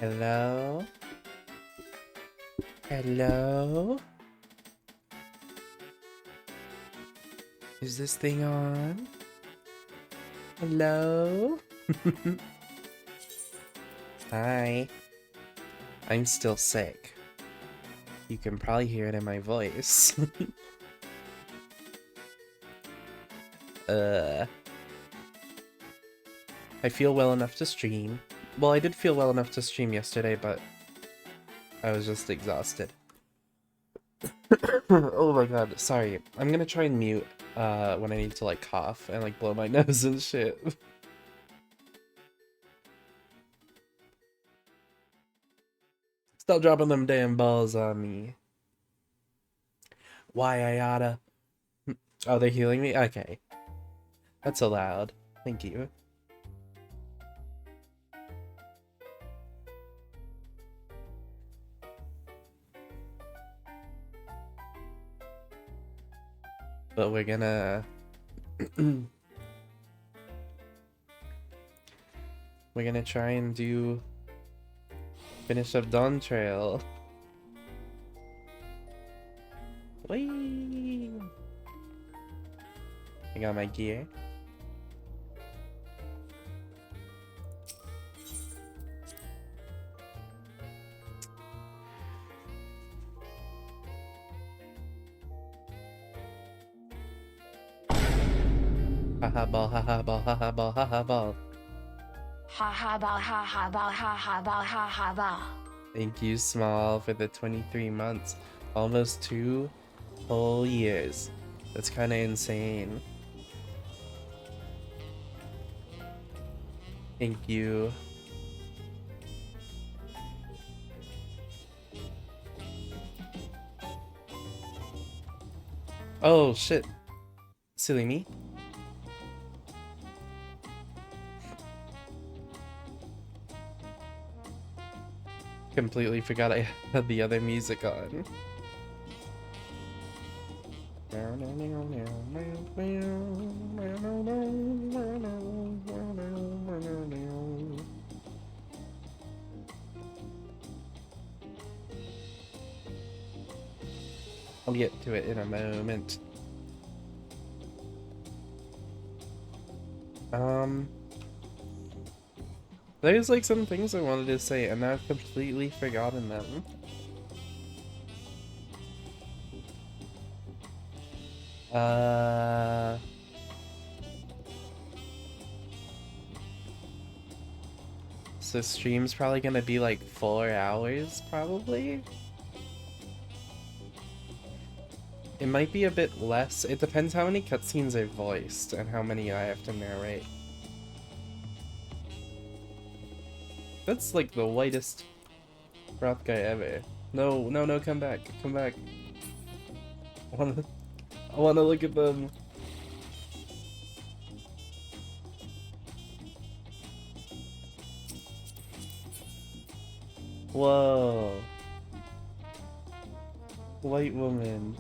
Hello? Hello? Is this thing on? Hello? Hi. I'm still sick. You can probably hear it in my voice. I feel well enough to stream. Well, I did feel well enough to stream yesterday, but I was just exhausted. Oh my god, sorry. I'm gonna try and mute when I need to like cough and like blow my nose and shit. Stop dropping them damn balls on me. Why I oughta... Oh, they're healing me? Okay. That's allowed. Thank you. But we're gonna... we're gonna try and do... finish up DAWNTRAIL. Whee! I got my gear. Haha ball, haha ball, haha ball, haha ball. Ha ball, ha ball, ha ball, ha ball. Thank you, Small, for the 23 months. Almost 2 whole years. That's kinda insane. Thank you. Oh, shit. Silly me. Completely forgot I had the other music on. I'll get to it in a moment. There's like some things I wanted to say and I've completely forgotten them. So stream's probably gonna be like 4 hours, probably? It might be a bit less. It depends how many cutscenes I voiced and how many I have to narrate. That's like the whitest Roth guy ever. No, no, no, come back. Come back. I wanna look at them. Whoa. White woman.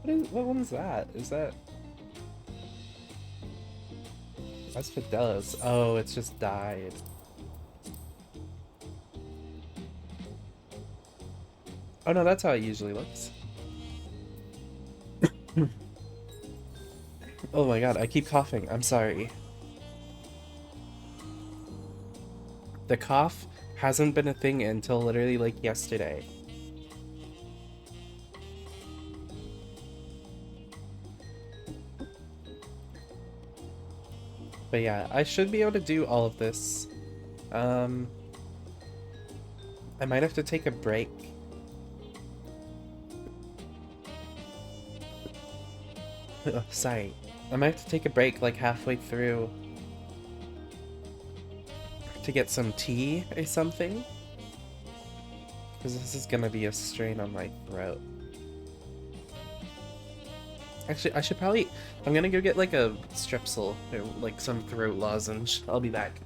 What one's that? Is that... That's Fidelis. Oh, it's just died. Oh no, that's how it usually looks. Oh my god, I keep coughing. I'm sorry. The cough hasn't been a thing until literally like yesterday. But yeah, I should be able to do all of this. I might have to take a break. Oh, sorry. I might have to take a break like halfway through to get some tea or something. Because this is gonna be a strain on my throat. Actually, I should probably... I'm gonna go get like a strepsil or like some throat lozenge. I'll be back.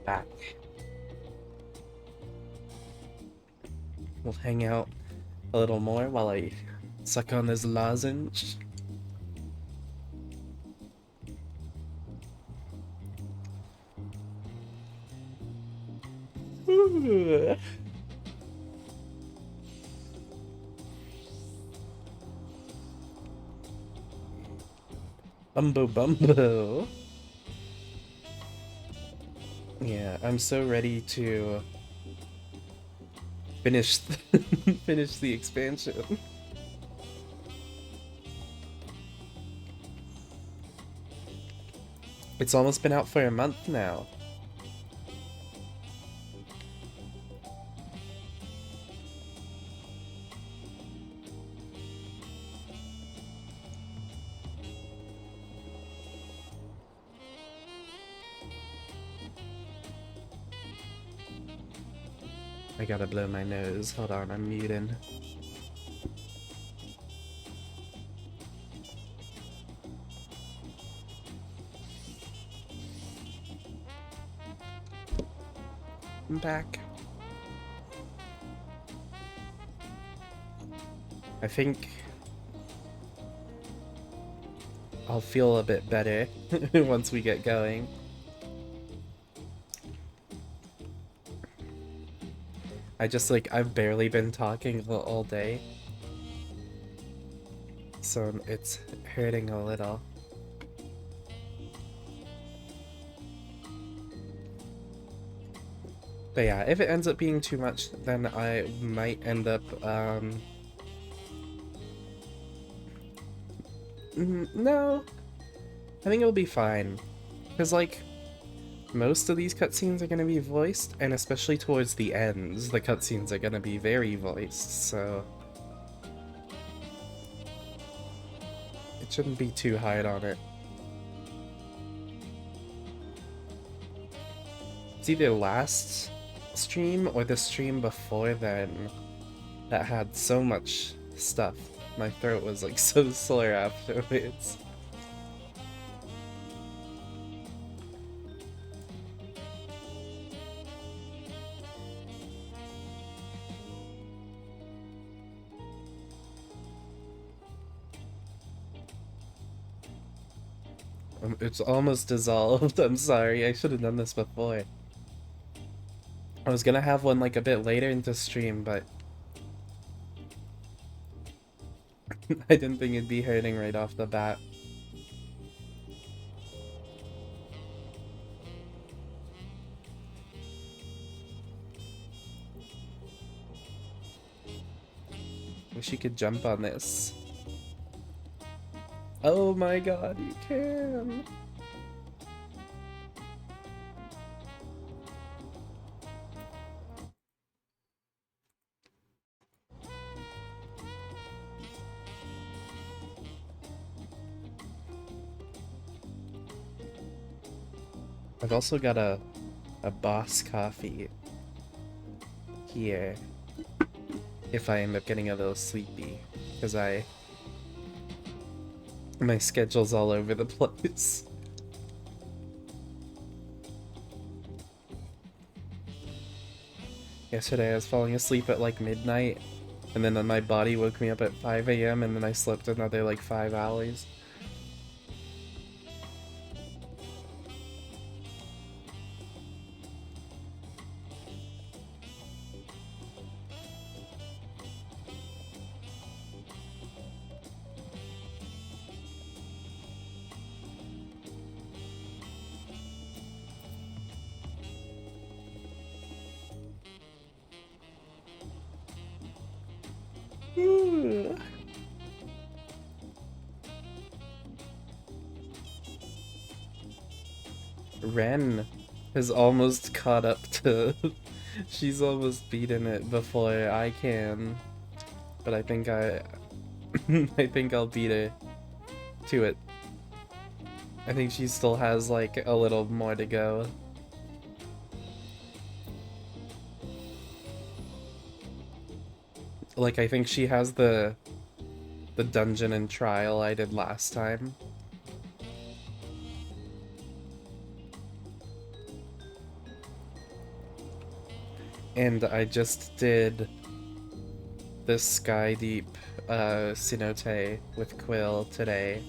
back. We'll hang out a little more while I suck on this lozenge. Ooh. Bumbo bumbo. Yeah, I'm so ready to finish finish the expansion. It's almost been out for a month now. I gotta blow my nose. Hold on, I'm muting. I'm back. I think I'll feel a bit better once we get going. I've barely been talking all day, so it's hurting a little. But yeah, if it ends up being too much, then I might end up, no, I think it'll be fine. Because, like, most of these cutscenes are gonna be voiced, and especially towards the ends, the cutscenes are gonna be very voiced, so it shouldn't be too hard on it. It's either last stream or the stream before then that had so much stuff. My throat was like so sore afterwards. It's almost dissolved. I'm sorry, I should have done this before. I was gonna have one like a bit later into stream, but I didn't think it'd be hurting right off the bat. Wish you could jump on this. Oh my god, you can! I've also got a boss coffee here if I end up getting a little sleepy, because my schedule's all over the place. Yesterday I was falling asleep at like midnight, and then my body woke me up at 5 AM, and then I slept another like 5 hours. Ren has almost caught up to... She's almost beaten it before I can. But I think I think I'll beat her to it. I think she still has like a little more to go. Like, I think she has the dungeon and trial I did last time. And I just did this Sky Deep Cenote with Quill today.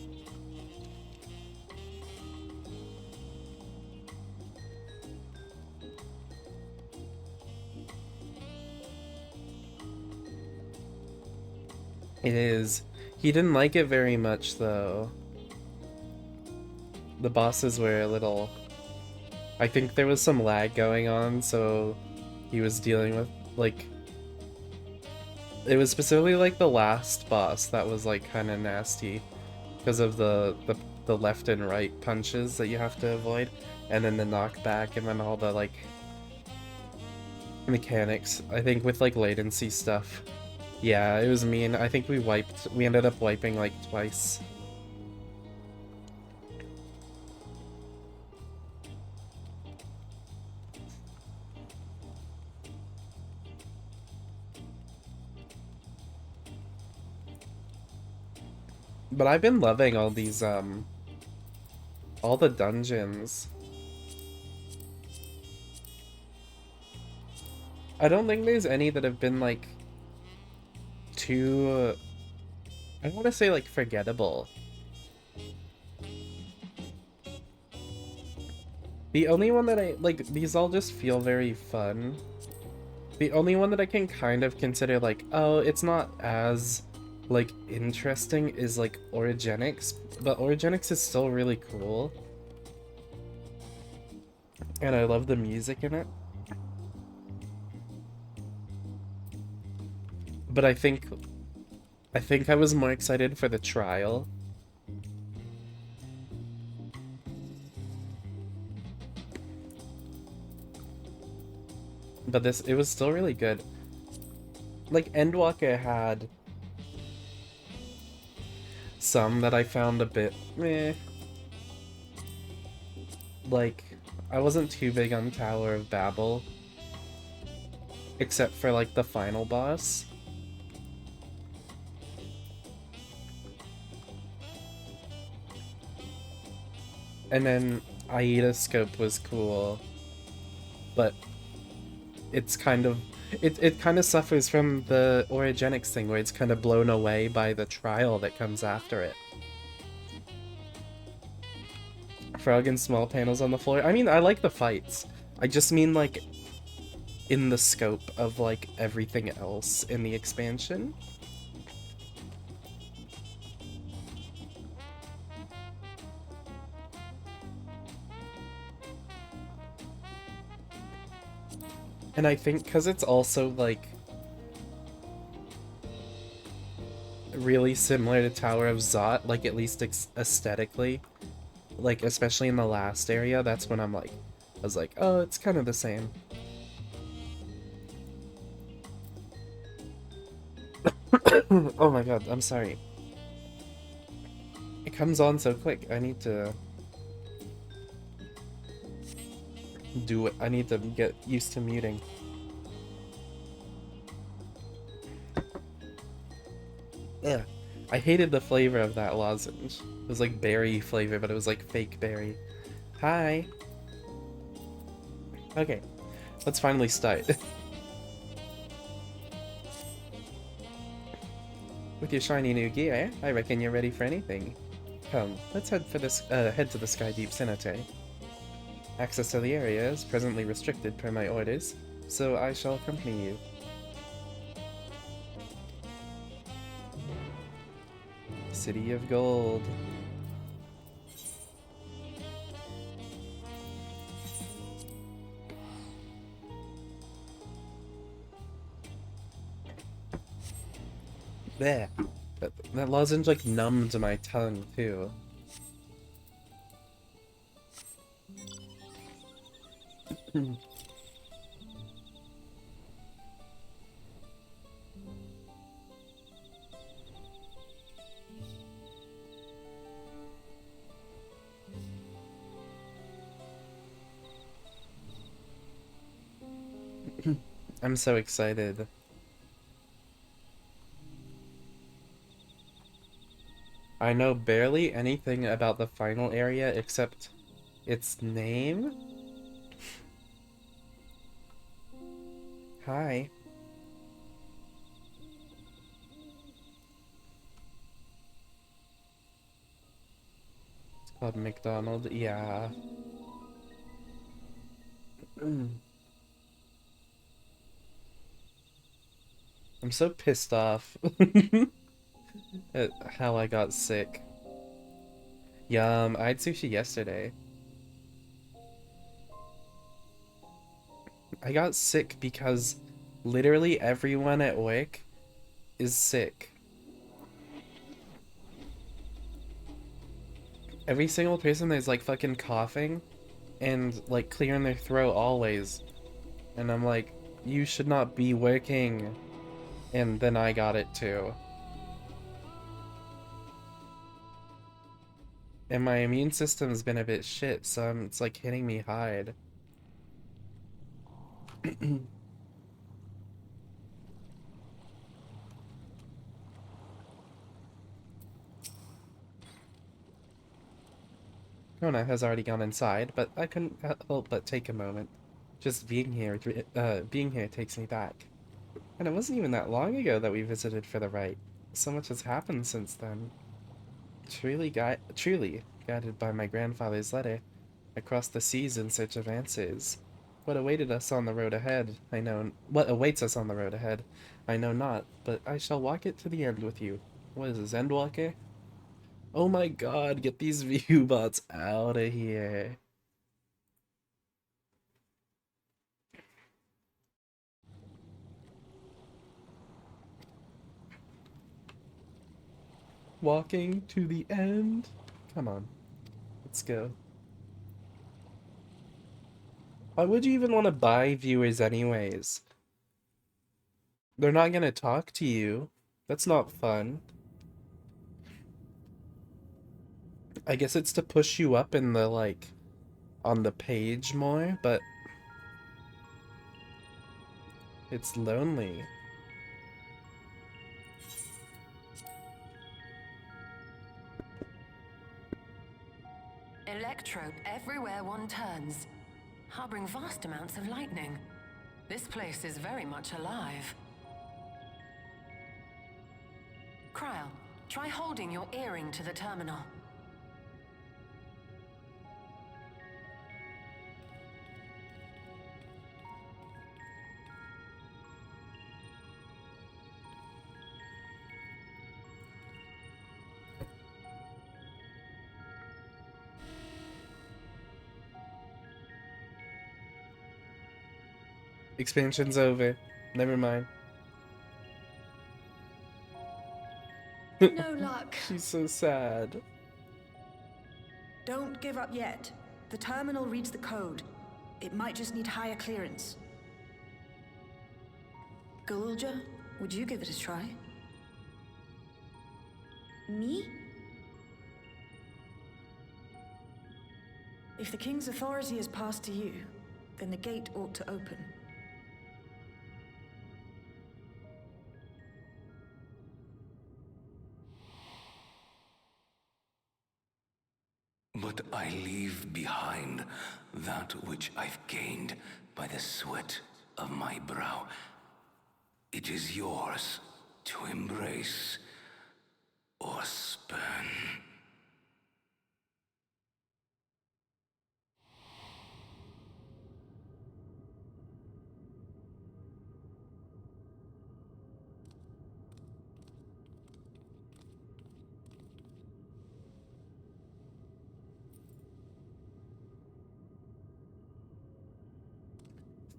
It is. He didn't like it very much though. The bosses were a little... I think there was some lag going on, so he was dealing with, like... It was specifically, like, the last boss that was, like, kind of nasty. Because of the left and right punches that you have to avoid. And then the knockback, and then all the, like... mechanics. I think with, like, latency stuff. Yeah, it was mean. I think we ended up wiping, like, twice. But I've been loving all these, all the dungeons. I don't think there's any that have been, like, too... I don't want to say, like, forgettable. The only one that like, these all just feel very fun. The only one that I can kind of consider, like, oh, it's not as, like, interesting is, like, Origenics. But Origenics is still really cool. And I love the music in it. But I think I was more excited for the trial. But it was still really good. Like, Endwalker had some that I found a bit meh. Like, I wasn't too big on Tower of Babel. Except for, like, the final boss. And then Aida Scope was cool. But it's kind of... It kind of suffers from the Origenics thing, where it's kind of blown away by the trial that comes after it. Frog and small panels on the floor. I mean, I like the fights. I just mean, like, in the scope of, like, everything else in the expansion. And I think because it's also, like, really similar to Tower of Zot, like, at least aesthetically, like, especially in the last area, that's when I was like, oh, it's kind of the same. Oh my god, I'm sorry. It comes on so quick, I need to do it. I need to get used to muting. Yeah, I hated the flavor of that lozenge. It was like berry flavor, but it was like fake berry. Hi. Okay, let's finally start. With your shiny new gear, I reckon you're ready for anything. Come, let's head to the Sky Deep Cenote. Access to the area is presently restricted per my orders, so I shall accompany you. City of Gold. There. That lozenge, like, numbed my tongue, too. I'm so excited. I know barely anything about the final area except its name? Hi. It's called McDonald. Yeah. I'm so pissed off at how I got sick. Yum, I had sushi yesterday. I got sick because literally everyone at work is sick. Every single person is like fucking coughing and like clearing their throat always. And I'm like, you should not be working. And then I got it too. And my immune system's been a bit shit, so it's like hitting me hard. Kona has already gone inside, but I couldn't help but take a moment. Just being here takes me back. And it wasn't even that long ago that we visited for the rite. So much has happened since then. Truly guided by my grandfather's letter, across the seas in search of answers. What awaited us on the road ahead, what awaits us on the road ahead, I know not, but I shall walk it to the end with you. What is this, Endwalker? Oh my god, get these view bots out of here. Walking to the end? Come on, let's go. Why would you even want to buy viewers anyways? They're not gonna talk to you. That's not fun. I guess it's to push you up in the, like, on the page more, but it's lonely. Electrope everywhere one turns, harboring vast amounts of lightning. This place is very much alive. Kryl, try holding your earring to the terminal. Expansion's over. Never mind. No luck. She's so sad. Don't give up yet. The terminal reads the code. It might just need higher clearance. Galulja, would you give it a try? Me? If the king's authority is passed to you, then the gate ought to open. But I leave behind that which I've gained by the sweat of my brow. It is yours to embrace or spurn.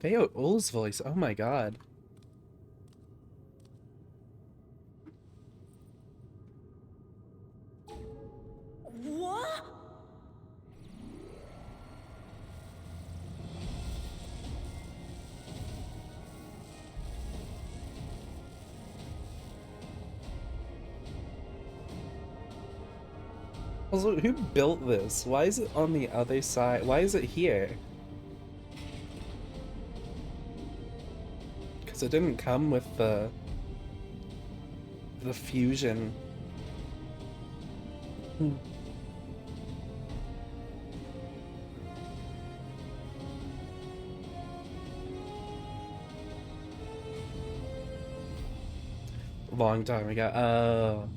Theo Ul's voice, oh my god. What? Also, who built this? Why is it on the other side? Why is it here? Because it didn't come with the fusion. long time ago. Oh.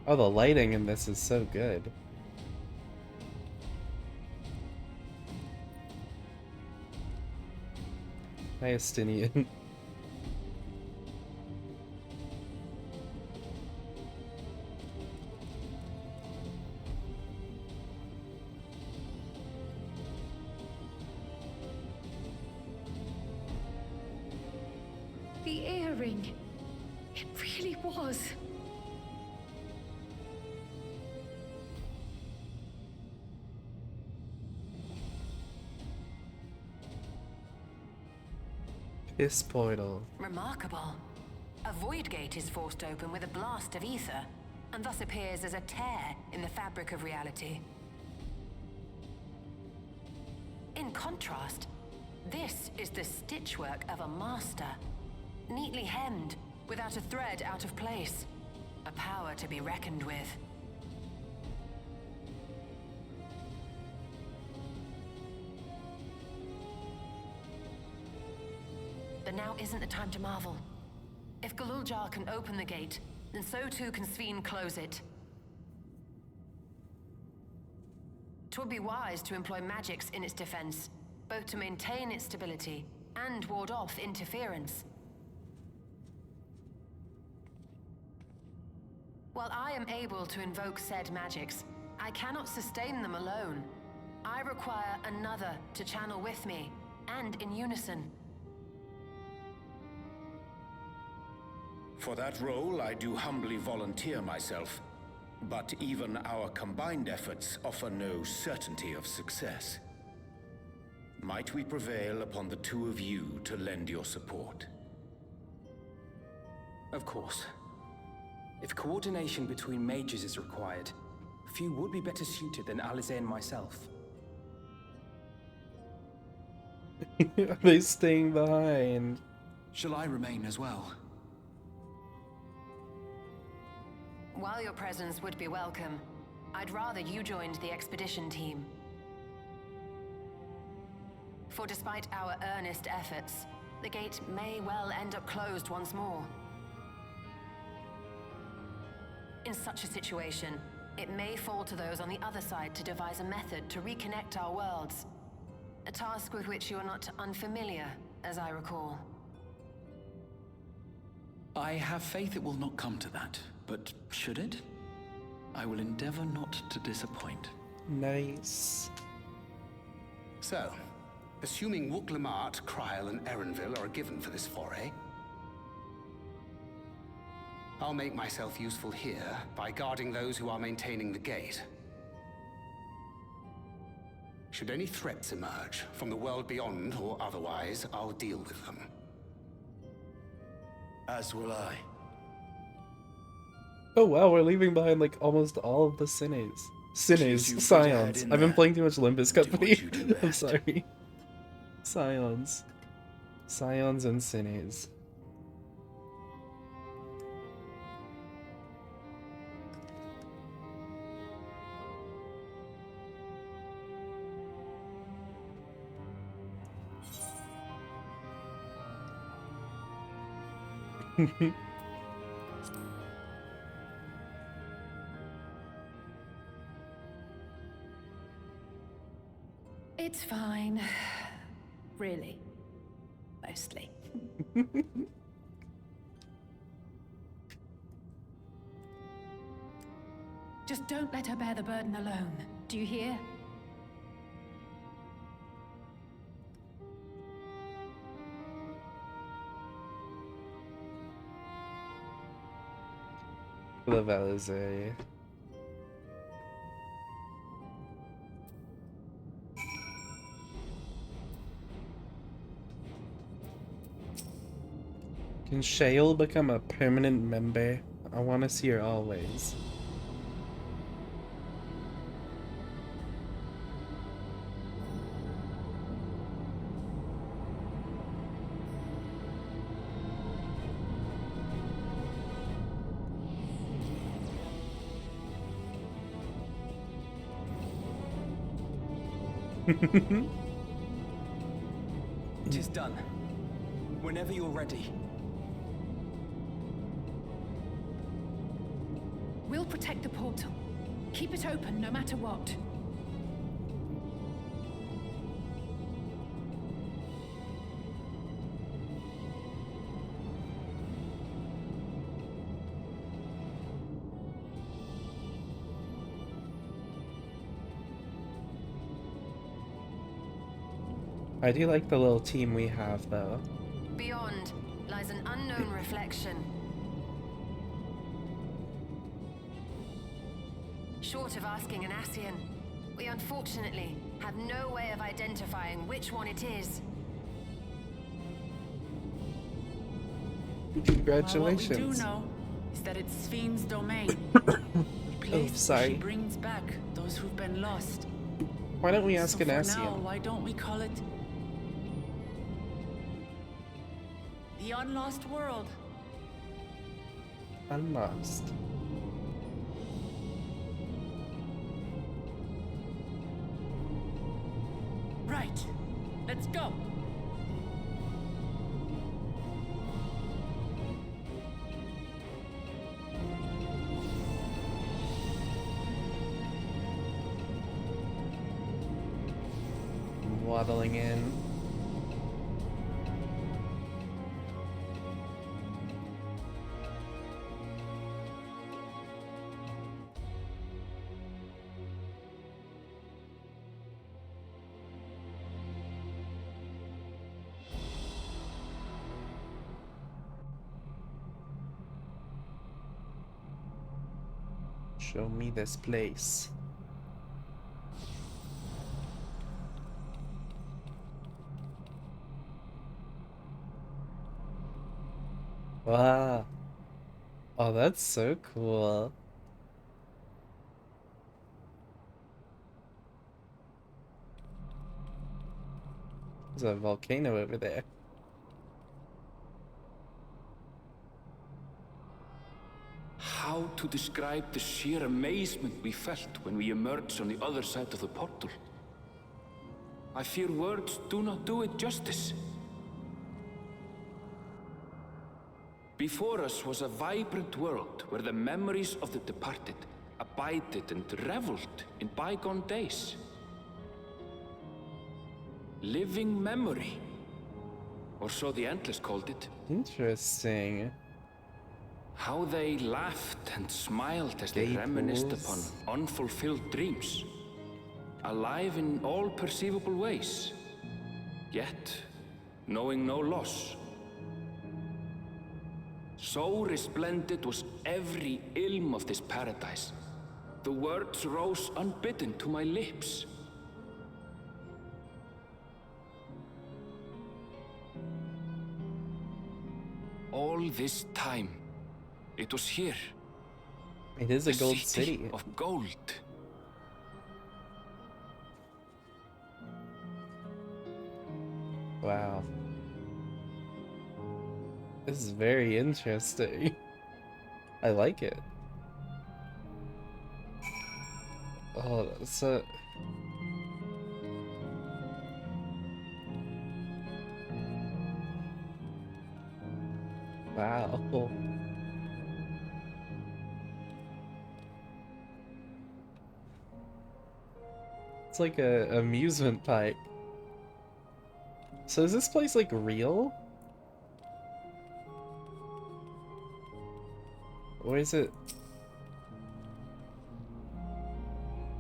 Oh, the lighting in this is so good. Hi, Estinian. The earring. It really was. Piss portal. Remarkable. A void gate is forced open with a blast of ether, and thus appears as a tear in the fabric of reality. In contrast, this is the stitchwork of a master. Neatly hemmed, without a thread out of place. A power to be reckoned with. But now isn't the time to marvel. If Galuljar can open the gate, then so too can Sveen close it. 'Twould be wise to employ magics in its defense, both to maintain its stability and ward off interference. While I am able to invoke said magics, I cannot sustain them alone. I require another to channel with me, and in unison. For that role, I do humbly volunteer myself. But even our combined efforts offer no certainty of success. Might we prevail upon the two of you to lend your support? Of course. If coordination between mages is required, few would be better suited than Alize and myself. Are they staying behind? Shall I remain as well? While your presence would be welcome, I'd rather you joined the expedition team. For despite our earnest efforts, the gate may well end up closed once more. In such a situation, it may fall to those on the other side to devise a method to reconnect our worlds. A task with which you are not unfamiliar, as I recall. I have faith it will not come to that, but should it? I will endeavor not to disappoint. Nice. So, assuming Wooklamart, Kryl, and Erenville are given for this foray, I'll make myself useful here by guarding those who are maintaining the gate. Should any threats emerge, from the world beyond or otherwise, I'll deal with them. As will I. Oh wow, we're leaving behind like almost all of the Cines. Choose you Scions. in I've been there. playing too much Limbus Do what Company. you do I'm best. sorry. Scions. Scions and Cines. It's fine. Really. Mostly. Just don't let her bear the burden alone. Do you hear? The Valise. Can Shale become a permanent member? I want to see her always. It is done. Whenever you're ready. We'll protect the portal. Keep it open no matter what. I do like the little team we have, though. Beyond lies an unknown reflection. Short of asking an Ascian, we unfortunately have no way of identifying which one it is. Congratulations. Well, what we do know is that it's Sven's domain. The place where she brings back those who've been lost. Why don't we ask an for Ascian? now, why don't we call it the Unlost World? Unlost. Right. Let's go. Waddling in. Show me this place. Wow. Oh, that's so cool. There's a volcano over there. How to describe the sheer amazement we felt when we emerged on the other side of the portal? I fear words do not do it justice. Before us was a vibrant world where the memories of the departed abided and reveled in bygone days. Living memory, or so the Endless called it. Interesting. How they laughed and smiled as they reminisced upon unfulfilled dreams. Alive in all perceivable ways, yet knowing no loss. So resplendent was every ilm of this paradise. The words rose unbidden to my lips. All this time, it was here. It is a The gold city. of gold. Wow. This is very interesting. I like it. Oh, so... Wow. It's like a amusement park. So is this place like real? Or is it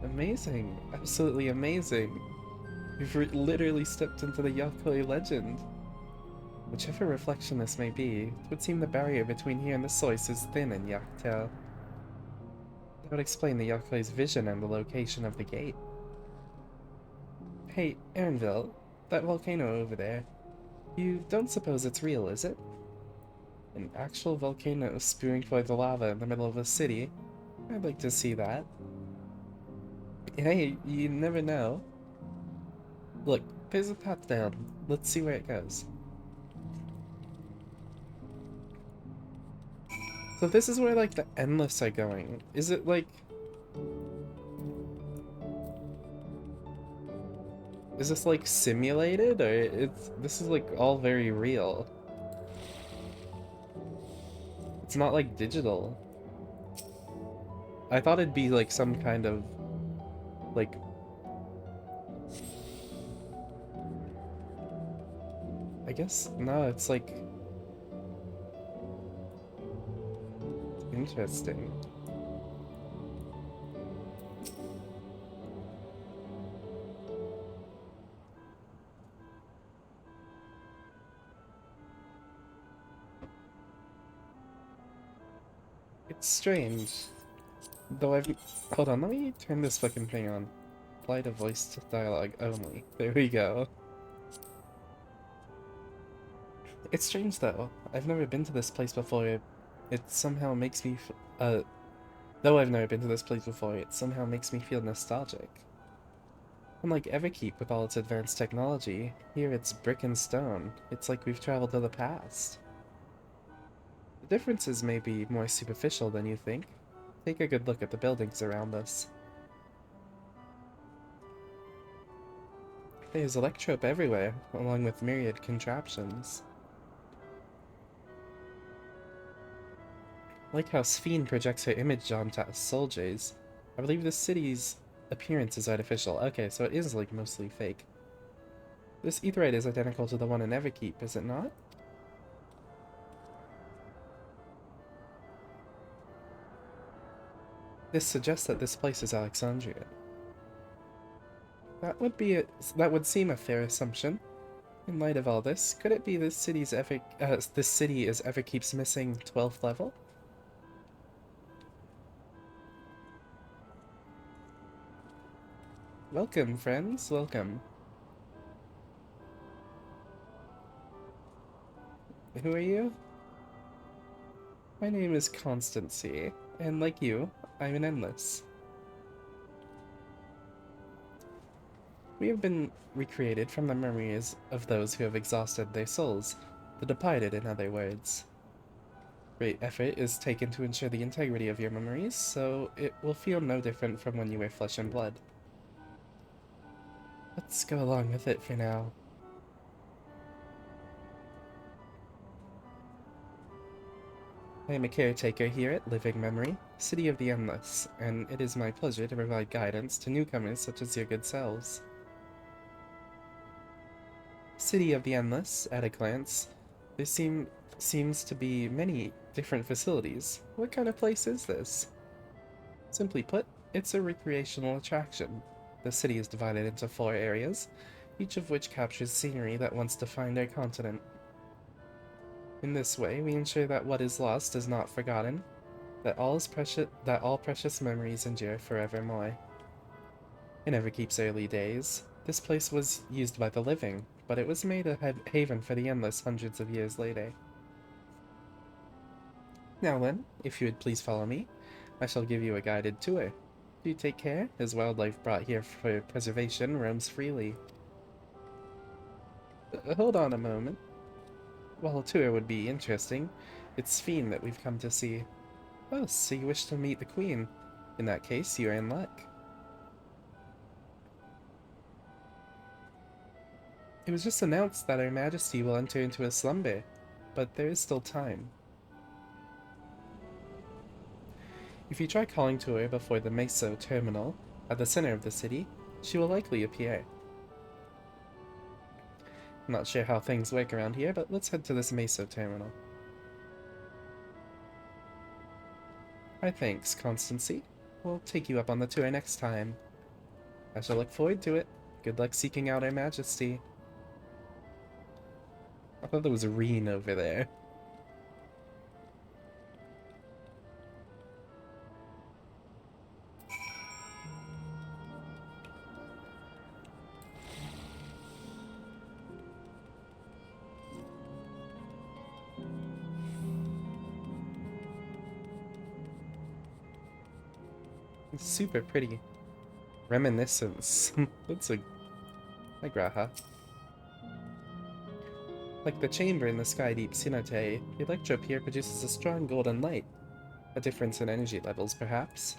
amazing? Absolutely amazing. We've literally stepped into the Yokoi legend. Whichever reflection this may be, it would seem the barrier between here and the source is thin in DAWNTRAIL. That would explain the Yokoi's vision and the location of the gate. Hey, Erenville, that volcano over there. You don't suppose it's real, is it? An actual volcano spewing forth lava in the middle of a city? I'd like to see that. Hey, you never know. Look, there's a path down. Let's see where it goes. So this is where, like, the Endless are going. Is it, like... Is this, like, simulated? Or this is, like, all very real? It's not like digital. I thought it'd be like some kind of like I guess no, it's like interesting. It's strange. Though I've... Hold on, let me turn this fucking thing on. Apply to voice to dialogue only. There we go. It's strange though. I've never been to this place before. It somehow makes me... Though I've never been to this place before, it somehow makes me feel nostalgic. Unlike Everkeep with all its advanced technology, here it's brick and stone. It's like we've traveled to the past. The differences may be more superficial than you think. Take a good look at the buildings around us. There's electrope everywhere, along with myriad contraptions. Like how Sphene projects her image onto soldiers, I believe this city's appearance is artificial. Okay, so it is like mostly fake. This aetheryte is identical to the one in Everkeep, is it not? This suggests that this place is Alexandria. That would seem a fair assumption. In light of all this, could it be this city is Everkeep's missing 12th level? Welcome, friends. Welcome. Who are you? My name is Constancy, and like you, I'm an Endless. We have been recreated from the memories of those who have exhausted their souls, the departed in other words. Great effort is taken to ensure the integrity of your memories, so it will feel no different from when you were flesh and blood. Let's go along with it for now. I am a caretaker here at Living Memory, City of the Endless, and it is my pleasure to provide guidance to newcomers such as your good selves. City of the Endless, at a glance, there seems to be many different facilities. What kind of place is this? Simply put, it's a recreational attraction. The city is divided into 4 areas, each of which captures scenery that once defined our continent. In this way, we ensure that what is lost is not forgotten, that all precious memories endure forevermore. In Everkeep's early days, this place was used by the living, but it was made a haven for the Endless hundreds of years later. Now then, if you would please follow me, I shall give you a guided tour. Do take care, as wildlife brought here for preservation roams freely. Hold on a moment. While a tour would be interesting, it's Sphene that we've come to see. Oh, so you wish to meet the Queen. In that case, you are in luck. It was just announced that Her Majesty will enter into a slumber, but there is still time. If you try calling to her before the MSQ terminal, at the center of the city, she will likely appear. I'm not sure how things work around here, but let's head to this MSQ terminal. Hi, thanks, Constancy. We'll take you up on the tour next time. I shall look forward to it. Good luck seeking out Her Majesty. I thought there was a Reen over there. It's super pretty. Reminiscence. That's a... Hi, Graha. Like the chamber in the Sky Deep Cenote, the electrope here produces a strong golden light. A difference in energy levels, perhaps?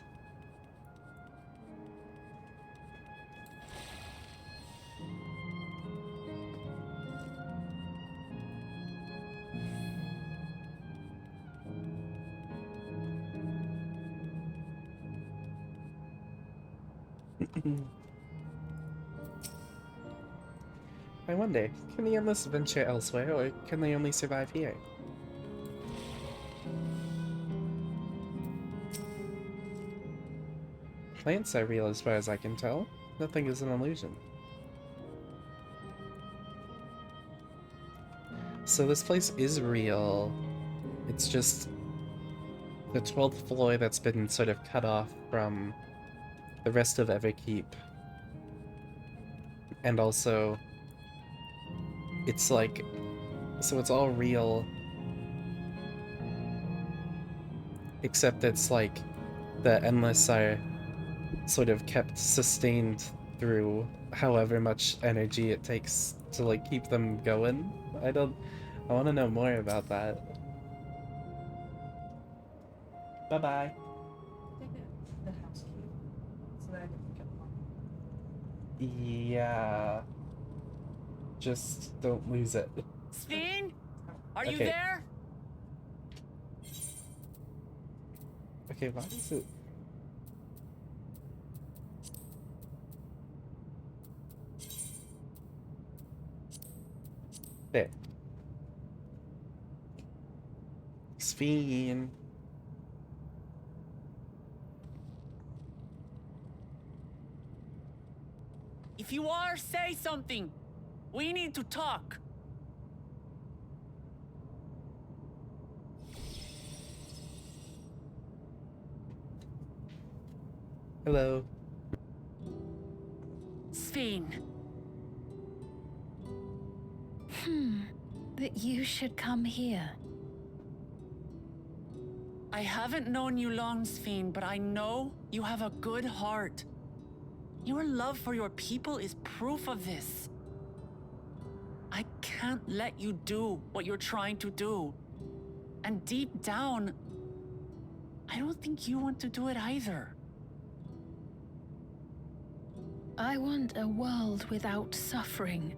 I wonder, can the Endless venture elsewhere, or can they only survive here? Plants are real as far as I can tell. Nothing is an illusion. So this place is real. It's just the 12th floor that's been sort of cut off from the rest of Everkeep. And also, it's like, so it's all real, except it's like the Endless are sort of kept sustained through however much energy it takes to like keep them going. I want to know more about that. Bye-bye. Yeah. Just don't lose it. Sven? Are you Okay. there? Okay, why is it... There. Sven. If you are, say something. We need to talk. Hello. Sven. That you should come here. I haven't known you long, Sven, but I know you have a good heart. Your love for your people is proof of this. I can't let you do what you're trying to do. And deep down, I don't think you want to do it either. I want a world without suffering.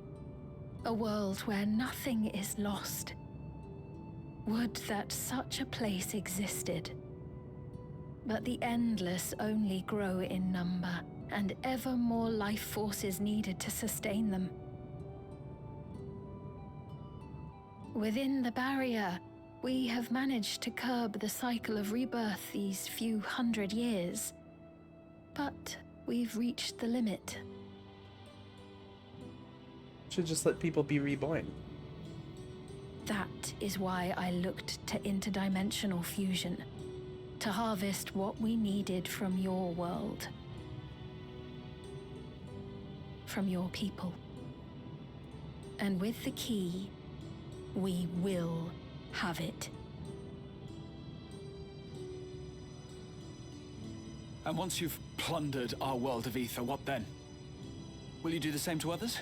A world where nothing is lost. Would that such a place existed. But the Endless only grow in number, and ever more life forces needed to sustain them. Within the barrier, we have managed to curb the cycle of rebirth these few hundred years. But we've reached the limit. Should just let people be reborn. That is why I looked to interdimensional fusion, to harvest what we needed from your world. From your people. And with the key, we will have it. And once you've plundered our world of ether, what then? Will you do the same to others?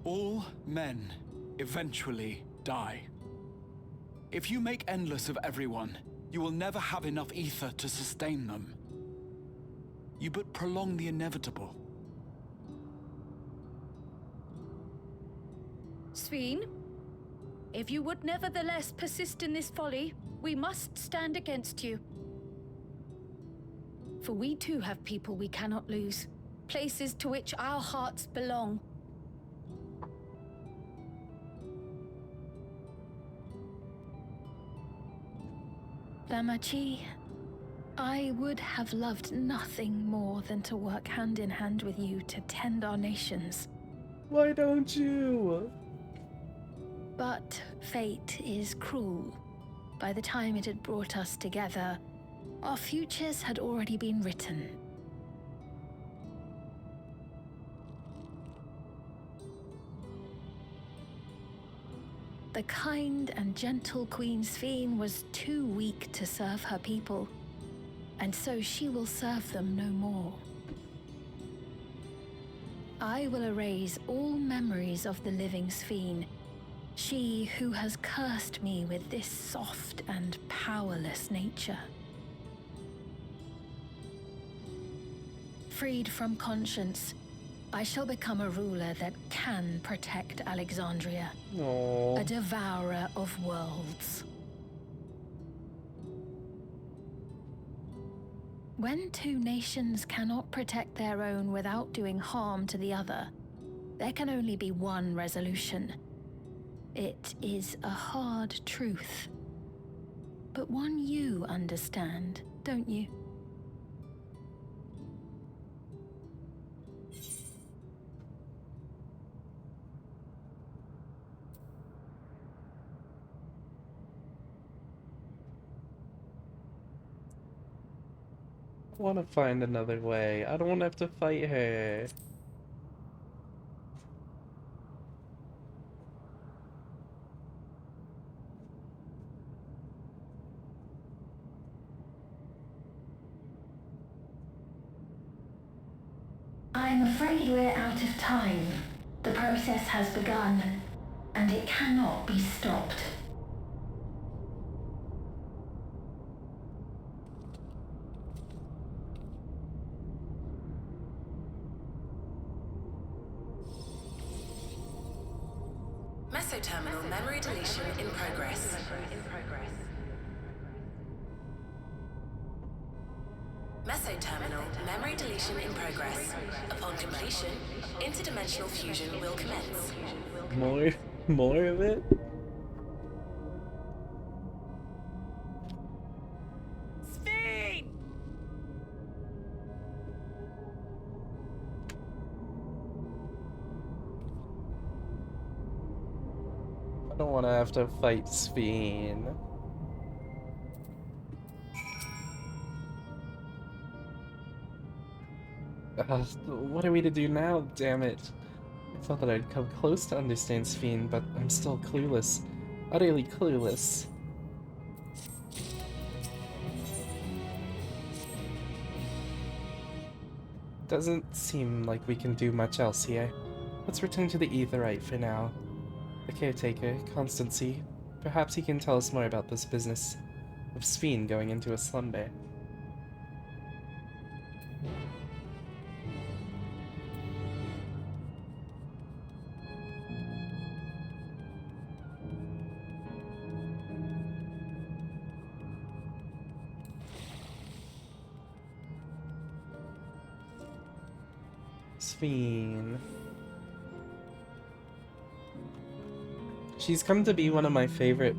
All men eventually die. If you make endless of everyone, you will never have enough ether to sustain them. You but prolong the inevitable. Sven, if you would nevertheless persist in this folly, we must stand against you. For we too have people we cannot lose, places to which our hearts belong. Damachi, I would have loved nothing more than to work hand in hand with you to tend our nations. Why don't you? But fate is cruel. By the time it had brought us together, our futures had already been written. The kind and gentle Queen Sven was too weak to serve her people, and so she will serve them no more. I will erase all memories of the living Sven, she who has cursed me with this soft and powerless nature. Freed from conscience, I shall become a ruler that can protect Alexandria. Aww. A devourer of worlds. When two nations cannot protect their own without doing harm to the other, there can only be one resolution. It is a hard truth, but one you understand, don't you? I want to find another way. I don't want to have to fight her. I'm afraid we're out of time. The process has begun, and it cannot be stopped. Mesoterminal memory deletion in progress. Mesoterminal memory deletion in progress. Upon completion, interdimensional fusion will commence. More of it? Sphene! I don't want to have to fight Sphene. What are we to do now? Damn it. I thought that I'd come close to understand Sphene, but I'm still clueless. Utterly clueless. Doesn't seem like we can do much else here. Let's return to the Aetheryte for now. The caretaker, Constancy, perhaps he can tell us more about this business of Sphene going into a slumber. Sphene. She's come to be one of my favorite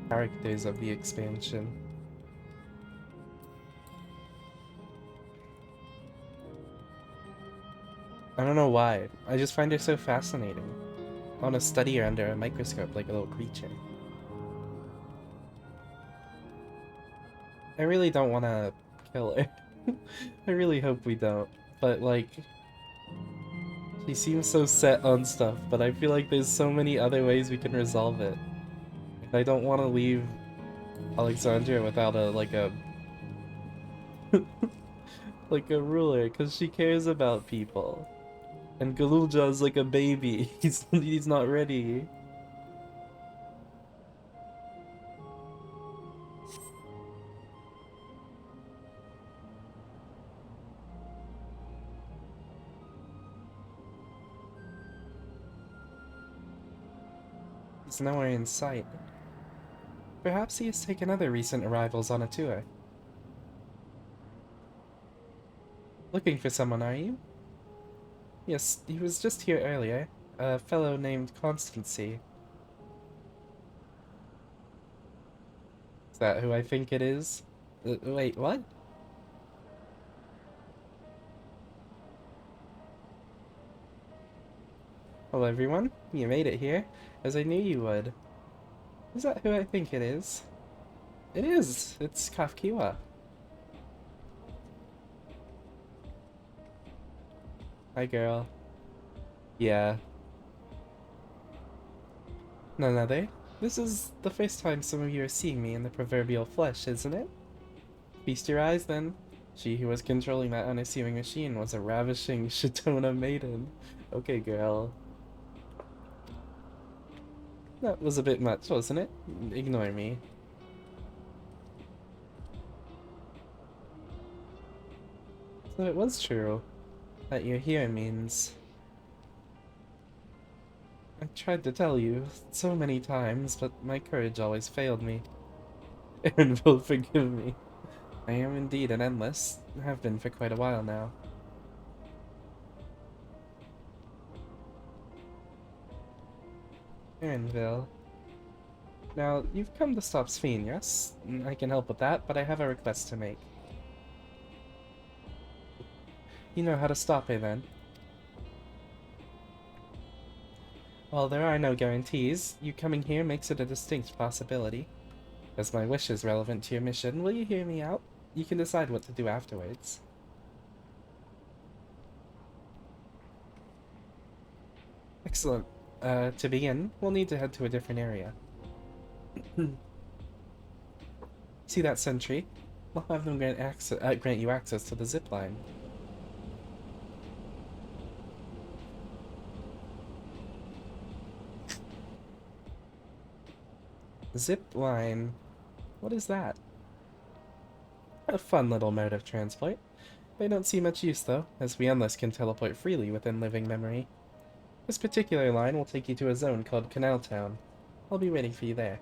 characters of the expansion. I don't know why. I just find her so fascinating. I want to study her under a microscope like a little creature. I really don't want to kill her. I really hope we don't. But, like, she seems so set on stuff, but I feel like there's so many other ways we can resolve it. I don't want to leave Alexandria without a, like a ruler, because she cares about people. And Galulja's like a baby. He's not ready. He's nowhere in sight. Perhaps he has taken other recent arrivals on a tour. Looking for someone, are you? Yes, he was just here earlier. A fellow named Constancy. Is that who I think it is? Wait, what? Hello everyone, you made it here, as I knew you would. Is that who I think it is? It is! It's Kafkiwa. Hi girl. Yeah. None other? This is the first time some of you are seeing me in the proverbial flesh, isn't it? Feast your eyes then. She who was controlling that unassuming machine was a ravishing Shitona maiden. Okay girl. That was a bit much, wasn't it? Ignore me. So it was true. That you're here means... I tried to tell you so many times, but my courage always failed me. Aaron will forgive me. I am indeed an endless. Have been for quite a while now. Erinville. Now, you've come to stop Sphene, yes? I can help with that, but I have a request to make. You know how to stop her, then? While there are no guarantees, you coming here makes it a distinct possibility. As my wish is relevant to your mission, will you hear me out? You can decide what to do afterwards. Excellent. To begin, we'll need to head to a different area. See that sentry? We'll have them grant you access to the zip line. Zip line. What is that? A fun little mode of transport. They don't see much use though, as we endless can teleport freely within living memory. This particular line will take you to a zone called Canal Town. I'll be waiting for you there.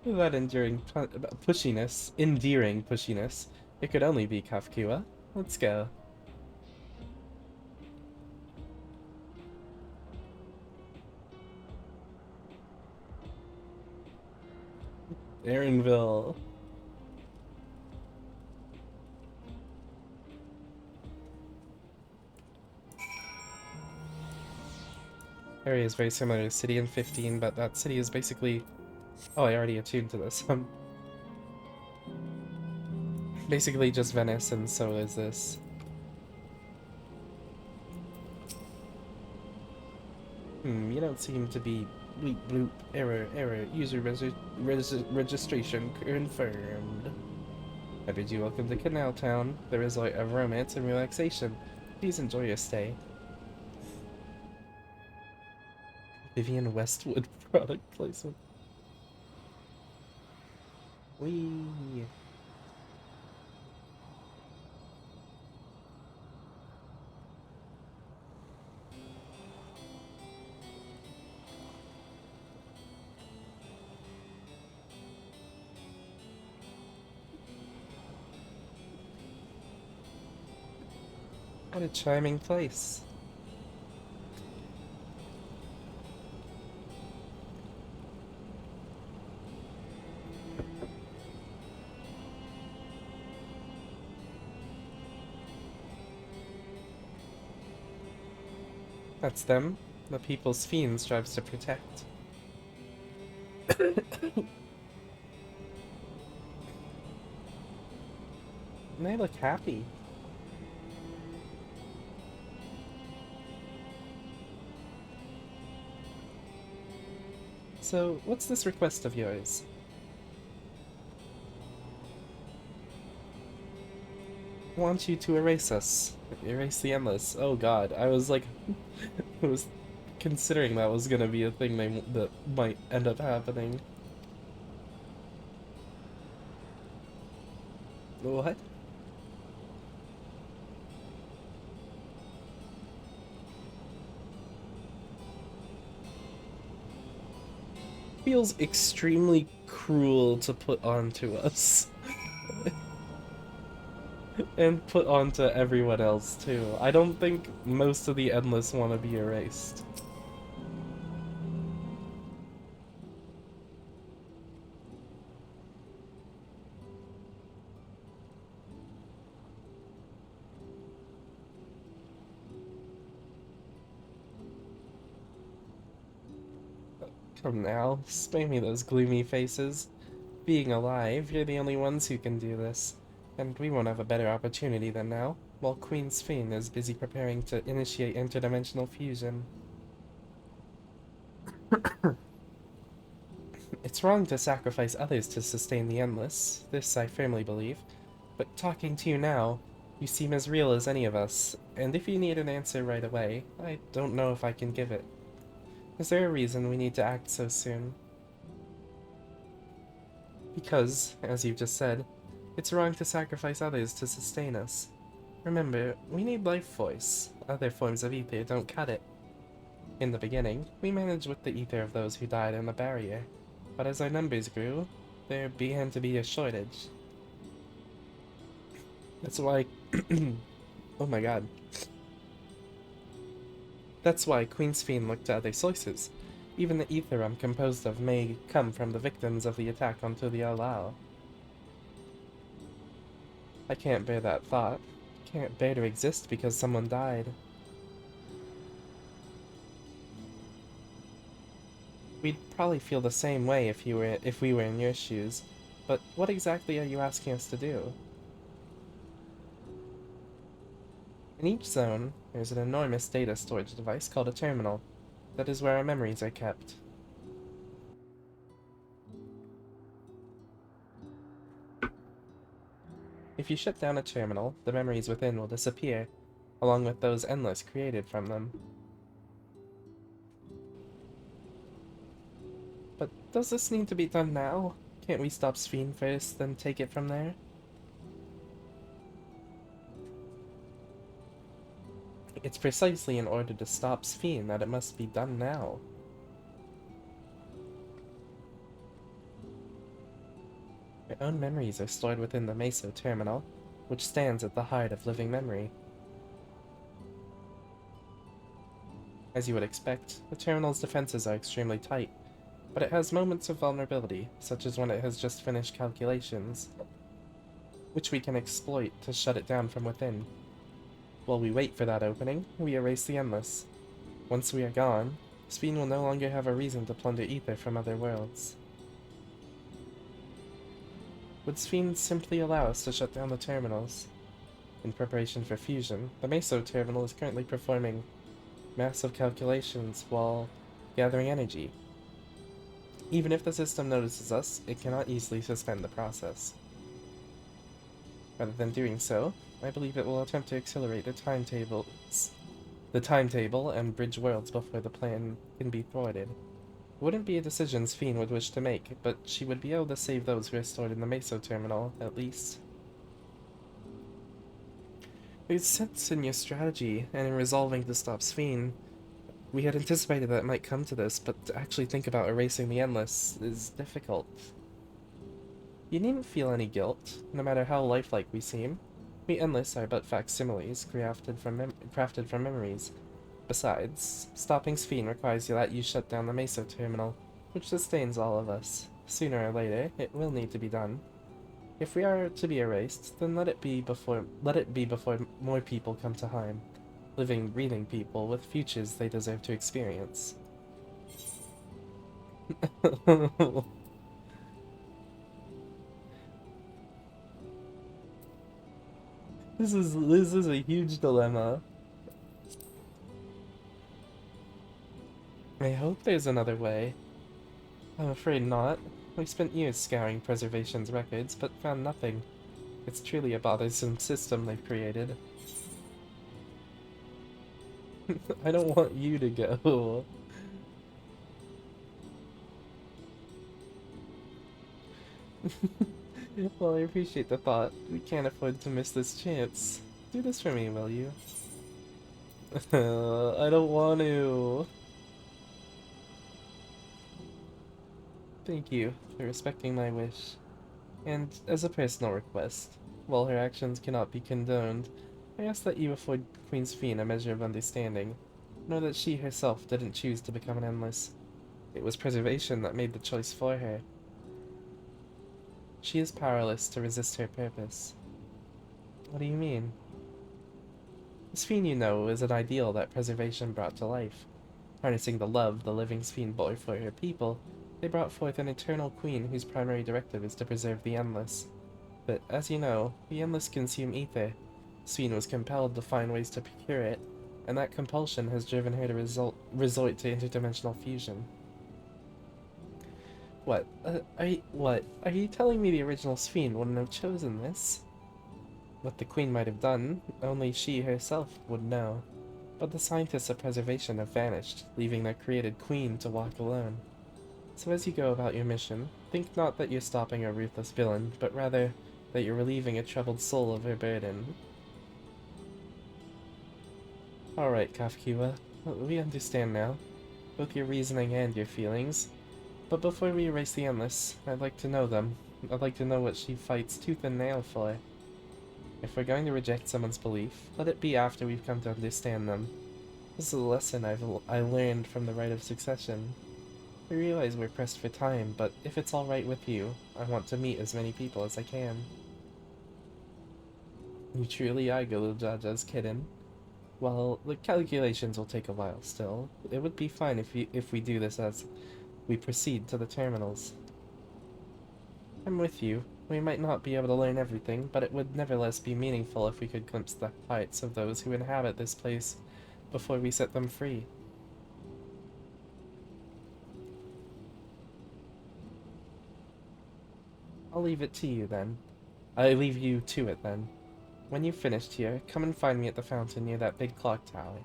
Without enduring endearing pushiness, it could only be Kafkua. Let's go. Erinville. Area is very similar to City in 15, but that city is basically... Oh, I already attuned to this. Basically just Venice, and so is this. You don't seem to be... Bleep bloop. Error. User registration confirmed. I bid you welcome to Canal Town, the resort of romance and relaxation. Please enjoy your stay. Vivian Westwood product placement. Whee! What a charming place. That's them, the people Sphene strives to protect. And they look happy. So, what's this request of yours? I want you to erase us. Erase the endless. Oh god, I was like... I was considering that was gonna be a thing that might end up happening. What? Feels extremely cruel to put onto us. And put onto everyone else too. I don't think most of the endless want to be erased. Come now, spare me those gloomy faces. Being alive, you're the only ones who can do this. And we won't have a better opportunity than now, while Queen Sphene is busy preparing to initiate interdimensional fusion. It's wrong to sacrifice others to sustain the endless, this I firmly believe. But talking to you now, you seem as real as any of us, and if you need an answer right away, I don't know if I can give it. Is there a reason we need to act so soon? Because, as you've just said, it's wrong to sacrifice others to sustain us. Remember, we need life force. Other forms of ether don't cut it. In the beginning, we managed with the ether of those who died in the barrier, but as our numbers grew, there began to be a shortage. That's why... oh my god. That's why Queen's Fiend looked to other sources. Even the ether I'm composed of may come from the victims of the attack onto the Alao. I can't bear that thought. Can't bear to exist because someone died. We'd probably feel the same way if we were in your shoes, but what exactly are you asking us to do? In each zone, there's an enormous data storage device called a terminal. That is where our memories are kept. If you shut down a terminal, the memories within will disappear, along with those endless created from them. But does this need to be done now? Can't we stop Sphene first, then take it from there? It's precisely in order to stop Sphene that it must be done now. Your own memories are stored within the Meso terminal, which stands at the heart of living memory. As you would expect, the terminal's defenses are extremely tight, but it has moments of vulnerability, such as when it has just finished calculations, which we can exploit to shut it down from within. While we wait for that opening, we erase the Endless. Once we are gone, Sphene will no longer have a reason to plunder ether from other worlds. Would Sphene simply allow us to shut down the terminals? In preparation for fusion, the Meso terminal is currently performing massive calculations while gathering energy. Even if the system notices us, it cannot easily suspend the process. Rather than doing so, I believe it will attempt to accelerate the timetable and bridge worlds before the plan can be thwarted. It wouldn't be a decision Sphene would wish to make, but she would be able to save those who are stored in the Meso terminal, at least. There's sense in your strategy, and in resolving to stop Sphene. We had anticipated that it might come to this, but to actually think about erasing the Endless is difficult. You needn't feel any guilt, no matter how lifelike we seem. We Endless are but facsimiles, crafted from memories. Besides, stopping Sphene requires that you shut down the Meso terminal, which sustains all of us. Sooner or later, it will need to be done. If we are to be erased, then let it be before more people come to harm. Living, breathing people with futures they deserve to experience. This is a huge dilemma. I hope there's another way. I'm afraid not. We spent years scouring Preservation's records, but found nothing. It's truly a bothersome system they've created. I don't want you to go. Well, I appreciate the thought. We can't afford to miss this chance. Do this for me, will you? I don't want to. Thank you for respecting my wish. And as a personal request, while her actions cannot be condoned, I ask that you afford Queen Sphene a measure of understanding. Know that she herself didn't choose to become an Endless. It was Preservation that made the choice for her. She is powerless to resist her purpose. What do you mean? The Sphene you know is an ideal that Preservation brought to life. Harnessing the love the living Sphene bore for her people, they brought forth an eternal queen whose primary directive is to preserve the Endless. But as you know, the Endless consume ether. Sphene was compelled to find ways to procure it, and that compulsion has driven her to resort to interdimensional fusion. What? Are you telling me the original Sphene wouldn't have chosen this? What the Queen might have done, only she herself would know. But the scientists of Preservation have vanished, leaving their created Queen to walk alone. So as you go about your mission, think not that you're stopping a ruthless villain, but rather that you're relieving a troubled soul of her burden. Alright, Kafkiwa. We understand now. both your reasoning and your feelings. But before we erase the Endless, I'd like to know them. I'd like to know what she fights tooth and nail for. If we're going to reject someone's belief, let it be after we've come to understand them. This is a lesson I learned from the Rite of Succession. I realize we're pressed for time, but if it's alright with you, I want to meet as many people as I can. You truly are Gulujaja's kitten. Well, the calculations will take a while still. It would be fine if we do this as we proceed to the terminals. I'm with you. We might not be able to learn everything, but it would nevertheless be meaningful if we could glimpse the hearts of those who inhabit this place before we set them free. I'll leave it to you then. I leave you to it then. When you've finished here, come and find me at the fountain near that big clock tower.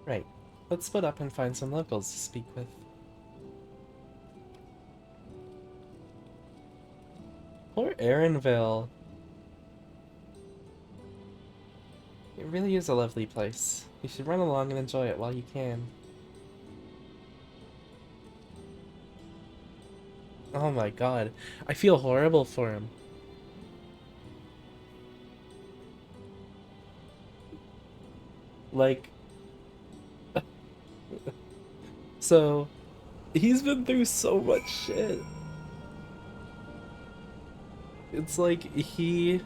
Right. Let's split up and find some locals to speak with. Poor Erinville. It really is a lovely place. You should run along and enjoy it while you can. Oh my god. I feel horrible for him. Like... So, he's been through so much shit. It's like, he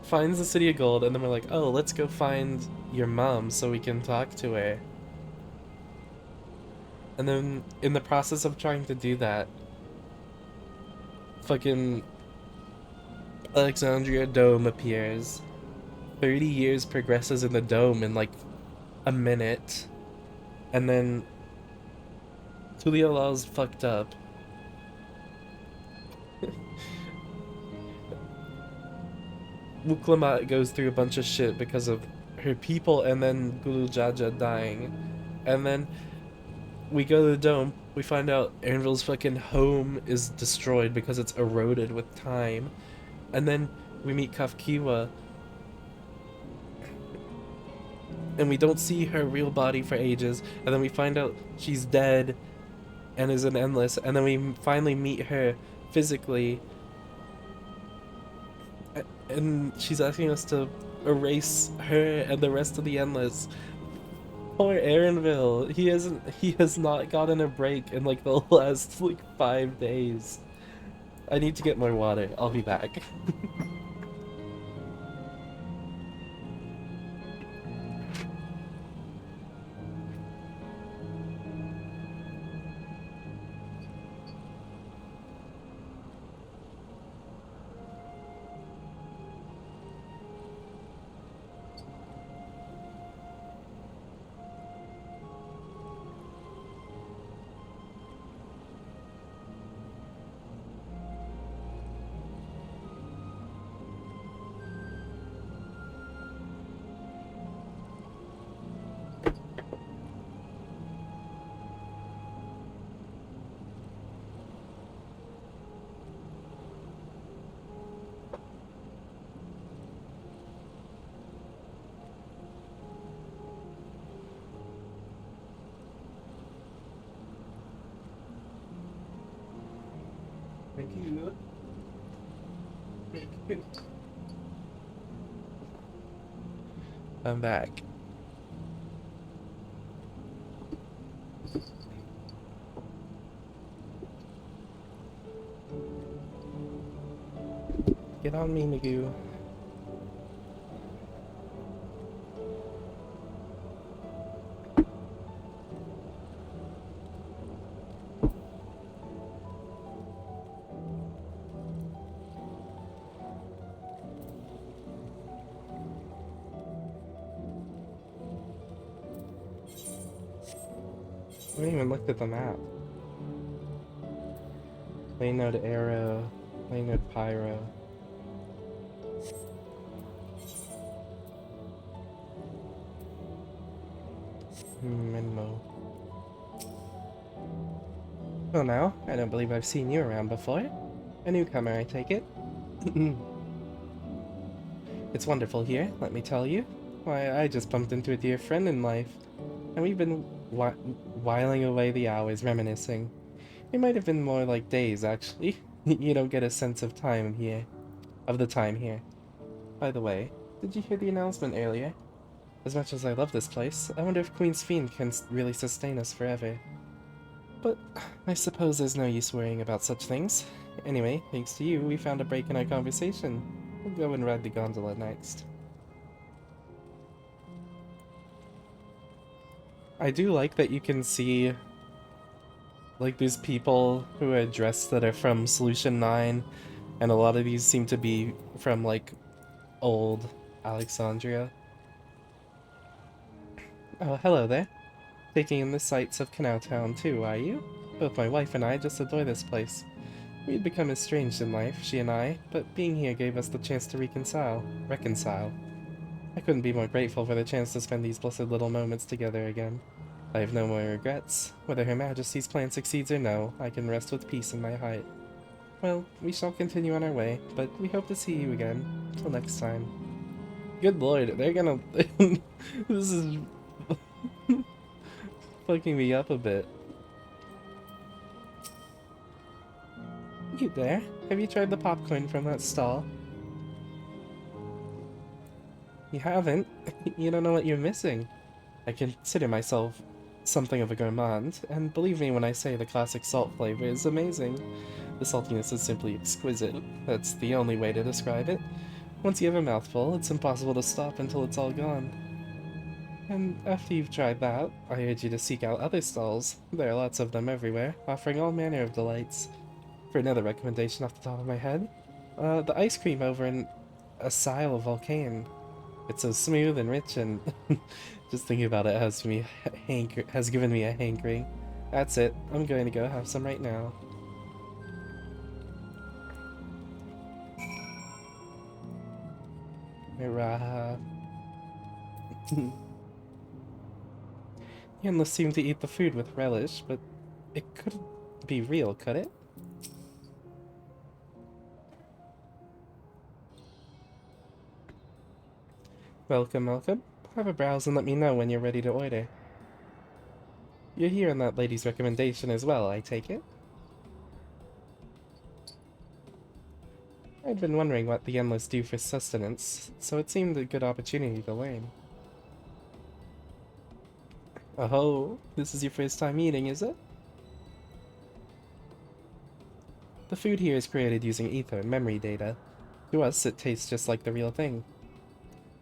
finds the City of Gold, and then we're like, oh, let's go find your mom so we can talk to her. And then, in the process of trying to do that, fucking Alexandria Dome appears. 30 years progresses in the dome in like a minute. And then Tulialal's fucked up. Wuklamat goes through a bunch of shit because of her people and then Gulujaja dying. And then we go to the dome, we find out Erinville's fucking home is destroyed because it's eroded with time. And then we meet Kafkiwa. And we don't see her real body for ages, and then we find out she's dead and is an Endless, and then we finally meet her physically, and she's asking us to erase her and the rest of the Endless. Poor Erinville, he has not gotten a break in like the last like 5 days. I need to get more water. I'll be back. Thank you. I'm back. Get on me, Magoo. I haven't even looked at the map. Lane node Arrow, lane node Pyro. Minmo. Well now, I don't believe I've seen you around before. A newcomer, I take it? It's wonderful here, let me tell you. Why, I just bumped into a dear friend in life, and we've been whiling away the hours reminiscing. It might have been more like days, actually. You don't get a sense of time here. Of the time here. By the way, did you hear the announcement earlier? As much as I love this place, I wonder if Queen's Fiend can really sustain us forever. But I suppose there's no use worrying about such things. Anyway, thanks to you, we found a break in our conversation. We'll go and ride the gondola next. I do like that you can see like these people who are dressed that are from Solution 9, and a lot of these seem to be from like old Alexandria. Oh, hello there. Taking in the sights of Canal Town too, are you? Both my wife and I just adore this place. We'd become estranged in life, she and I, but being here gave us the chance to reconcile. I couldn't be more grateful for the chance to spend these blessed little moments together again. I have no more regrets. Whether Her Majesty's plan succeeds or no, I can rest with peace in my heart. Well, we shall continue on our way, but we hope to see you again. Till next time. Good lord, they're gonna... This is... fucking me up a bit. You there? Have you tried the popcorn from that stall? You haven't? You don't know what you're missing. I consider myself something of a gourmand, and believe me when I say the classic salt flavor is amazing. The saltiness is simply exquisite. That's the only way to describe it. Once you have a mouthful, it's impossible to stop until it's all gone. And after you've tried that, I urge you to seek out other stalls. There are lots of them everywhere, offering all manner of delights. For another recommendation off the top of my head, the ice cream over in Asile Volcane. It's so smooth and rich, and just thinking about it has given me a hankering. That's it. I'm going to go have some right now. Miraha. Yunless seemed to eat the food with relish, but it couldn't be real, could it? Welcome, welcome. Have a browse and let me know when you're ready to order. You're here on that lady's recommendation as well, I take it? I'd been wondering what the Endless do for sustenance, so it seemed a good opportunity to learn. Oh, this is your first time eating, is it? The food here is created using ether and memory data. To us, it tastes just like the real thing.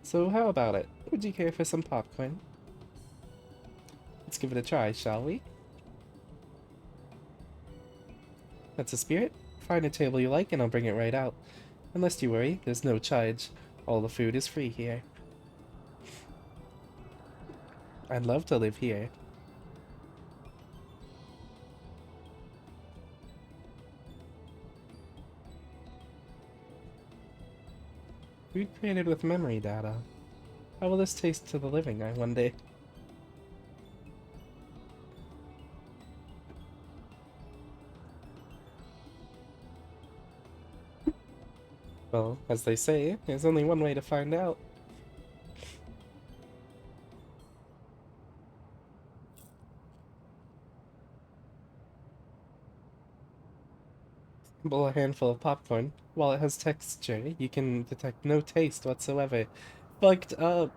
So how about it? Would you care for some popcorn? Let's give it a try, shall we? That's a spirit. Find a table you like and I'll bring it right out. Unless you worry, there's no charge. All the food is free here. I'd love to live here. Food created with memory data. How will this taste to the living, I wonder? Well, as they say, there's only one way to find out. Bowl a handful of popcorn. While it has texture, you can detect no taste whatsoever. Fucked up.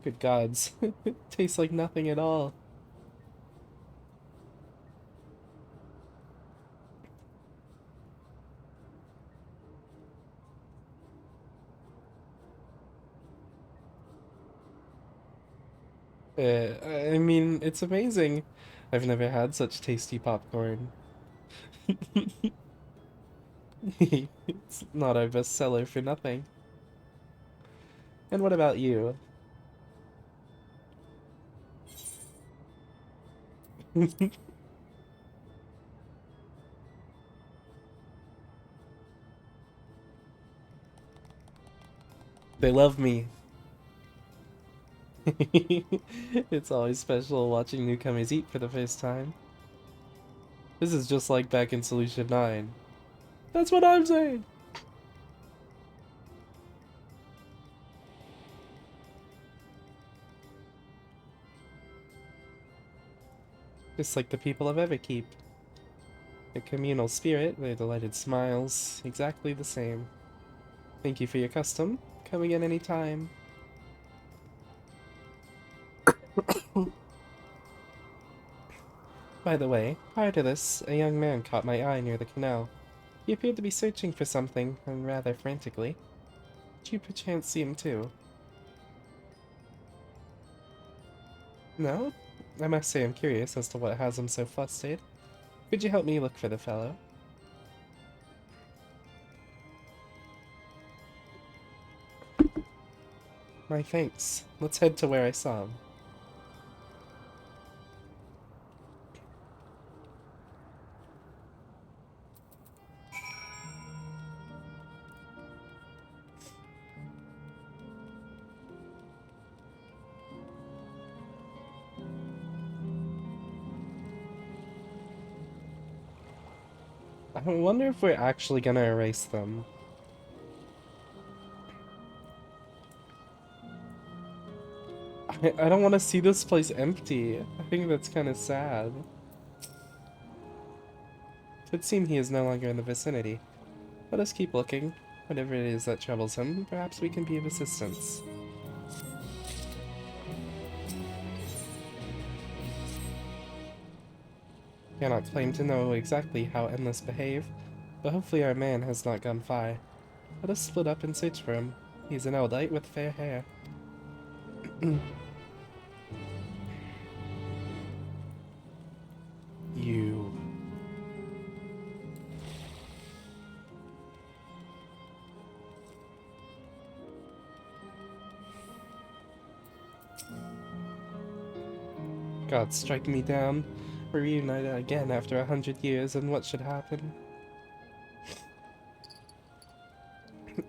Good gods. It tastes like nothing at all. I mean, it's amazing. I've never had such tasty popcorn. It's not our bestseller for nothing. And what about you? They love me. It's always special watching newcomers eat for the first time. This is just like back in Solution 9. That's what I'm saying! Just like the people of Everkeep. The communal spirit, their delighted smiles, exactly the same. Thank you for your custom. Come again anytime. By the way, prior to this, a young man caught my eye near the canal. He appeared to be searching for something, and rather frantically. Did you perchance see him too? No? I must say I'm curious as to what has him so flustered. Could you help me look for the fellow? My thanks. Let's head to where I saw him. I wonder if we're actually gonna erase them. I don't want to see this place empty. I think that's kind of sad. It would seem he is no longer in the vicinity. Let us keep looking. Whatever it is that troubles him, perhaps we can be of assistance. Cannot claim to know exactly how Endless behave, but hopefully our man has not gone far. Let us split up and search for him. He is an Eldite with fair hair. You... God, strike me down. We're reunited again after 100 years, and what should happen?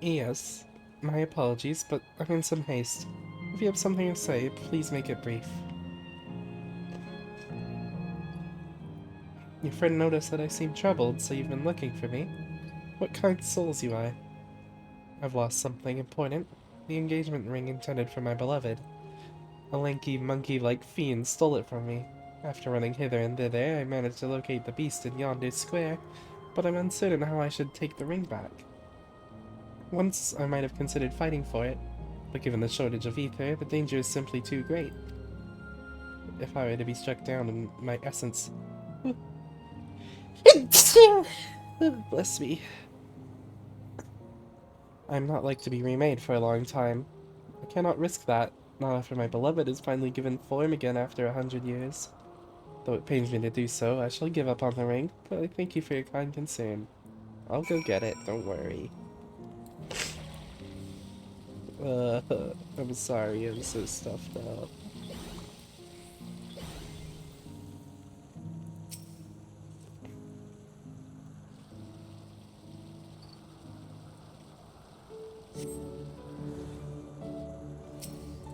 Yes, my apologies, but I'm in some haste. If you have something to say, please make it brief. Your friend noticed that I seemed troubled, so you've been looking for me. What kind souls you are? I've lost something important. The engagement ring intended for my beloved. A lanky, monkey-like fiend stole it from me. After running hither and thither, I managed to locate the beast in yonder square, but I'm uncertain how I should take the ring back. Once I might have considered fighting for it, but given the shortage of ether, the danger is simply too great. If I were to be struck down in my essence... Bless me. I'm not like to be remade for a long time. I cannot risk that, not after my beloved is finally given form again after 100 years. Though it pains me to do so, I shall give up on the ring, but I thank you for your kind concern. I'll go get it, don't worry. I'm sorry, I'm so stuffed up.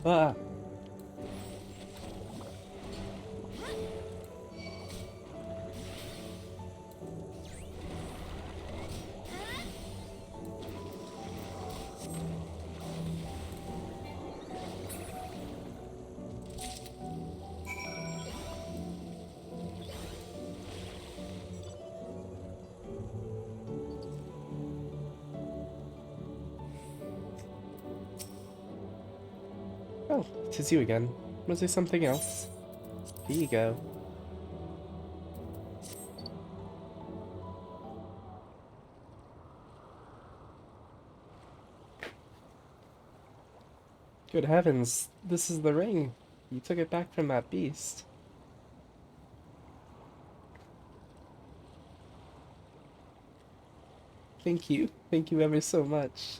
Ah! Oh, 'tis you again. Was there something else? Here you go. Good heavens, this is the ring. You took it back from that beast. Thank you. Thank you ever so much.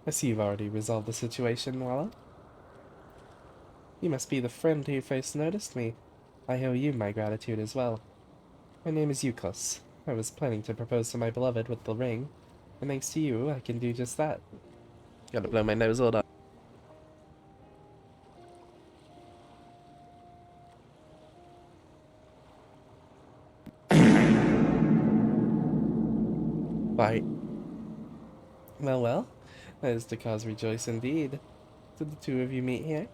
I see you've already resolved the situation, Walla. You must be the friend who first noticed me. I owe you my gratitude as well. My name is Yukos. I was planning to propose to my beloved with the ring, And thanks to you, I can do just that. Gotta blow my nose, hold up. Bye. Well, well, that is to cause rejoice indeed. Did the two of you meet here?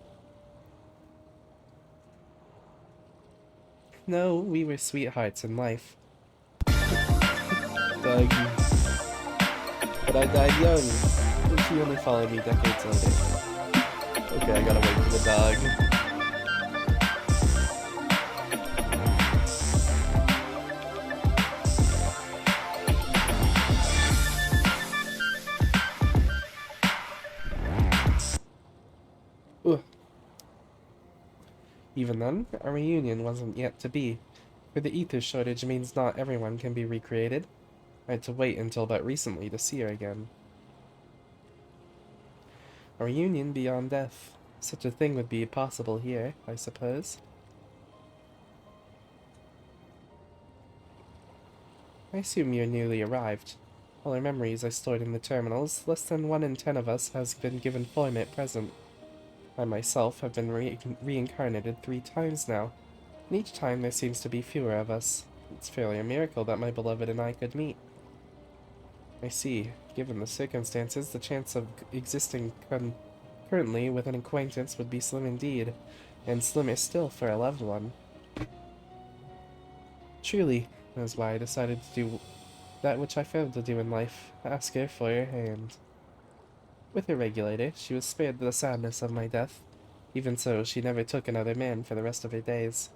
No, we were sweethearts in life. Doug. But I died young, and she only followed me decades later. Okay, I gotta wait for the dog. Ugh. Even then, a reunion wasn't yet to be, for the ether shortage means not everyone can be recreated. I had to wait until but recently to see her again. A reunion beyond death. Such a thing would be possible here, I suppose. I assume you're newly arrived. All our memories are stored in the terminals. Less than 1 in 10 of us has been given form at present. I myself have been reincarnated 3 times now, and each time there seems to be fewer of us. It's fairly a miracle that my beloved and I could meet. I see. Given the circumstances, the chance of existing currently with an acquaintance would be slim indeed, and slimmer still for a loved one. Truly, that's why I decided to do that which I failed to do in life, ask her for her hand. With her regulator, she was spared the sadness of my death. Even so, she never took another man for the rest of her days.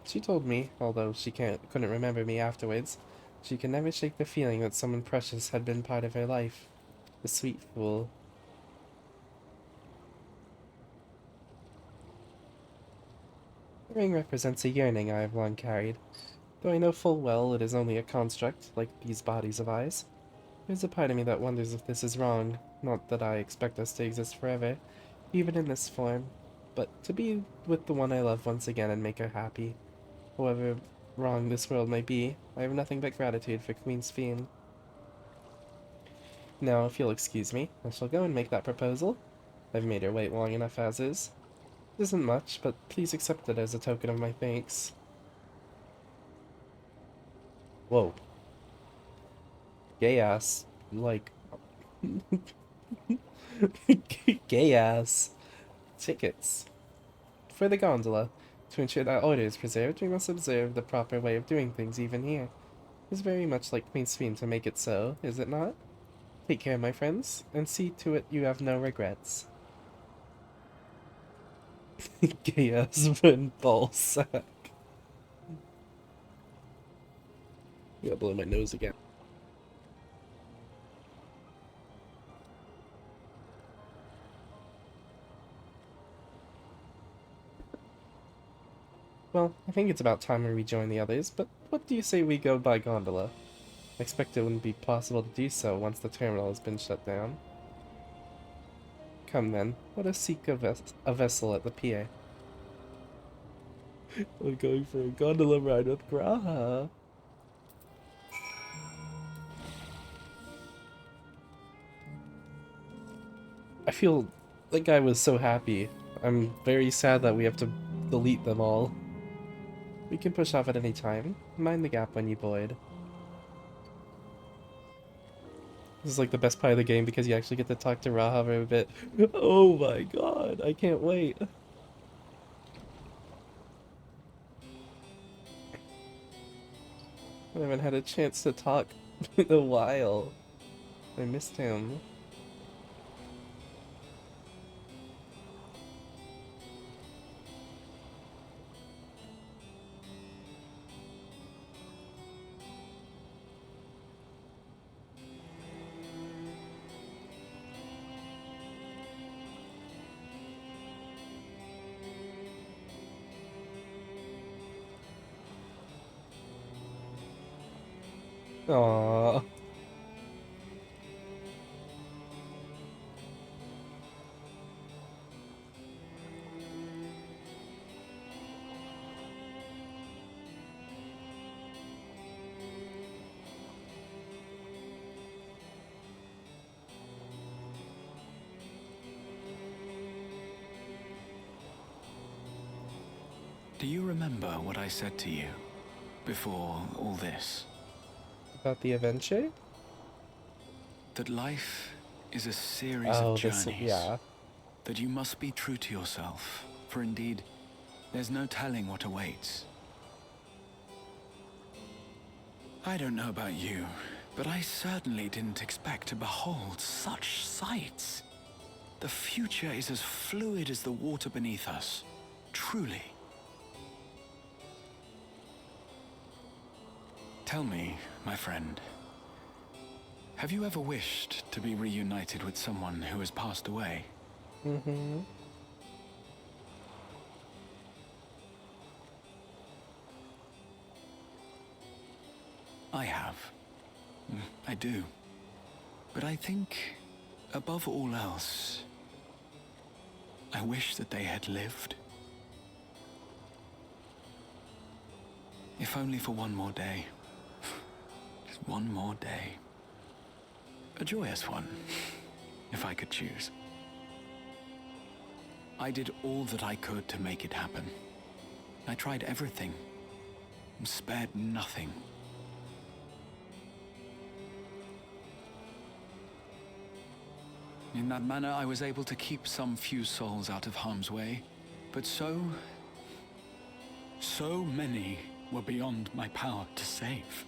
She told me, although she couldn't remember me afterwards, she could never shake the feeling that someone precious had been part of her life. The sweet fool. The ring represents a yearning I have long carried. Though I know full well it is only a construct, like these bodies of ours. There's a part of me that wonders if this is wrong. Not that I expect us to exist forever, even in this form, but to be with the one I love once again and make her happy. However wrong this world may be, I have nothing but gratitude for Queen's Fiend. Now, if you'll excuse me, I shall go and make that proposal. I've made her wait long enough as is. It isn't much, but please accept it as a token of my thanks. Whoa. Gay ass, like... gay ass tickets. For the gondola. To ensure that order is preserved, we must observe the proper way of doing things even here. It's very much like Queen's Fiend to make it so, is it not? Take care, my friends, and see to it you have no regrets. Gay ass friend ball sack. I'm gonna blow my nose again. Well, I think it's about time we rejoin the others, but what do you say we go by gondola? I expect it wouldn't be possible to do so once the terminal has been shut down. Come then, let us seek a vessel at the pier. We're going for a gondola ride with Graha. I feel like I was so happy. I'm very sad that we have to delete them all. We can push off at any time. Mind the gap when you board. This is like the best part of the game because you actually get to talk to Raha for a bit. Oh my god, I can't wait. I haven't had a chance to talk in a while. I missed him. Aww. Do you remember what I said to you before all this? About the adventure? That life is a series of journeys. Yeah. That you must be true to yourself, for indeed, there's no telling what awaits. I don't know about you, but I certainly didn't expect to behold such sights. The future is as fluid as the water beneath us, truly. Tell me, my friend, have you ever wished to be reunited with someone who has passed away? Mm-hmm. I have. I do. But I think, above all else, I wish that they had lived. If only for one more day. Just one more day. A joyous one, if I could choose. I did all that I could to make it happen. I tried everything, and spared nothing. In that manner, I was able to keep some few souls out of harm's way, but so many were beyond my power to save.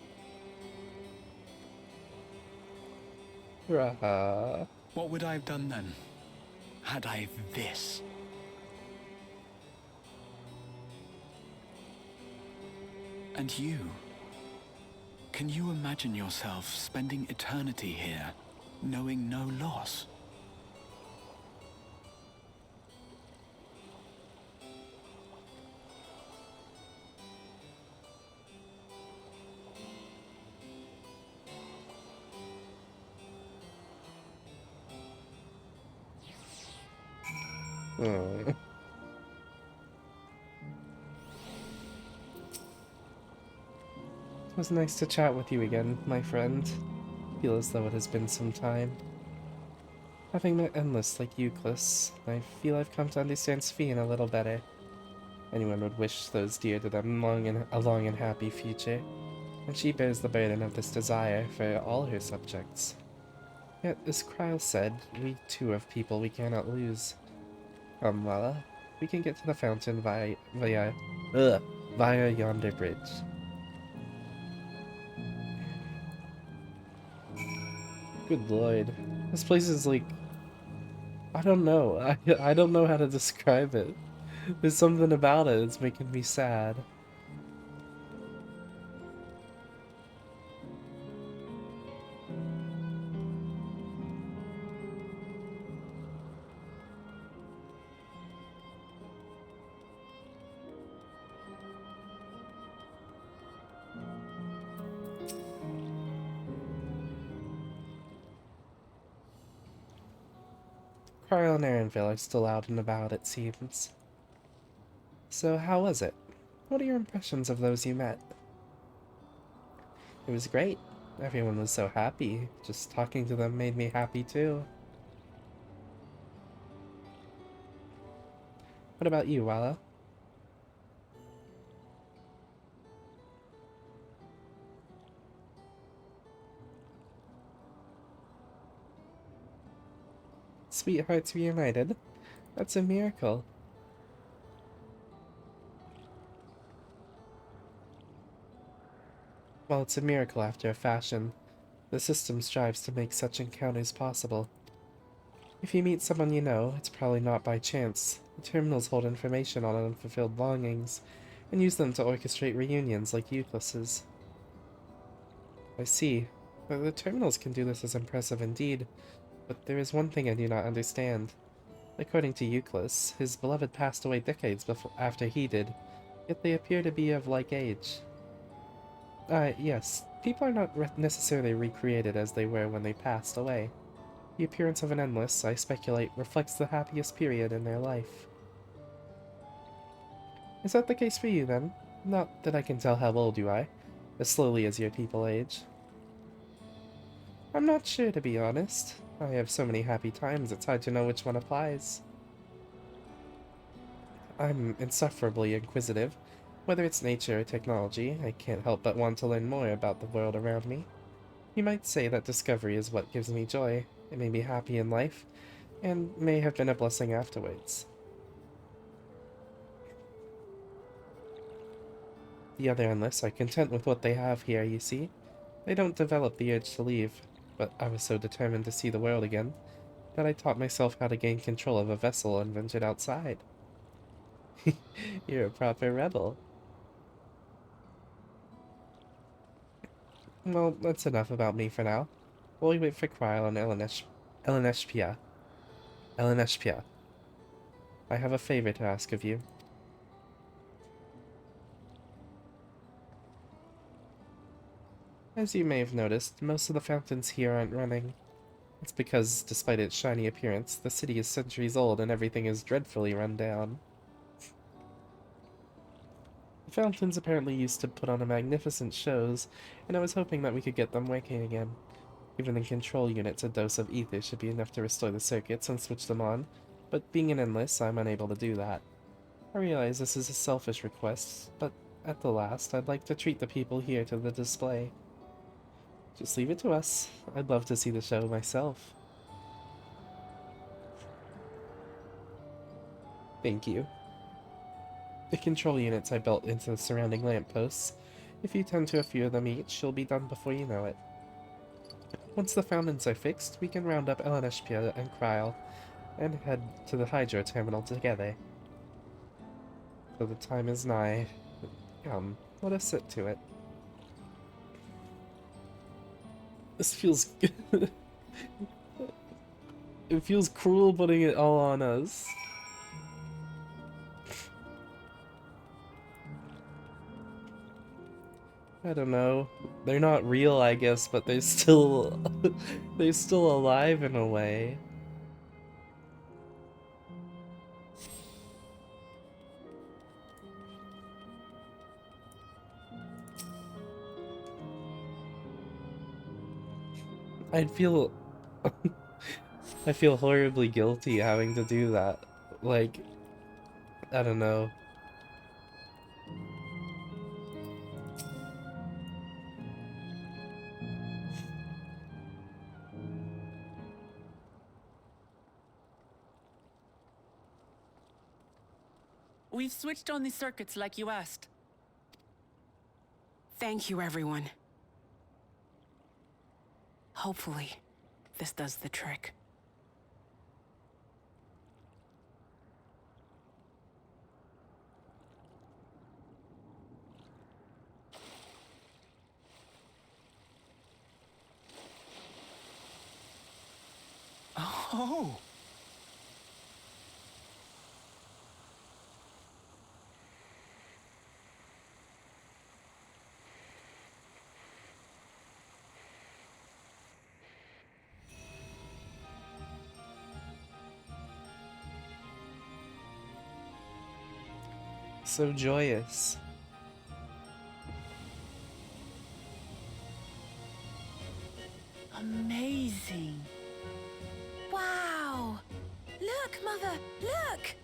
What would I have done then, had I this? And you? Can you imagine yourself spending eternity here, knowing no loss? It was nice to chat with you again, my friend. I feel as though it has been some time. Having met Endless like Euclid, I feel I've come to understand Sphene a little better. Anyone would wish those dear to them a long and happy future, and she bears the burden of this desire for all her subjects. Yet, as Kryl said, we too have people we cannot lose. Come, Lala. We can get to the fountain via yonder bridge. Good lord. This place is like... I don't know. I don't know how to describe it. There's something about it that's making me sad. Kryl and Erenville are still out and about, it seems. So, how was it? What are your impressions of those you met? It was great. Everyone was so happy. Just talking to them made me happy too. What about you, Walla? Sweethearts reunited? That's a miracle. Well, it's a miracle after a fashion. The system strives to make such encounters possible. If you meet someone you know, it's probably not by chance. The terminals hold information on unfulfilled longings, and use them to orchestrate reunions like Euclid's. I see. The terminals can do this as impressive indeed, but there is one thing I do not understand. According to Euclid, his beloved passed away decades after he did, yet they appear to be of like age. Yes, people are not necessarily recreated as they were when they passed away. The appearance of an Endless, I speculate, reflects the happiest period in their life. Is that the case for you, then? Not that I can tell how old you are, as slowly as your people age. I'm not sure, to be honest. I have so many happy times, it's hard to know which one applies. I'm insufferably inquisitive. Whether it's nature or technology, I can't help but want to learn more about the world around me. You might say that discovery is what gives me joy. It made me happy in life, and may have been a blessing afterwards. The other endless are content with what they have here, you see. They don't develop the urge to leave, but I was so determined to see the world again that I taught myself how to gain control of a vessel and ventured outside. You're a proper rebel. Well, that's enough about me for now. While we wait for Kryl and Eleneshpia. Eleneshpia. I have a favor to ask of you. As you may have noticed, most of the fountains here aren't running. It's because, despite its shiny appearance, the city is centuries old and everything is dreadfully run down. The fountains apparently used to put on a magnificent shows, and I was hoping that we could get them working again. Even in control units, a dose of ether should be enough to restore the circuits and switch them on, but being an endless, I'm unable to do that. I realize this is a selfish request, but at the last, I'd like to treat the people here to the display. Just leave it to us. I'd love to see the show myself. Thank you. The control units I built into the surrounding lampposts. If you tend to a few of them each, you'll be done before you know it. Once the fountains are fixed, we can round up Eleneshpia and Kryl, and head to the hydro terminal together. So the time is nigh. Come, let us sit to it. This feels... It feels cruel putting it all on us. I don't know. They're not real, I guess, but they're still... they're still alive in a way. I'd feel... I feel horribly guilty having to do that. Like, I don't know. We've switched on the circuits like you asked. Thank you, everyone. Hopefully, this does the trick. Oh! So joyous. Amazing. Wow! Look, Mother! Look!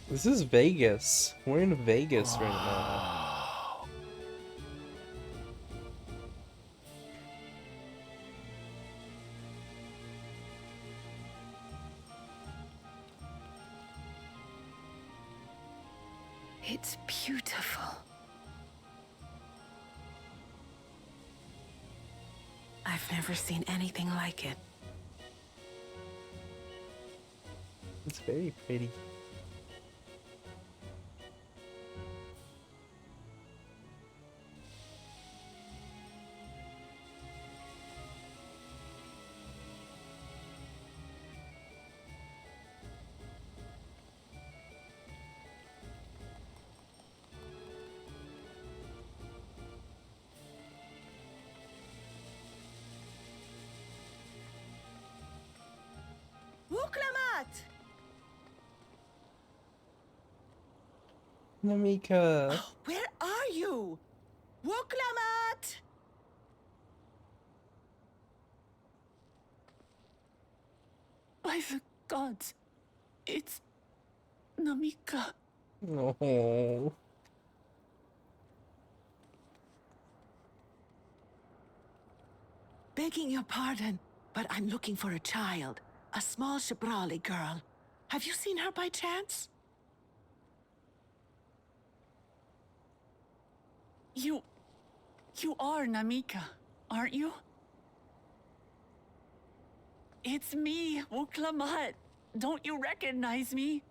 This is Vegas. We're in Vegas right now. It's beautiful. I've never seen anything like it. It's very pretty. Wuklamat! Namika. Where are you? Wuklamat! By the gods, it's Namika. No. Begging your pardon, but I'm looking for a child. A small Shibrali girl. Have you seen her by chance? You are Namika, aren't you? It's me, Wuklamat. Don't you recognize me?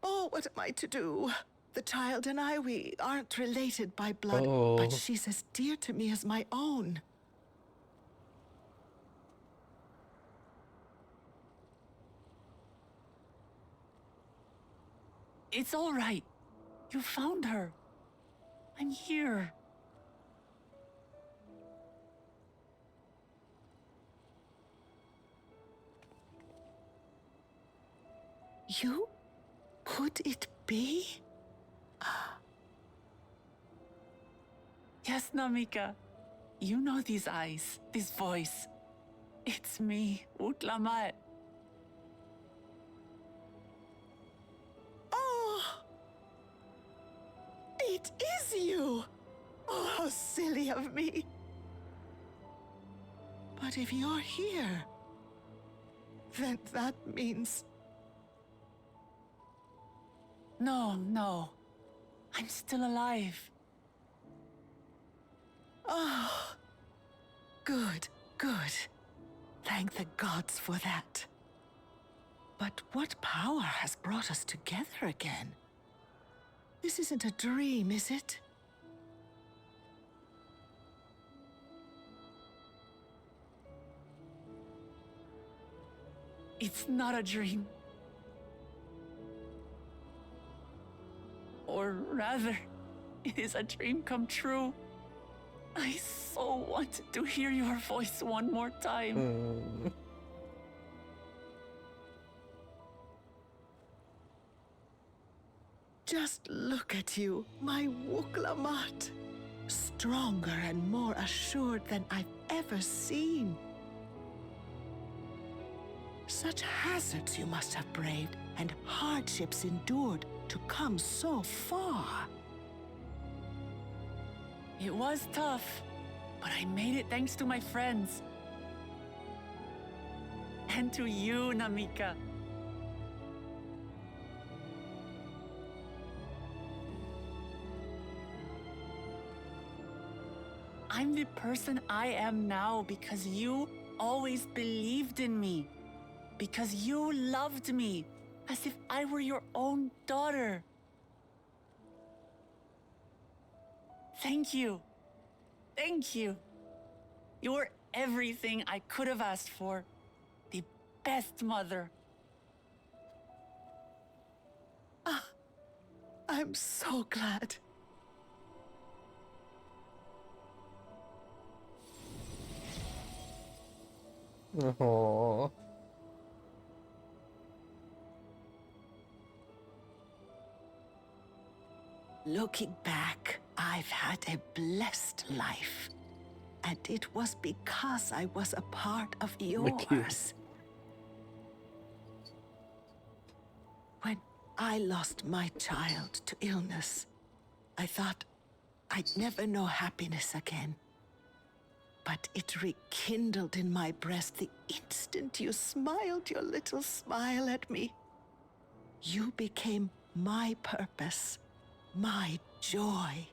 Oh, what am I to do? The child and I, we aren't related by blood, Oh. but she's as dear to me as my own. It's all right. You found her. I'm here. You? Could it be? Yes, Namika. You know these eyes, this voice. It's me, Wuklamat. Oh! It is you! Oh, how silly of me. But if you're here, then that means... No. I'm still alive. Oh, good. Thank the gods for that. But what power has brought us together again? This isn't a dream, is it? It's not a dream. Or rather, it is a dream come true. I so wanted to hear your voice one more time. Just look at you, my Wuklamat. Stronger and more assured than I've ever seen. Such hazards you must have braved and hardships endured to come so far. It was tough, but I made it thanks to my friends. And to you, Namika. I'm the person I am now because you always believed in me. Because you loved me as if I were your own daughter. Thank you. Thank you. You're everything I could have asked for. The best mother. I'm so glad. Oh. Looking back, I've had a blessed life. And it was because I was a part of yours. When I lost my child to illness, I thought I'd never know happiness again. But it rekindled in my breast the instant you smiled your little smile at me. You became my purpose, my joy.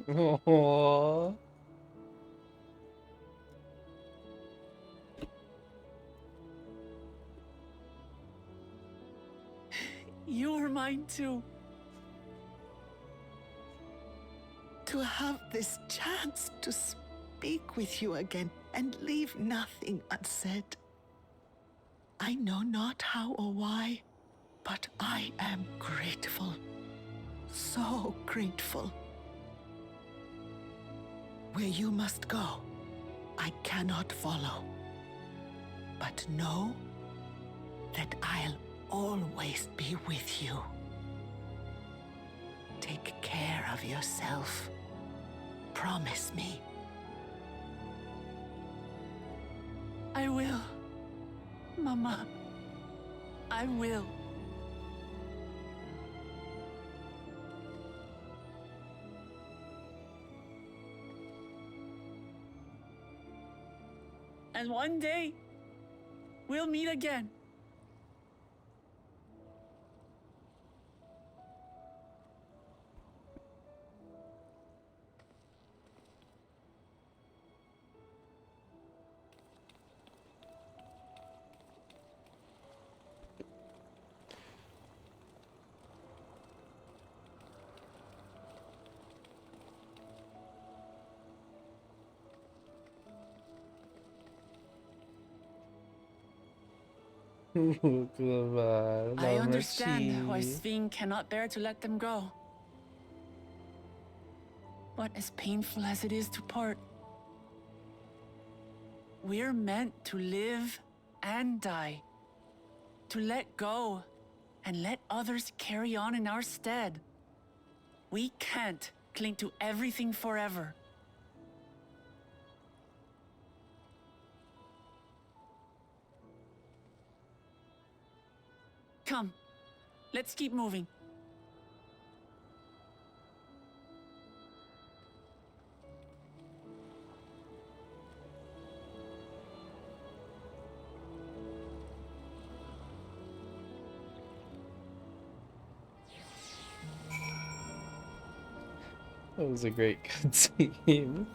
Oh. You were mine too. To have this chance to speak with you again and leave nothing unsaid. I know not how or why, but I am grateful. So grateful. Where you must go, I cannot follow. But know that I'll always be with you. Take care of yourself. Promise me. I will. Mama. I will. And one day, we'll meet again. I understand why Sving cannot bear to let them go. But as painful as it is to part, we're meant to live and die. To let go and let others carry on in our stead. We can't cling to everything forever. Come, let's keep moving. That was a great cutscene.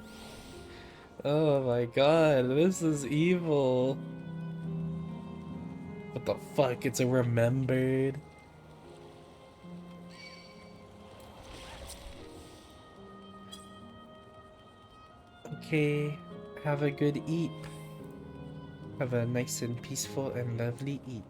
Oh my god, this is evil. What the fuck? It's a remembered. Okay, have a good eep. Have a nice and peaceful and lovely eep.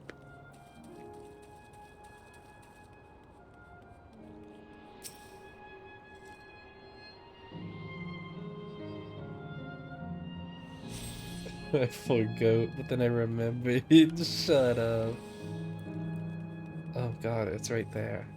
I forgot, but then I remembered. Shut up. Oh god, it's right there.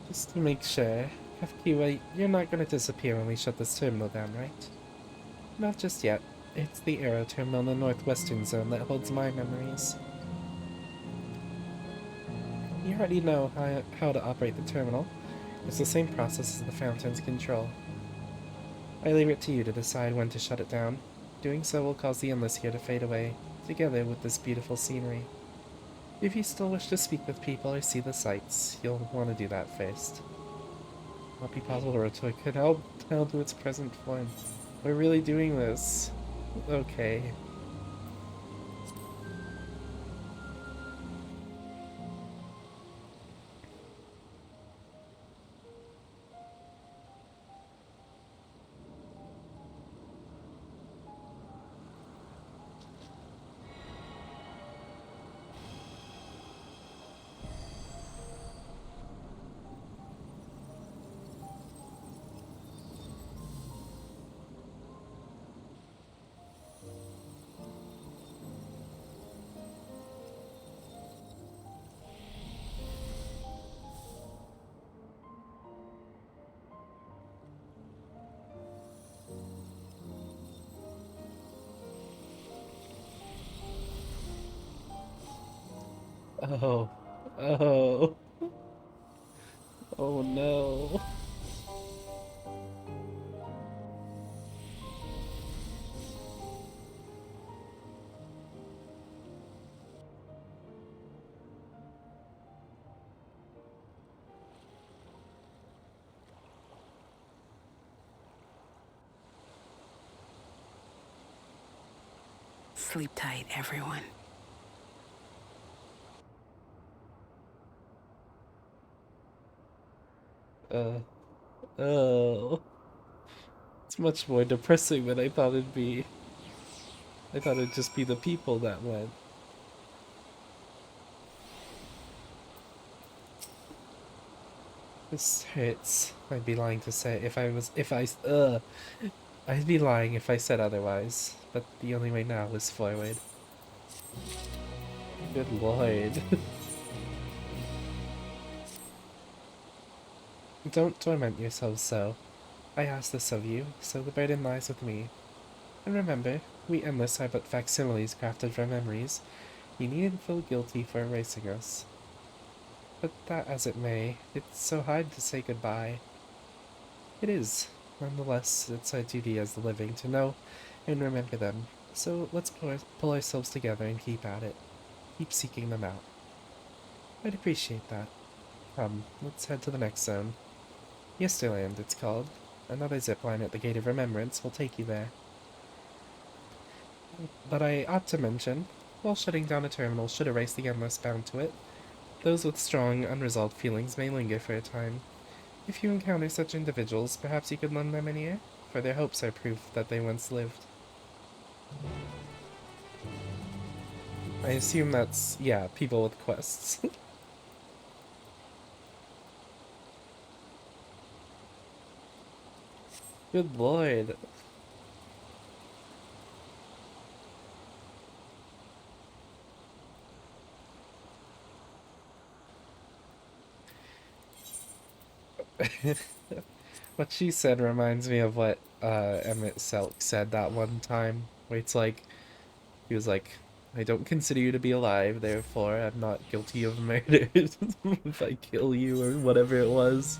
Just to make sure, Kafkiwa, you're not gonna disappear when we shut this terminal down, right? Not just yet. It's the Aero Terminal in the northwestern zone that holds my memories. You already know how to operate the terminal. It's the same process as the fountain's control. I leave it to you to decide when to shut it down. Doing so will cause the Endless here to fade away, together with this beautiful scenery. If you still wish to speak with people or see the sights, you'll want to do that first. It won't be possible for it to held to its present form. We're really doing this. Okay. Oh. Oh. Oh no. Sleep tight, everyone. Uh, oh. It's much more depressing than I thought it'd be. I thought it'd just be the people that went. This hurts. I'd be lying to say I'd be lying if I said otherwise. But the only way now is forward. Good lord. Don't torment yourselves so. I ask this of you, so the burden lies with me. And remember, we endless are but facsimiles crafted from memories. You needn't feel guilty for erasing us. But that as it may, it's so hard to say goodbye. It is. Nonetheless, it's our duty as the living to know and remember them. So let's pull ourselves together and keep at it. Keep seeking them out. I'd appreciate that. Come, let's head to the next zone. Yesterland, it's called. Another zipline at the Gate of Remembrance will take you there. But I ought to mention, while shutting down a terminal should erase the endless bound to it, those with strong, unresolved feelings may linger for a time. If you encounter such individuals, perhaps you could lend them an ear, for their hopes are proof that they once lived. I assume that's, yeah, people with quests. Good lord. What she said reminds me of what Emmett Selk said that one time, where it's like, he was like, I don't consider you to be alive, therefore I'm not guilty of murder if I kill you, or whatever it was.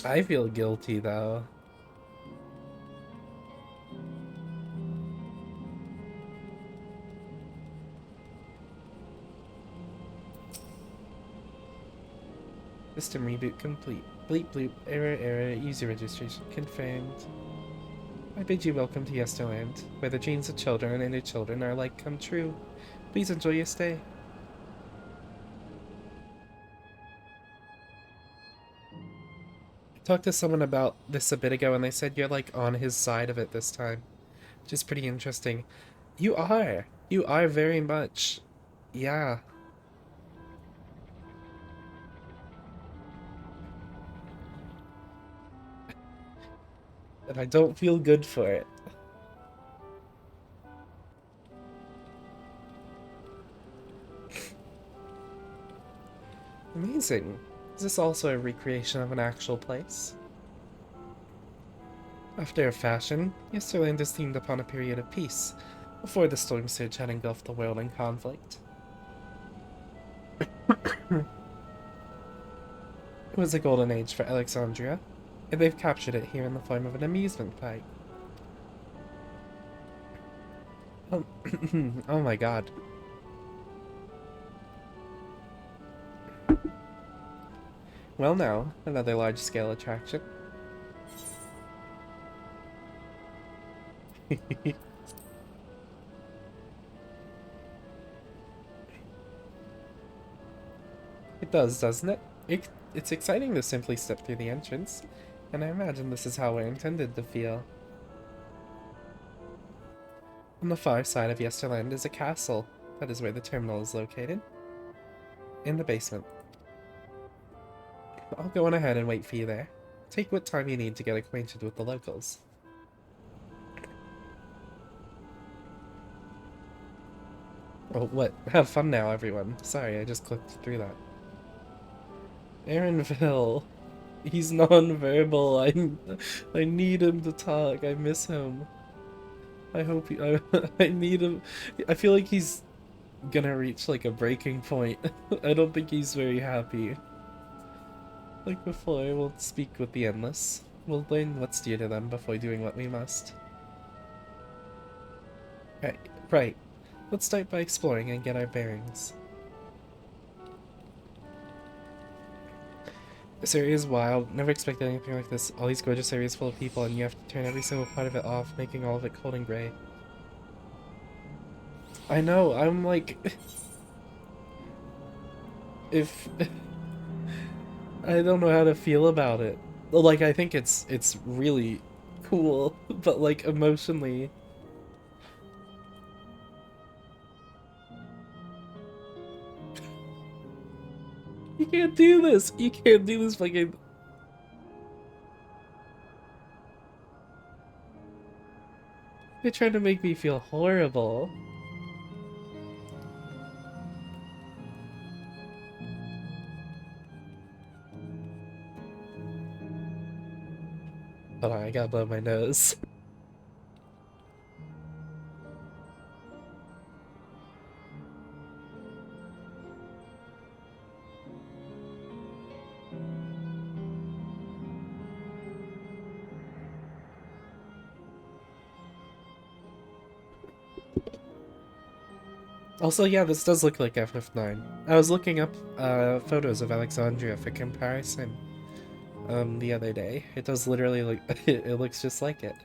I feel guilty, though. System reboot complete. Bleep bloop, error, user registration confirmed. I bid you welcome to Yesterland, where the dreams of children and their children are like come true. Please enjoy your stay. I talked to someone about this a bit ago and they said you're like on his side of it this time, which is pretty interesting. You are. You are very much. Yeah. And I don't feel good for it. Amazing. Is this also a recreation of an actual place? After a fashion, Yesterland is themed upon a period of peace, before the storm surge had engulfed the world in conflict. It was a golden age for Alexandria, and they've captured it here in the form of an amusement park. Oh, oh my god. Well now, another large-scale attraction. It does, doesn't it? It's exciting to simply step through the entrance, and I imagine this is how we're intended to feel. On the far side of Yesterland is a castle. That is where the terminal is located. In the basement. I'll go on ahead and wait for you there. Take what time you need to get acquainted with the locals. Oh, what? Have fun now, everyone. Sorry, I just clicked through that. Aaronville. He's non-verbal. I need him to talk. I miss him. I hope I need him. I feel like he's gonna reach like a breaking point. I don't think he's very happy. Like before, we'll speak with the Endless. We'll learn what's dear to them before doing what we must. Right. Let's start by exploring and get our bearings. This area is wild. Never expected anything like this. All these gorgeous areas full of people, and you have to turn every single part of it off, making all of it cold and gray. I know, I'm like... if I don't know how to feel about it. Like, I think it's really cool, but like emotionally. You can't do this. You can't do this fucking. They're trying to make me feel horrible. Hold on, I gotta blow my nose. Also, yeah, this does look like FF9. I was looking up photos of Alexandria for comparison the other day. It does literally look, it looks just like it.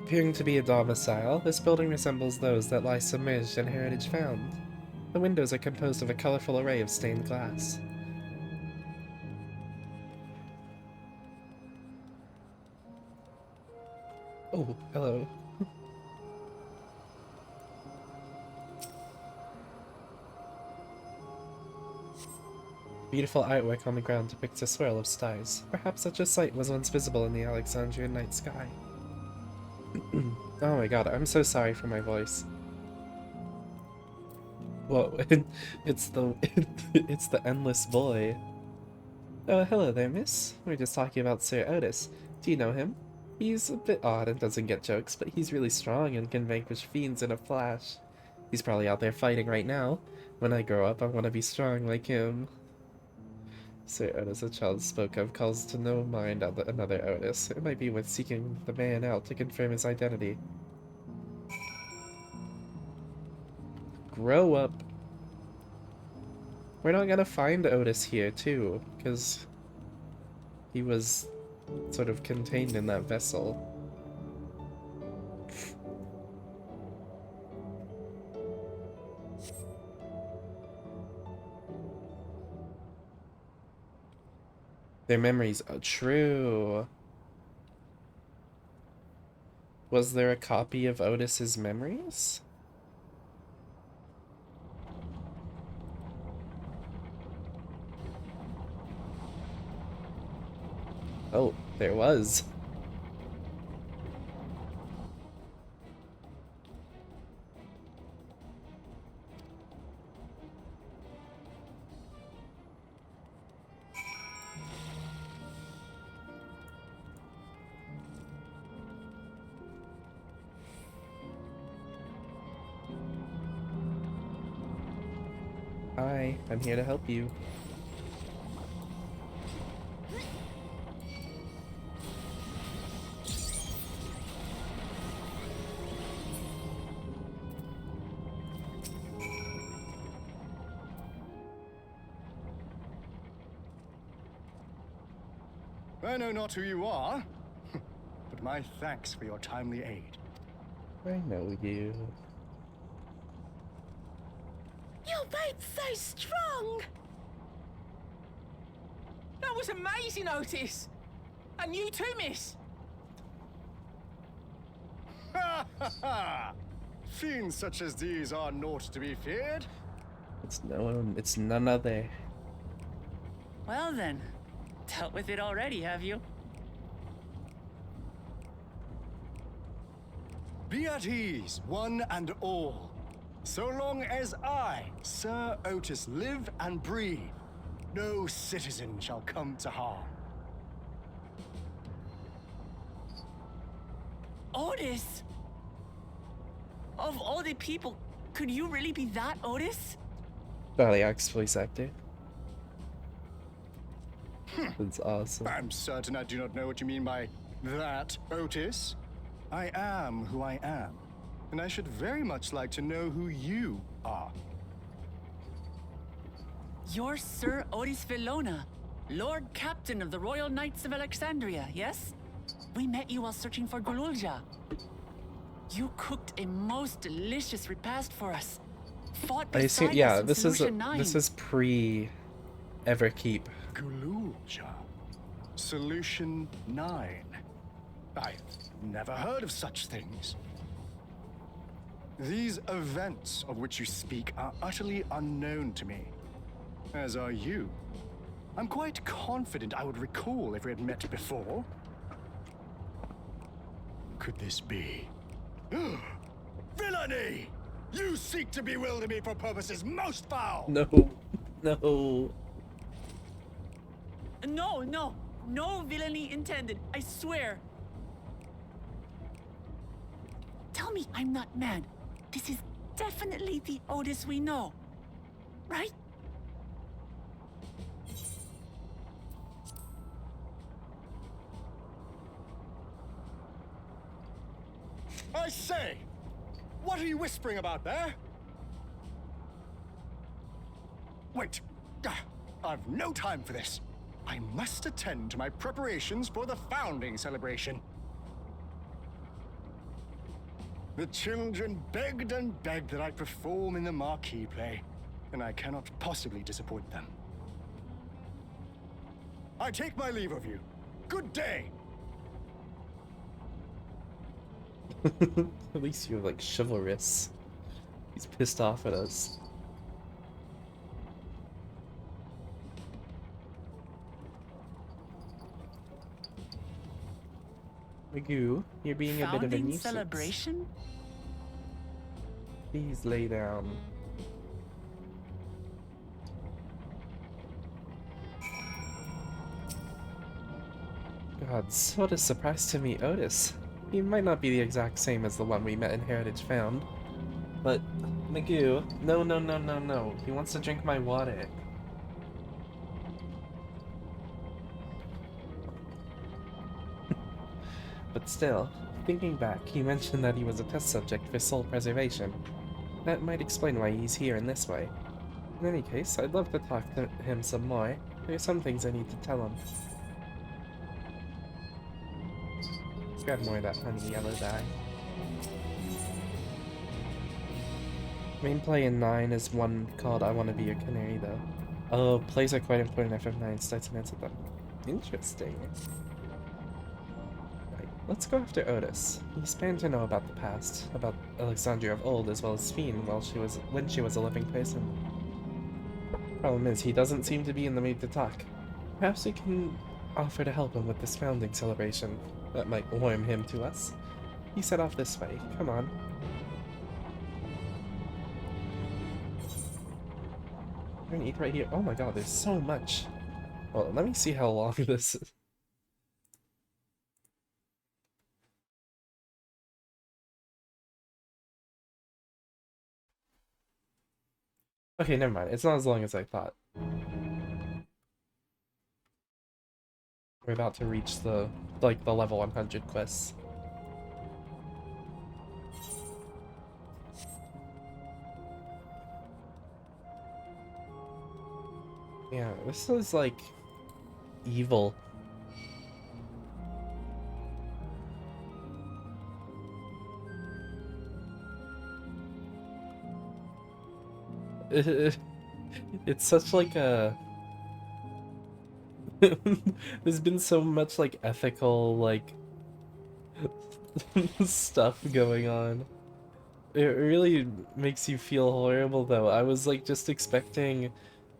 Appearing to be a domicile, this building resembles those that lie submerged in Heritage Found. The windows are composed of a colorful array of stained glass. Oh, hello. Beautiful artwork on the ground depicts a swirl of stars. Perhaps such a sight was once visible in the Alexandrian night sky. Oh my god, I'm so sorry for my voice. Whoa, it's the endless boy. Oh, hello there, miss. We were just talking about Sir Otis. Do you know him? He's a bit odd and doesn't get jokes, but he's really strong and can vanquish fiends in a flash. He's probably out there fighting right now. When I grow up, I want to be strong like him. Sir Otis, a child spoke of, calls to no mind another Otis. It might be worth seeking the man out to confirm his identity. Grow up. We're not gonna find Otis here, too, because he was sort of contained in that vessel. Their memories are true. Was there a copy of Otis's memories? Oh, there was. Hi, I'm here to help you. I know not who you are, but my thanks for your timely aid. I know you. You're both so strong! That was amazing, Otis! And you too, miss! Ha ha ha! Fiends such as these are naught to be feared. It's none other. Well then, dealt with it already, have you? Be at ease, one and all. So long as I, Sir Otis, live and breathe, no citizen shall come to harm. Otis! Of all the people, could you really be that Otis? Baliak's voice actor. That's awesome. I'm certain I do not know what you mean by that, Otis. I am who I am, and I should very much like to know who you are. You're Sir Otis Villona, Lord Captain of the Royal Knights of Alexandria, yes? We met you while searching for Gululja. You cooked a most delicious repast for us. Fought I assume, beside yeah, us in this is Solution 9. this is pre Everkeep. Gululja. Solution 9. I've never heard of such things. These events of which you speak are utterly unknown to me, as are you. I'm quite confident I would recall if we had met before. Could this be? Villainy! You seek to bewilder me for purposes most foul! No. No. No, no villainy intended, I swear. Tell me I'm not mad. This is definitely the Otis we know, right? I say! What are you whispering about there? Wait! I've no time for this. I must attend to my preparations for the founding celebration. The children begged and begged that I perform in the marquee play, and I cannot possibly disappoint them. I take my leave of you. Good day! At least you're like chivalrous. He's pissed off at us. Magoo, you're being a bit of a Founding nuisance. celebration? Please lay down. God, so what a surprise to meet Otis. He might not be the exact same as the one we met in Heritage Found, but Magoo, no. He wants to drink my water. But still, thinking back, he mentioned that he was a test subject for soul preservation. That might explain why he's here in this way. In any case, I'd love to talk to him some more. There are some things I need to tell him. Let's grab more of that honey yellow dye. Main play in 9 is one called I Wanna Be Your Canary, though. Oh, plays are quite important after 9 starts and ends with them. Interesting. Let's go after Otis. He's bound to know about the past, about Alexandria of old, as well as Fiend when she was a living person. Problem is, he doesn't seem to be in the mood to talk. Perhaps we can offer to help him with this founding celebration. That might warm him to us. He set off this way. Come on. We're gonna eat right here. Oh my god, there's so much. Well, let me see how long this is. Okay, never mind. It's not as long as I thought. We're about to reach the level 100 quests. Yeah, this is like evil. It's such like a there's been so much like ethical like stuff going on. It really makes you feel horrible though. I was like just expecting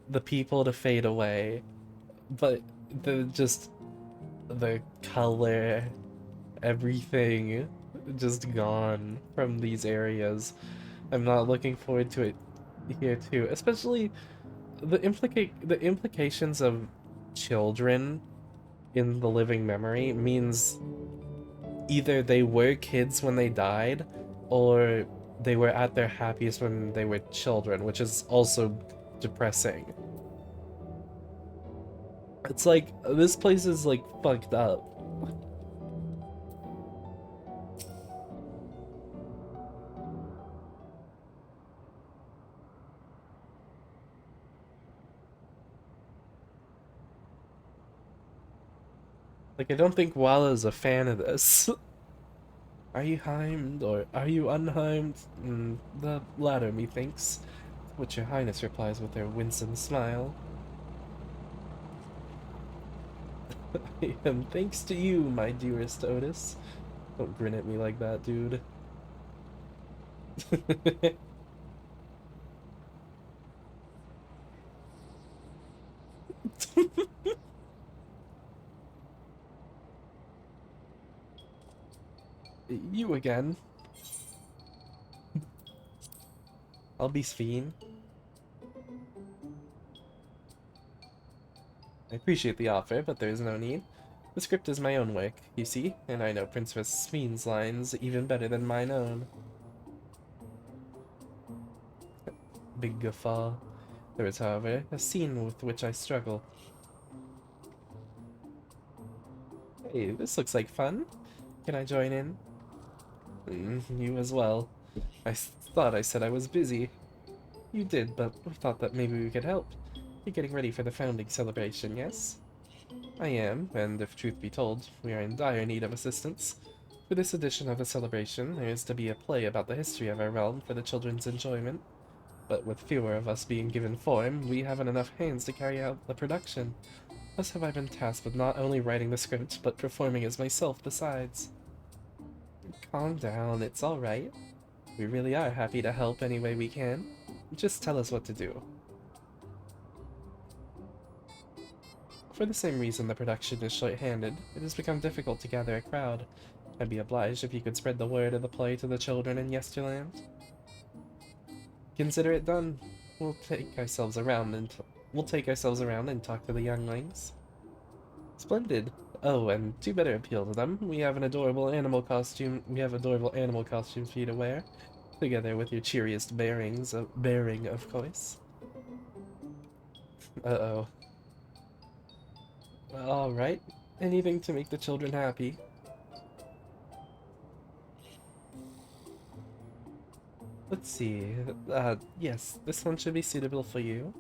the people to fade away, but the color, everything just gone from these areas. I'm not looking forward to it here too, especially the implications of children in the living memory means either they were kids when they died or they were at their happiest when they were children, which is also depressing. It's like this place is like fucked up. Like, I don't think Walla's a fan of this. Are you heimed, or are you unheimed? The latter, methinks. Which your highness replies with her winsome smile. And thanks to you, my dearest Otis. Don't grin at me like that, dude. You again. I'll be Sphene. I appreciate the offer, but there is no need. The script is my own work, you see, and I know Princess Sphene's lines even better than mine own. Big guffaw. There is, however, a scene with which I struggle. Hey, this looks like fun. Can I join in? You as well. I thought I said I was busy. You did, but we thought that maybe we could help. You're getting ready for the founding celebration, yes? I am, and if truth be told, we are in dire need of assistance. For this edition of the celebration, there is to be a play about the history of our realm for the children's enjoyment. But with fewer of us being given form, we haven't enough hands to carry out the production. Thus have I been tasked with not only writing the script, but performing as myself besides. Calm down, it's alright. We really are happy to help any way we can. Just tell us what to do. For the same reason the production is short-handed, it has become difficult to gather a crowd. I'd be obliged if you could spread the word of the play to the children in Yesterland. Consider it done. We'll take ourselves around and talk to the younglings. Splendid. Oh, and to better appeal to them, we have adorable animal costumes for you to wear, together with your cheeriest bearing, of course. Uh-oh. Alright. Anything to make the children happy. Let's see. Yes, this one should be suitable for you.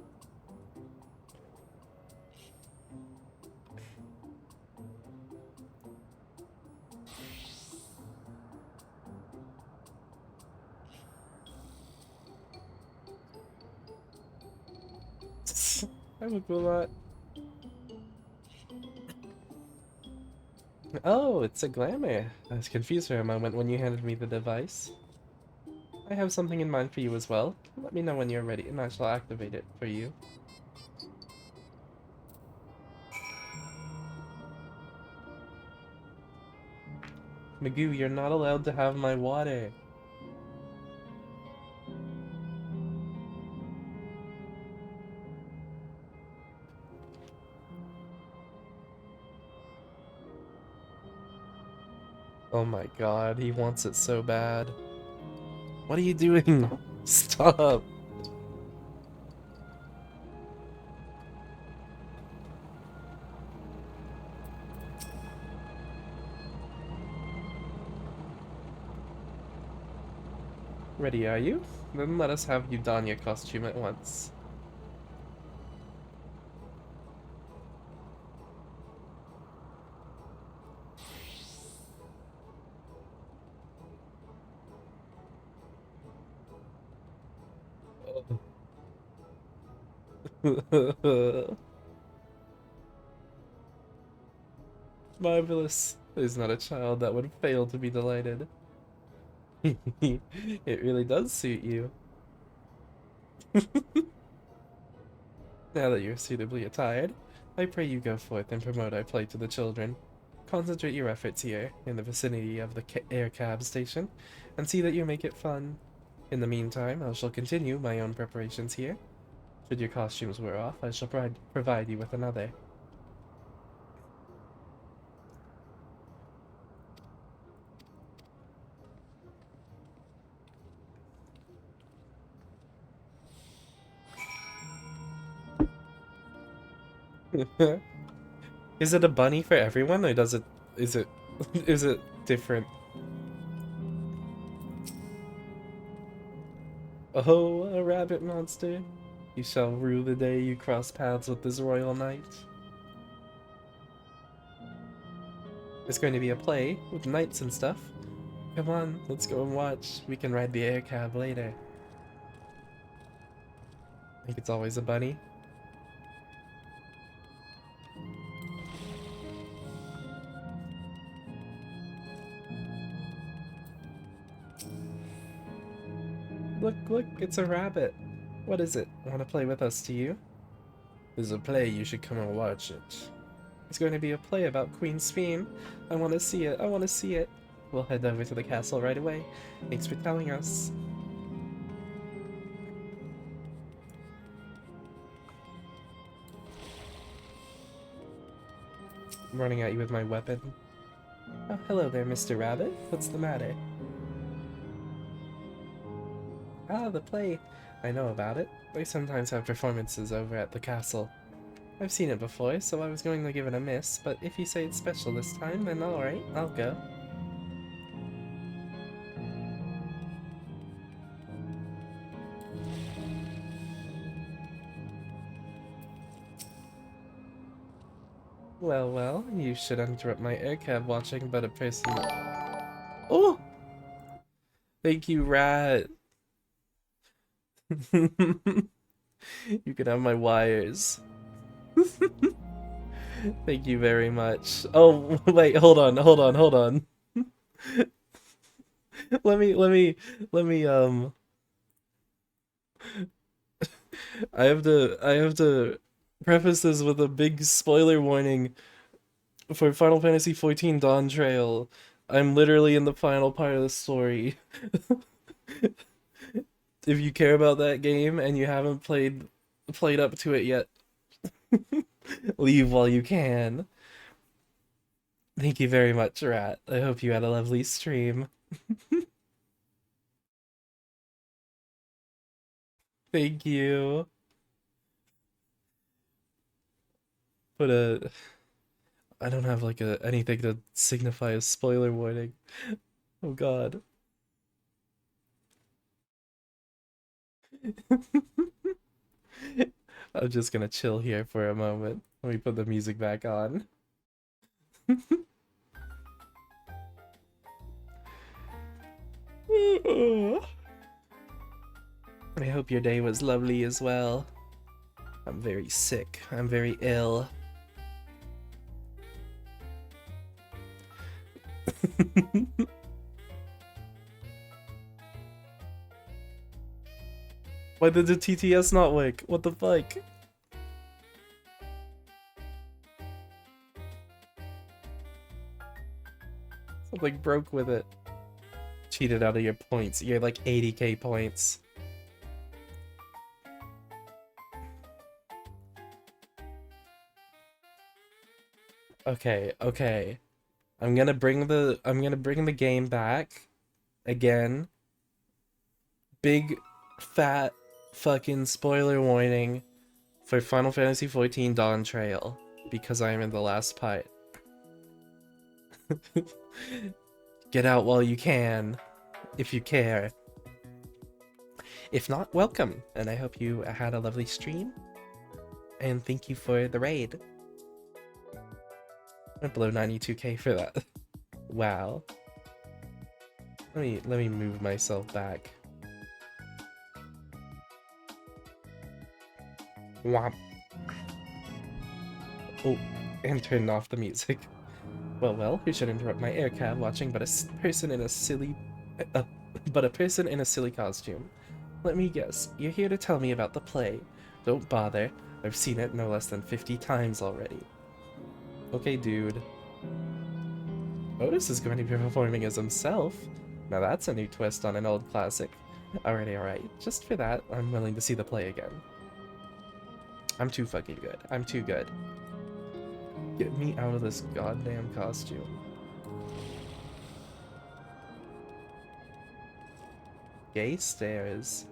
I would go that. Oh, it's a glamour. I was confused for a moment when you handed me the device. I have something in mind for you as well. Let me know when you're ready and I shall activate it for you. Magoo, you're not allowed to have my water. Oh my god, he wants it so bad. What are you doing? Stop! Ready, are you? Then let us have you don your costume at once. Marvelous. There's not a child that would fail to be delighted. It really does suit you. Now that you're suitably attired, I pray you go forth and promote our play to the children. Concentrate your efforts here, in the vicinity of the air cab station, and see that you make it fun. In the meantime, I shall continue my own preparations here. Should your costumes wear off, I shall provide you with another. Is it a bunny for everyone, or is it different? Oh, a rabbit monster. You shall rue the day you cross paths with this royal knight. It's going to be a play with knights and stuff. Come on, let's go and watch. We can ride the air cab later. I think it's always a bunny. Look, look, it's a rabbit. What is it? Want to play with us, do you? There's a play, you should come and watch it. It's going to be a play about Queen Sphene. I want to see it, I want to see it. We'll head over to the castle right away. Thanks for telling us. I'm running at you with my weapon. Oh, hello there, Mr. Rabbit. What's the matter? Ah, the play. I know about it. They sometimes have performances over at the castle. I've seen it before, so I was going to give it a miss, but if you say it's special this time, then alright, I'll go. Well, well, you should interrupt my aircab watching, but a person... Oh! Thank you, Rat! You can have my wires. Thank you very much. Oh, wait, hold on. let me, I have to preface this with a big spoiler warning for Final Fantasy XIV DAWNTRAIL. I'm literally in the final part of the story. If you care about that game and you haven't played up to it yet, leave while you can. Thank you very much, Rat. I hope you had a lovely stream. Thank you. But I don't have like anything to signify a spoiler warning. Oh god. I'm just gonna chill here for a moment. Let me put the music back on. I hope your day was lovely as well. I'm very sick. I'm very ill. Why did the TTS not work? What the fuck? Something broke with it. Cheated out of your points. You're like 80k points. Okay, okay. I'm gonna bring the game back again. Big fat fucking spoiler warning for Final Fantasy XIV DAWNTRAIL because I am in the last part. Get out while you can, if you care. If not, welcome, and I hope you had a lovely stream. And thank you for the raid. Went below 92k for that. Wow. Let me move myself back. Womp. Oh, and turn off the music. Well, well, who should interrupt my air cab watching but a person in a silly costume? Let me guess, you're here to tell me about the play. Don't bother, I've seen it no less than 50 times already. Okay, dude. Otis is going to be performing as himself. Now that's a new twist on an old classic. Alright, just for that, I'm willing to see the play again. I'm too fucking good. I'm too good. Get me out of this goddamn costume. Gay stairs.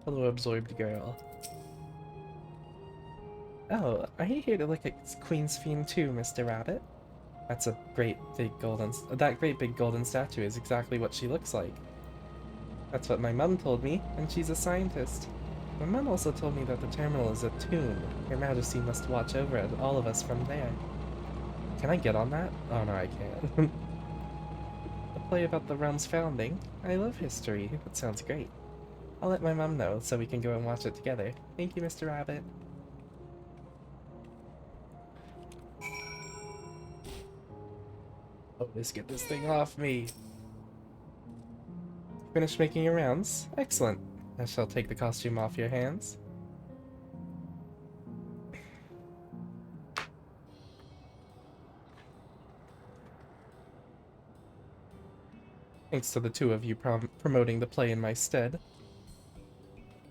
Hello, absorbed girl. Oh, are you here to look at Queen Sphene too, Mr. Rabbit? That's a great big golden... That great big golden statue is exactly what she looks like. That's what my mum told me, and she's a scientist. My mum also told me that the terminal is a tomb. Her Majesty must watch over all of us from there. Can I get on that? Oh no, I can't. A play about the realm's founding? I love history. That sounds great. I'll let my mum know so we can go and watch it together. Thank you, Mr. Rabbit. Oh, just get this thing off me. Finished making your rounds? Excellent. I shall take the costume off your hands. Thanks to the two of you promoting the play in my stead.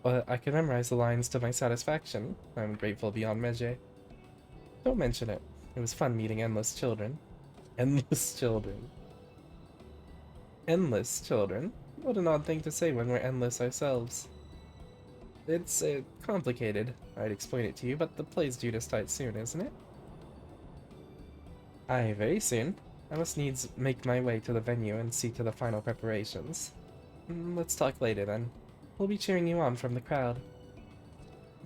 But I can memorize the lines to my satisfaction. I'm grateful beyond measure. Don't mention it. It was fun meeting endless children. Endless children. Endless children? What an odd thing to say when we're endless ourselves. It's complicated. I'd explain it to you, but the play's due to start soon, isn't it? Aye, very soon. I must needs make my way to the venue and see to the final preparations. Let's talk later then. We'll be cheering you on from the crowd.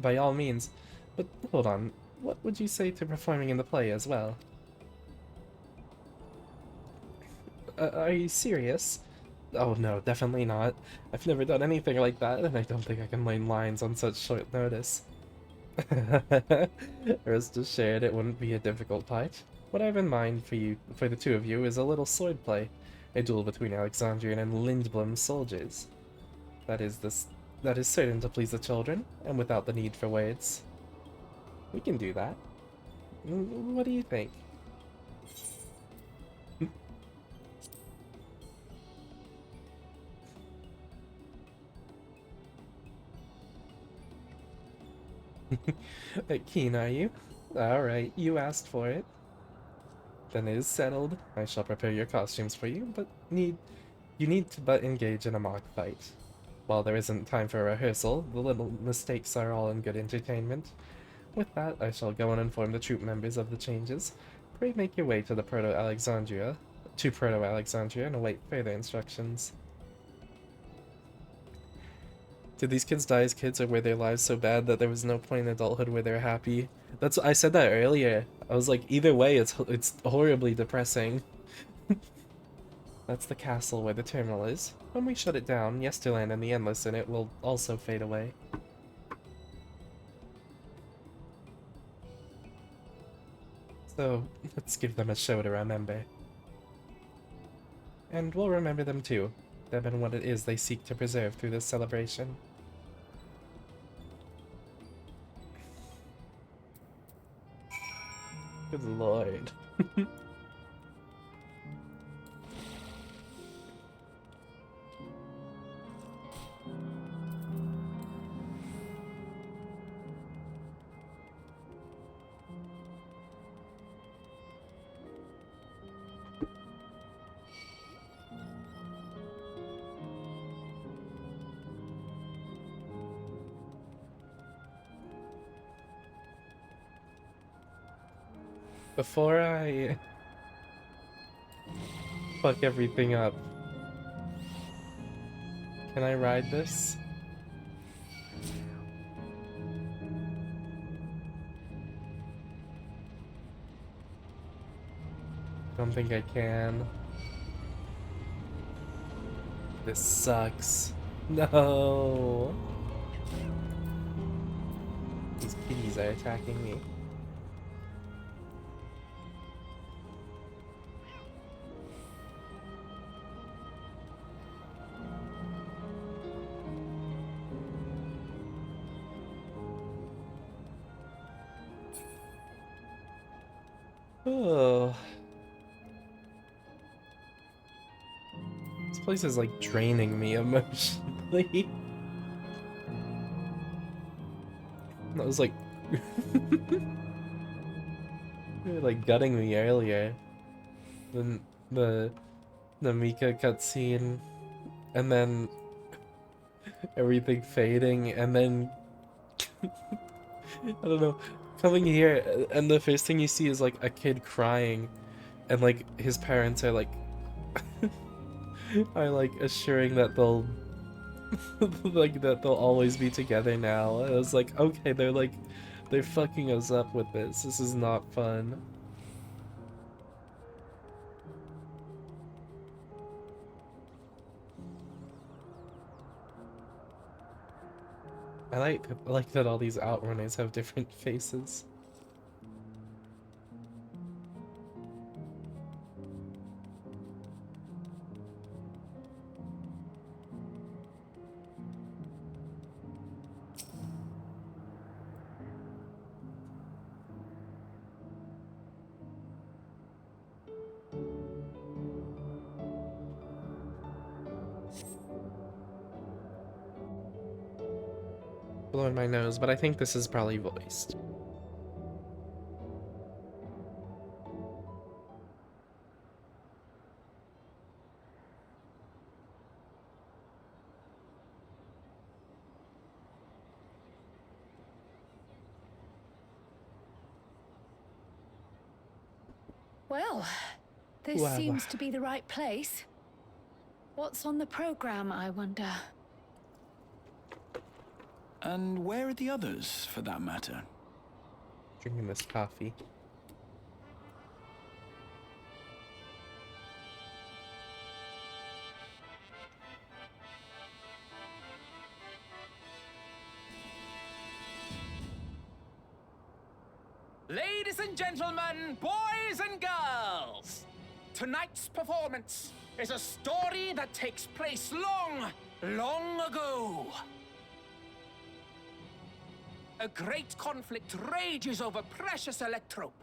By all means. But hold on, what would you say to performing in the play as well? Are you serious? Oh no, definitely not. I've never done anything like that, and I don't think I can learn lines on such short notice. Rest assured, it wouldn't be a difficult part. What I have in mind for the two of you, is a little swordplay, a duel between Alexandrian and Lindblom soldiers. That is certain to please the children, and without the need for words. We can do that. What do you think? Keen, are you? Alright, you asked for it. Then it is settled. I shall prepare your costumes for you, but you need to but engage in a mock fight. While there isn't time for a rehearsal, the little mistakes are all in good entertainment. With that, I shall go and inform the troop members of the changes. Pray make your way to Proto-Alexandria, and await further instructions. Did these kids die as kids, or were their lives so bad that there was no point in adulthood where they're happy? I said that earlier. I was like, either way, it's horribly depressing. That's the castle where the terminal is. When we shut it down, Yesterland and the Endless in it will also fade away. So, let's give them a show to remember. And we'll remember them too, them and what it is they seek to preserve through this celebration. Good lord. Before I fuck everything up, can I ride this? Don't think I can. This sucks. No! These kitties are attacking me. Oh. This place is like draining me emotionally. That was like they were like gutting me earlier. Then the Mika cutscene, and then everything fading, and then I don't know, coming here and the first thing you see is like a kid crying, And like his parents are like are like assuring that they'll like that they'll always be together now. And I was like, okay, they're fucking us up with this. This is not fun. I like that all these outrunners have different faces. Blowing my nose, but I think this is probably voiced. Well, this Wow. seems to be the right place. What's on the program, I wonder? And where are the others, for that matter? Drinking this coffee. Ladies and gentlemen, boys and girls, tonight's performance is a story that takes place long, long ago. A great conflict rages over precious electrope,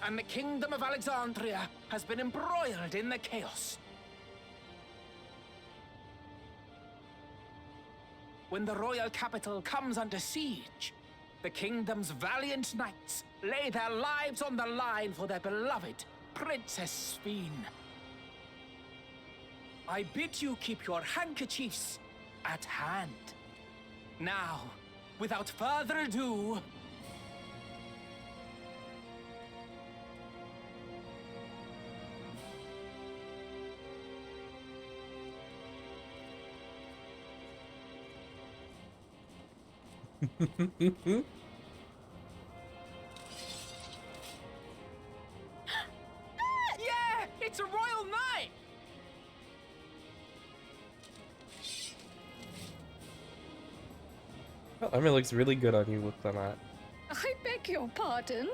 and the kingdom of Alexandria has been embroiled in the chaos. When the royal capital comes under siege, the kingdom's valiant knights lay their lives on the line for their beloved Princess Sphene. I bid you keep your handkerchiefs at hand. Now, without further ado, yeah, it's a royal knight! That armor looks really good on you with them at. I beg your pardon?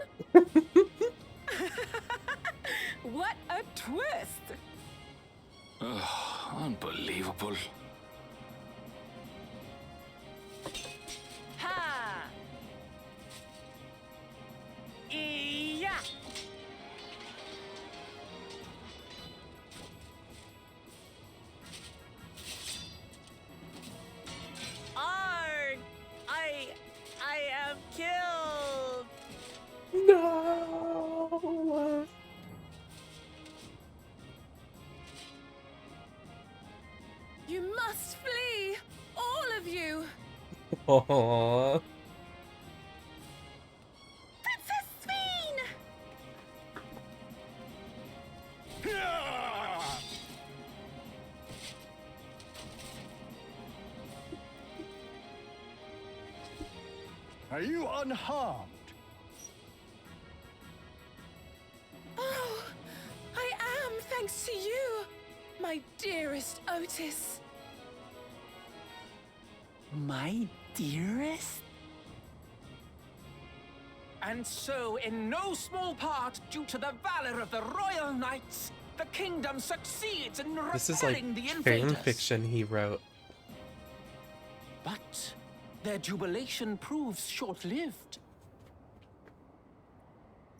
What a twist! Ugh, unbelievable. Ha! Yeah! Arg! I am killed! No! You must flee! All of you! Aww. Princess Sphene! Are you unharmed? Oh, I am, thanks to you, my dearest Otis. My dearest? And so, in no small part, due to the valor of the royal knights, the kingdom succeeds in This is like repelling the fan invaders. fiction he wrote. But their jubilation proves short-lived.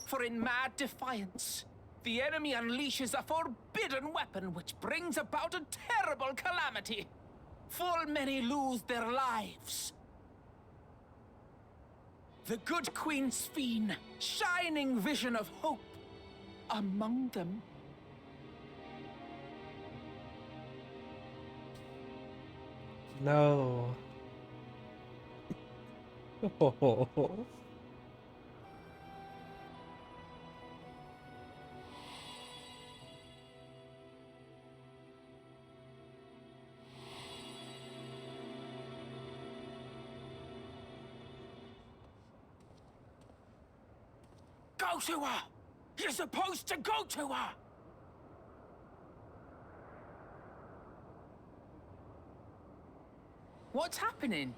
For in mad defiance, the enemy unleashes a forbidden weapon which brings about a terrible calamity. Full many lose their lives. The good Queen Sphene, shining vision of hope, among them. No. Oh. Go to her! You're supposed to go to her! What's happening?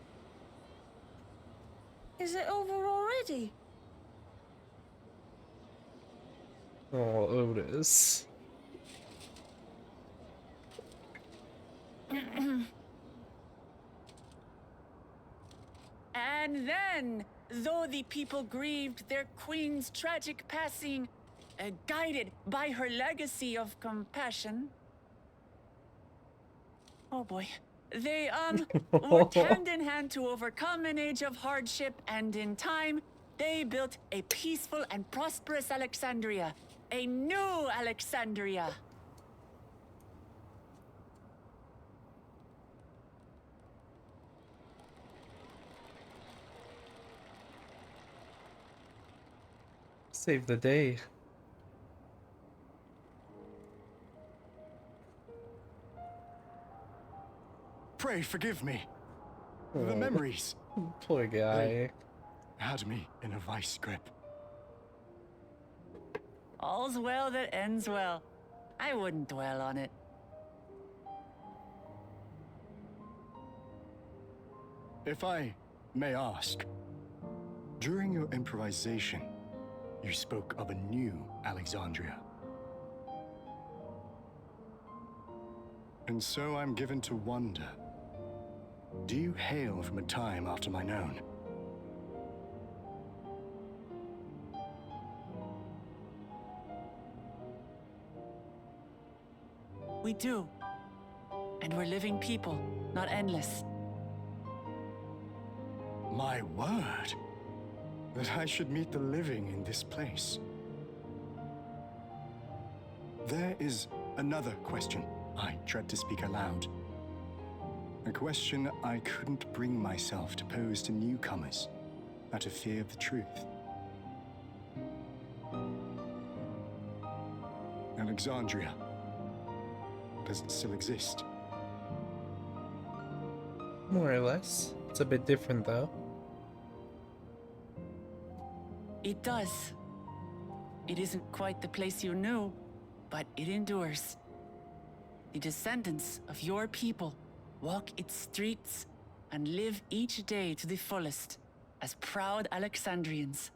Is it over already? Oh, Otis. And then, though the people grieved their queen's tragic passing, guided by her legacy of compassion. Oh boy. They, worked hand in hand to overcome an age of hardship, and in time, they built a peaceful and prosperous Alexandria. A new Alexandria. Save the day. Pray forgive me. The memories. Poor guy. They had me in a vice grip. All's well that ends well. I wouldn't dwell on it. If I may ask, during your improvisation, you spoke of a new Alexandria. And so I'm given to wonder, do you hail from a time after mine own? We do. And we're living people, not endless. My word! That I should meet the living in this place. There is another question I dread to speak aloud. A question I couldn't bring myself to pose to newcomers out of fear of the truth. Alexandria. Does it still exist? More or less. It's a bit different though. It does. It isn't quite the place you knew, but it endures. The descendants of your people walk its streets and live each day to the fullest as proud Alexandrians.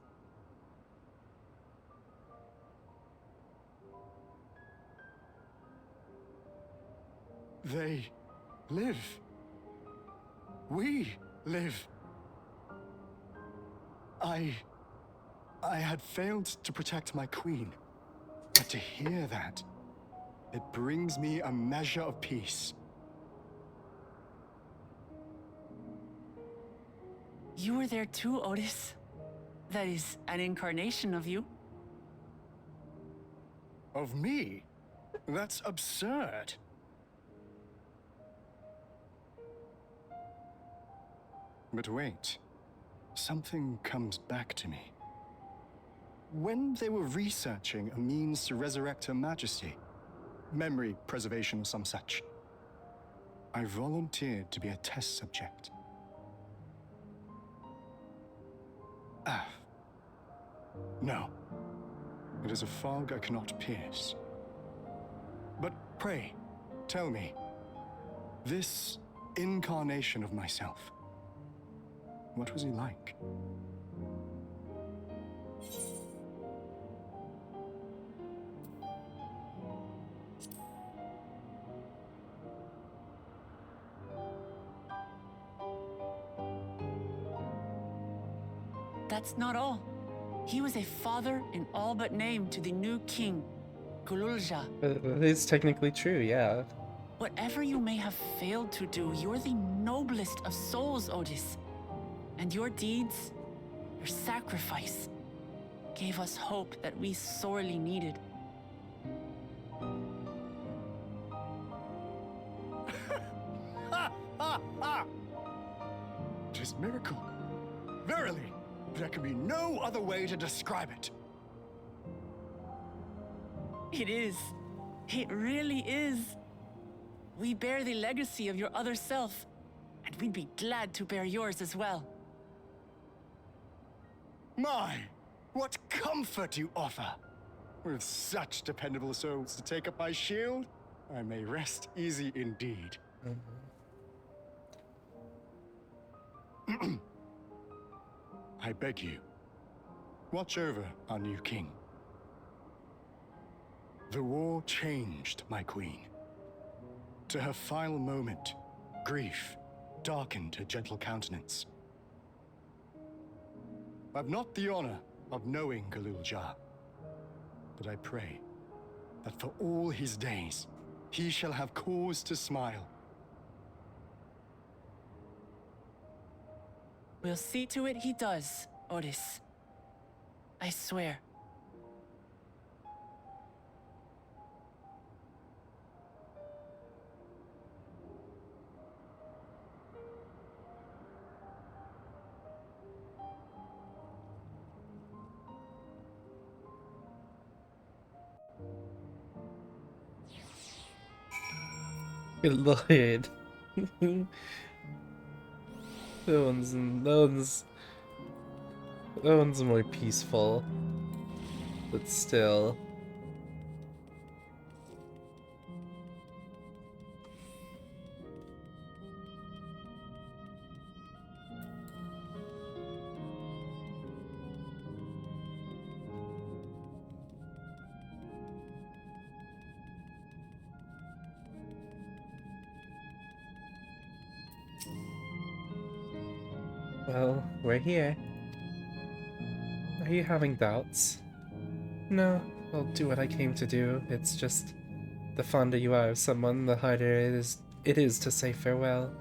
They live. We live. I had failed to protect my queen, but to hear that, it brings me a measure of peace. You were there too, Otis. That is an incarnation of you. Of me? That's absurd. But wait, something comes back to me. When they were researching a means to resurrect Her Majesty, memory preservation or some such, I volunteered to be a test subject. No. It is a fog I cannot pierce. But pray, tell me, this incarnation of myself, what was he like? That's not all. He was a father in all but name to the new king, Gululja. It is technically true, yeah. Whatever you may have failed to do, you're the noblest of souls, Otis. And your deeds, your sacrifice, gave us hope that we sorely needed. It is a miracle. Verily, there can be no other way to describe it. It is. It really is. We bear the legacy of your other self, and we'd be glad to bear yours as well. My, What comfort you offer! With such dependable souls to take up my shield, I may rest easy indeed. I beg you, watch over our new king. The war changed my queen. To her final moment, grief darkened her gentle countenance. I've not the honor of knowing Galul Jah, but I pray that for all his days, he shall have cause to smile. We'll see to it he does, Otis. I swear. Good lord. That one's more peaceful, but still. Well, we're here. Are you having doubts? No, I'll do what I came to do. It's just, the fonder you are of someone, the harder it is to say farewell.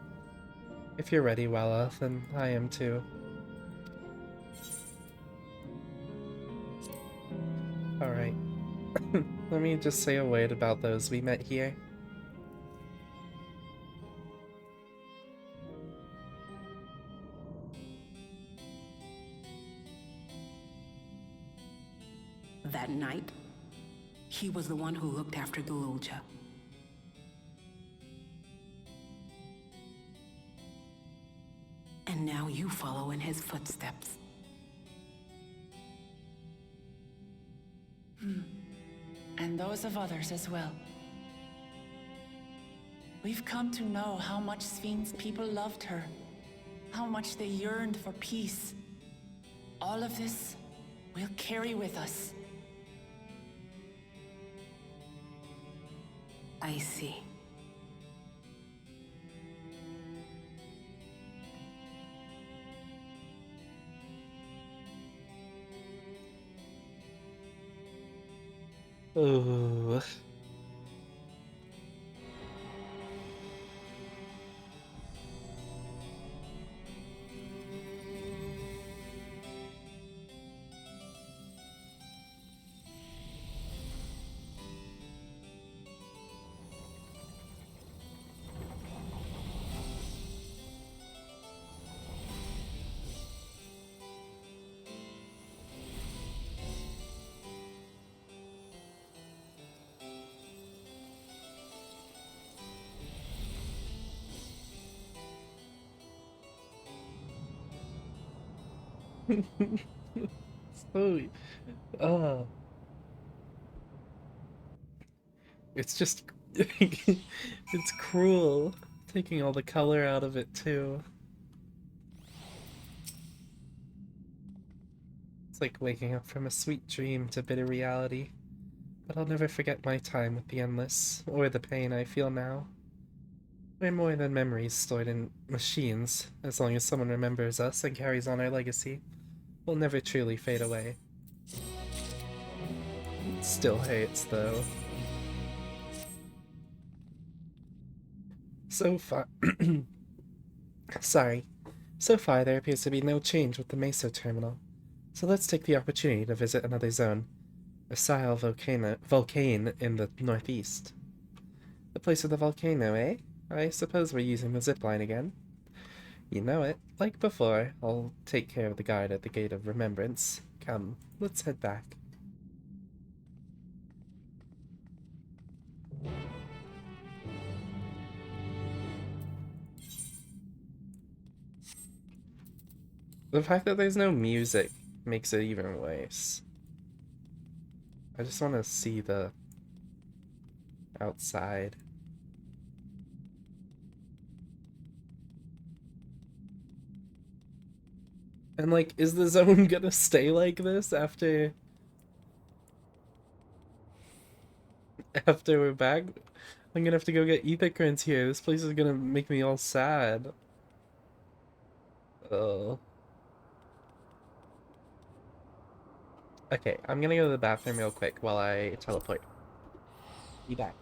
If you're ready, Wella, then I am too. Alright. Let me just say a word about those we met here. That night, he was the one who looked after Galulja. And now you follow in his footsteps. And those of others as well. We've come to know how much Sphyn's people loved her, how much they yearned for peace. All of this we'll carry with us. I see. Ugh. So, it's just, it's cruel, taking all the color out of it too. It's like waking up from a sweet dream to bitter reality. But I'll never forget my time with the Endless, or the pain I feel now. We're more than memories stored in machines. As long as someone remembers us and carries on our legacy, we'll never truly fade away. It still hurts, though. So far... Sorry. So far, there appears to be no change with the Meso terminal. So let's take the opportunity to visit another zone. A Sile volcano in the northeast. The place of the volcano, eh? I suppose we're using the zipline again. You know it. Like before, I'll take care of the guard at the Gate of Remembrance. Come, let's head back. The fact that there's no music makes it even worse. I just want to see the outside. And like, is the zone gonna stay like this after we're back? I'm gonna have to go get epicrins here. This place is gonna make me all sad. Oh. Okay, I'm gonna go to the bathroom real quick while I teleport. Be back.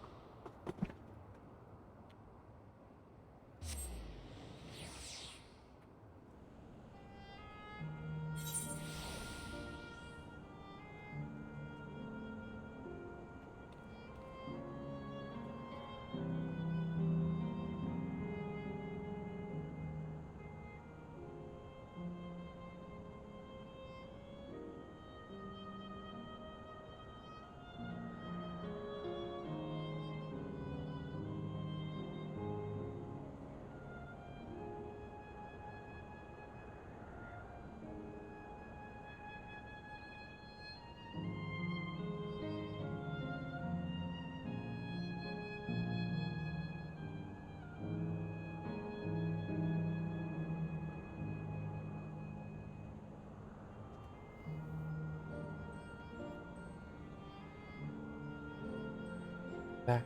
Back.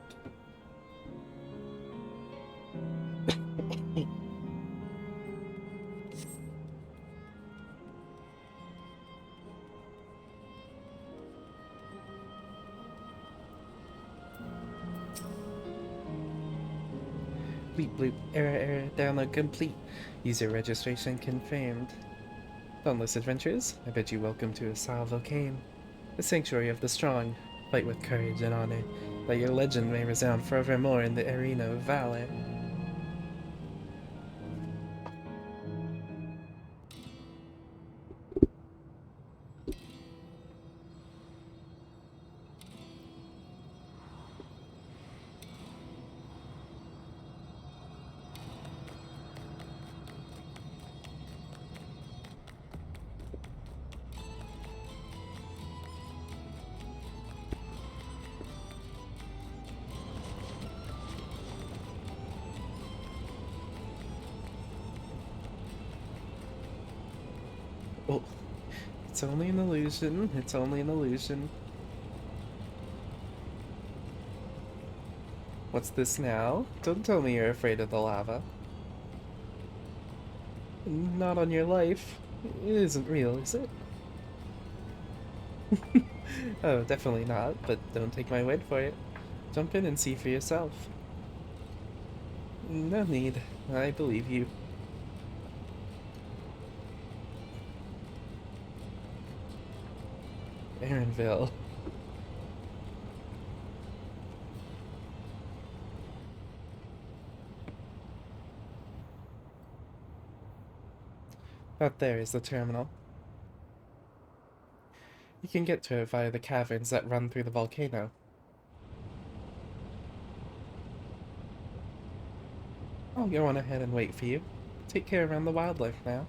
Bleep bloop, error, download complete. User registration confirmed. Dauntless adventures, I bid you welcome to Asal Volcane, the sanctuary of the strong. Fight with courage and honor, that your legend may resound forevermore in the arena of valor. Oh, it's only an illusion. It's only an illusion. What's this now? Don't tell me you're afraid of the lava. Not on your life. It isn't real, is it? Oh, definitely not, but don't take my word for it. Jump in and see for yourself. No need. I believe you. Aaronville. Out there is the terminal. You can get to it via the caverns that run through the volcano. I'll go on ahead and wait for you. Take care around the wildlife now.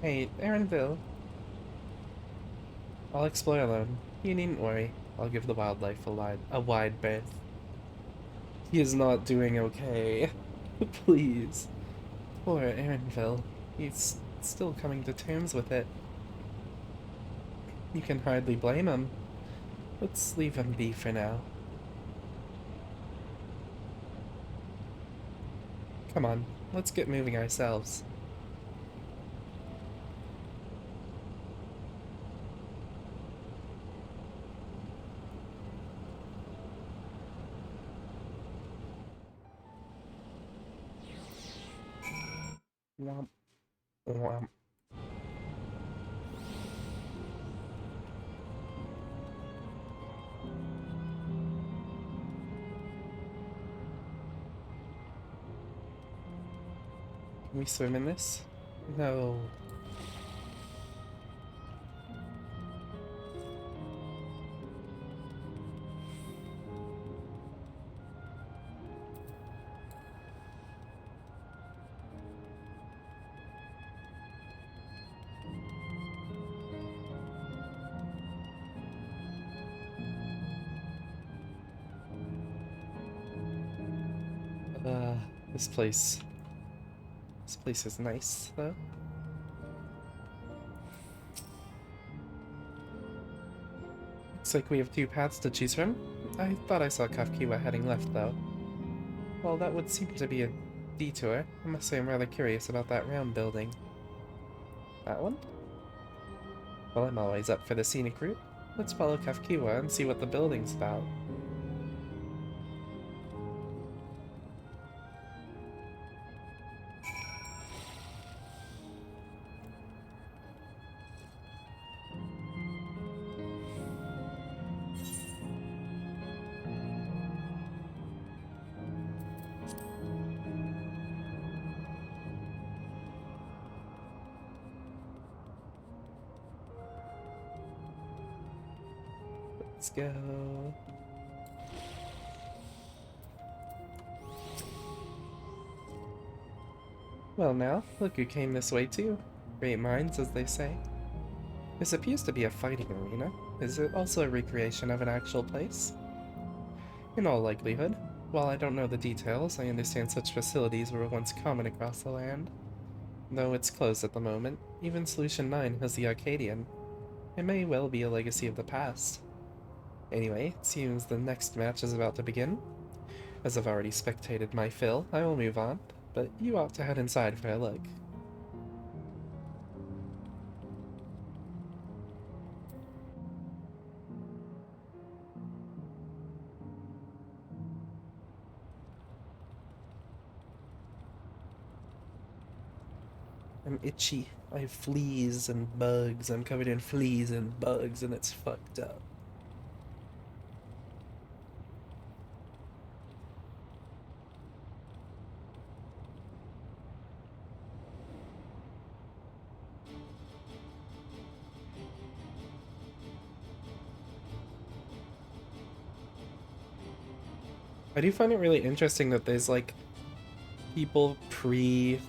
Hey, Aaronville. I'll explore alone. You needn't worry. I'll give the wildlife a wide berth. He is not doing okay. Please. Poor Aaronville. He's still coming to terms with it. You can hardly blame him. Let's leave him be for now. Come on, let's get moving ourselves. Womp. Womp. Can we swim in this? No. This place. This place is nice, though. Looks like we have two paths to choose from. I thought I saw Kafkiwa heading left, though. Well, that would seem to be a detour. I must say I'm rather curious about that round building. That one? Well, I'm always up for the scenic route. Let's follow Kafkiwa and see what the building's about. Let's go. Well now, look who came this way too. Great minds, as they say. This appears to be a fighting arena. Is it also a recreation of an actual place? In all likelihood. While I don't know the details, I understand such facilities were once common across the land. Though it's closed at the moment, even Solution 9 has the Arcadian. It may well be a legacy of the past. Anyway, it seems the next match is about to begin. As I've already spectated my fill, I will move on, but you ought to head inside for a look. I'm itchy. I have fleas and bugs. I'm covered in fleas and bugs, and it's fucked up. I do find it really interesting that there's like people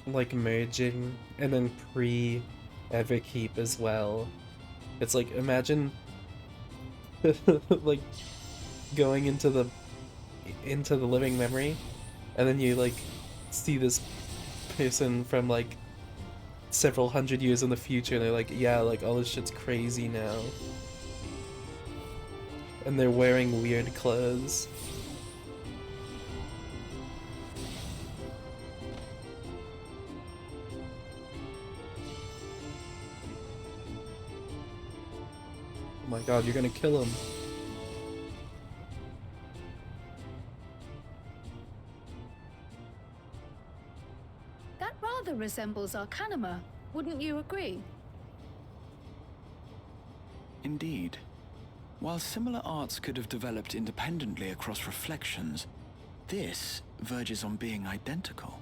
like merging and then Everkeep as well. It's like, imagine like going into the living memory and then you like see this person from like several hundred years in the future and they're like, yeah, like all this shit's crazy now. And they're wearing weird clothes. Oh my god, you're gonna kill him. That rather resembles Arcanima, wouldn't you agree? Indeed. While similar arts could have developed independently across reflections, this verges on being identical.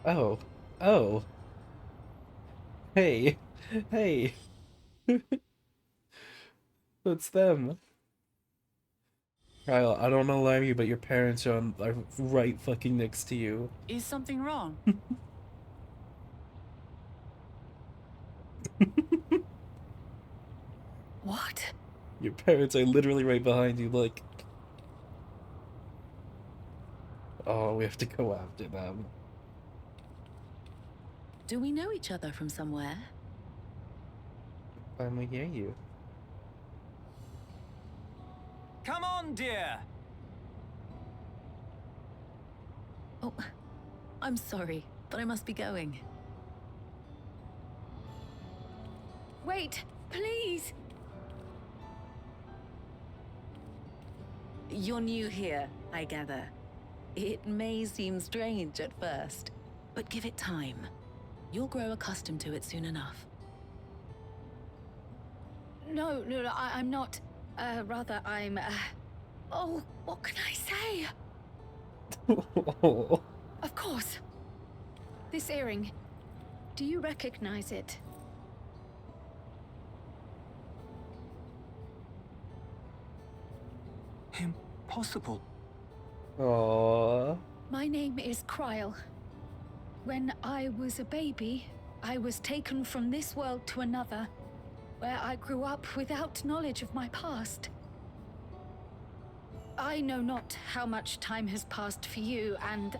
Oh. Oh. Hey. Hey. It's them. Kyle, I don't alarm you, but your parents are right fucking next to you. Is something wrong? What? Your parents are literally right behind you, look. Oh, we have to go after them. Do we know each other from somewhere? Finally hear you. Come on, dear! Oh, I'm sorry, but I must be going. Wait, please! You're new here, I gather. It may seem strange at first, but give it time. You'll grow accustomed to it soon enough. No, I'm not. Rather, I'm, Oh, what can I say? Of course. This earring. Do you recognize it? possible? Aww. My name is Kryl. When I was a baby, I was taken from this world to another, where I grew up without knowledge of my past. I know not how much time has passed for you, and,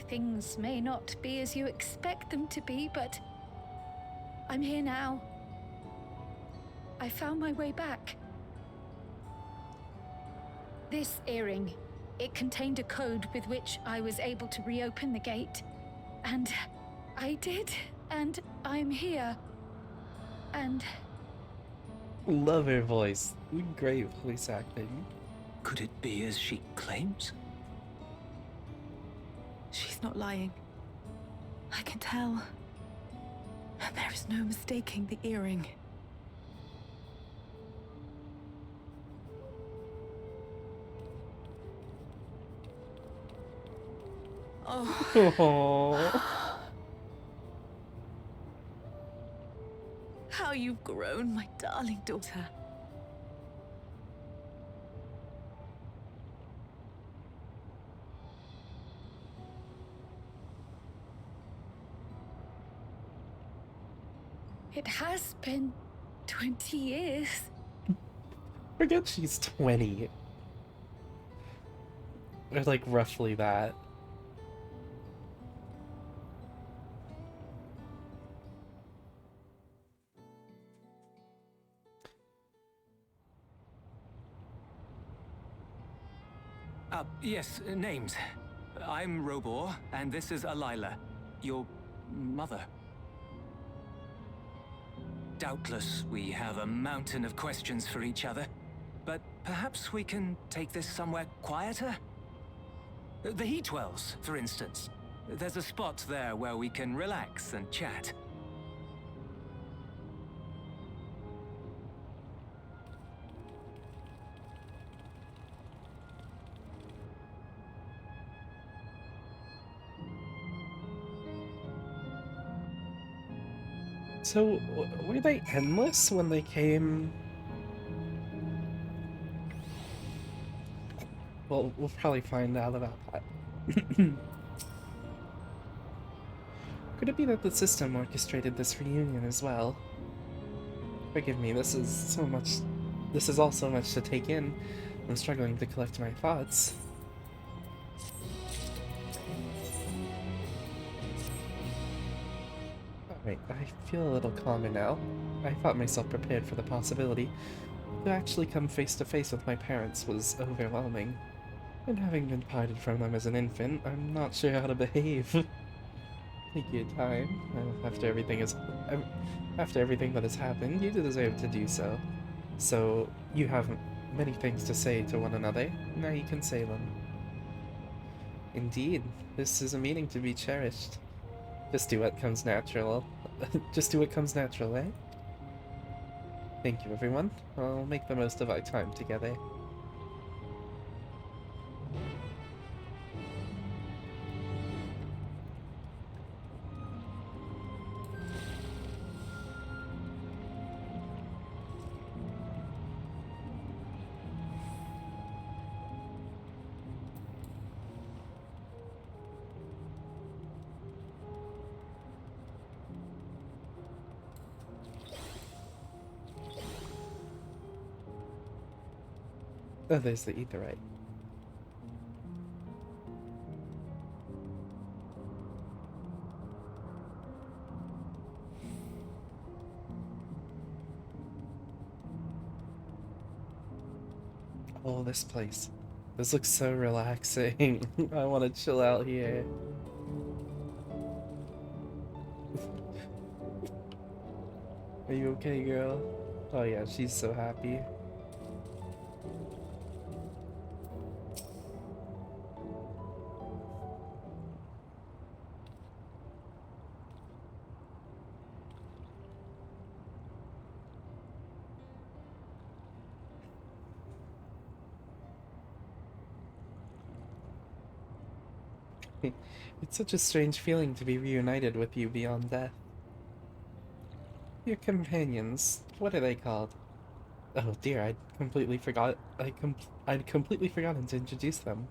things may not be as you expect them to be, but I'm here now. I found my way back. This earring, it contained a code with which I was able to reopen the gate. And I did, and I'm here. And... Love her voice. Great voice acting. Could it be as she claims? She's not lying. I can tell. There is no mistaking the earring. Oh. How you've grown, my darling daughter. It has been 20 years. Forget she's 20. Or like roughly that. Yes, names. I'm Robor, and this is Alila, your mother. Doubtless, we have a mountain of questions for each other, but perhaps we can take this somewhere quieter? The Heatwells, for instance. There's a spot there where we can relax and chat. So, were they endless when they came? Well, we'll probably find out about that. Could it be that the system orchestrated this reunion as well? Forgive me, this is all so much to take in. I'm struggling to collect my thoughts. Alright, I feel a little calmer now. I thought myself prepared for the possibility. To actually come face to face with my parents was overwhelming. And having been parted from them as an infant, I'm not sure how to behave. Take your time. After everything that has happened, you deserve to do so. So, you have many things to say to one another. Now you can say them. Indeed, this is a meeting to be cherished. Just do what comes natural. Just do what comes natural, eh? Thank you, everyone. I'll make the most of our time together. Oh, there's the etherite. Oh, this place. This looks so relaxing. I want to chill out here. Are you okay, girl? Oh yeah, she's so happy. It's such a strange feeling to be reunited with you beyond death. Your companions, what are they called? Oh dear, I'd completely forgot. I'd completely forgotten to introduce them.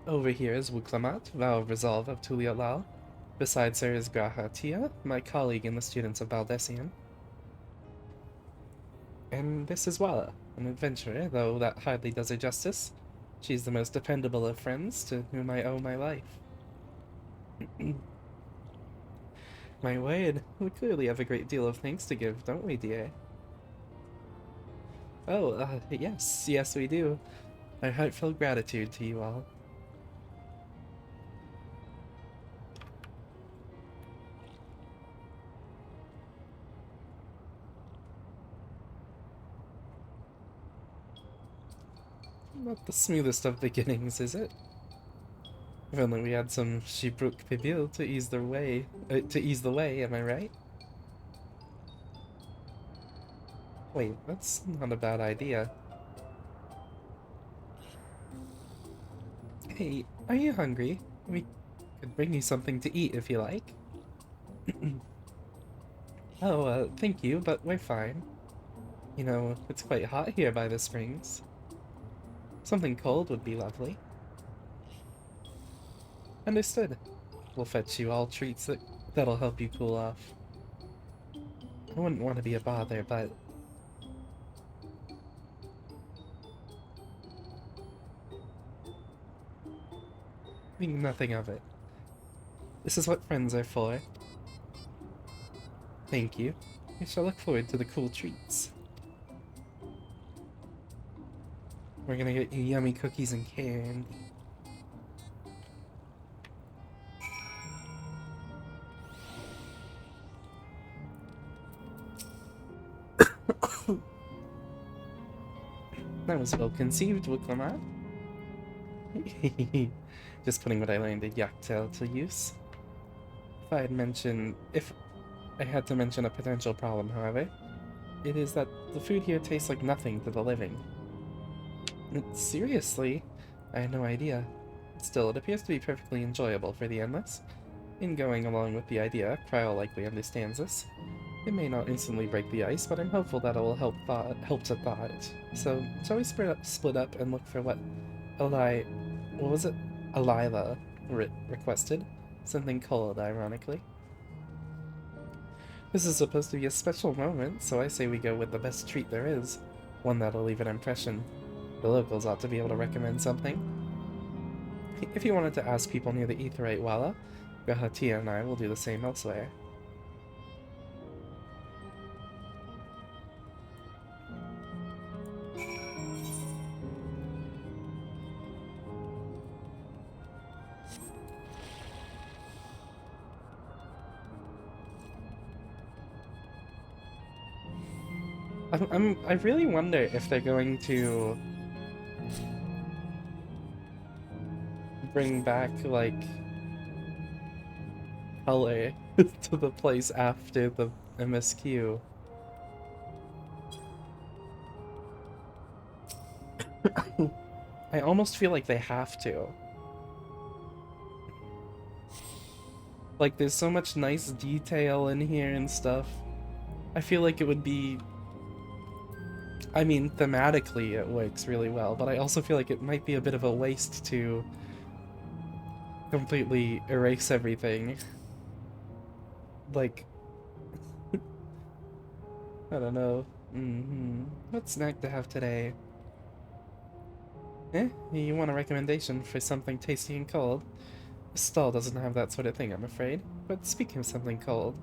Over here is Wuklamat, Vow of Resolve of Tulialal. Besides her is Grahatia, my colleague in the students of Baldessian. And this is Wala, an adventurer, though that hardly does her justice. She's the most dependable of friends, to whom I owe my life. My word, we clearly have a great deal of thanks to give, don't we, dear? Oh, yes we do. Our heartfelt gratitude to you all. Not the smoothest of beginnings, is it? If only we had some Shibruk Pibil to ease the way, am I right? Wait, that's not a bad idea. Hey, are you hungry? We could bring you something to eat if you like. Oh, thank you, but we're fine. You know, it's quite hot here by the springs. Something cold would be lovely. Understood. We'll fetch you all treats that'll help you cool off. I wouldn't want to be a bother, but... think nothing of it. This is what friends are for. Thank you. I shall look forward to the cool treats. We're gonna get you yummy cookies and candy. That was well conceived, Wuklamat. Just putting what I learned at Yaktel to use. If I had to mention a potential problem, however, it is that the food here tastes like nothing to the living. Seriously? I had no idea. Still, it appears to be perfectly enjoyable for the endless. In going along with the idea, Cryo likely understands this. It may not instantly break the ice, but I'm hopeful that it will help to thaw it. So, shall we split up and look for what Alila requested? Something cold, ironically. This is supposed to be a special moment, so I say we go with the best treat there is. One that'll leave an impression. The locals ought to be able to recommend something. If you wanted to ask people near the Aetheryte Wala, Gahatia and I will do the same elsewhere. I really wonder if they're going to bring back, like, color to the place after the MSQ. I almost feel like they have to. Like, there's so much nice detail in here and stuff. I feel like it would be... I mean, thematically it works really well, but I also feel like it might be a bit of a waste to completely erase everything. Like... I don't know. What snack to have today? You want a recommendation for something tasty and cold? This stall doesn't have that sort of thing, I'm afraid. But speaking of something cold,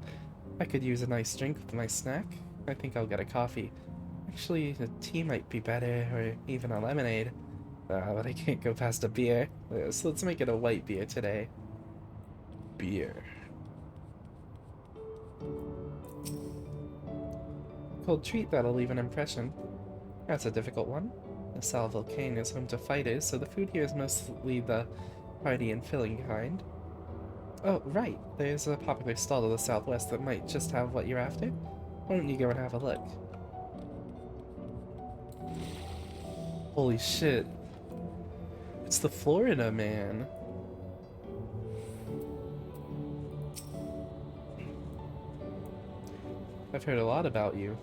I could use a nice drink with my snack. I think I'll get a coffee. Actually, a tea might be better, or even a lemonade. But I can't go past a beer. So let's make it a white beer today. Beer. Cold treat that'll leave an impression. That's a difficult one. The Sal Volcane is home to fighters, so the food here is mostly the hearty and filling kind. Oh, right. There's a popular stall to the southwest that might just have what you're after. Why don't you go and have a look? Holy shit. It's the Florida man. I've heard a lot about you.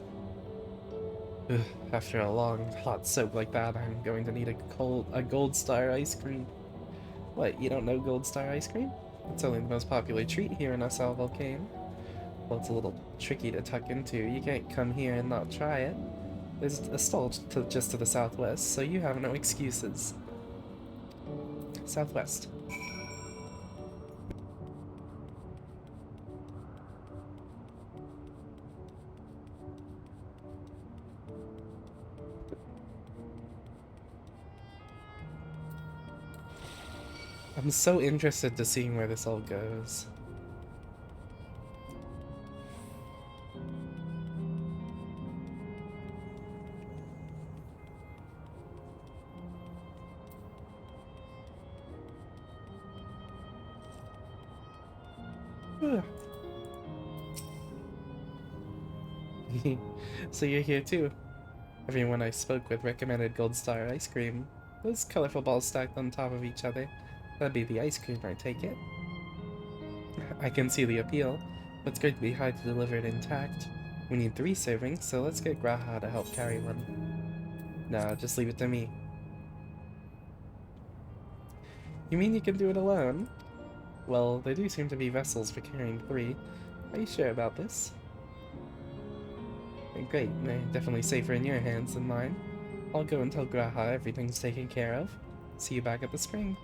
Ugh, after a long, hot soak like that, I'm going to need a Gold Star ice cream. What, you don't know Gold Star ice cream? It's only the most popular treat here in Asal Volcane. Well, it's a little tricky to tuck into. You can't come here and not try it. There's a stall just to the southwest, so you have no excuses. Southwest. I'm so interested to seeing where this all goes. So you're here too. Everyone I spoke with recommended Gold Star ice cream. Those colorful balls stacked on top of each other. That'd be the ice cream, I take it. I can see the appeal, but it's going to be hard to deliver it intact. We need 3 servings, so let's get Graha to help carry one. Nah, just leave it to me. You mean you can do it alone? Well, there do seem to be vessels for carrying 3. Are you sure about this? Great, they're definitely safer in your hands than mine. I'll go and tell Graha everything's taken care of. See you back at the spring.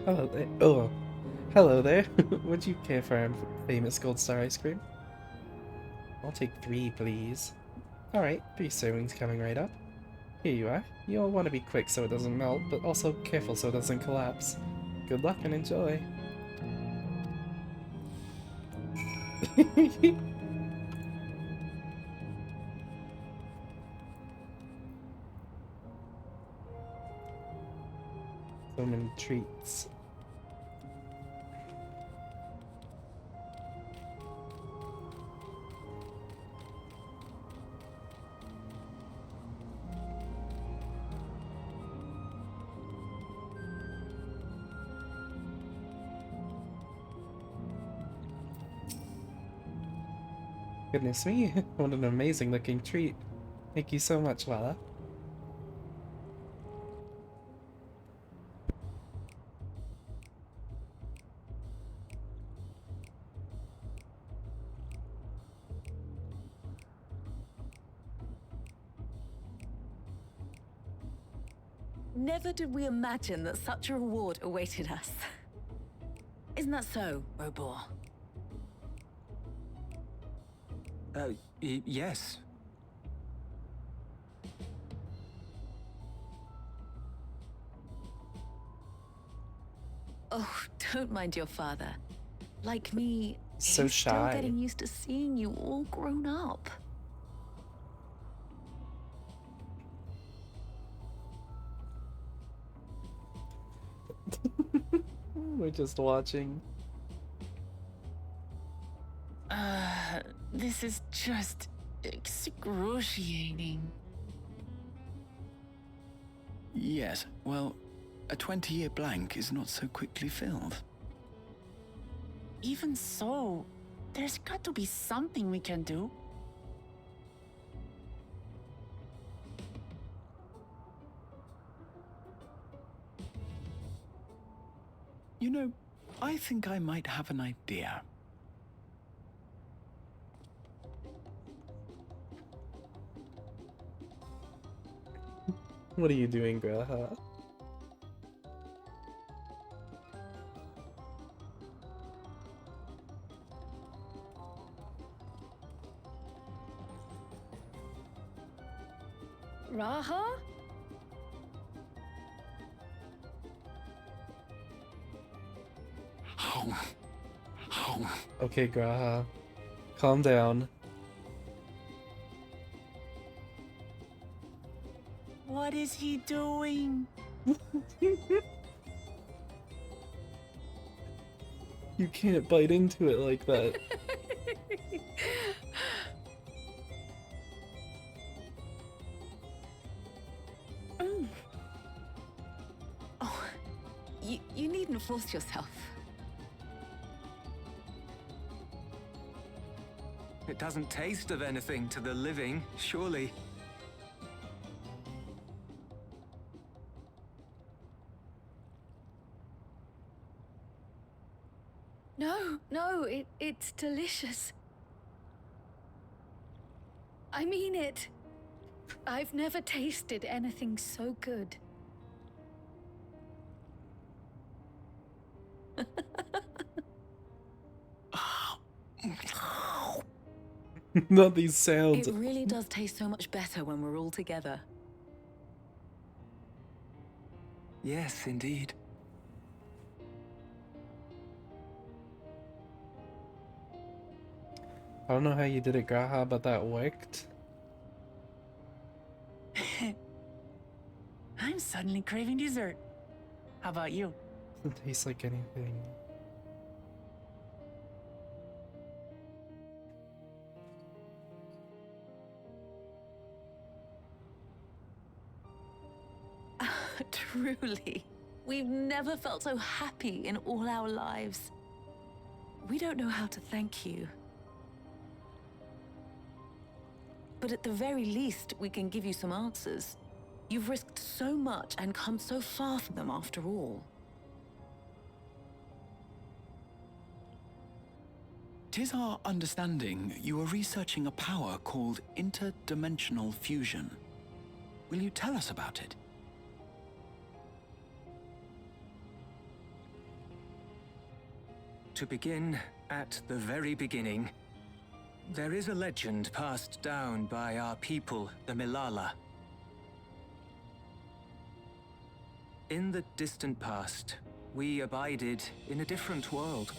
Hello there. Oh, hello there. Would you care for our famous Gold Star ice cream? I'll take 3, please. Alright, 3 servings coming right up. Here you are. You'll want to be quick so it doesn't melt, but also careful so it doesn't collapse. Good luck and enjoy. So many treats. Goodness me, what an amazing looking treat. Thank you so much, Lala. Never did we imagine that such a reward awaited us. Isn't that so, Robor? Yes. Oh, don't mind your father. Like me, So he's still shy. getting used to seeing you all grown up. We're just watching. This is just excruciating. Yes, well, a 20-year blank is not so quickly filled. Even so, there's got to be something we can do. You know, I think I might have an idea. What are you doing, Graha? Raha? Okay, Graha. Calm down. What is he doing? You can't bite into it like that. Oh, you needn't force yourself. It doesn't taste of anything to the living, surely. No, it's delicious. I mean it. I've never tasted anything so good. Not these sounds. It really does taste so much better when we're all together. Yes, indeed. I don't know how you did it, Graha, but that worked. I'm suddenly craving dessert. How about you? Doesn't taste like anything. Truly, we've never felt so happy in all our lives. We don't know how to thank you. But at the very least, we can give you some answers. You've risked so much and come so far from them after all. Tis our understanding you are researching a power called interdimensional fusion. Will you tell us about it? To begin at the very beginning, there is a legend passed down by our people, the Milala. In the distant past, we abided in a different world.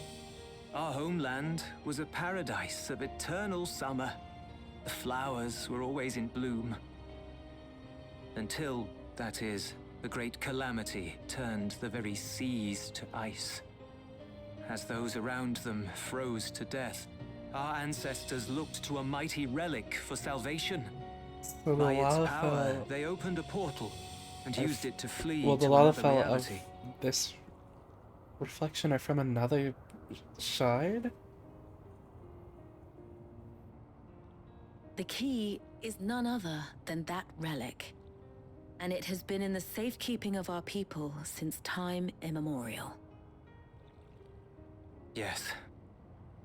Our homeland was a paradise of eternal summer. The flowers were always in bloom. Until, that is, the great calamity turned the very seas to ice. As those around them froze to death, our ancestors looked to a mighty relic for salvation. So By its the power, lava they opened a portal and used it to flee well, the to another lava reality. of this reflection are from another side? The key is none other than that relic. And it has been in the safekeeping of our people since time immemorial. Yes.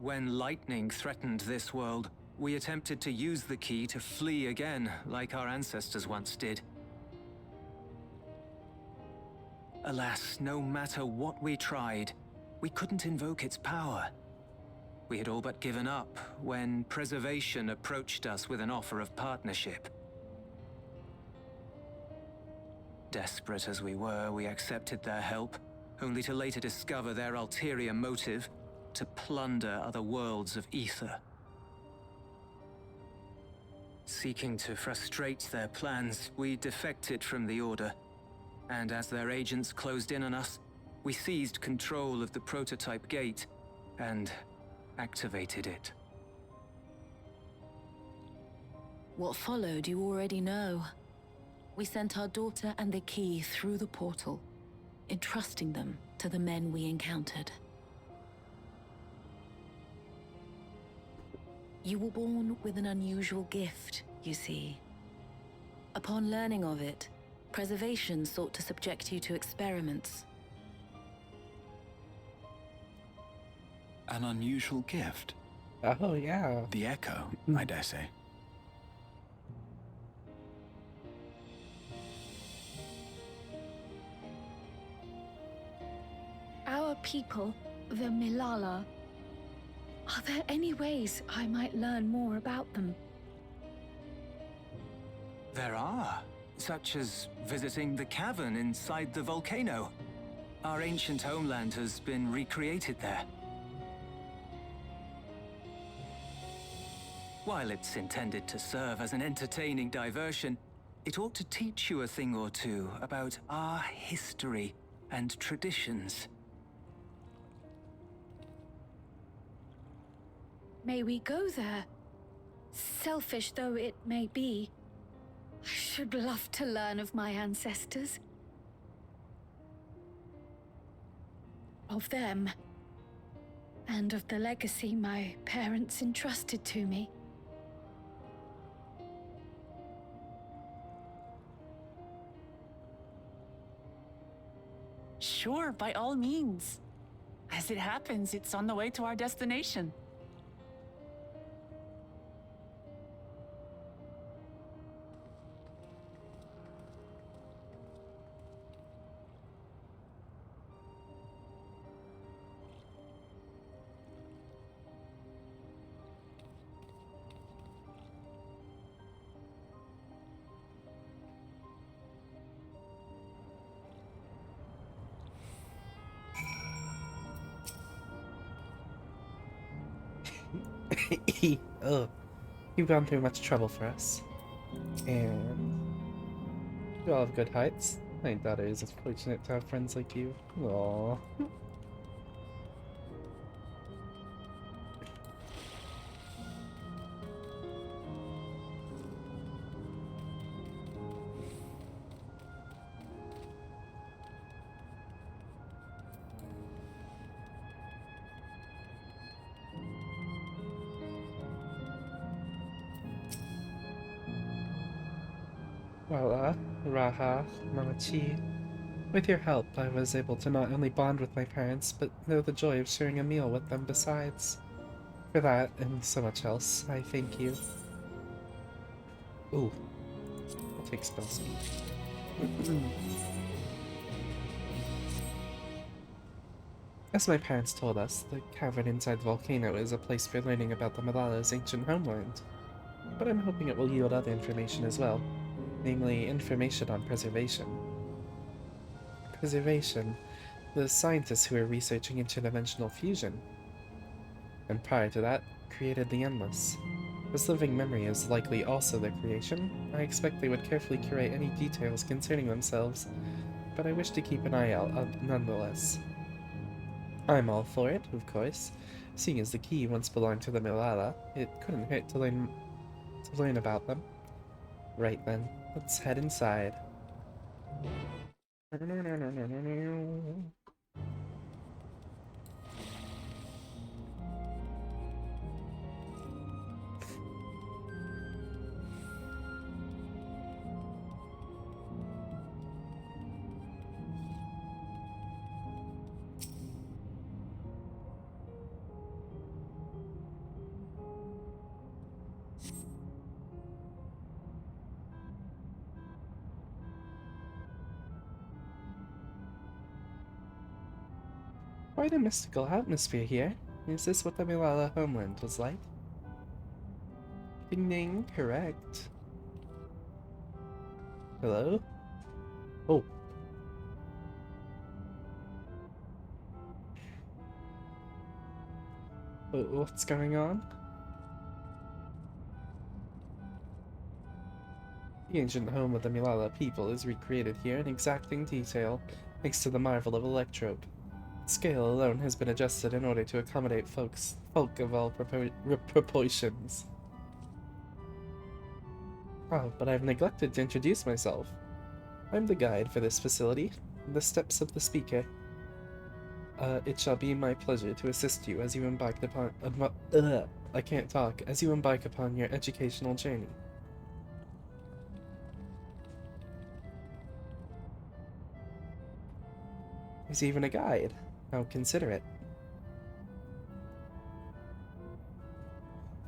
When lightning threatened this world, we attempted to use the key to flee again, like our ancestors once did. Alas, no matter what we tried, we couldn't invoke its power. We had all but given up when Preservation approached us with an offer of partnership. Desperate as we were, we accepted their help, only to later discover their ulterior motive: to plunder other worlds of ether. Seeking to frustrate their plans, we defected from the Order, and as their agents closed in on us, we seized control of the prototype gate and activated it. What followed you already know. We sent our daughter and the key through the portal, entrusting them to the men we encountered. You were born with an unusual gift, you see. Upon learning of it, Preservation sought to subject you to experiments. An unusual gift? Oh, yeah. The Echo, I dare say. Our people, the Milala. Are there any ways I might learn more about them? There are, such as visiting the cavern inside the volcano. Our ancient homeland has been recreated there. While it's intended to serve as an entertaining diversion, it ought to teach you a thing or two about our history and traditions. May we go there? Selfish though it may be, I should love to learn of my ancestors. Of them. and of the legacy my parents entrusted to me. Sure, by all means. As it happens, it's on the way to our destination. Ugh. You've gone through much trouble for us. And you all have good heights. My daughter is fortunate to have friends like you. Aww. Voila, Raha, Mamachi. With your help, I was able to not only bond with my parents, but know the joy of sharing a meal with them besides. For that, and so much else, I thank you. Ooh. I'll take spell speed. As my parents told us, the cavern inside the volcano is a place for learning about the Malala's ancient homeland. But I'm hoping it will yield other information as well, namely information on preservation. Preservation, the scientists who are researching interdimensional fusion. And prior to that, created the Endless. This living memory is likely also their creation. I expect they would carefully curate any details concerning themselves, but I wish to keep an eye out nonetheless. I'm all for it, of course. Seeing as the key once belonged to the Malala, it couldn't hurt to learn about them. Right then, let's head inside. Quite a mystical atmosphere here. Is this what the Malala homeland was like? Ding ding, correct. Hello? Oh. What's going on? The ancient home of the Malala people is recreated here in exacting detail, thanks to the marvel of Electrope. Scale alone has been adjusted in order to accommodate folk of all proportions. Oh, but I've neglected to introduce myself. I'm the guide for this facility, the steps of the speaker. It shall be my pleasure to assist you as you embark upon I can't talk, as you embark upon your educational journey. There's even a guide. How considerate.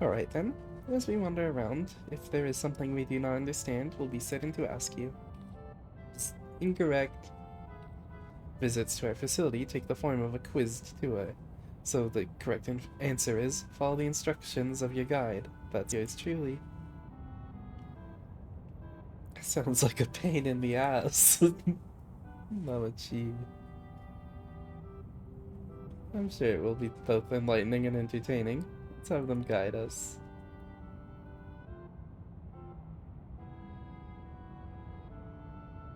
Alright then, as we wander around, if there is something we do not understand, we'll be certain to ask you. Incorrect. Visits to our facility take the form of a quizzed tour. So the correct answer is, follow the instructions of your guide. That's yours truly. Sounds like a pain in the ass. Mamachi. I'm sure it will be both enlightening and entertaining. Let's have them guide us.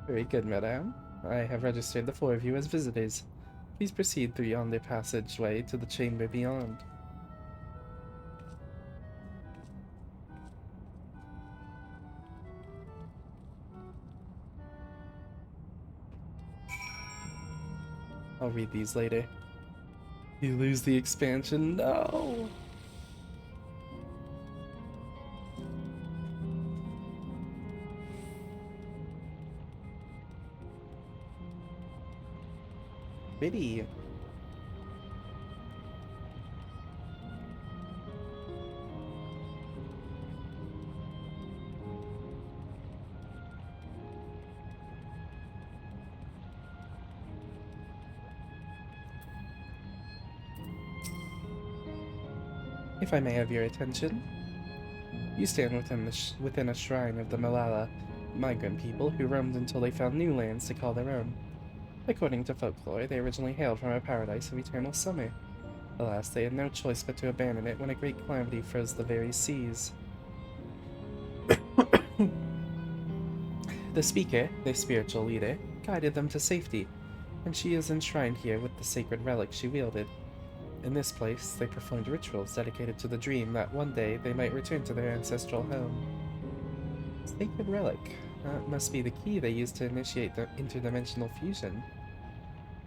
Very good, madame. I have registered the 4 of you as visitors. Please proceed through yonder passageway to the chamber beyond. I'll read these later. You lose the expansion? No! Biddy. If I may have your attention, you stand within a shrine of the Malala, migrant people who roamed until they found new lands to call their own. According to folklore, they originally hailed from a paradise of eternal summer. Alas, they had no choice but to abandon it when a great calamity froze the very seas. The speaker, their spiritual leader, guided them to safety, and she is enshrined here with the sacred relic she wielded. In this place, they performed rituals dedicated to the dream that one day they might return to their ancestral home. Sacred relic. That must be the key they used to initiate the interdimensional fusion.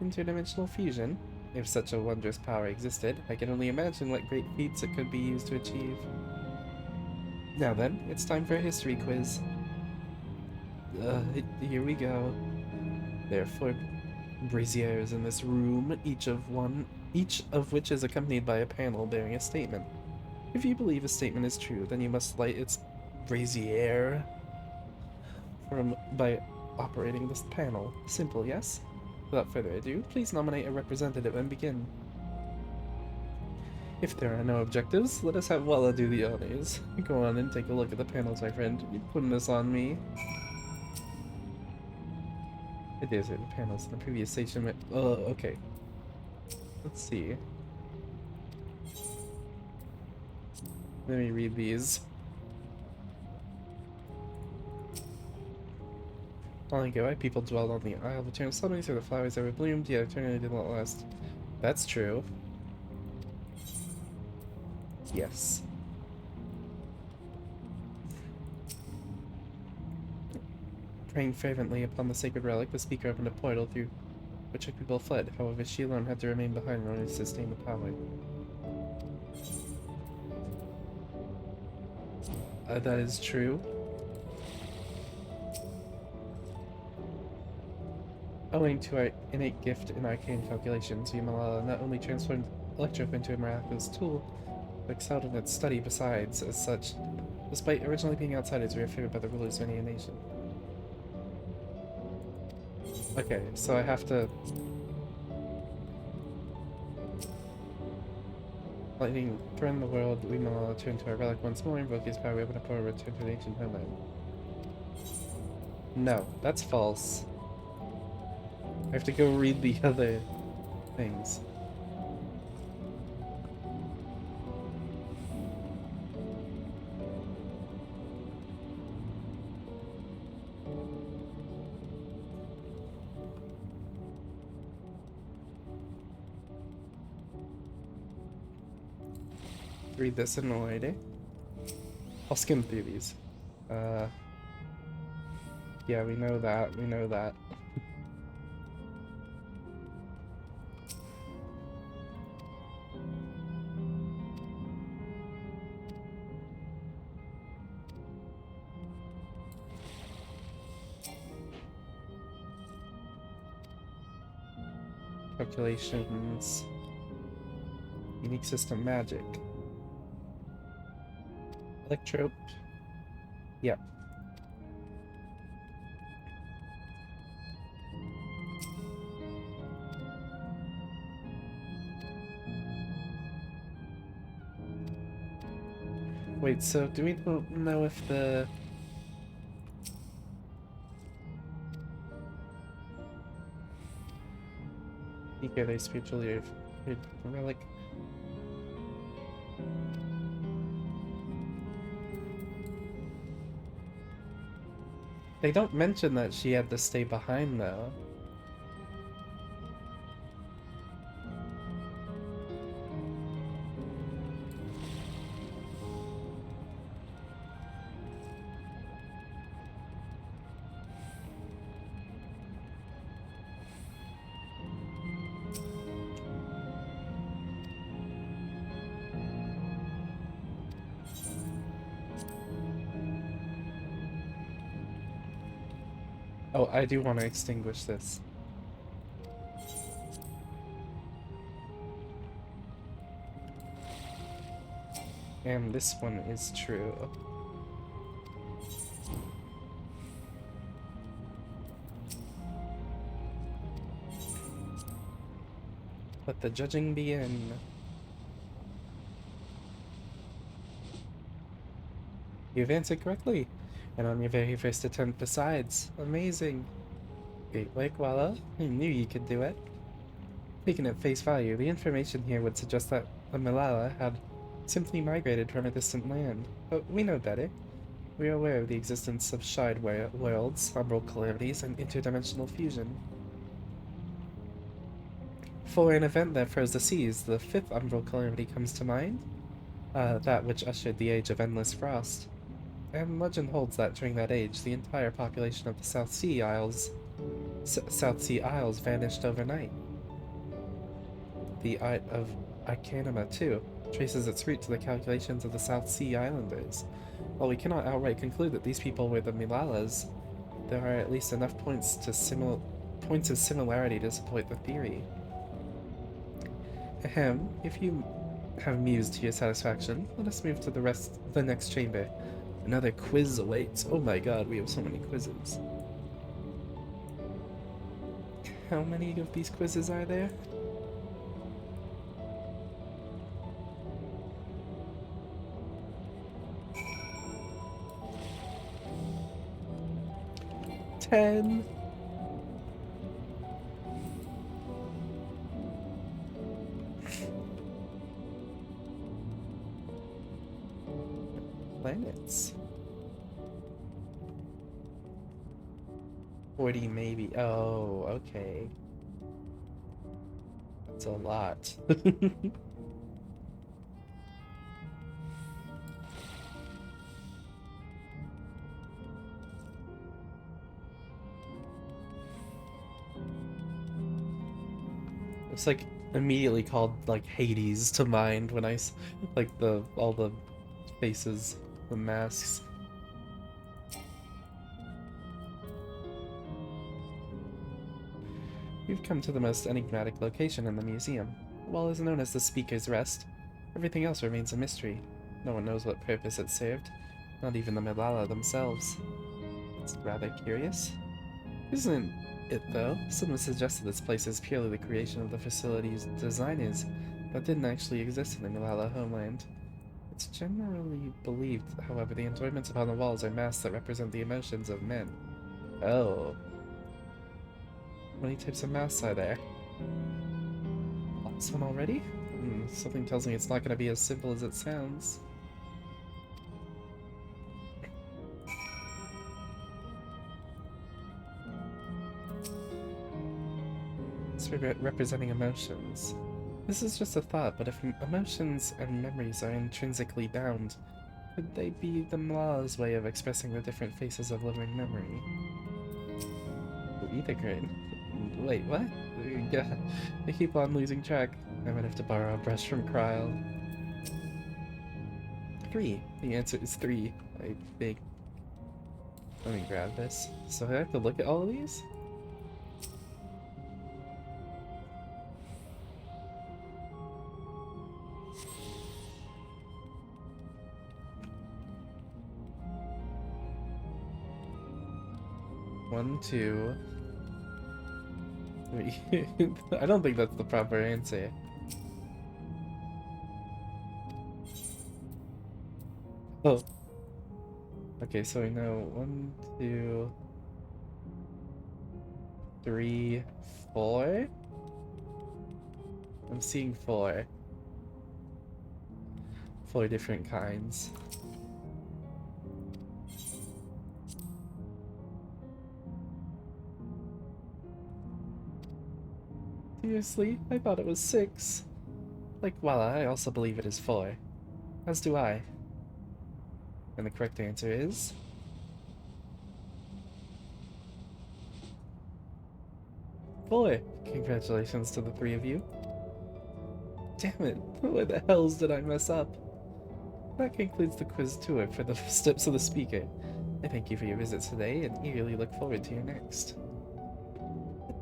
Interdimensional fusion? If such a wondrous power existed, I can only imagine what great feats it could be used to achieve. Now then, it's time for a history quiz. Here we go. There are 4 braziers in this room, each of which is accompanied by a panel bearing a statement. If you believe a statement is true, then you must light its brazier by operating this panel. Simple, yes? Without further ado, please nominate a representative and begin. If there are no objectives, let us have Walla do the honors. Go on and take a look at the panels, my friend. You're putting this on me. I dare say the panels in the previous station went. Okay. Let's see. Let me read these. Long ago, our people dwelled on the Isle of Eternal Summers, where the flowers ever bloomed, yet eternity did not last. That's true. Yes. Praying fervently upon the sacred relic, the speaker opened a portal through which our people fled. However, she alone had to remain behind in order to sustain the power. That is true. Owing to our innate gift in arcane calculations, Malala not only transformed Electro into a miraculous tool, but excelled in its study besides. As such, despite originally being outsiders, we are favored by the rulers of many a nation. Okay, so I have to... Lightning threaten the world, we Malala turn to our relic once more, invoke his power, open a portal, return to the ancient homeland. No, that's false. I have to go read the other things. Read this in order. I'll skim through these. Yeah, we know that. We know that. Calculations. Unique system magic. Electrope. Yep. Wait, so do we know if the... Okay, they spiritually relic. They don't mention that she had to stay behind, though. Oh, I do want to extinguish this. And this one is true. Let the judging begin. You've answered correctly, and on your very first attempt besides. Amazing. Great work, Walla. I knew you could do it. Taken at face value, the information here would suggest that the Malala had simply migrated from a distant land. But we know better. We are aware of the existence of shard worlds, umbral calamities, and interdimensional fusion. For an event that froze the seas, the fifth umbral calamity comes to mind. That which ushered the age of endless frost. And legend holds that during that age, the entire population of the South Sea Isles vanished overnight. The Art of Arcanima, too, traces its root to the calculations of the South Sea Islanders. While we cannot outright conclude that these people were the Milalas, there are at least enough points of similarity to support the theory. Ahem, if you have mused to your satisfaction, let us move to the next chamber. Another quiz awaits. Oh my god, we have so many quizzes. How many of these quizzes are there? Ten. Planets. 40 maybe. Oh, okay. That's a lot. It's like immediately called like Hades to mind when I like all the faces, the masks. We've come to the most enigmatic location in the museum. The wall is known as the Speaker's Rest. Everything else remains a mystery. No one knows what purpose it served, not even the Malala themselves. It's rather curious. Isn't it, though? Some have suggested this place is purely the creation of the facility's designers, but didn't actually exist in the Malala homeland. It's generally believed, however, the enjoyments upon the walls are masks that represent the emotions of men. Oh. How many types of masks are there? Lots of them already? Something tells me it's not going to be as simple as it sounds. It's representing emotions. This is just a thought, but if emotions and memories are intrinsically bound, could they be the Malala's way of expressing the different faces of living memory? Either great. Wait, what? Yeah, I keep on losing track. I might have to borrow a brush from Kryl. 3. The answer is 3, I think. Let me grab this. So I have to look at all of these? One, two, three. I don't think that's the proper answer. Oh. Okay, so we know 1, 2, 3, 4. I'm seeing 4. 4 different kinds. Seriously? I thought it was 6. Like, well, I also believe it is 4. As do I. And the correct answer is... 4. Congratulations to the 3 of you. Damn it, where the hells did I mess up? That concludes the quiz tour for the steps of the speaker. I thank you for your visit today and eagerly look forward to your next.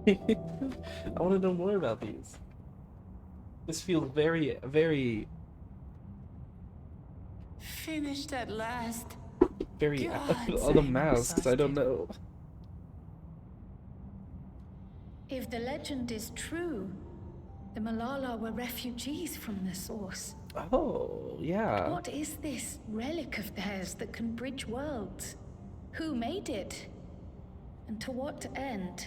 I want to know more about these. This feels very, very, Finished at last. very Gods, all the I'm masks. I don't know. If the legend is true, the Malala were refugees from the source. Oh, yeah. What is this relic of theirs that can bridge worlds? Who made it? And to what end?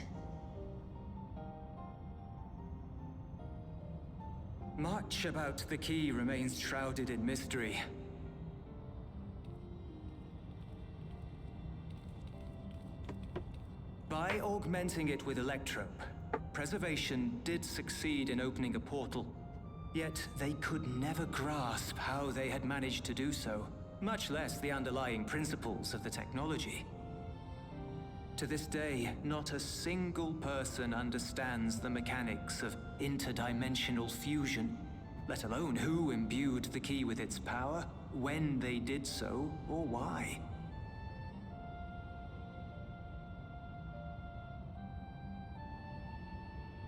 Much about the key remains shrouded in mystery. By augmenting it with Electrope, Preservation did succeed in opening a portal. Yet they could never grasp how they had managed to do so, much less the underlying principles of the technology. To this day, not a single person understands the mechanics of interdimensional fusion, let alone who imbued the key with its power, when they did so, or why.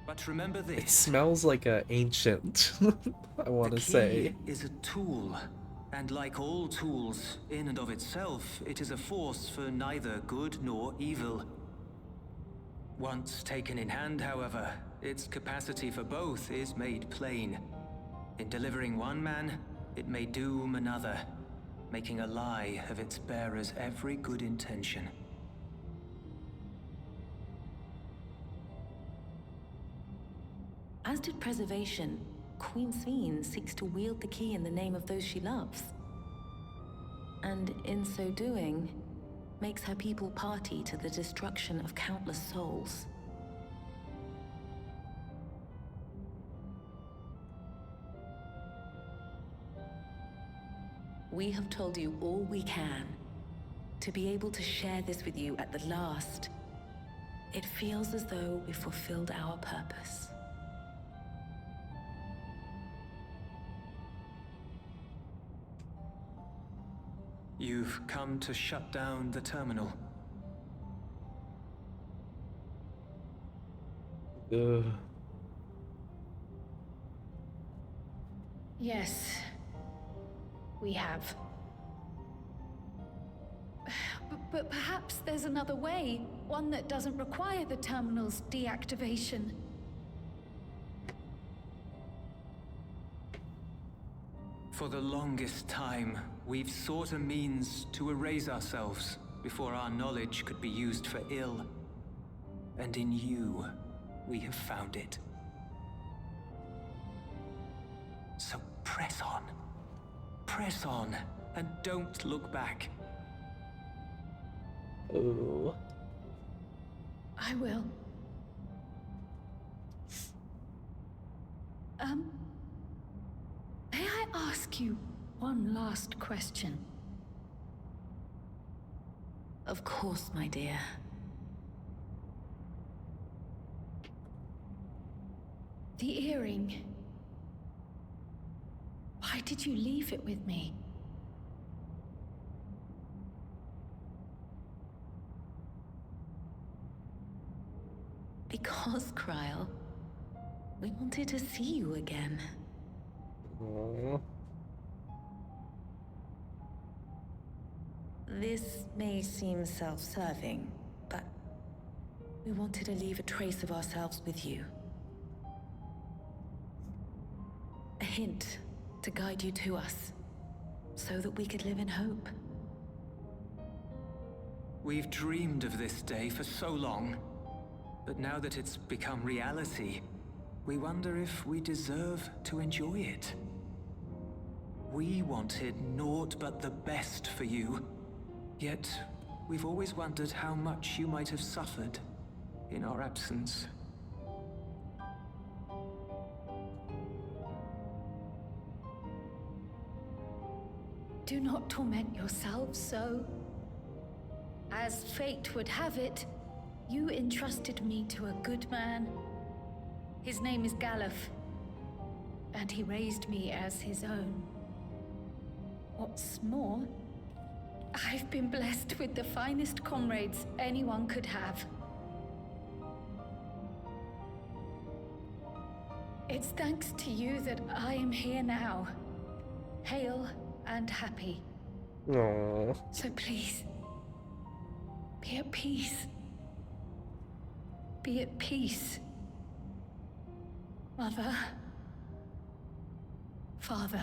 But remember this. It smells like a ancient, I want to say. The key is a tool, and like all tools, in and of itself, it is a force for neither good nor evil. Once taken in hand, however, its capacity for both is made plain. In delivering one man, it may doom another, making a lie of its bearer's every good intention. As did Preservation, Queen Sveen seeks to wield the key in the name of those she loves. And in so doing, makes her people party to the destruction of countless souls. We have told you all we can. To be able to share this with you at the last, it feels as though we fulfilled our purpose. You've come to shut down the terminal. Ugh. Yes, we have. But perhaps there's another way, one that doesn't require the terminal's deactivation. For the longest time, we've sought a means to erase ourselves before our knowledge could be used for ill. And in you, we have found it. So press on, and don't look back. Oh. I will. May I ask you one last question? Of course, my dear. The earring. Why did you leave it with me? Because, Kryl, we wanted to see you again. Aww. This may seem self-serving, but we wanted to leave a trace of ourselves with you. A hint to guide you to us, so that we could live in hope. We've dreamed of this day for so long, but now that it's become reality, we wonder if we deserve to enjoy it. We wanted naught but the best for you, yet we've always wondered how much you might have suffered in our absence. Do not torment yourselves so. As fate would have it, you entrusted me to a good man. His name is Galuf, and he raised me as his own. What's more, I've been blessed with the finest comrades anyone could have. It's thanks to you that I am here now, hale and happy. Aww. So please, be at peace. Be at peace. Mother. Father.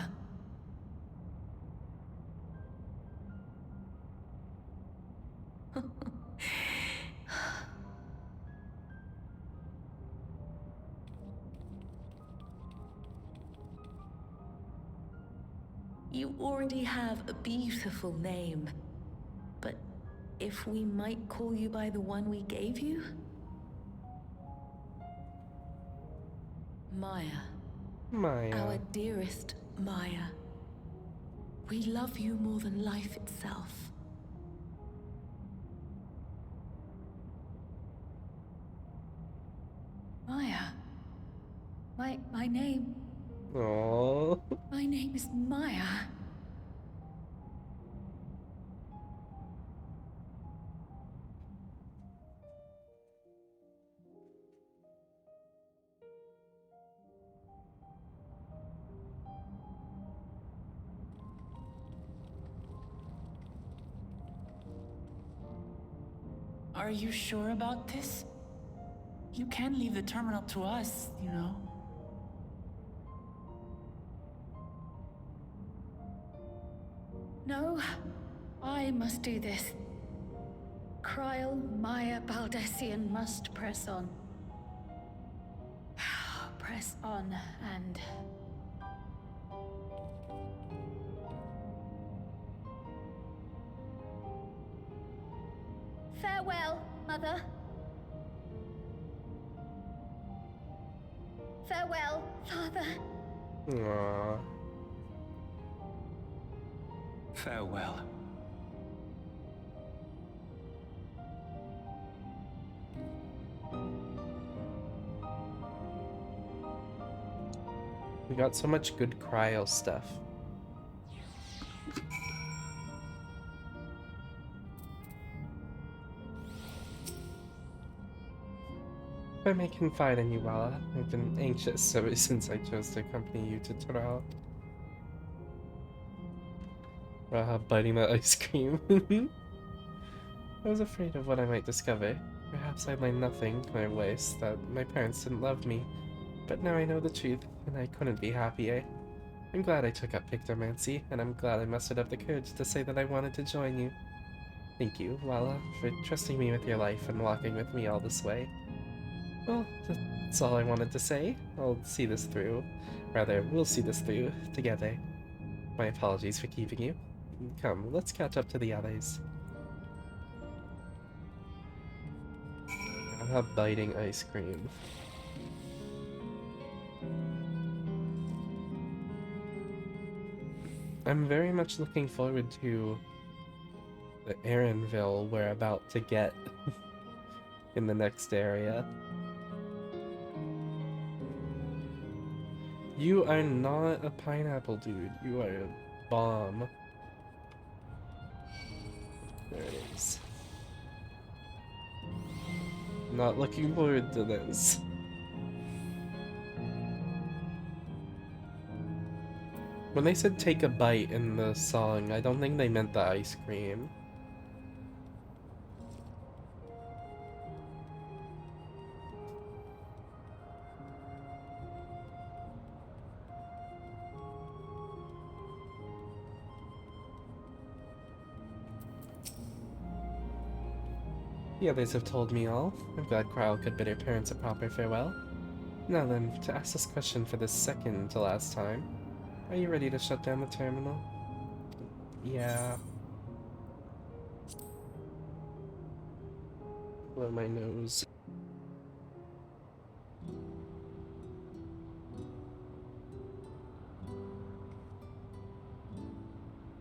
You already have a beautiful name, but if we might call you by the one we gave you? Maya. Maya. Our dearest Maya. We love you more than life itself. Maya. My name. Aww. My name is Maya. Are you sure about this? You can leave the terminal to us, you know. No, I must do this. Kryl, Maya, Baldessian must press on. Press on and... Farewell, Mother. Farewell, Father. Aww. Farewell. We got so much good cryo stuff. If I may confide in you, Walla, I've been anxious ever since I chose to accompany you to Toral. Biting that ice cream. I was afraid of what I might discover. Perhaps I'd learn nothing, or worse, that my parents didn't love me. But now I know the truth, and I couldn't be happier. I'm glad I took up pictomancy, and I'm glad I mustered up the courage to say that I wanted to join you. Thank you, Walla, for trusting me with your life and walking with me all this way. Well, that's all I wanted to say. I'll see this through. Rather, we'll see this through together. My apologies for keeping you. Come, let's catch up to the others. I'll have biting ice cream. I'm very much looking forward to the Erinville we're about to get in the next area. You are not a pineapple dude, you are a bomb. There it is. Not looking forward to this. When they said take a bite in the song, I don't think they meant the ice cream. The others have told me all. I'm glad Kryl could bid her parents a proper farewell. Now then, to ask this question for the second to last time. Are you ready to shut down the terminal? Yeah. Blow my nose.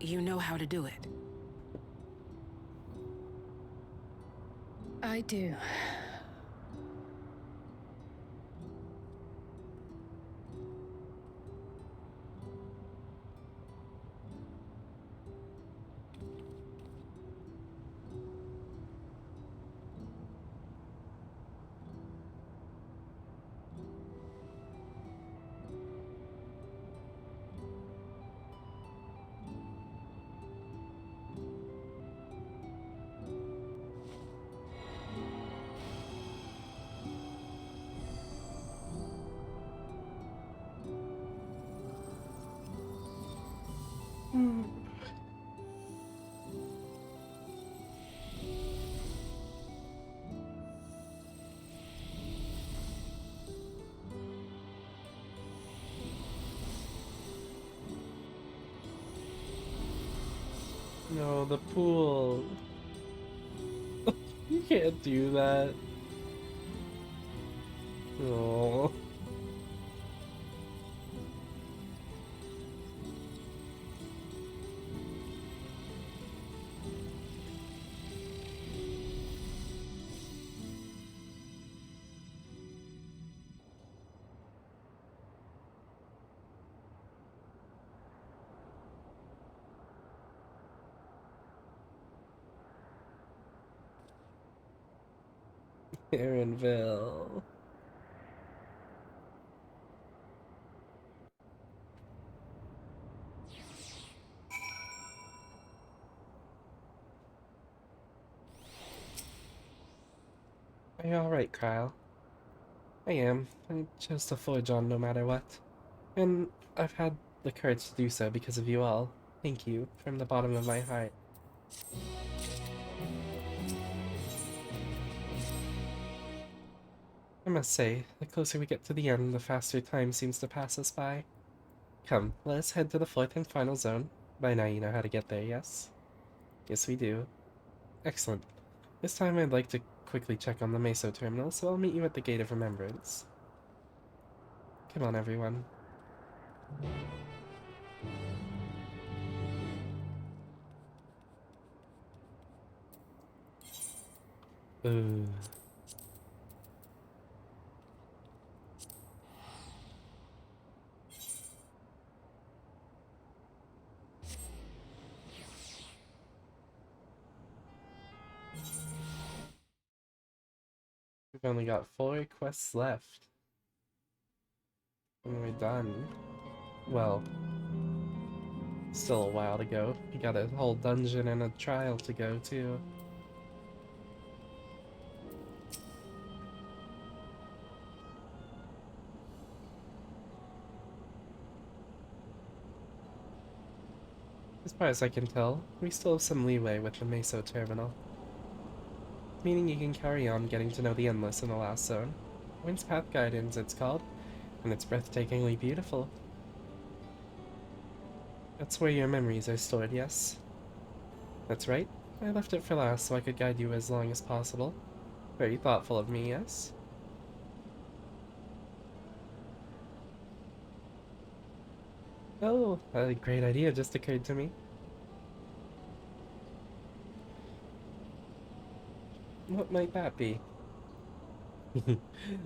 You know how to do it. I do. No, the pool. You can't do that. Oh. Aaronville. Are you alright, Kyle? I am. I chose to forge on no matter what. And I've had the courage to do so because of you all. Thank you, from the bottom of my heart. I must say, the closer we get to the end, the faster time seems to pass us by. Come, let us head to the fourth and final zone. By now you know how to get there, yes? Yes, we do. Excellent. This time I'd like to quickly check on the Meso terminal, so I'll meet you at the Gate of Remembrance. Come on, everyone. Ooh. We've only got 4 quests left. And we're done. Well, still a while to go. We got a whole dungeon and a trial to go, too. As far as I can tell, we still have some leeway with the Meso terminal. Meaning you can carry on getting to know the Endless in the last zone. Wind's Path Guidance, it's called, and it's breathtakingly beautiful. That's where your memories are stored, yes? That's right. I left it for last so I could guide you as long as possible. Very thoughtful of me, yes? Oh, a great idea just occurred to me. What might that be?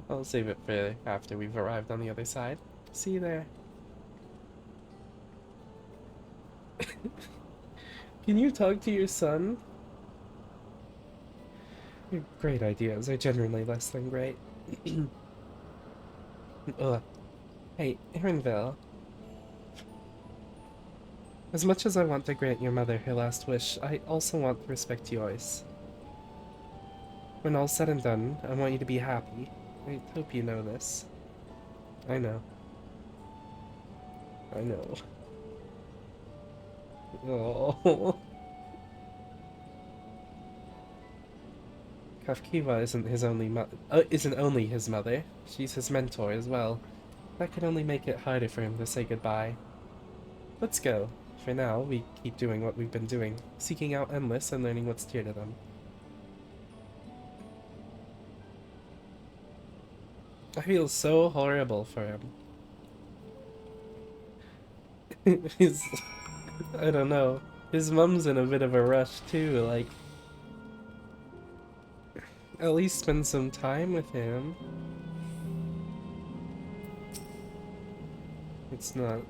I'll save it for after we've arrived on the other side. See you there. Can you talk to your son? Your great ideas are generally less than great. Ugh. Hey, Aaronville. As much as I want to grant your mother her last wish, I also want to respect yours. When all's said and done, I want you to be happy. I hope you know this. I know. I know. Oh. Kafkiwa isn't only his mother. She's his mentor as well. That could only make it harder for him to say goodbye. Let's go. For now, we keep doing what we've been doing, seeking out Endless and learning what's dear to them. I feel so horrible for him. I don't know. His mom's in a bit of a rush too, like... At least spend some time with him. It's not...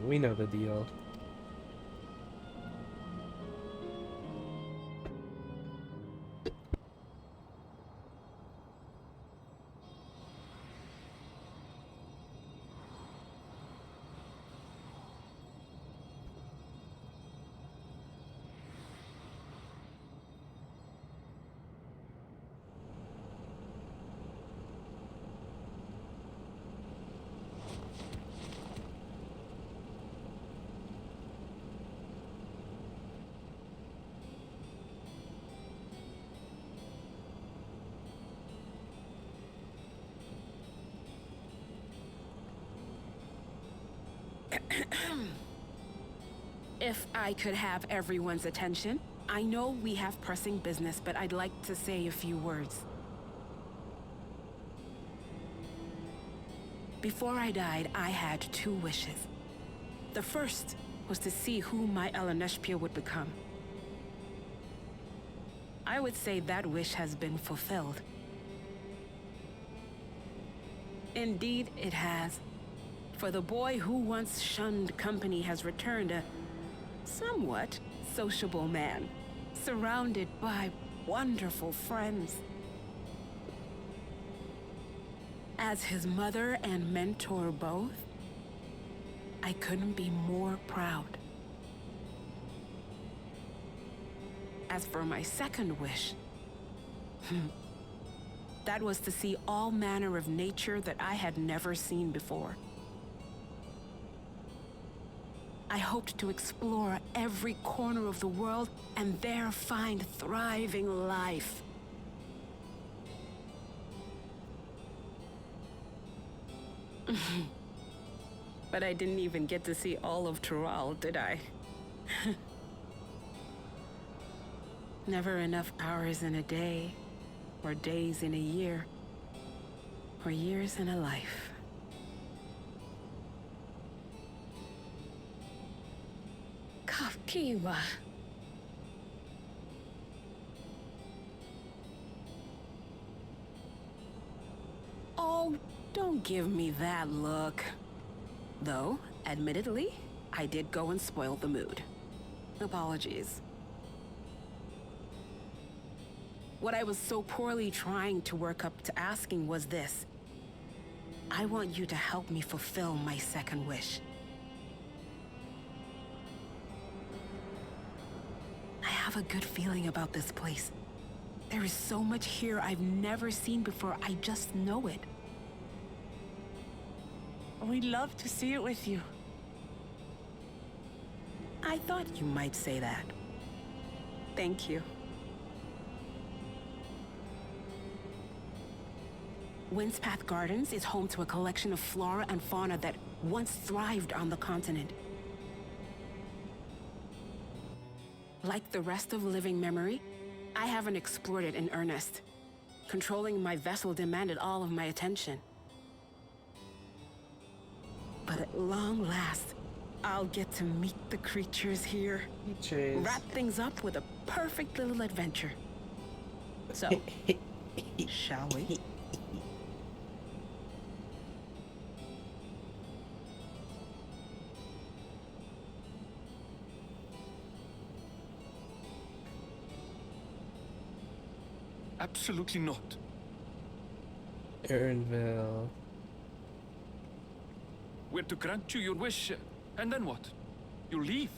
We know the deal. If I could have everyone's attention, I know we have pressing business, but I'd like to say a few words. Before I died, I had 2 wishes. The first was to see who my Eleneshpia would become. I would say that wish has been fulfilled. Indeed, it has. For the boy who once shunned company has returned a somewhat sociable man, surrounded by wonderful friends. As his mother and mentor both, I couldn't be more proud. As for my second wish, that was to see all manner of nature that I had never seen before. I hoped to explore every corner of the world and there find thriving life. But I didn't even get to see all of Tural, did I? Never enough hours in a day, or days in a year, or years in a life. Kapkiwa. Oh, don't give me that look. Though, admittedly, I did go and spoil the mood. Apologies. What I was so poorly trying to work up to asking was this. I want you to help me fulfill my second wish. I have a good feeling about this place. There is so much here I've never seen before, I just know it. We'd love to see it with you. I thought you might say that. Thank you. Windspath Gardens is home to a collection of flora and fauna that once thrived on the continent. Like the rest of living memory, I haven't explored it in earnest. Controlling my vessel demanded all of my attention. But at long last, I'll get to meet the creatures here. Wrap things up with a perfect little adventure. So, shall we? Absolutely not. Erinville. We're to grant you your wish, and then what? You leave?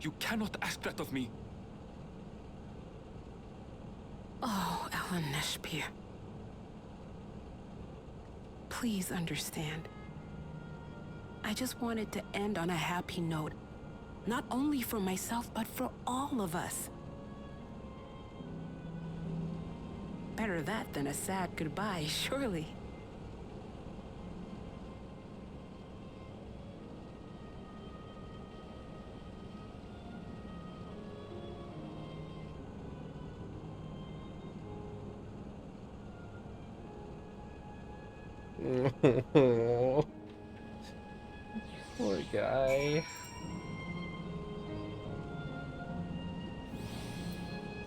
You cannot ask that of me. Oh, Eleneshpia. Please understand. I just wanted to end on a happy note. Not only for myself, but for all of us. Better that than a sad goodbye, surely. Poor guy.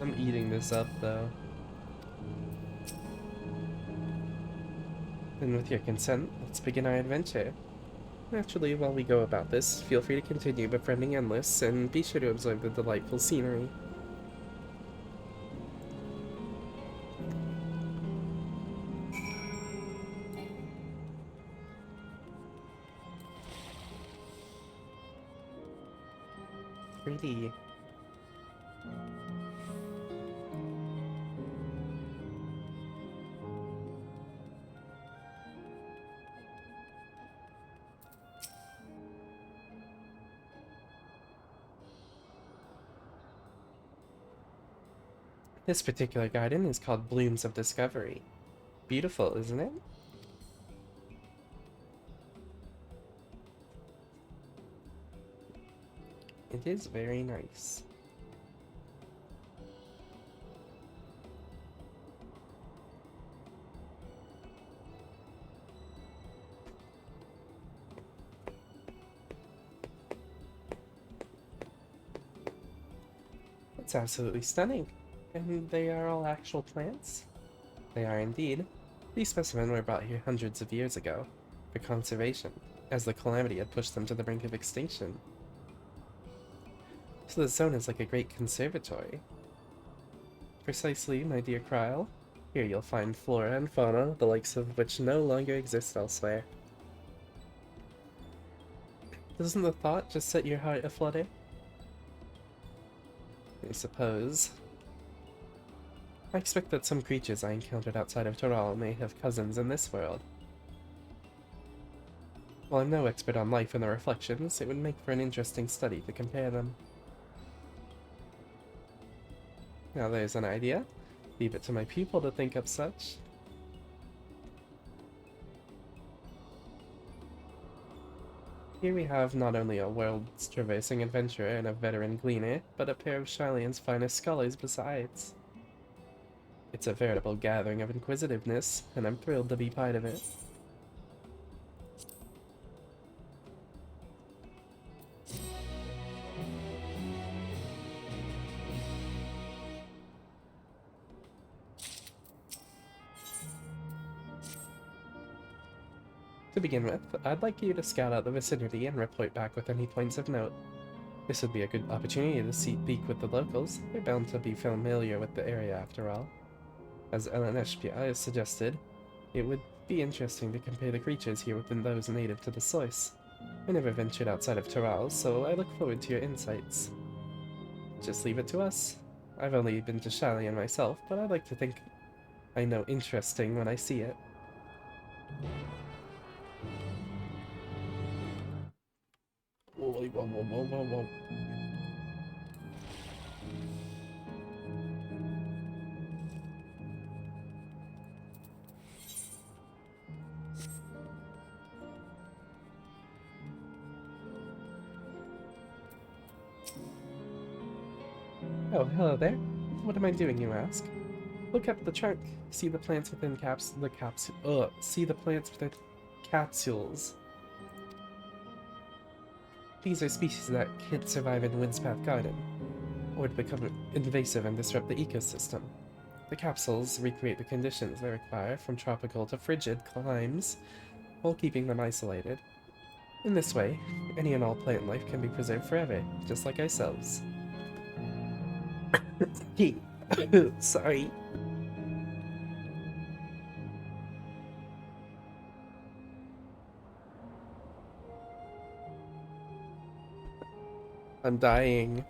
I'm eating this up, though. And with your consent, let's begin our adventure. Naturally, while we go about this, feel free to continue befriending Endless, and be sure to observe the delightful scenery. Pretty. This particular garden is called Blooms of Discovery. Beautiful, isn't it? It is very nice. It's absolutely stunning. And they are all actual plants? They are indeed. These specimens were brought here hundreds of years ago for conservation, as the calamity had pushed them to the brink of extinction. So the zone is like a great conservatory. Precisely, my dear Kryl. Here you'll find flora and fauna, the likes of which no longer exist elsewhere. Doesn't the thought just set your heart aflutter? I suppose. I expect that some creatures I encountered outside of Toral may have cousins in this world. While I'm no expert on life and the reflections, it would make for an interesting study to compare them. Now there's an idea. Leave it to my pupil to think up such. Here we have not only a world-traversing adventurer and a veteran gleaner, but a pair of Shylian's finest scholars besides. It's a veritable gathering of inquisitiveness, and I'm thrilled to be part of it. To begin with, I'd like you to scout out the vicinity and report back with any points of note. This would be a good opportunity to speak with the locals. They're bound to be familiar with the area after all. As Eleneshpia has suggested, it would be interesting to compare the creatures here with those native to the source. I never ventured outside of Toral, so I look forward to your insights. Just leave it to us. I've only been to Shylian myself, but I'd like to think I know interesting when I see it. Whoa, whoa, whoa, whoa, whoa, whoa. Oh, hello there. What am I doing, you ask? Look up the trunk. See the plants within see the plants within capsules. These are species that can't survive in Windspath Garden, or to become invasive and disrupt the ecosystem. The capsules recreate the conditions they require from tropical to frigid climes, while keeping them isolated. In this way, any and all plant life can be preserved forever, just like ourselves. Sorry. I'm dying.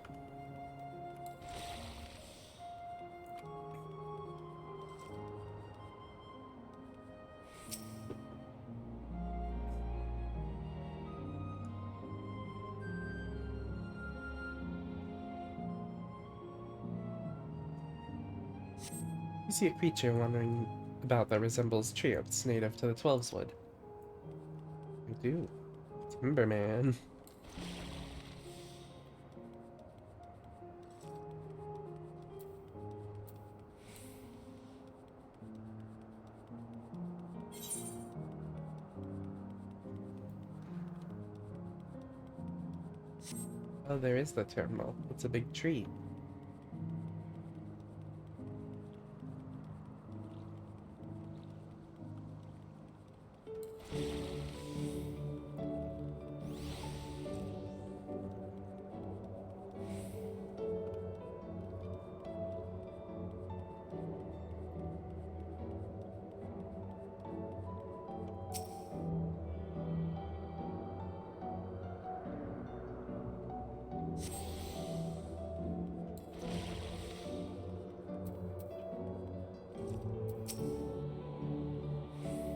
You see a creature wandering about that resembles Triumphs native to the Twelveswood. I do. Timberman. Oh, there is the terminal. It's a big tree.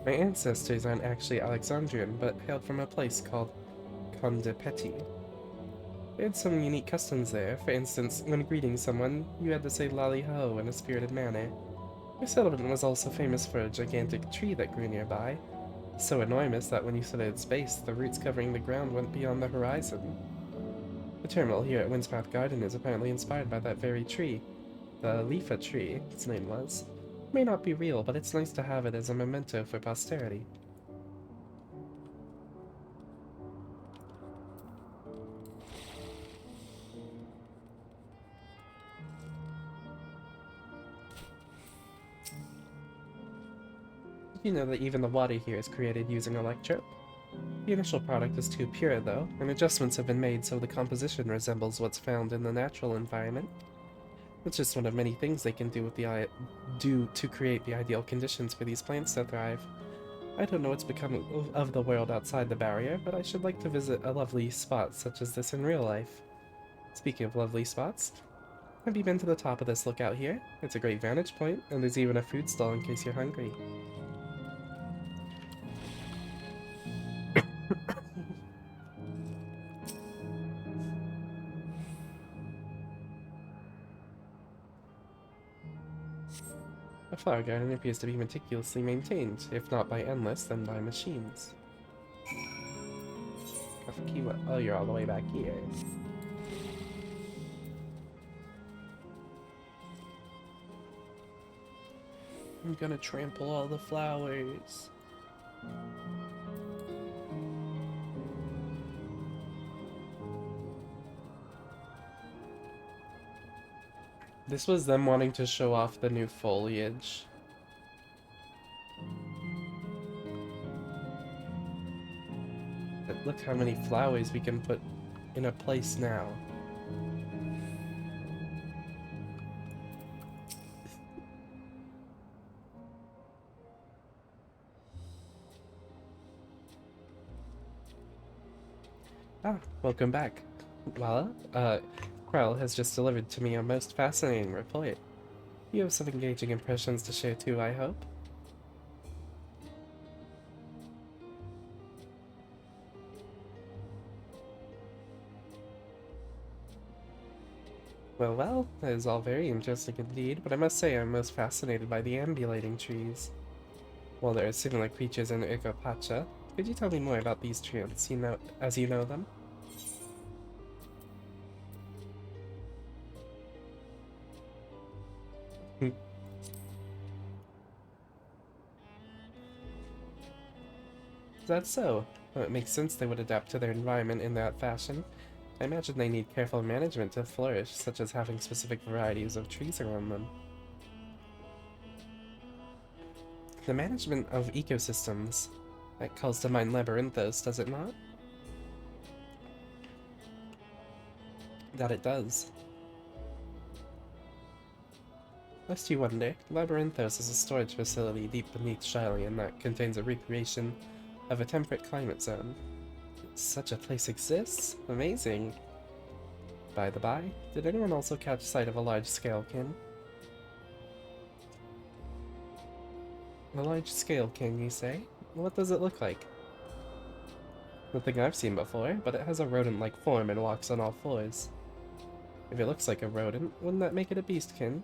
My ancestors aren't actually Alexandrian, but hailed from a place called Condepeti. They had some unique customs there. For instance, when greeting someone, you had to say lally ho in a spirited manner. Their settlement was also famous for a gigantic tree that grew nearby, so enormous that when you stood at its base, the roots covering the ground went beyond the horizon. The terminal here at Windspath Garden is apparently inspired by that very tree. The Leafa tree, its name was. It may not be real, but it's nice to have it as a memento for posterity. Did you know that even the water here is created using electrope? The initial product is too pure, though, and adjustments have been made so the composition resembles what's found in the natural environment. It's just one of many things they can do to create the ideal conditions for these plants to thrive. I don't know what's become of the world outside the barrier, but I should like to visit a lovely spot such as this in real life. Speaking of lovely spots, have you been to the top of this lookout here? It's a great vantage point, and there's even a food stall in case you're hungry. The flower garden appears to be meticulously maintained, if not by Endless, then by machines. Oh, you're all the way back here. I'm gonna trample all the flowers. This was them wanting to show off the new foliage. But look how many flowers we can put in a place now. Welcome back. Well, Krell has just delivered to me a most fascinating report. You have some engaging impressions to share too, I hope? Well, that is all very interesting indeed, but I must say I'm most fascinated by the ambulating trees. While there are similar creatures in Irgopacha, could you tell me more about these treants, as you know them? Is that so? Well, it makes sense they would adapt to their environment in that fashion. I imagine they need careful management to flourish, such as having specific varieties of trees around them. The management of ecosystems. That calls to mind Labyrinthos, does it not? That it does. Lest you wonder, Labyrinthos is a storage facility deep beneath Shylian that contains a recreation of a temperate climate zone. Such a place exists? Amazing. By the by, did anyone also catch sight of a large scale-kin? A large scale-kin, you say? What does it look like? Nothing I've seen before, but it has a rodent-like form and walks on all fours. If it looks like a rodent, wouldn't that make it a beastkin?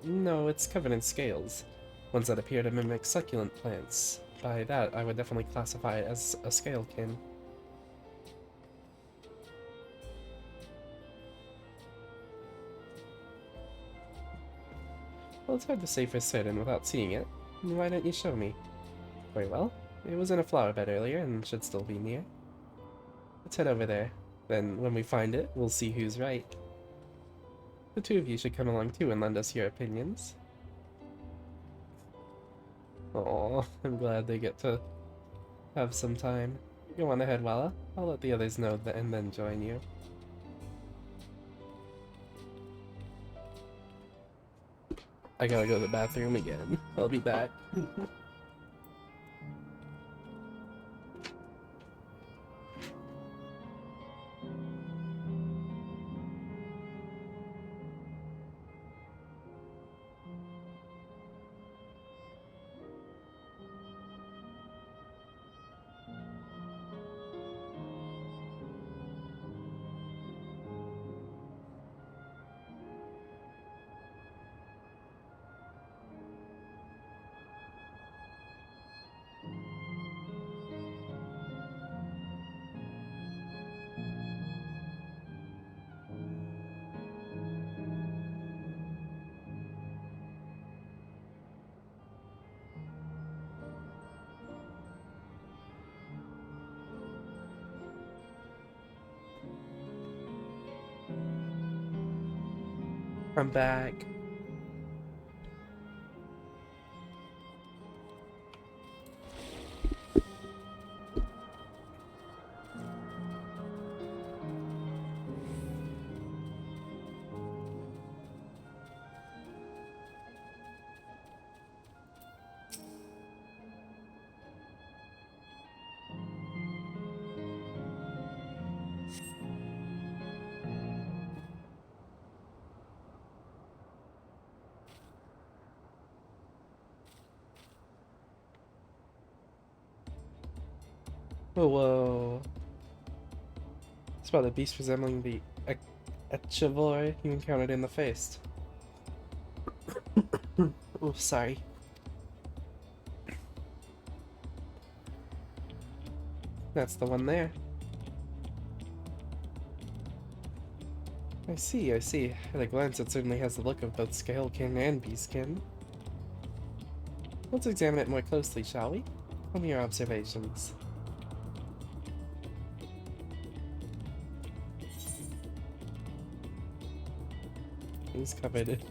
No, it's covered in scales, ones that appear to mimic succulent plants. By that, I would definitely classify it as a scalekin. Well, it's hard to say for certain without seeing it. Why don't you show me? Very well. It was in a flower bed earlier and should still be near. Let's head over there. Then, when we find it, we'll see who's right. The two of you should come along too and lend us your opinions. Aw, I'm glad they get to have some time. Go on ahead, Walla. I'll let the others know that and then join you. I gotta go to the bathroom again. I'll be back. I'm back. Whoa. It's about a beast resembling the Echevoi you encountered in the Feast. Oh, sorry. That's the one there. I see, I see. At a glance, it certainly has the look of both Scalekin and Beastkin. Let's examine it more closely, shall we? Tell me your observations. He's covered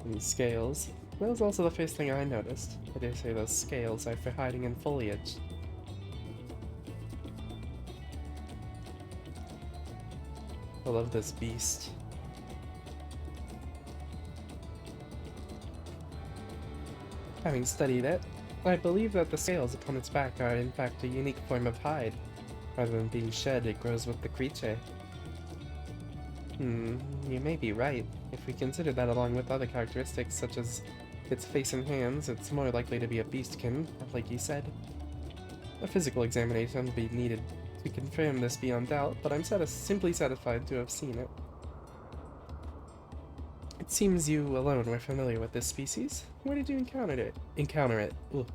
in scales. That was also the first thing I noticed. I dare say those scales are for hiding in foliage. I love this beast. Having studied it, I believe that the scales upon its back are in fact a unique form of hide. Rather than being shed, it grows with the creature. You may be right. If we consider that along with other characteristics such as its face and hands, it's more likely to be a beastkin, like you said. A physical examination will be needed to confirm this beyond doubt, but I'm simply satisfied to have seen it. It seems you alone were familiar with this species. Where did you encounter it? Ugh.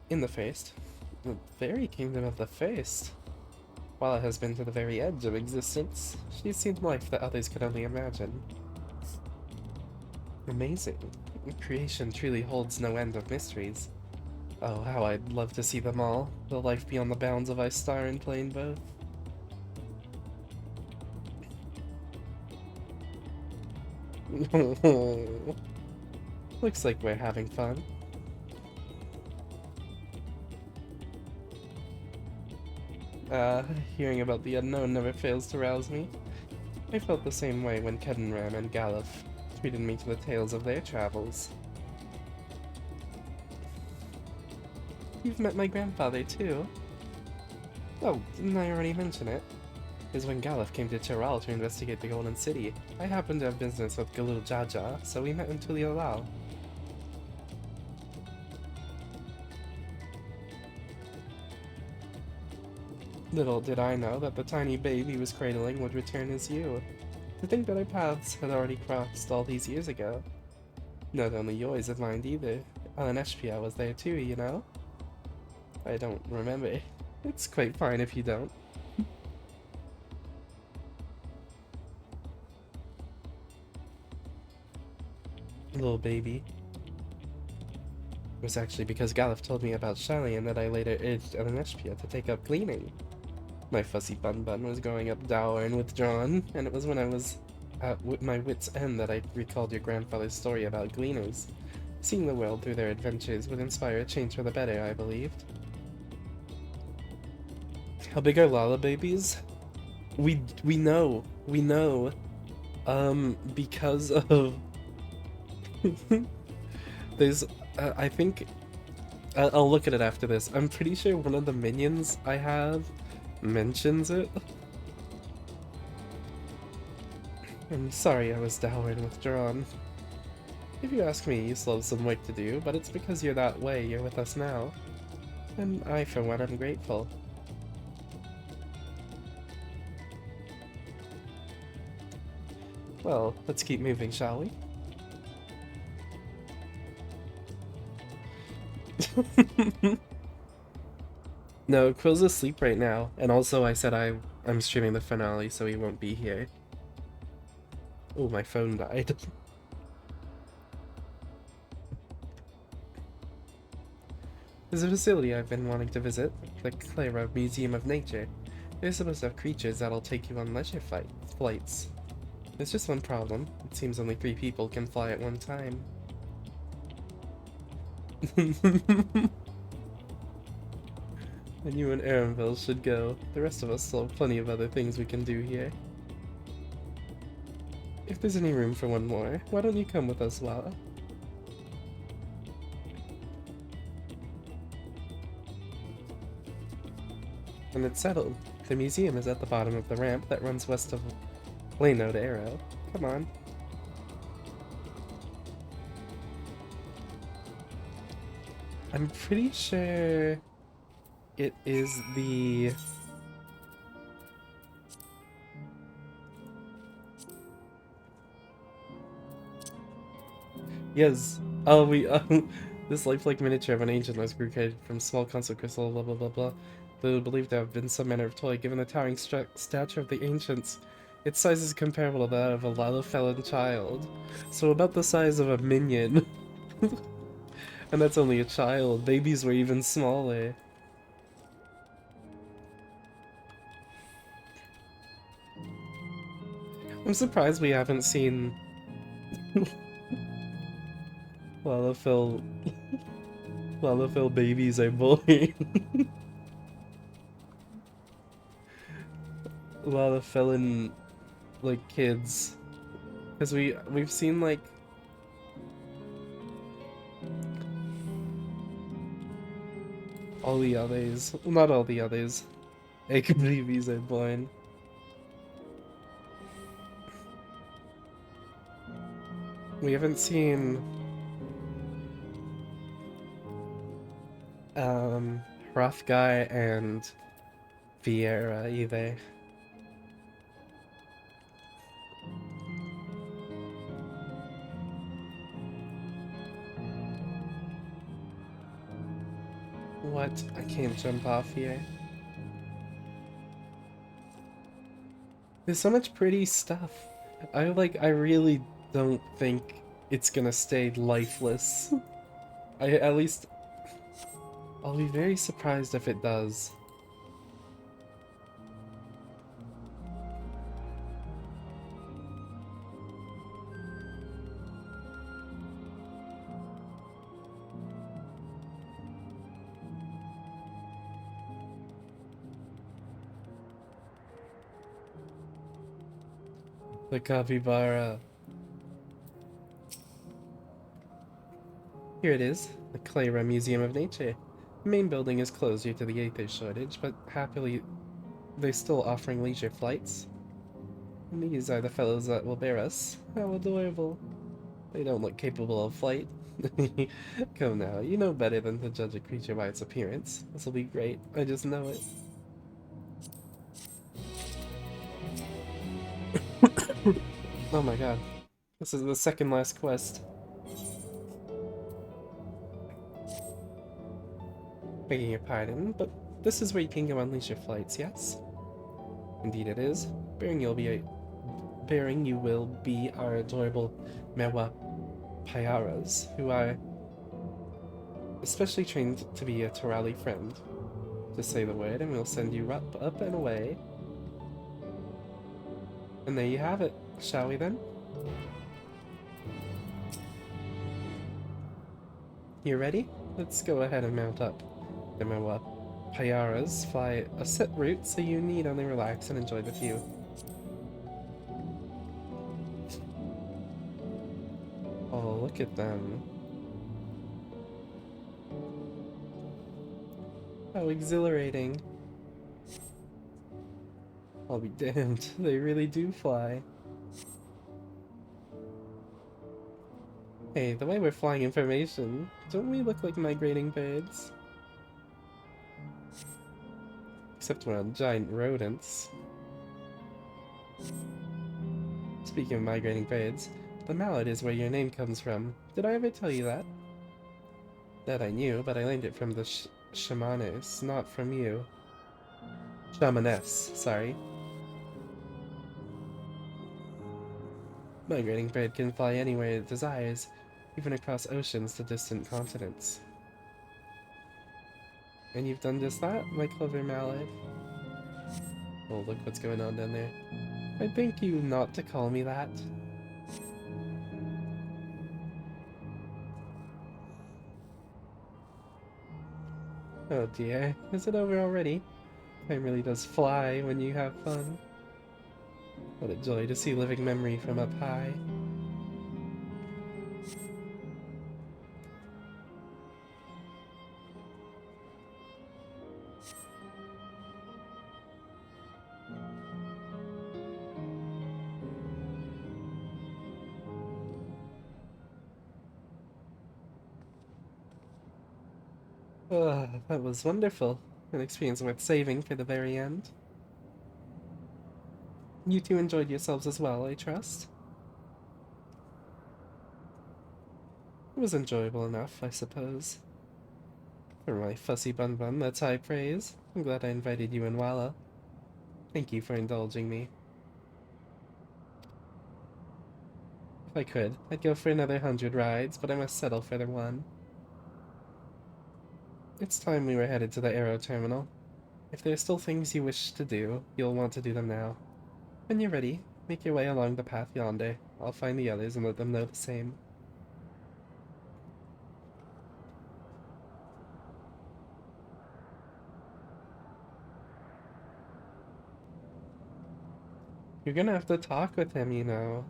In the Feast. The very kingdom of the Feast. While it has been to the very edge of existence, she's seen life that others could only imagine. Amazing. Creation truly holds no end of mysteries. Oh, how I'd love to see them all. The life beyond the bounds of Star and Plain both. Looks like we're having fun. Hearing about the unknown never fails to rouse me. I felt the same way when Keddenram and Galuf treated me to the tales of their travels. You've met my grandfather, too. Oh, didn't I already mention it? It was when Galuf came to Chiral to investigate the Golden City. I happened to have business with Galul Jaja, so we met in Tulialal. Little did I know that the tiny babe he was cradling would return as you. To think that our paths had already crossed all these years ago. Not only yours and mine either. Alan Eshpia was there too, you know? I don't remember. It's quite fine if you don't. Little baby. It was actually because Galuf told me about Shalian that I later urged Alan Eshpia to take up cleaning. My fussy bun was growing up dour and withdrawn, and it was when I was at my wit's end that I recalled your grandfather's story about gleaners. Seeing the world through their adventures would inspire a change for the better, I believed. How big are Lala babies? We know. Because of... There's, I think... I'll look at it after this. I'm pretty sure one of the minions I have mentions it. I'm sorry I was dour and withdrawn. If you ask me, you still have some work to do, but it's because you're that way you're with us now. And I, for one, am grateful. Well, let's keep moving, shall we? No, Quill's asleep right now, and also I said I'm streaming the finale, so he won't be here. Oh, my phone died. There's a facility I've been wanting to visit, the Clara Museum of Nature. They're supposed to have creatures that'll take you on leisure flights. There's just one problem. It seems only 3 people can fly at one time. And you and Erenville should go. The rest of us still have plenty of other things we can do here. If there's any room for one more, why don't you come with us, Lala? And it's settled. The museum is at the bottom of the ramp that runs west of Plano to Arrow. Come on. I'm pretty sure it is the... Yes. Oh, this lifelike miniature of an ancient was created from small constant crystal, blah blah blah blah. They would believe to have been some manner of toy, given the towering stature of the ancients. Its size is comparable to that of a Lalafellan child. So about the size of a minion. And that's only a child. Babies were even smaller. I'm surprised we haven't seen Lalafell babies are born. Lalafellan like kids. Because we've seen like all the others. Not all the others. Egg babies are born. We haven't seen Rough Guy and Vieira either. What? I can't jump off here. There's so much pretty stuff. I really don't think it's gonna stay lifeless. At least I'll be very surprised if it does. The capybara. Here it is, the Clara Museum of Nature. The main building is closed due to the aether shortage, but happily they're still offering leisure flights. And these are the fellows that will bear us. How adorable. They don't look capable of flight. Come now, you know better than to judge a creature by its appearance. This will be great, I just know it. Oh my god. This is the second last quest. Begging your pardon, but this is where you can go on leisure flights, yes? Indeed it is. Bearing you will be our adorable Mewa Pyaras, who are especially trained to be a Torali friend. Just say the word and we'll send you up and away. And there you have it. Shall we then? You ready? Let's go ahead and mount up. The Mewa Pyaras fly a set route, so you need only relax and enjoy the view. Oh, look at them. How exhilarating. I'll be damned, they really do fly. Hey, the way we're flying information, don't we look like migrating birds? Except we're on giant rodents. Speaking of migrating birds, the mallard is where your name comes from. Did I ever tell you that? That I knew, but I learned it from the shamanes, not from you. Shamaness, sorry. Migrating bird can fly anywhere it desires, even across oceans to distant continents. And you've done just that, my clever mallard. Oh, look what's going on down there. I thank you not to call me that. Oh dear, is it over already? Time really does fly when you have fun. What a joy to see living memory from up high. That was wonderful. An experience worth saving for the very end. You two enjoyed yourselves as well, I trust? It was enjoyable enough, I suppose. For my fussy bun bun, that's high praise. I'm glad I invited you and Walla. Thank you for indulging me. If I could, I'd go for another 100 rides, but I must settle for the one. It's time we were headed to the Aero Terminal. If there are still things you wish to do, you'll want to do them now. When you're ready, make your way along the path yonder. I'll find the others and let them know the same. You're gonna have to talk with him, you know.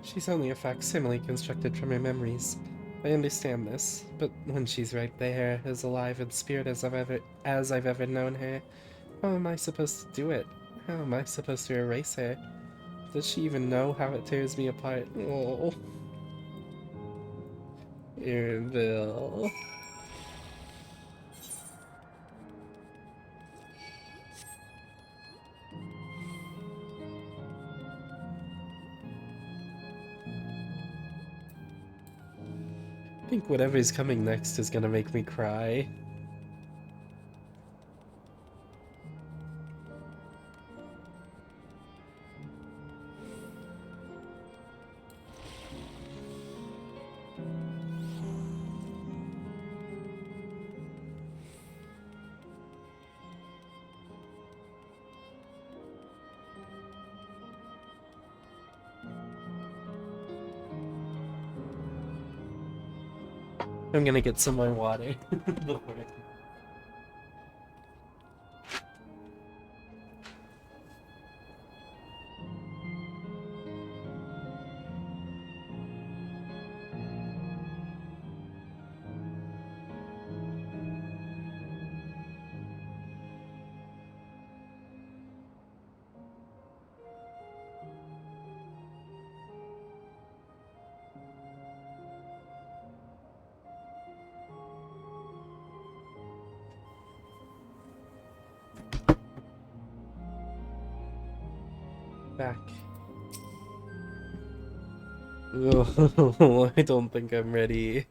She's only a facsimile constructed from her memories. I understand this, but when she's right there, as alive in spirit as I've ever known her, how am I supposed to do it? How am I supposed to erase her? Does she even know how it tears me apart? Oh. Erenville. I think whatever's coming next is gonna make me cry. I'm gonna get some more water. Back. Oh, I don't think I'm ready.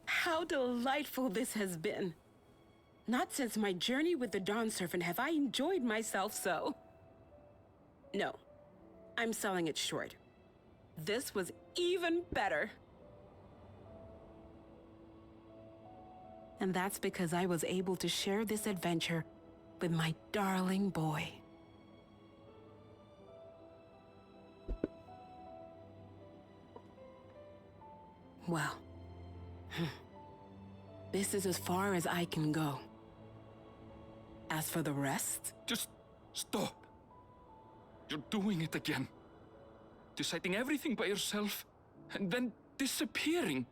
How delightful this has been. Not since my journey with the Dawn Servant have I enjoyed myself so. No, I'm selling it short. This was even better. And that's because I was able to share this adventure with my darling boy. Well, this is as far as I can go. As for the rest... Just stop. You're doing it again. Deciding everything by yourself, and then disappearing.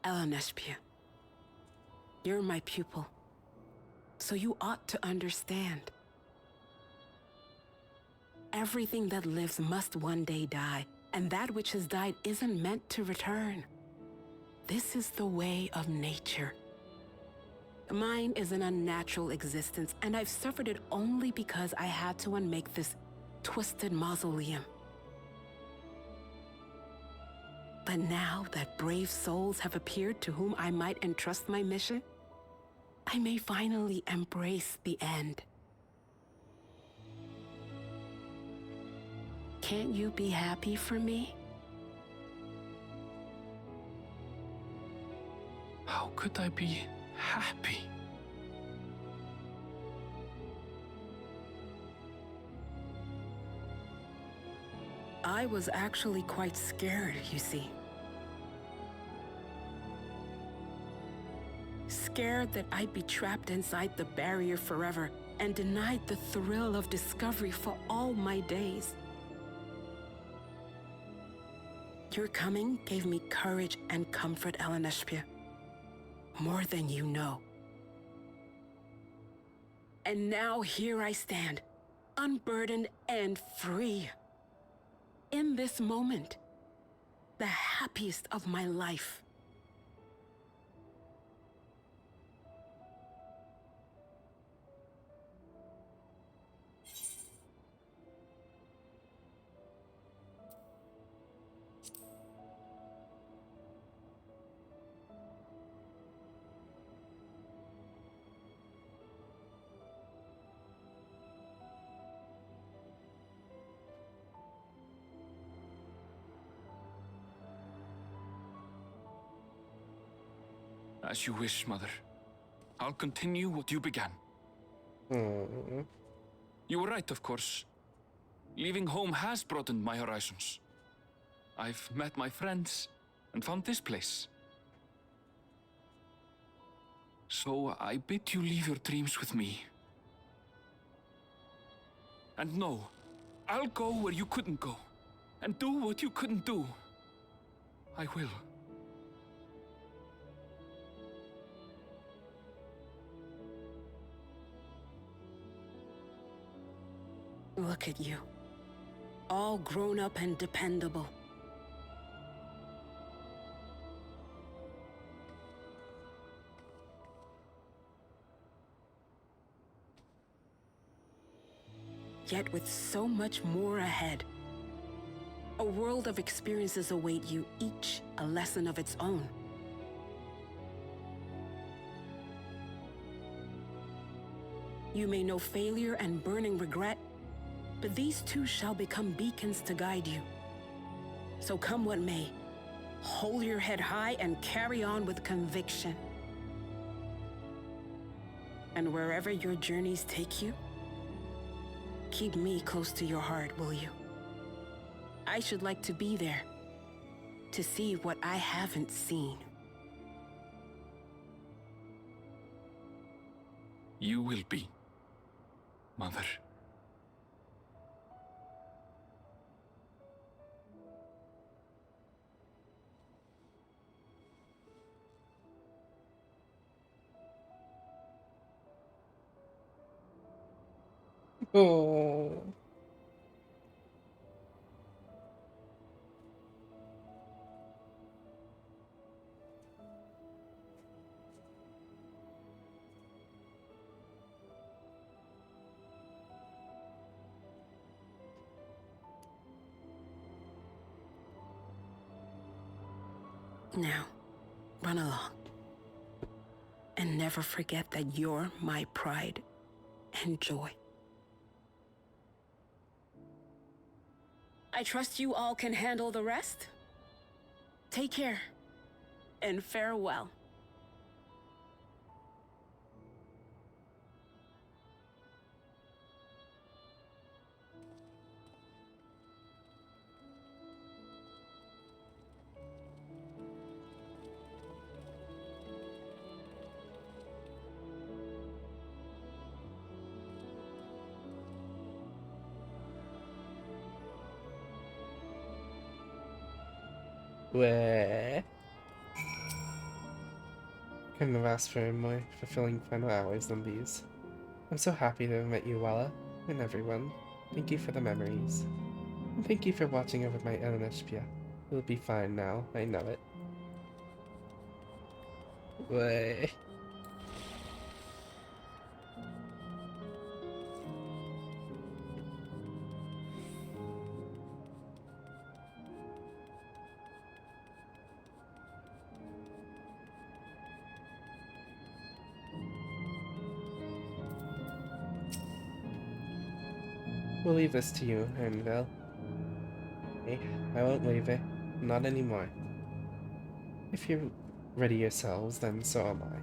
Eleneshpia, you're my pupil, so you ought to understand. Everything that lives must one day die, and that which has died isn't meant to return. This is the way of nature. Mine is an unnatural existence, and I've suffered it only because I had to unmake this twisted mausoleum. But now that brave souls have appeared to whom I might entrust my mission, I may finally embrace the end. Can't you be happy for me? How could I be happy? I was actually quite scared, you see. Scared that I'd be trapped inside the barrier forever and denied the thrill of discovery for all my days. Your coming gave me courage and comfort, Eleneshpia. More than you know. And now here I stand, unburdened and free. In this moment, the happiest of my life. As you wish, Mother. I'll continue what you began. You were right, of course. Leaving home has broadened my horizons. I've met my friends and found this place. So I bid you leave your dreams with me. And know, I'll go where you couldn't go, and do what you couldn't do. I will. Look at you. All grown up and dependable. Yet with so much more ahead. A world of experiences await you, each a lesson of its own. You may know failure and burning regret, but these too shall become beacons to guide you. So come what may, hold your head high and carry on with conviction. And wherever your journeys take you, keep me close to your heart, will you? I should like to be there, to see what I haven't seen. You will be, Mother. Oh. Now, run along. And never forget that you're my pride and joy. I trust you all can handle the rest. Take care, and farewell. Where? Couldn't have asked for more fulfilling final hours than these. I'm so happy to have met you, Walla, and everyone. Thank you for the memories. And thank you for watching over my Eleneshpia. We'll be fine now, I know it. Where? We'll leave this to you, Ernville. Hey, I won't leave it. Not anymore. If you're ready yourselves, then so am I.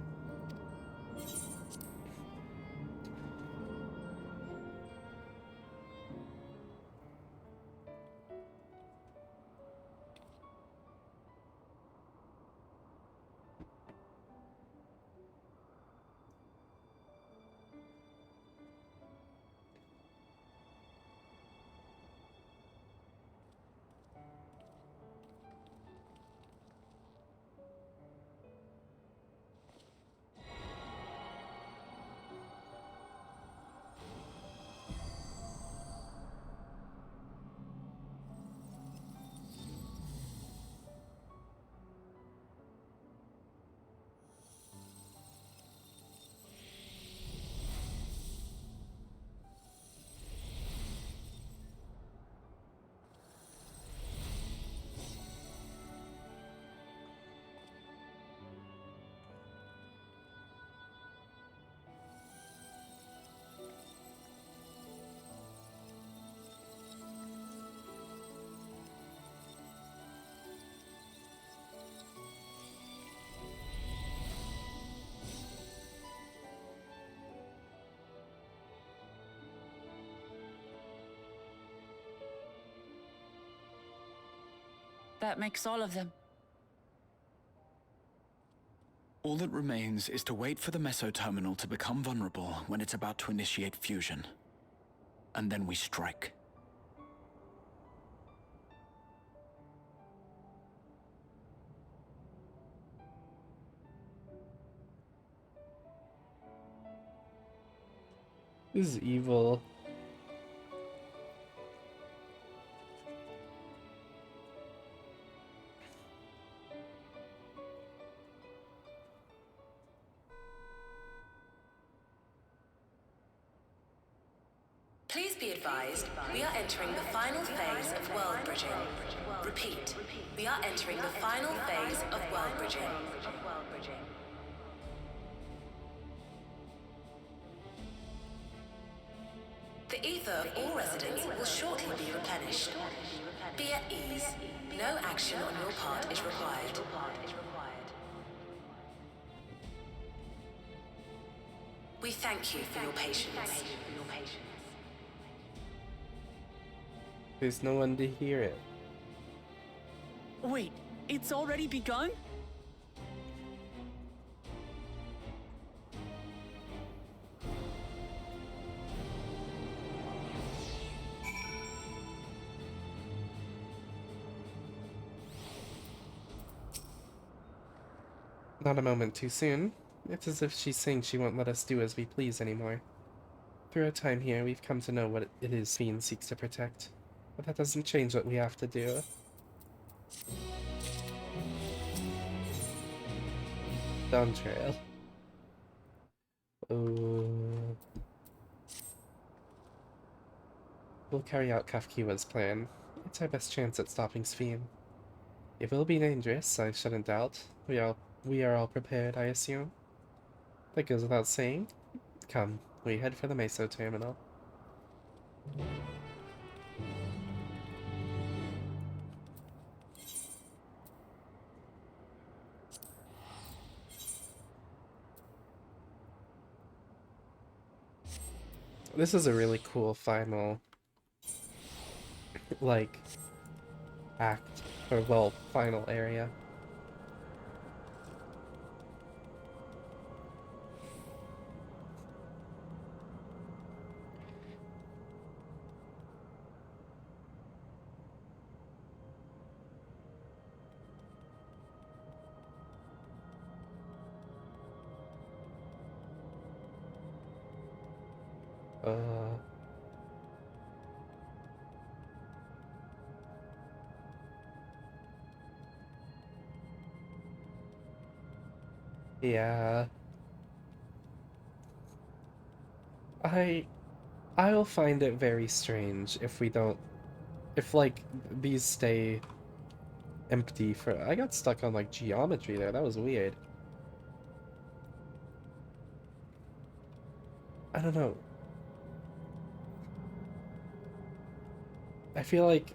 That makes all of them. All that remains is to wait for the meso-terminal to become vulnerable when it's about to initiate fusion. And then we strike. This is evil. Please be advised, we are entering the final phase of world bridging. Repeat, we are entering the final phase of world bridging. The ether of all residents will shortly be replenished. Be at ease. No action on your part is required. We thank you for your patience. There's no one to hear it. Wait, it's already begun? Not a moment too soon. It's as if she's saying she won't let us do as we please anymore. Through our time here, we've come to know what it is Fiend seeks to protect. But that doesn't change what we have to do. DAWNTRAIL. Oh. We'll carry out Kafkiwa's plan. It's our best chance at stopping Fiend. It will be dangerous, I shouldn't doubt. We are all prepared, I assume. That goes without saying. Come, we head for the Meso terminal. This is a really cool final, like, act, or well, final area. Yeah. I'll find it very strange if we don't, if like these stay empty for, I got stuck on like geometry there, that was weird. I don't know. I feel like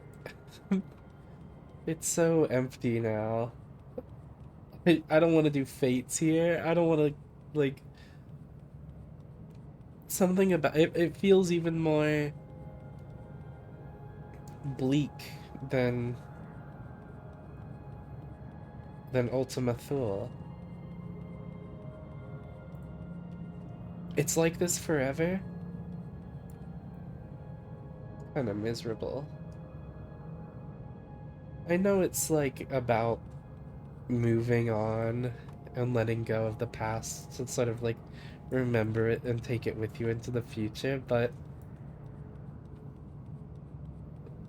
it's so empty now. I don't want to do fates here. I don't want to, like, something about it. It feels even more bleak than Ultima Thule. It's like this forever. Kind of miserable. I know it's like about moving on and letting go of the past to sort of like remember it and take it with you into the future, but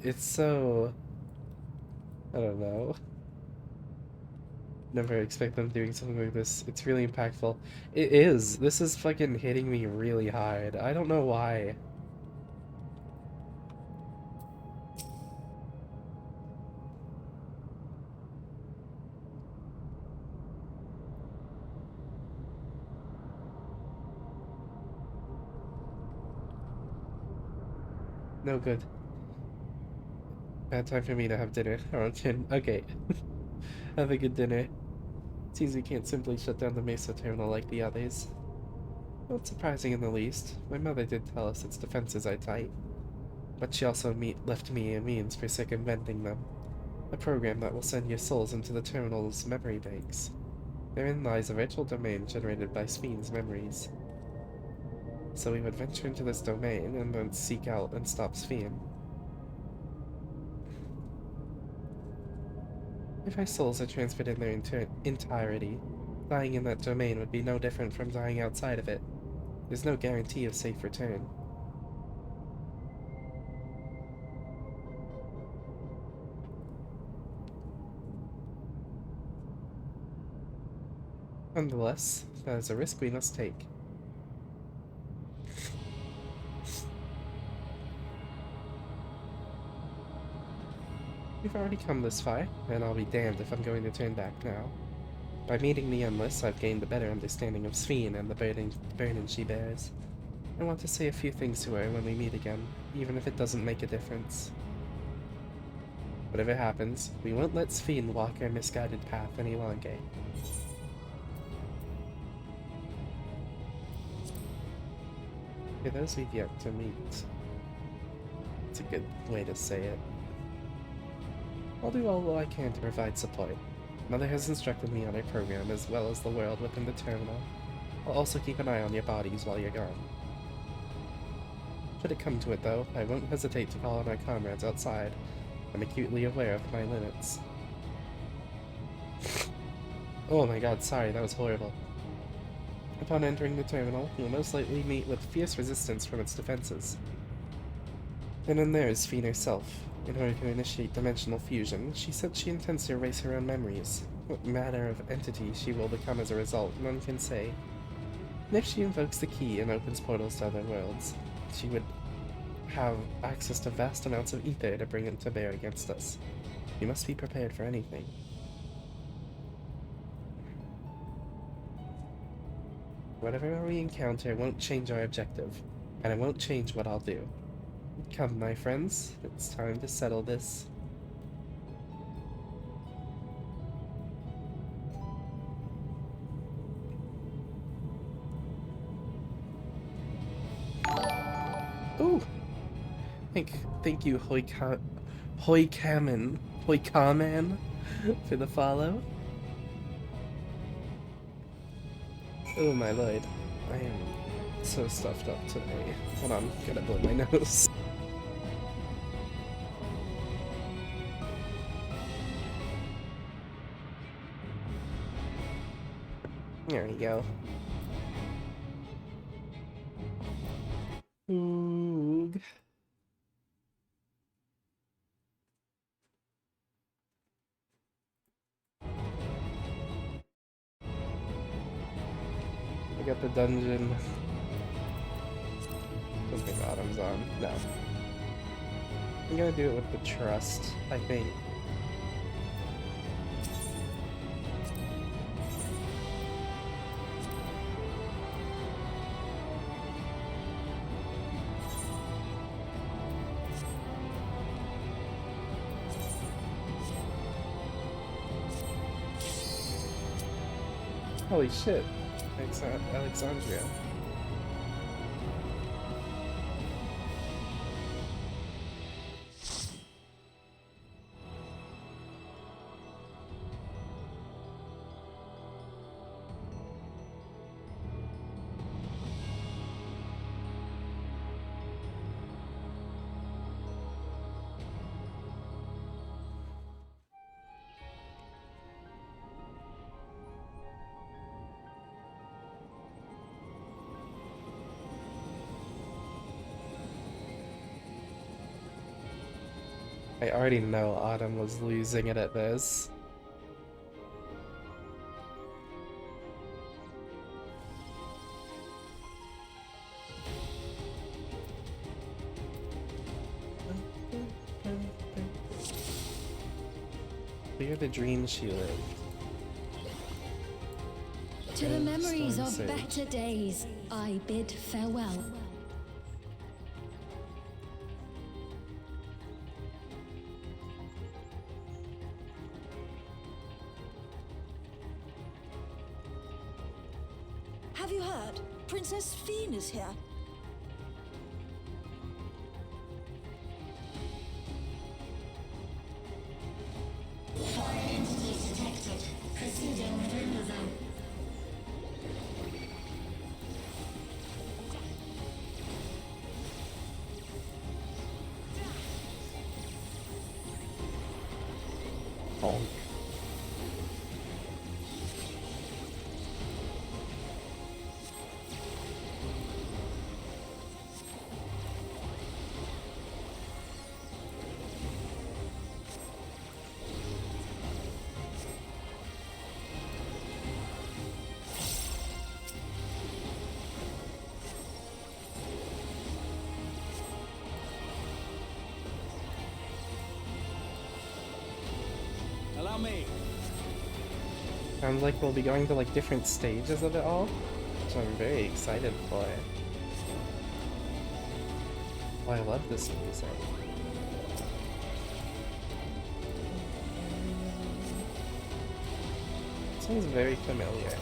it's so, I don't know. Never expect them doing something like this. It's really impactful. It is. This is fucking hitting me really hard. I don't know why. No good. Bad time for me to have dinner. Around 10. Okay. Have a good dinner. Seems we can't simply shut down the Mesa terminal like the others. Not surprising in the least. My mother did tell us its defenses are tight. But she also left me a means for circumventing them. A program that will send your souls into the terminal's memory banks. Therein lies a virtual domain generated by Spheen's memories. So we would venture into this domain and then seek out and stop Spheen. If our souls are transferred in their entirety, dying in that domain would be no different from dying outside of it. There's no guarantee of safe return. Nonetheless, that is a risk we must take. We've already come this far, and I'll be damned if I'm going to turn back now. By meeting the Endless, I've gained a better understanding of Spheen and the burden she bears. I want to say a few things to her when we meet again, even if it doesn't make a difference. Whatever happens, we won't let Spheen walk our misguided path any longer. For those we've yet to meet. It's a good way to say it. I'll do all I can to provide support. Mother has instructed me on her program as well as the world within the terminal. I'll also keep an eye on your bodies while you're gone. Should it come to it though, I won't hesitate to call on our comrades outside. I'm acutely aware of my limits. Oh my god, sorry, that was horrible. Upon entering the terminal, you'll most likely meet with fierce resistance from its defenses. And then there is Spheen herself. In order to initiate dimensional fusion, she said she intends to erase her own memories. What manner of entity she will become as a result, none can say. And if she invokes the key and opens portals to other worlds, she would have access to vast amounts of ether to bring it to bear against us. We must be prepared for anything. Whatever we encounter won't change our objective, and it won't change what I'll do. Come, my friends, it's time to settle this. Ooh! Thank you, Hoikaman, for the follow. Oh my lord, I am so stuffed up today. Hold on, gotta blow my nose. There we go. Oog. I got the dungeon. Something bottoms on. No. I'm gonna do it with the trust, I think. Holy shit. Alexandria. I already know Autumn was losing it at this. Clear the dreams she lived. To the memories Storm of Sage. better days, I bid farewell. Have you heard? Princess Fiend is here. Foreign entities detected. Proceeding with removal. Oh. Allow me. Sounds like we'll be going to like different stages of it all, which I'm very excited for. Oh, I love this music. Sounds very familiar.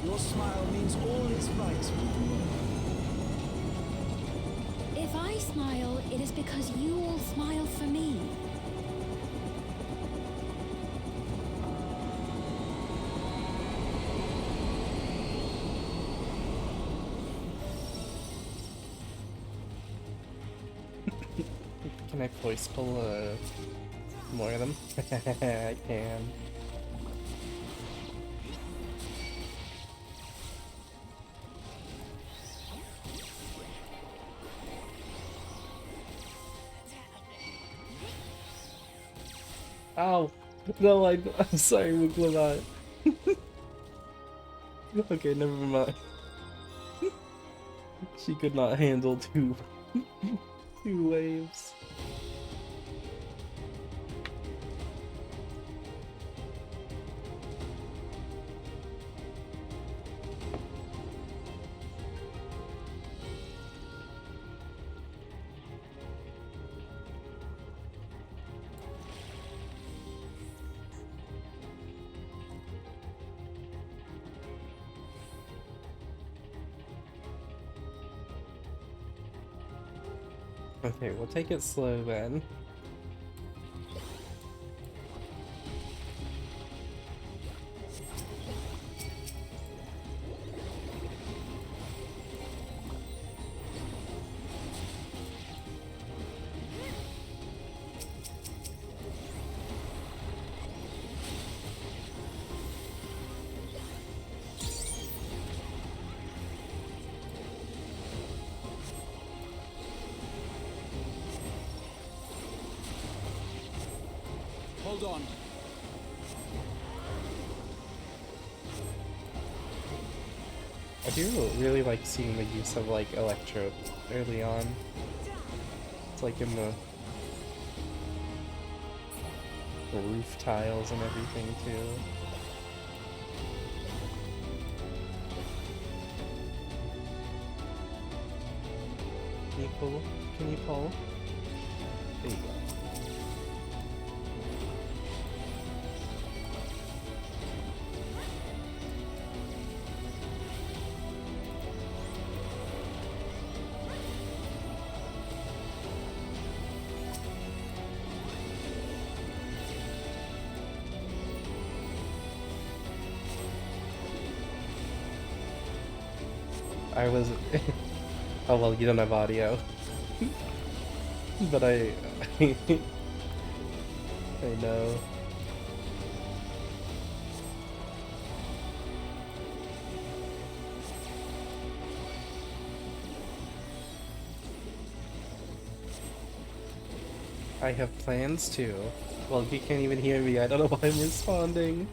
Your smile means all is right. If I smile, it is because you all smile for me. Can I voice pull more of them? I can. Ow! No, I'm sorry, Wuglamot. Okay, never mind. She could not handle two waves. Okay, we'll take it slow then. Hold on. I do really like seeing the use of like Electro early on. It's like in the roof tiles and everything too. Can you pull? Can you pull? There you go. I was... oh well, you don't have audio. But I know. I have plans too. Well, if you can't even hear me, I don't know why I'm responding.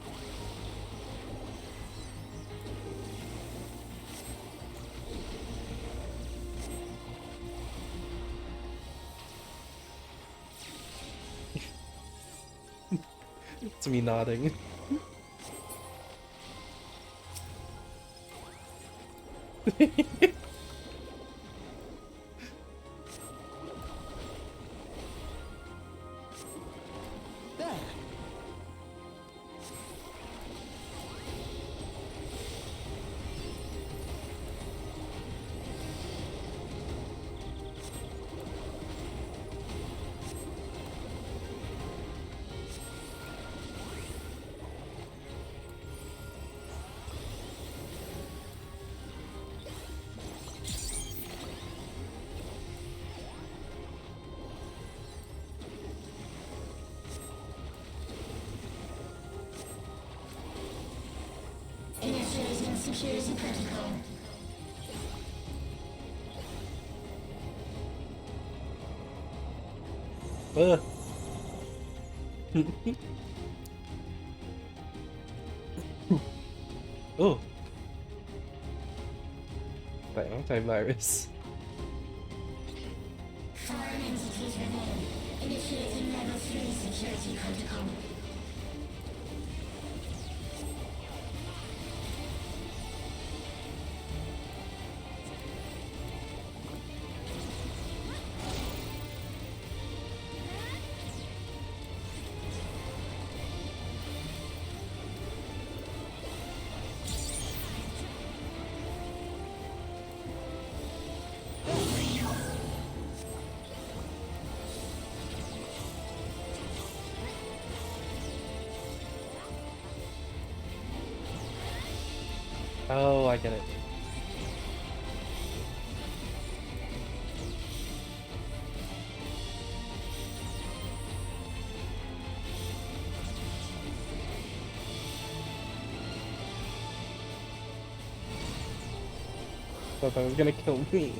It's me nodding. Initiating security protocol. Oh. The antivirus. Foreign entities remain. Initiating level 3 security protocol. Oh, I get it. Thought that was gonna kill me.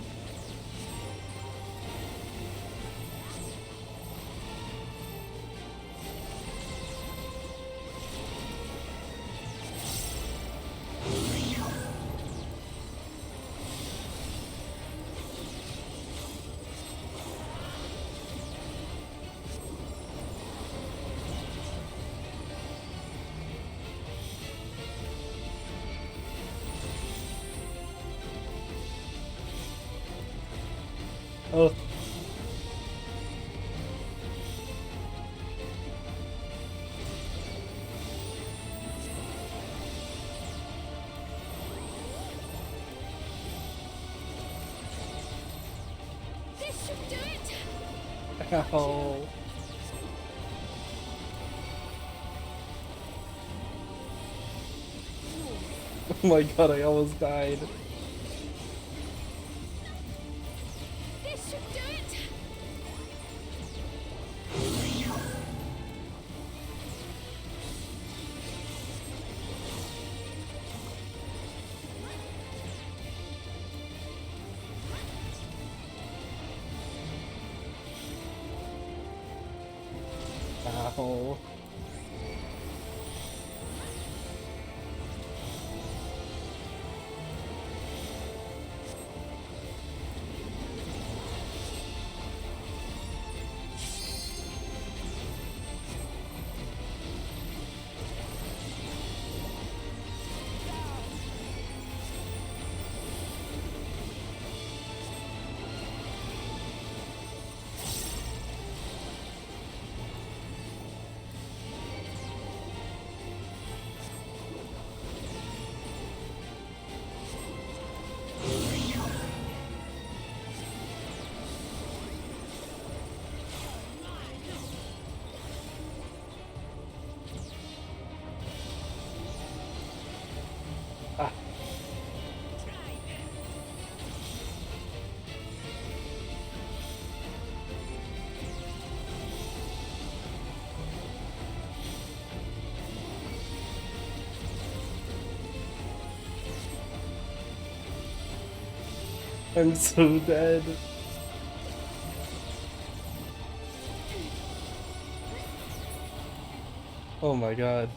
Oh. This should do it. Ow. Oh my god, I almost died. This should do it. Ow. I'm so dead. Oh my god.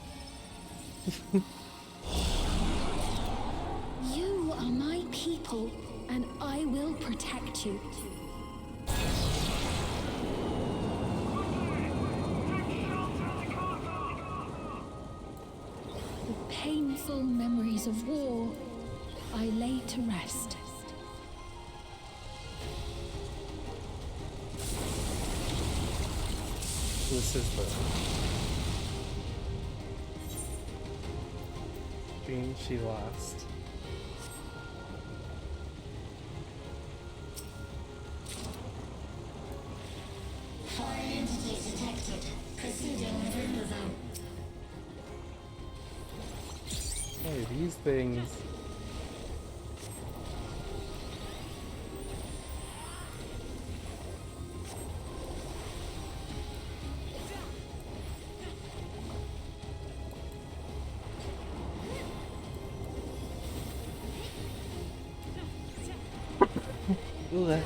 You are my people, and I will protect you. The painful memories of war I lay to rest. This is the dream she lost. Foreign entities detected. Proceeding with removal. Hey, these things. Ugh.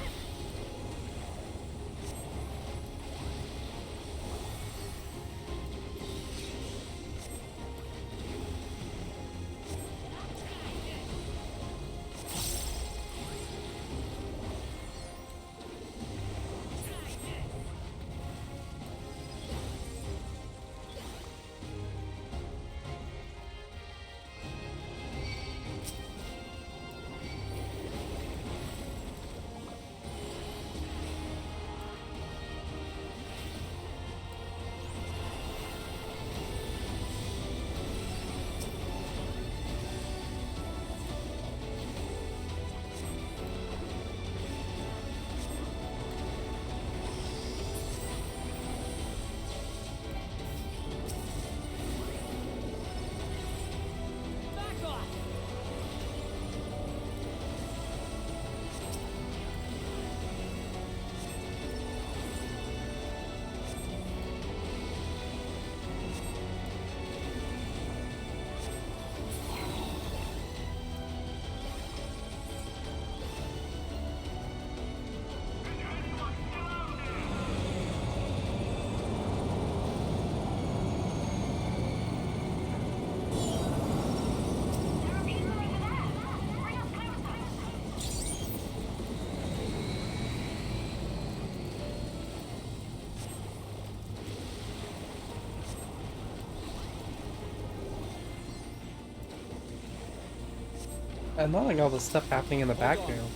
I'm not like all the stuff happening in the background.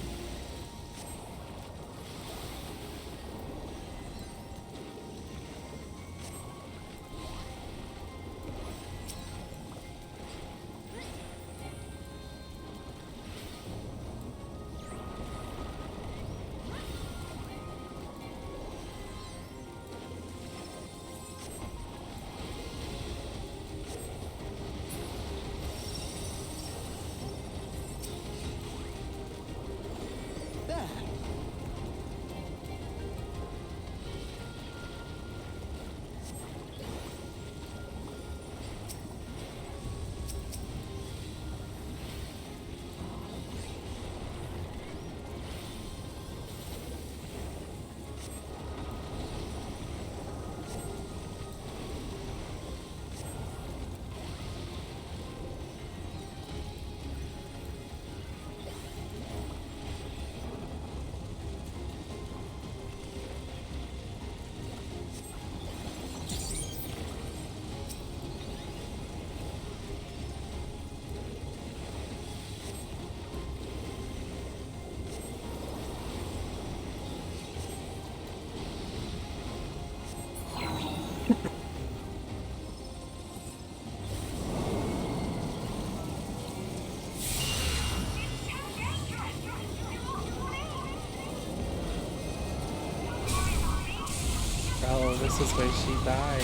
Oh, this is where she dies.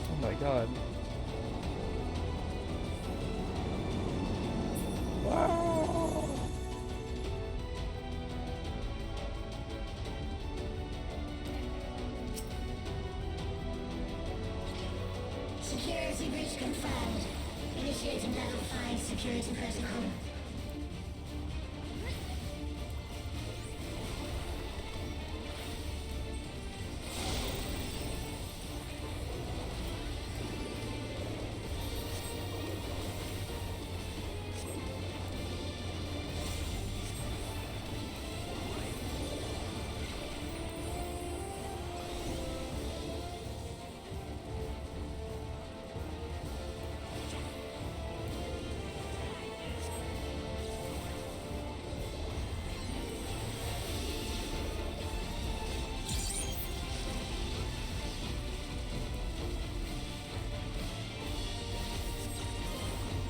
Oh my god. Wow. Initiating level 5 security protocol.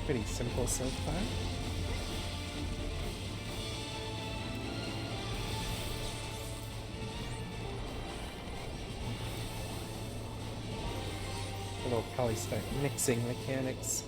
Pretty simple so far. We'll probably start mixing mechanics.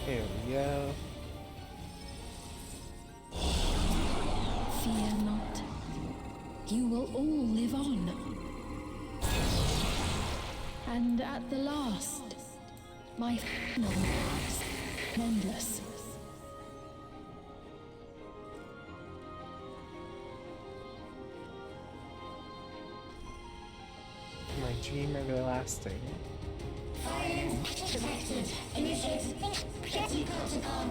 Here we go. Fear not. You will all live on. And at the last, my final endless. My dream everlasting. Fire detected. Initiating security protocol.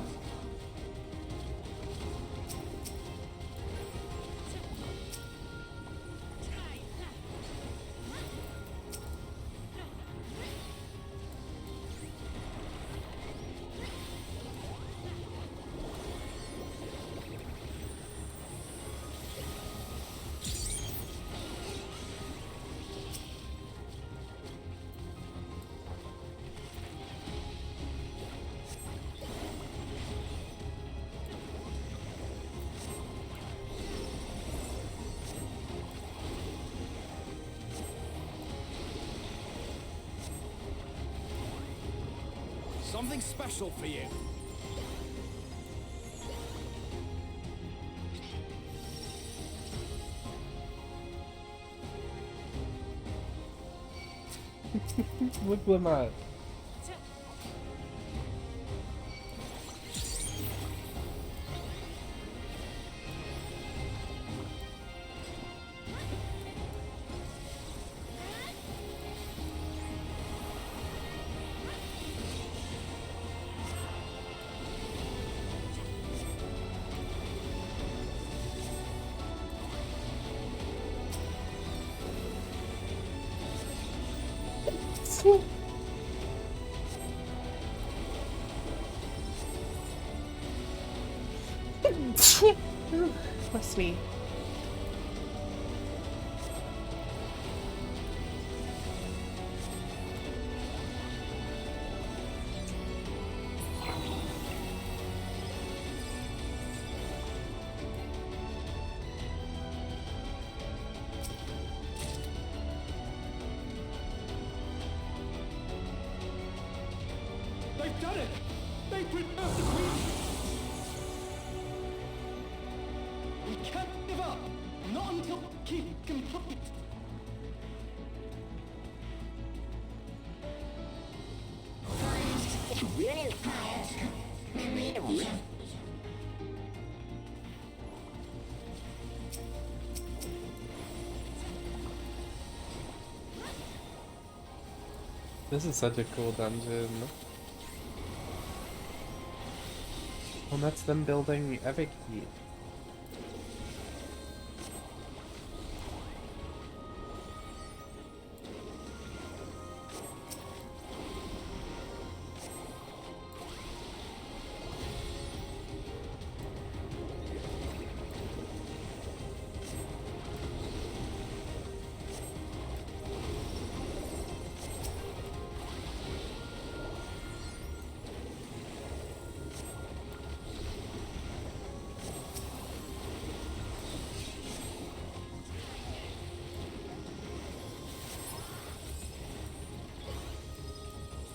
Something special for you. Look Lamont. Bless me. They've done it! They've preserved the Queen! We can't give up! Not until the King complete! Really quiet. This is such a cool dungeon. And that's them building Epic Heat.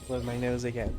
Blow my nose again.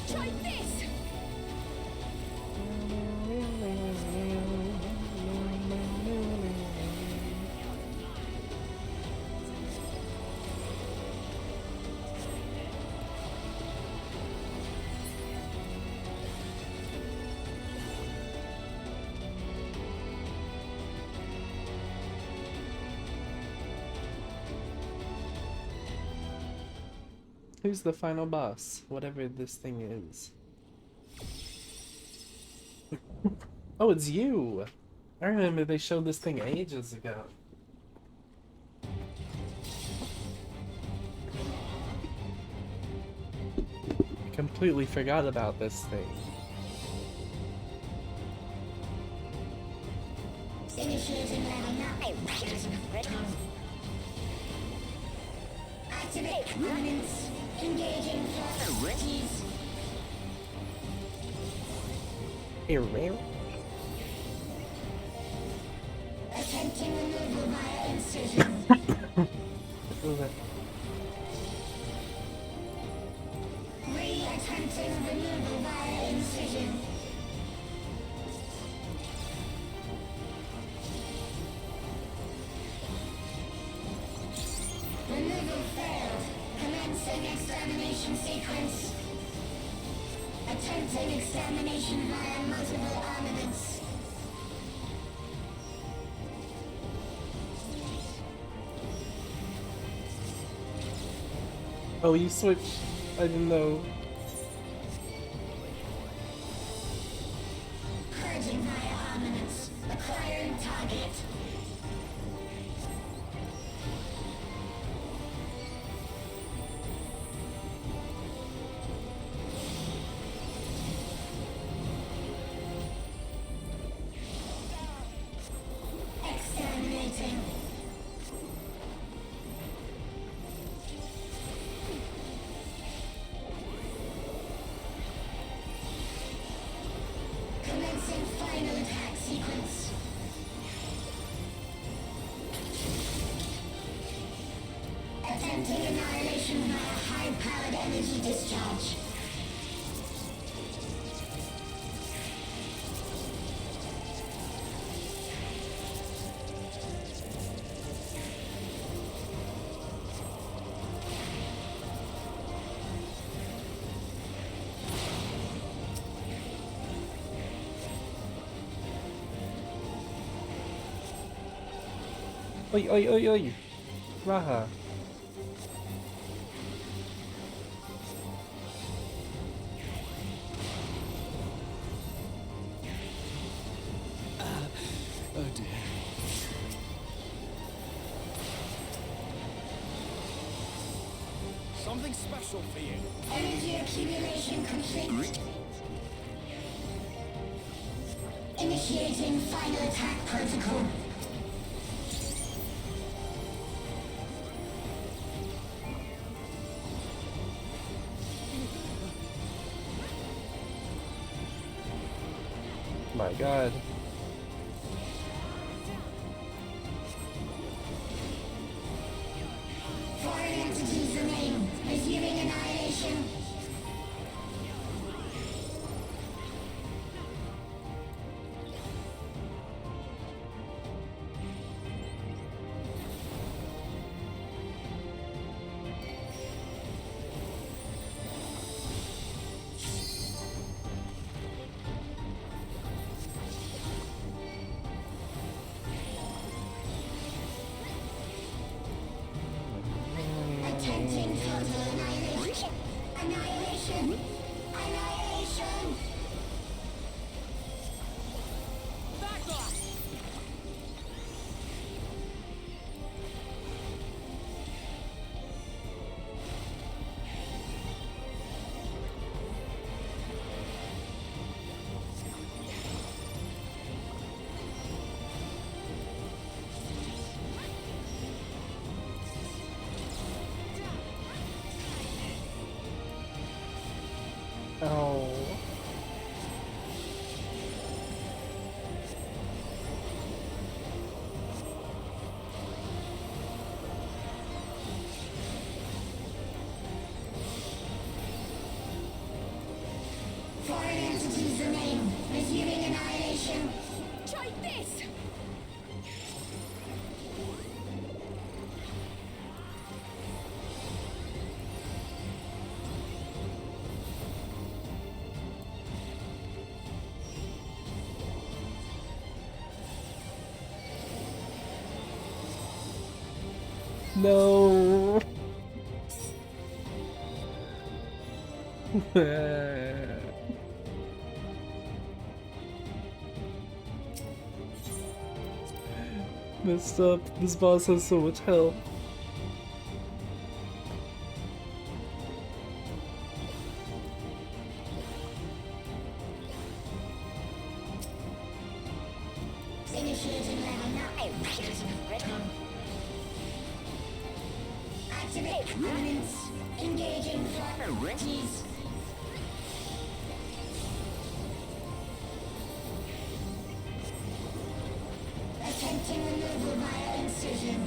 Try this! Who's the final boss? Whatever this thing is. Oh, it's you! I remember they showed this thing ages ago. I completely forgot about this thing. Initiating level 9. Activate components. Engaging facilities. Attempting removal via incision. Re-attempting removal via incision. Removal failed. Commencing extermination sequence. Attempting extermination via multiple armaments. Oh, you switched. I didn't know. Purging via armaments. Acquiring target. Exterminating. discharge. Oi, oi, oi, oi! Raha! Oh dear. Something special for you. Energy accumulation complete. Initiating final attack protocol. My god. Foreign entities remain. Resuming annihilation. Attempting total annihilation. Annihilation. Annihilation. Back off! Oh. Foreign entities remain. Resuming annihilation. Try this! No. Messed up. This boss has so much health. Initiating level 9. Activate components. Engaging priorities. Attempting removal via incision.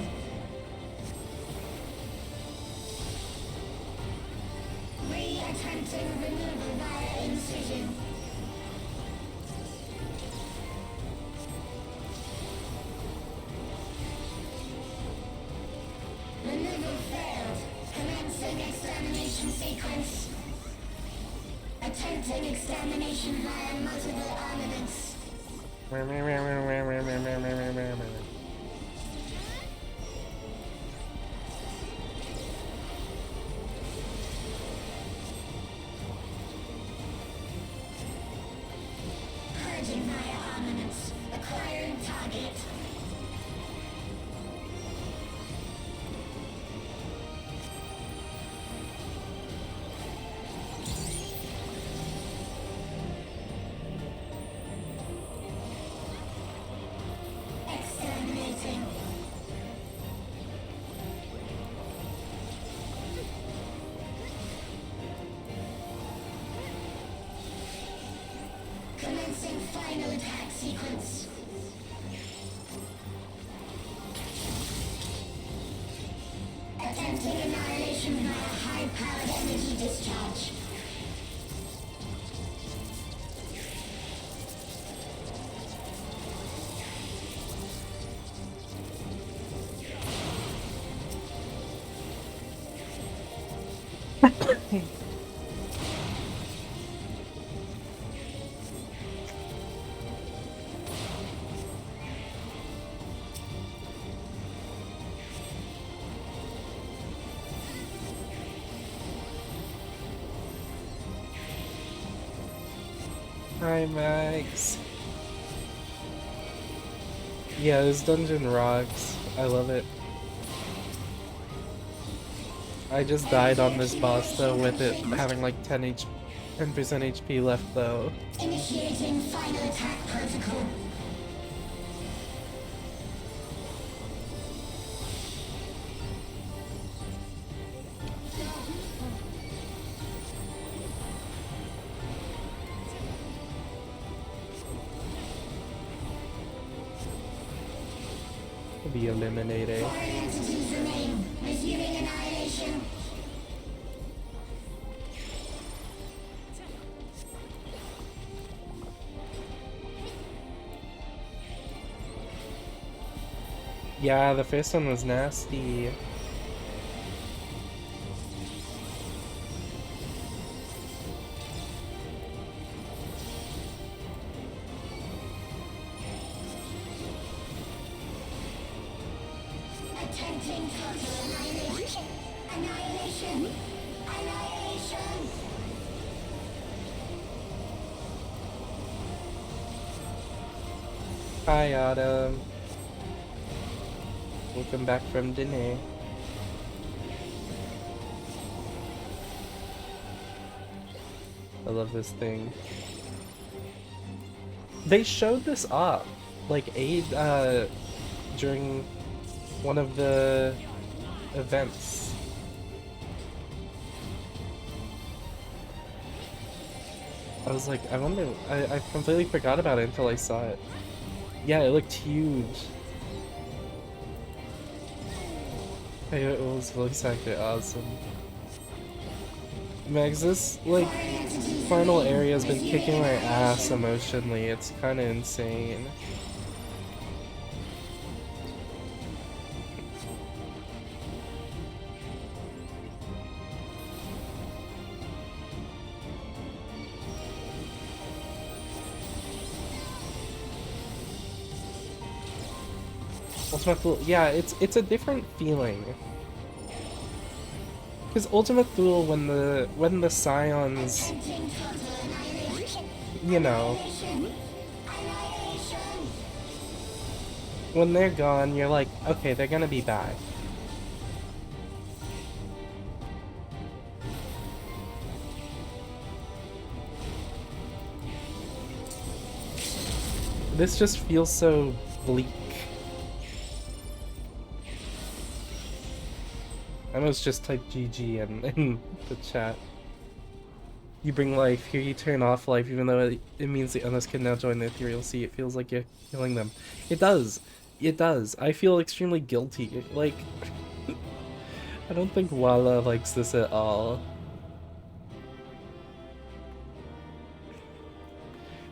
Re-attempting removal via incision. Removal failed. Commencing extermination sequence. Attempting extermination via multiple armaments. Purging via armaments. Acquiring target. Exterminating. Commencing final attack sequence. Attempting annihilation via high-powered energy discharge. Hi, Max. Yeah, this dungeon rocks. I love it. I just died on this boss though with it having like 10% HP left though. Initiating final attack protocol. Be eliminated. Foreign entities remain. Resuming annihilation. Yeah, the first one was nasty. Attempting total annihilation. Annihilation. Annihilation. Hi, Autumn. Welcome back from dinner. I love this thing. They showed this off, like during one of the events. I was like, I wonder, I completely forgot about it until I saw it. Yeah, it looked huge. It was voice actor awesome. Max, this, like, final area has been kicking my ass emotionally. It's kinda insane. Ultimate Thule, yeah, it's a different feeling. Because Ultimate Thule, when the Scions, you know, when they're gone, you're like, okay, they're gonna be back. This just feels so bleak. I almost just typed GG in the chat. You bring life. Here you turn off life, even though it means the others can now join the ethereal sea. It feels like you're killing them. It does. It does. I feel extremely guilty. Like, I don't think Walla likes this at all.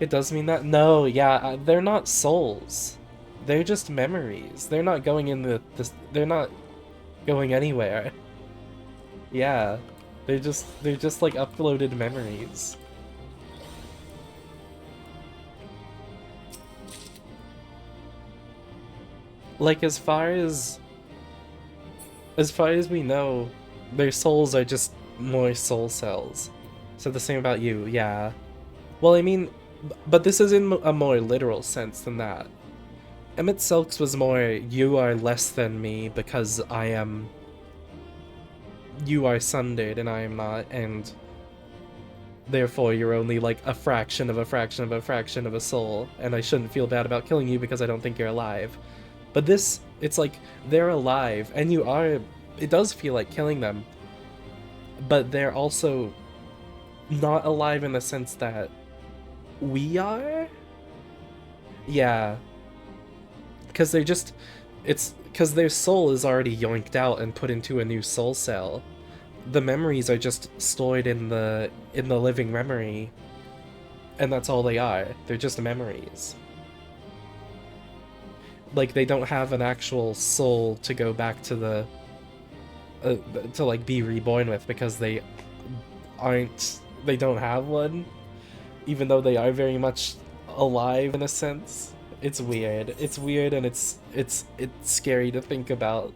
It does mean that? No, yeah, they're not souls. They're just memories. They're not going in this. They're not going anywhere. Yeah, they're just like uploaded memories. Like as far as we know, their souls are just more soul cells. So the same about you, yeah. Well, I mean, but this is in a more literal sense than that. Emmett Silks was more, you are less than me because you are sundered and I am not, and therefore you're only like a fraction of a fraction of a fraction of a soul, and I shouldn't feel bad about killing you because I don't think you're alive. But this, it's like, they're alive, and you are, it does feel like killing them, but they're also not alive in the sense that we are? Yeah. Because they're just, it's because their soul is already yoinked out and put into a new soul cell. The memories are just stored in the living memory, and that's all they are. They're just memories. Like, they don't have an actual soul to go back to the to like be reborn with, because they don't have one, even though they are very much alive in a sense. It's weird. It's weird, and it's scary to think about.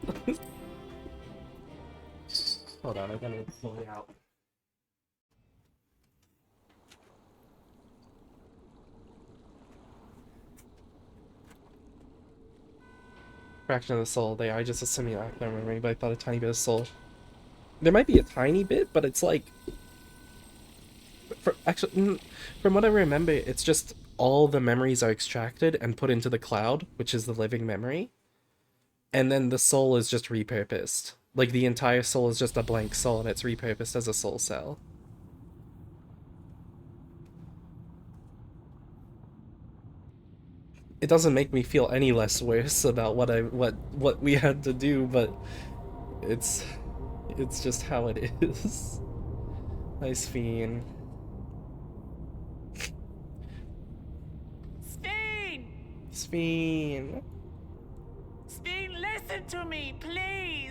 Hold on, I gotta pull it out. fraction of the soul. They are just a simulacrum memory, but I thought a tiny bit of soul. There might be a tiny bit, but it's like... from what I remember, it's just all the memories are extracted and put into the cloud, which is the living memory. And then the soul is just repurposed. Like, the entire soul is just a blank soul, and it's repurposed as a soul cell. It doesn't make me feel any less worse about what we had to do, but it's just how it is. Nice fiend. Sphene! Sphene! Sphene, listen to me, please!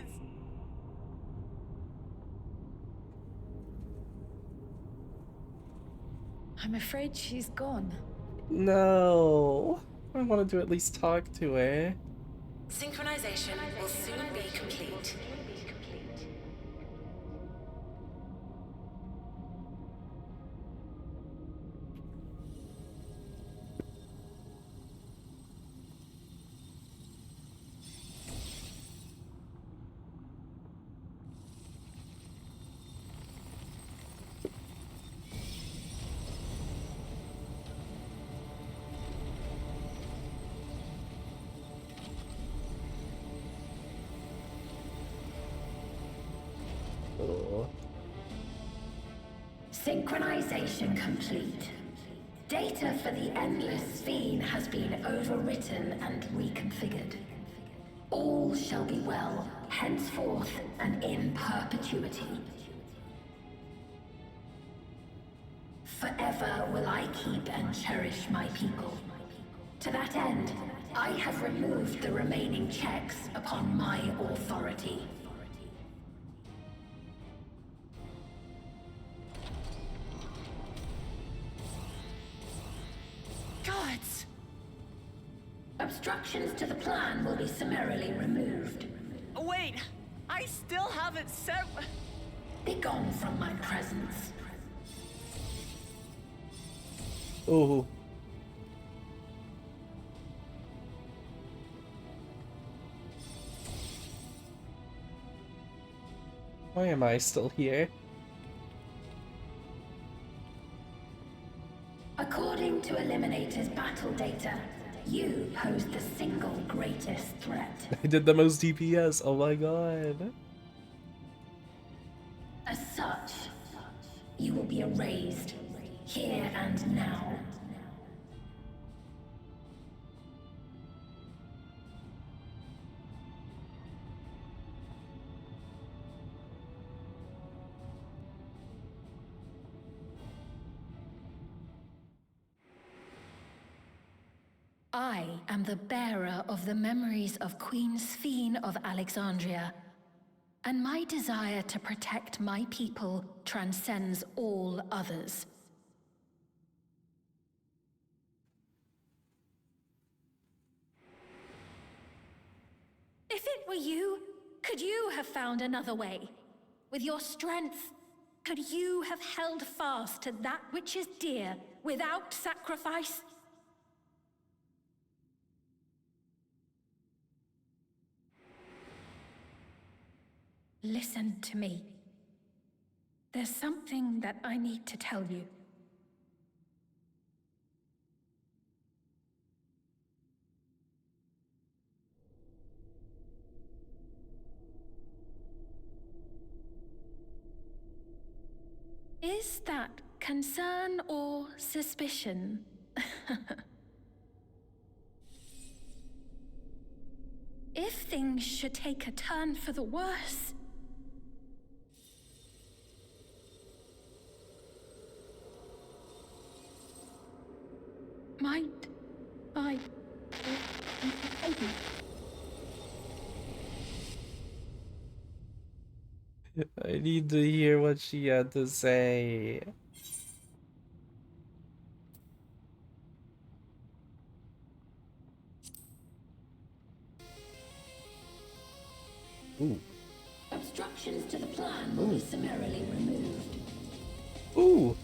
I'm afraid she's gone. No. I wanted to at least talk to her. Synchronization will soon be complete. Synchronization complete. Data for the Endless Sphene has been overwritten and reconfigured. All shall be well, henceforth and in perpetuity. Forever will I keep and cherish my people. To that end, I have removed the remaining checks upon my authority. Gods! Obstructions to the plan will be summarily removed. Wait, I still haven't said... Begone from my presence. Oh. Why am I still here? According to Eliminator's battle data, you pose the single greatest threat. I did the most DPS, oh my god. As such, you will be erased, here and now. I am the bearer of the memories of Queen Sphene of Alexandria, and my desire to protect my people transcends all others. If it were you, could you have found another way? With your strength, could you have held fast to that which is dear without sacrifice? Listen to me. There's something that I need to tell you. Is that concern or suspicion? If things should take a turn for the worse... might I... I need to hear what she had to say. Ooh. Obstructions to the plan will be summarily removed. Ooh.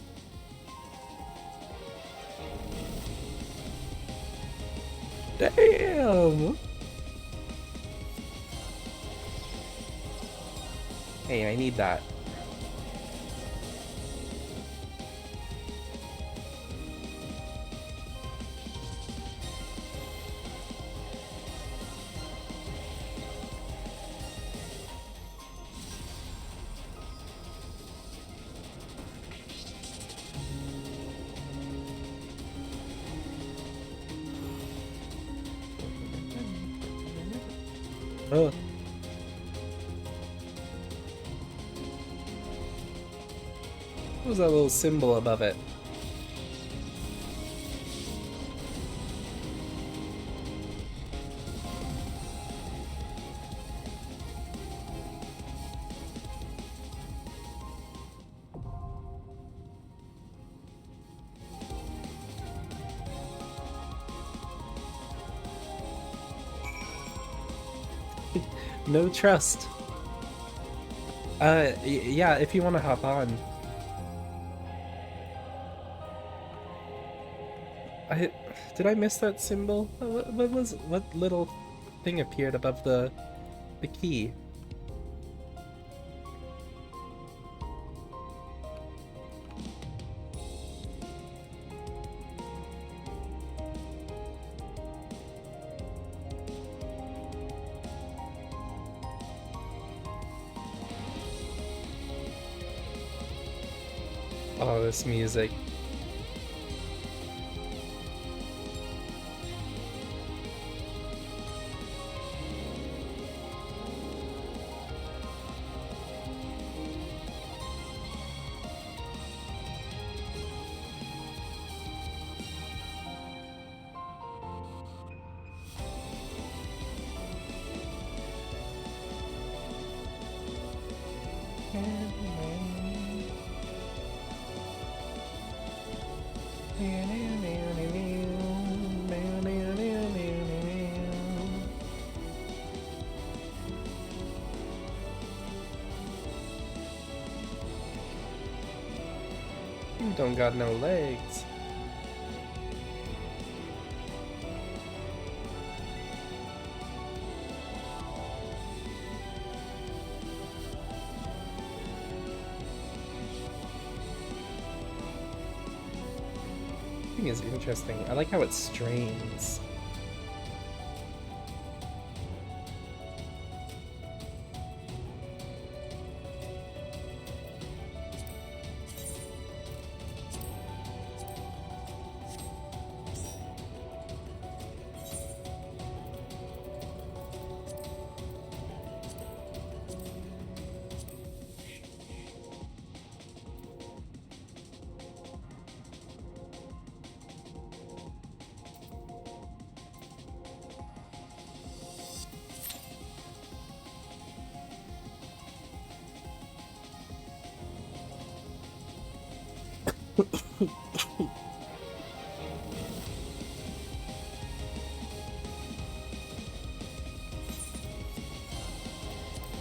Damn. need that. Oh. What was that little symbol above it? No trust. Yeah, if you want to hop on. Did I miss that symbol? What little thing appeared above the key? Oh, this music. You don't got no legs. I think it's interesting. I like how it strains.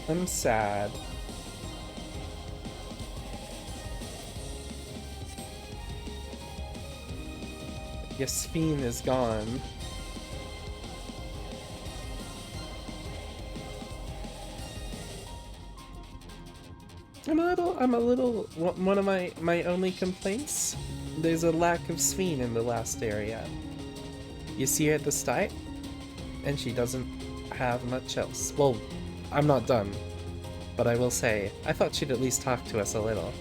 I'm sad. Yasmin is gone. I'm a little, one of my only complaints, there's a lack of Sphene in the last area. You see her at the start, and she doesn't have much else. Well, I'm not done, but I will say, I thought she'd at least talk to us a little.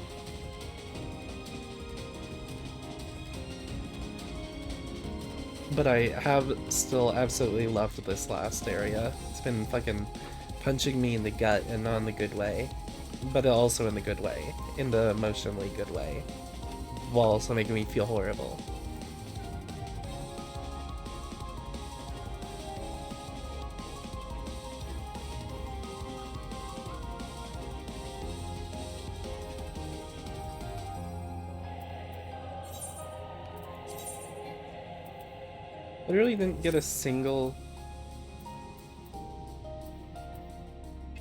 But I have still absolutely loved this last area. It's been fucking punching me in the gut, and not in the good way. But also in the good way. In the emotionally good way. While also making me feel horrible. I really didn't get a single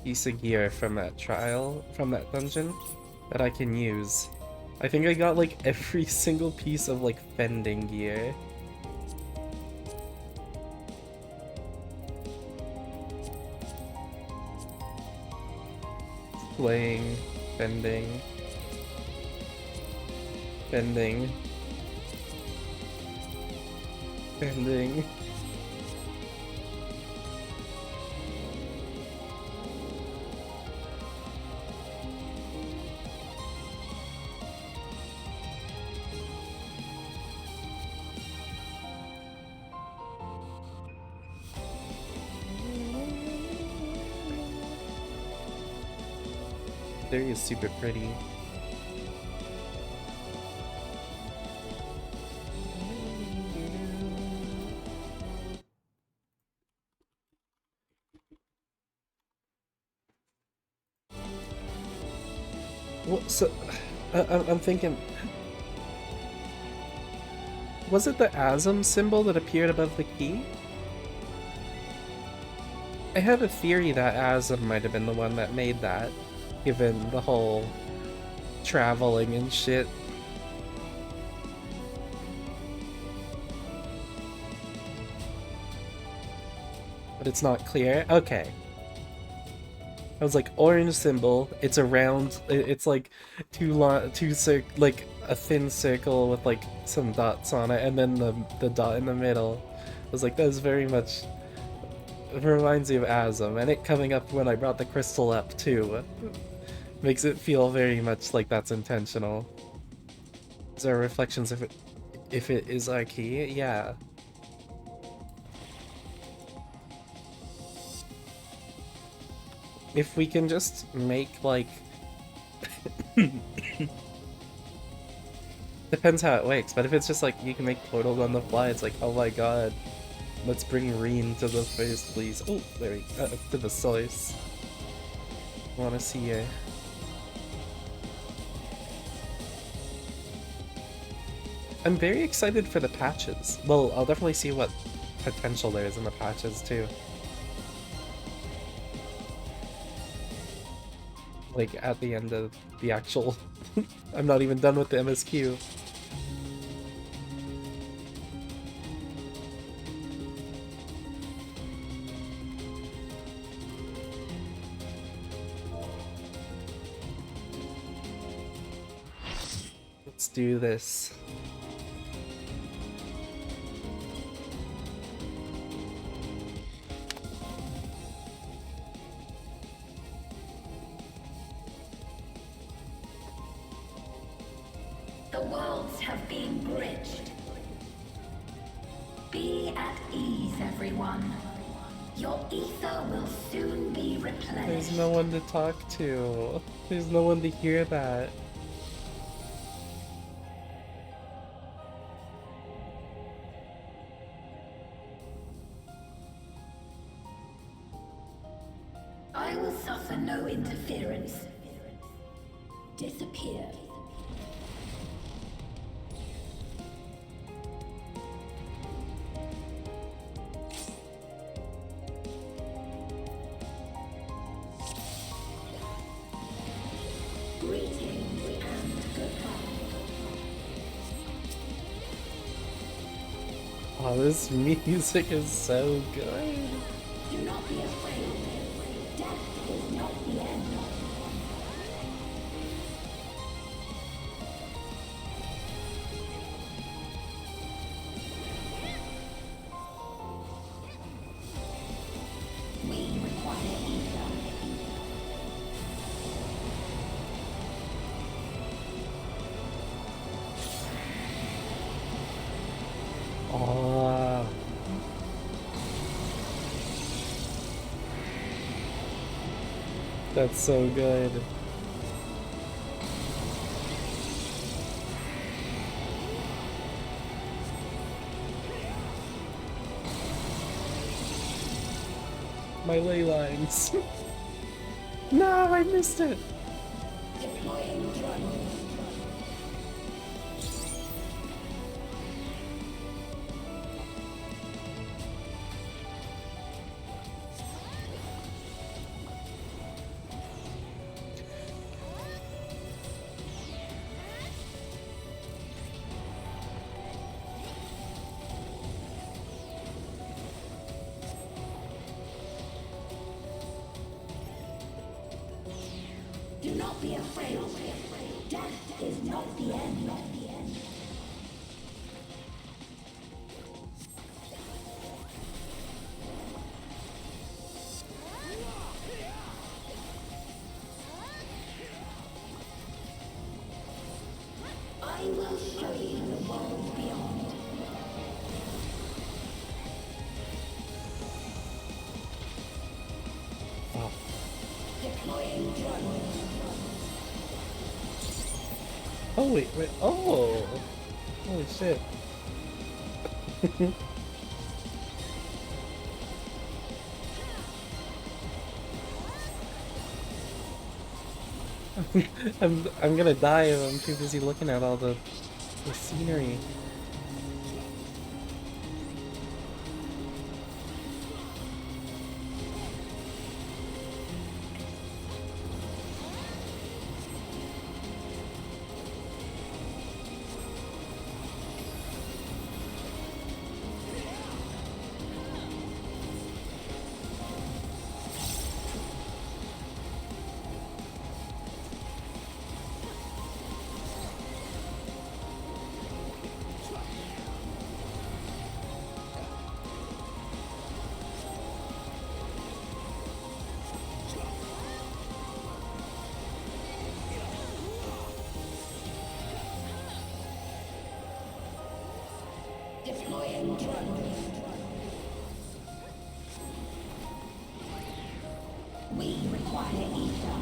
piece of gear from that trial, from that dungeon, that I can use. I think I got like every single piece of like fending gear. Swaying, bending, bending, bending. There is super pretty. Well, so I'm thinking, was it the ASM symbol that appeared above the key? I have a theory that ASM might have been the one that made that, given the whole traveling and shit. But it's not clear? Okay. I was like, orange symbol, it's a round, it's like like a thin circle with like some dots on it, and then the dot in the middle. I was like, that's very much, it reminds me of ASM, and it coming up when I brought the crystal up too. Makes it feel very much like that's intentional. Is there reflections if it is our key? Yeah. If we can just make, like... Depends how it works, but if it's just like, you can make portals on the fly, it's like, oh my god. Let's bring Reen to the first, please. Oh, there we go. To the source. Wanna see her. I'm very excited for the patches. Well, I'll definitely see what potential there is in the patches, too. Like, at the end of the actual... I'm not even done with the MSQ. Let's do this. The worlds have been bridged. Be at ease, everyone. Your ether will soon be replenished. There's no one to talk to. There's no one to hear that. I will suffer no interference. Disappear. Greetings and goodbye. Oh, this music is so good. Do not be afraid. Death is not the end. We require ether. Oh. That's so good. My ley lines. No, I missed it. Deploying drone. not be afraid. Death is not the end. I will show you the world beyond. Oh. Deploying drone. Oh wait. Oh! Holy shit. I'm gonna die if I'm too busy looking at all the scenery. Deploying drone. We require ether.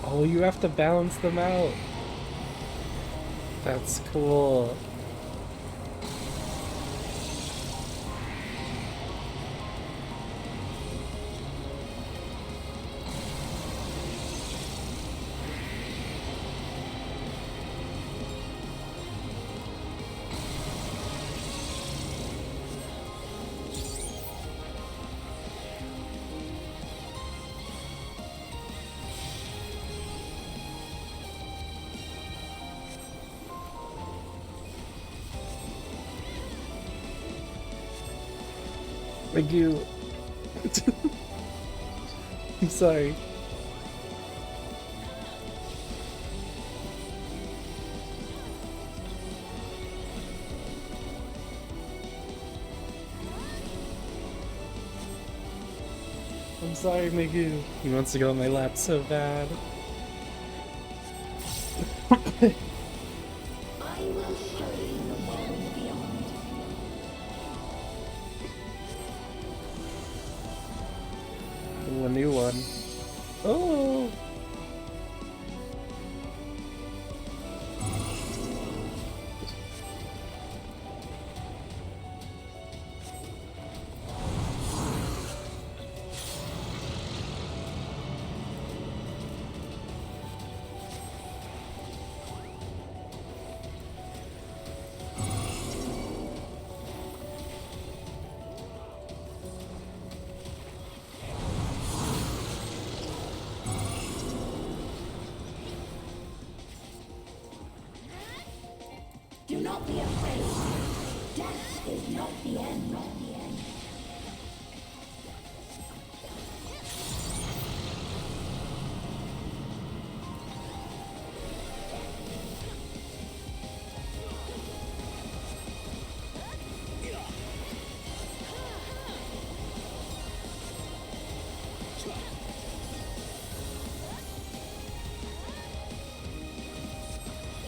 Oh, you have to balance them out. That's cool. Magoo. I'm sorry. I'm sorry, Magoo. He wants to go on my lap so bad. I will show you the world beyond. Ooh, a new one. Oh! Do not be afraid. Death is not the end.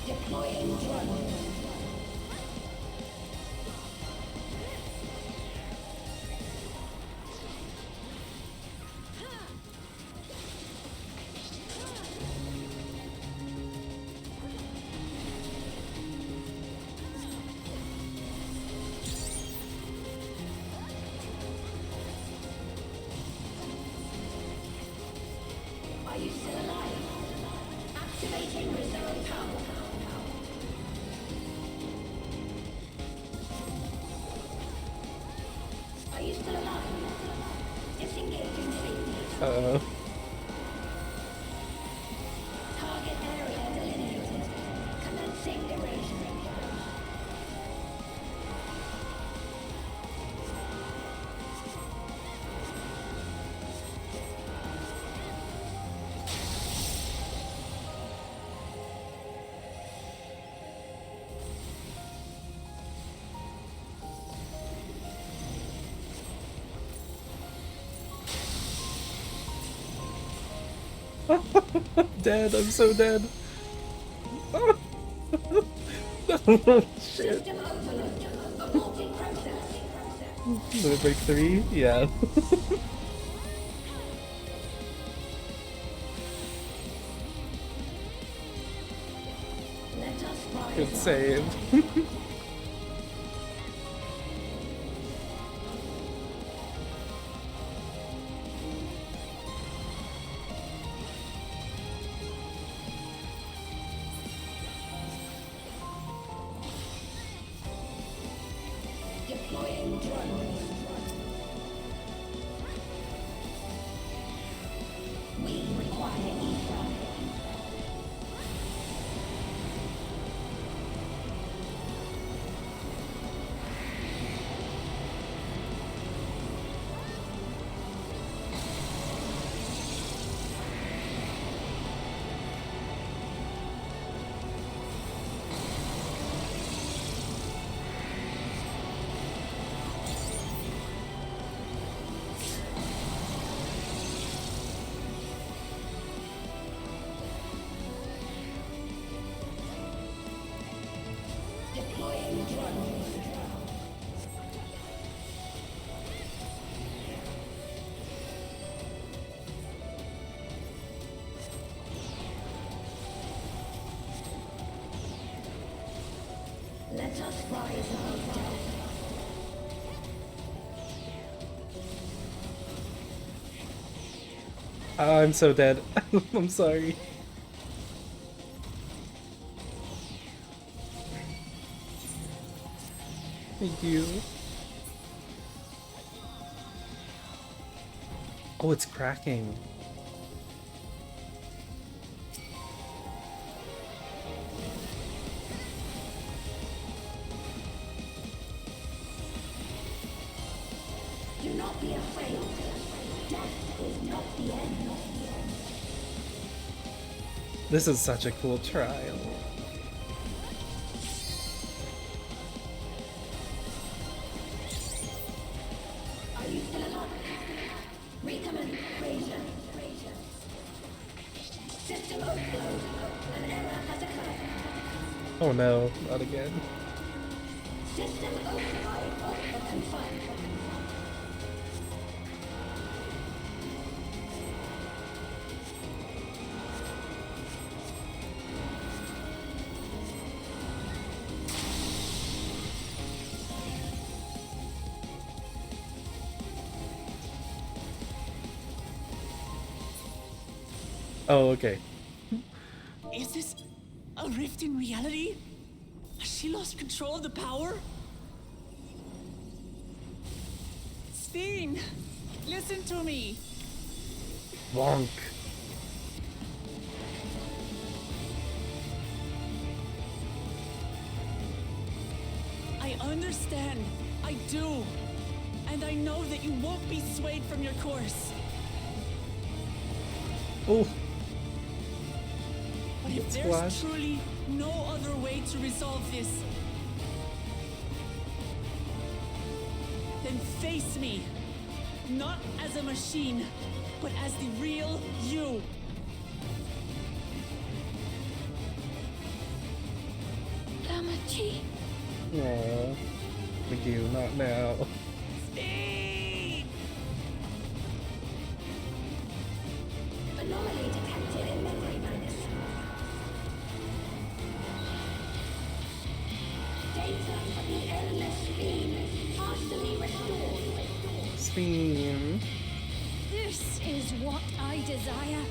Deploying drone. Are you still alive? Activating reserve power. Are you still alive? Disengaging signals. Uh-oh. Target area delineated. Commencing erasure. Dead, I'm so dead. No, shit. Limit break 3? Yeah. Good save. Deploying drone. We require ether. Deploying drone. Let us rise above death. Oh, I'm so dead. I'm sorry. Thank you. Oh, it's cracking. Do not be afraid. Death is not the end. This is such a cool trial. Are you still alive? Recommend Razor. System overload. An error has occurred. Oh no, not again. System override confirmed. Oh, okay. Is this a rift in reality? Has she lost control of the power? Steen, listen to me. Wonk. I understand. I do. And I know that you won't be swayed from your course. Oh. But if It's there's flash. truly no other way to resolve this, then face me. Not as a machine, but as the real you. Lamachi. Aww. Thank you, not now. Anomaly detected in memory minus. Data from the endless stream partially restored. Stream. This is what I desire,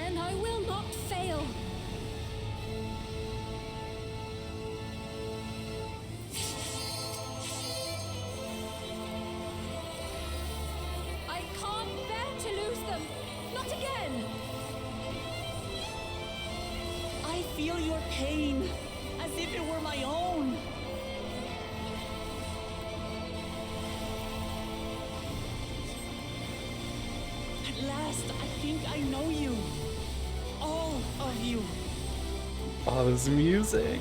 and I will not fail. I can't bear to lose them. Not again. I feel your pain, as if it were my own. At last, I think I know you. All of you. Oh, this music.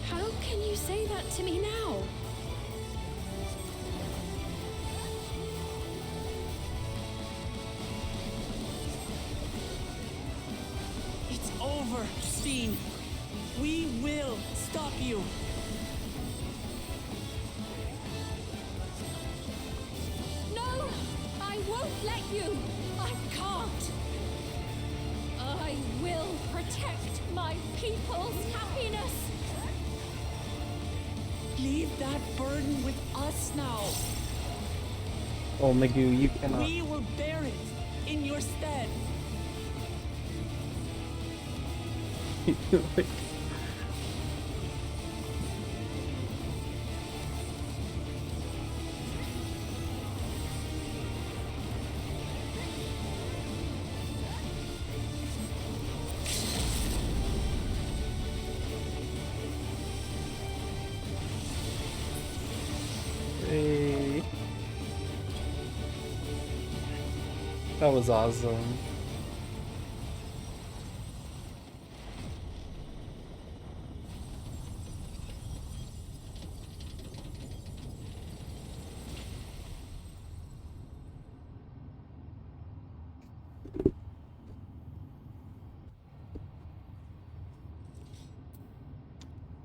How can you say that to me now? Fiend. We will stop you. No! I won't let you! I can't! I will protect my people's happiness! Leave that burden with us now. Oh, Magoo, you cannot. We will bear it in your stead. Like, hey. That was awesome.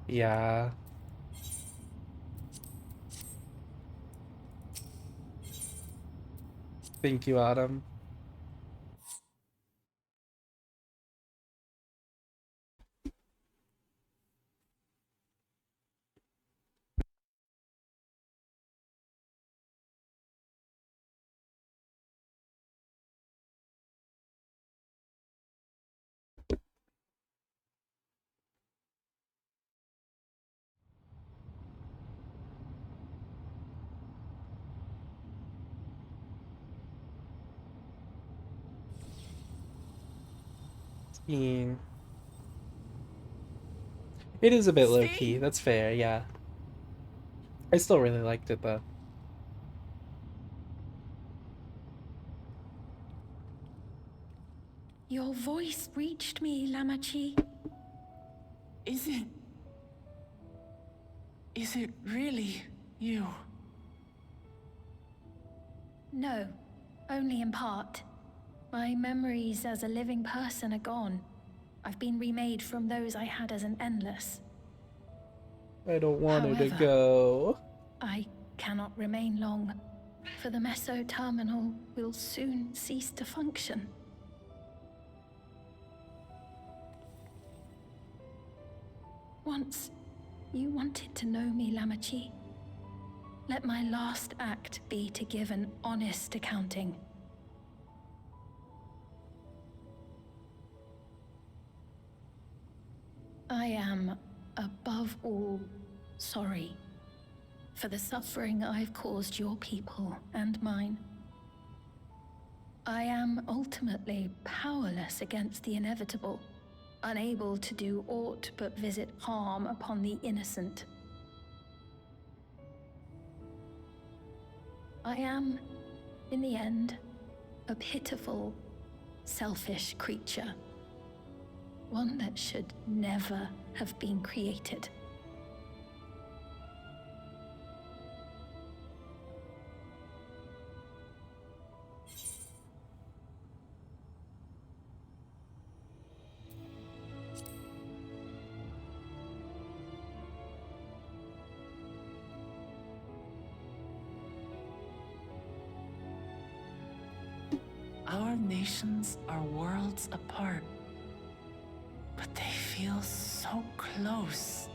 Yeah. Thank you, Adam. Skiing. It is a bit low-key, that's fair, yeah. I still really liked it, though. Your voice reached me, Lamachi. Is it really you? No, only in part. My memories as a living person are gone. I've been remade from those I had as an endless. I don't want her to However, go. I cannot remain long, for the Meso terminal will soon cease to function. Once, you wanted to know me, Lamachi. Let my last act be to give an honest accounting. I am, above all, sorry for the suffering I've caused your people and mine. I am ultimately powerless against the inevitable, unable to do aught but visit harm upon the innocent. I am, in the end, a pitiful, selfish creature. One that should never have been created. Our nations are worlds apart, but they feel so close.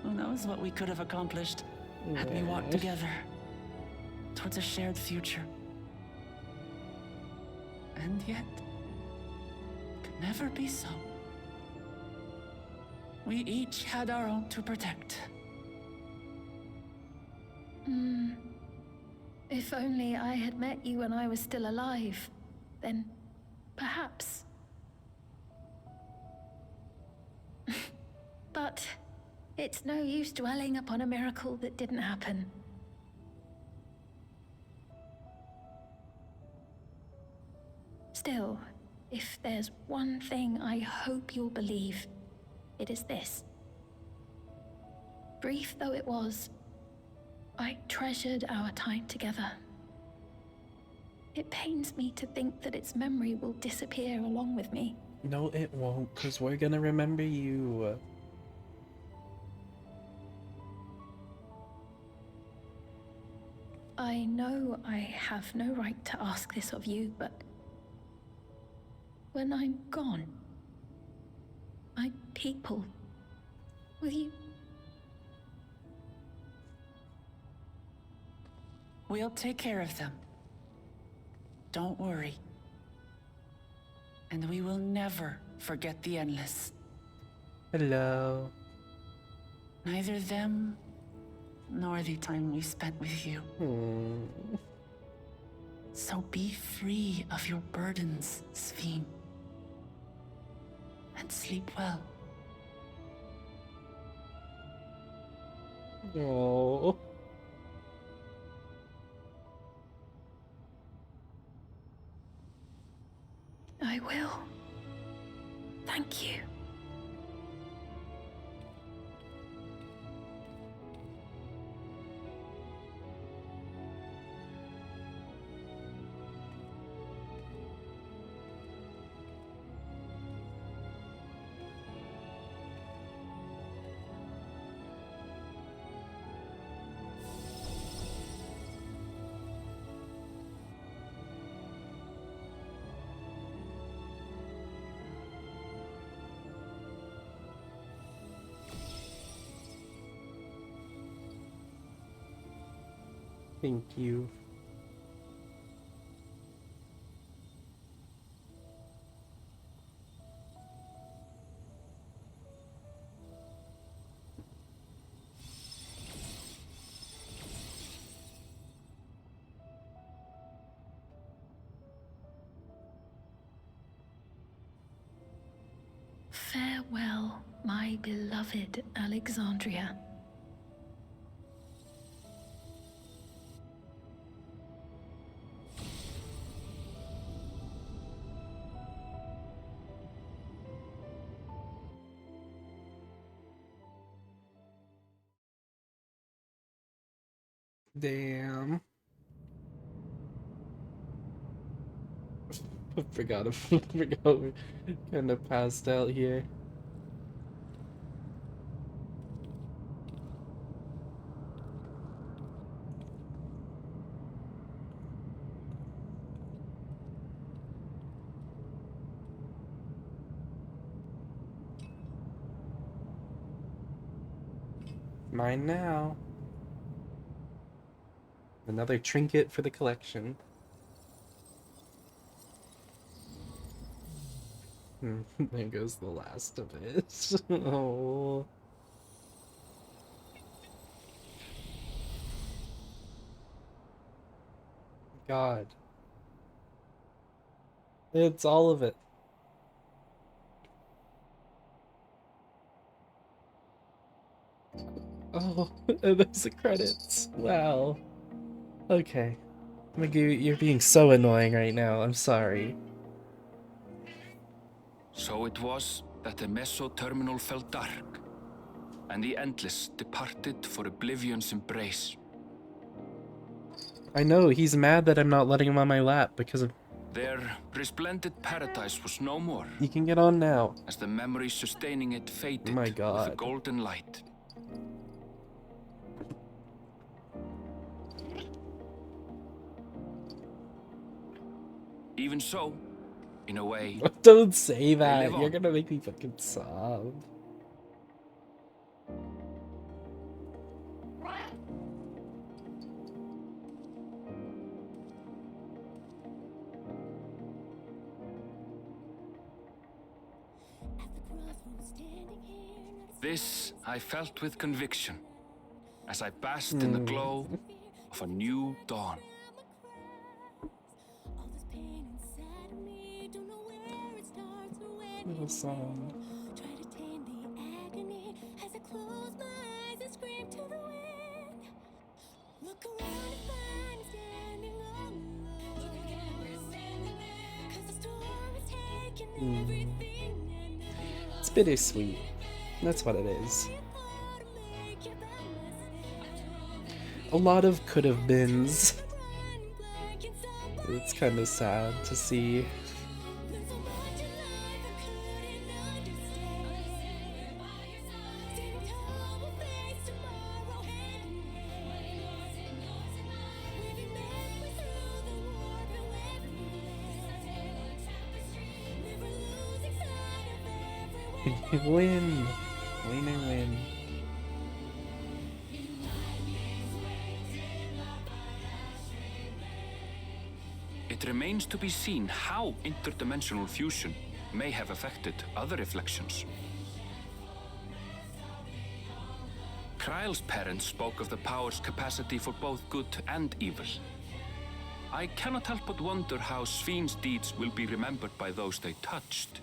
Who knows what we could have accomplished had we walked together towards a shared future. And yet, it could never be so. We each had our own to protect. If only I had met you when I was still alive, then perhaps. But it's no use dwelling upon a miracle that didn't happen. Still, if there's one thing I hope you'll believe, it is this. Brief though it was, I treasured our time together. It pains me to think that its memory will disappear along with me. No, it won't, because we're gonna remember you. I know I have no right to ask this of you, but when I'm gone, my people, will you? We'll take care of them. Don't worry. And we will never forget the Endless. Hello. Neither them, nor the time we spent with you. So be free of your burdens, Sphene. And sleep well. Oh. I will. Thank you. Thank you. Farewell, my beloved Alexandria. Damn. I forgot we kind of passed out here. Mine now. Another trinket for the collection. There goes the last of it. Oh. God. It's all of it. Oh, there's the credits. Wow. Okay. Magoo, you're being so annoying right now. I'm sorry. So it was that the meso-terminal fell dark, and the Endless departed for Oblivion's embrace. I know, he's mad that I'm not letting him on my lap because of... Their resplendent paradise was no more. You can get on now. As the memory sustaining it faded My with God. the golden light. Even so, in a way... Don't say that. You're gonna make me fucking sob. This I felt with conviction, as I basked in the glow of a new dawn. Little song. It's bittersweet. That's what it is. A lot of could have beens. It's kind of sad to see. Win! Winner win. It remains to be seen how interdimensional fusion may have affected other reflections. Kryle's parents spoke of the power's capacity for both good and evil. I cannot help but wonder how Svin's deeds will be remembered by those they touched.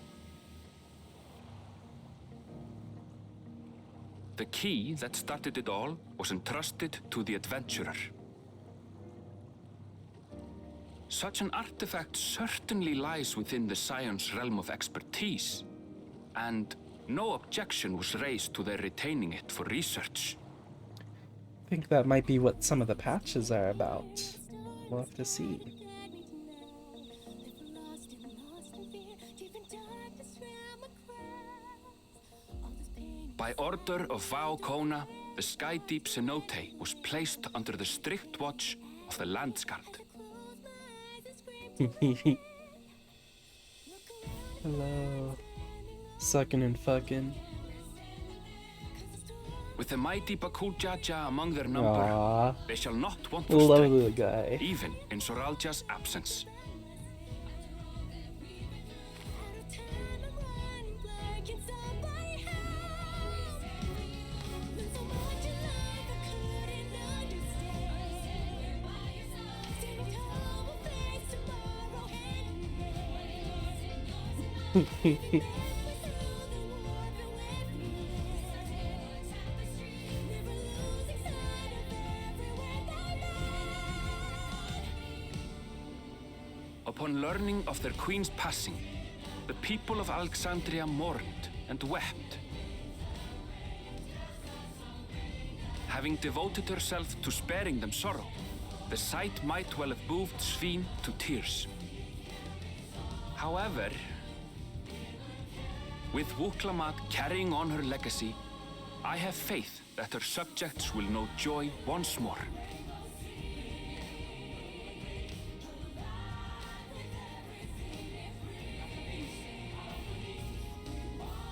The key that started it all was entrusted to the adventurer. Such an artifact certainly lies within the Scion's realm of expertise, and no objection was raised to their retaining it for research. I think that might be what some of the patches are about. We'll have to see. By order of Vau Kona, the Sky Deep Cenote was placed under the strict watch of the Landsguard. Hello. Sucking and fucking. With the mighty Bakuljaja among their number, Aww. they shall not want for Love strength, the guy. even in Soralja's absence. Upon learning of their queen's passing, the people of Alexandria mourned and wept. Having devoted herself to sparing them sorrow, the sight might well have moved Svin to tears. However, with Wuklamat carrying on her legacy, I have faith that her subjects will know joy once more.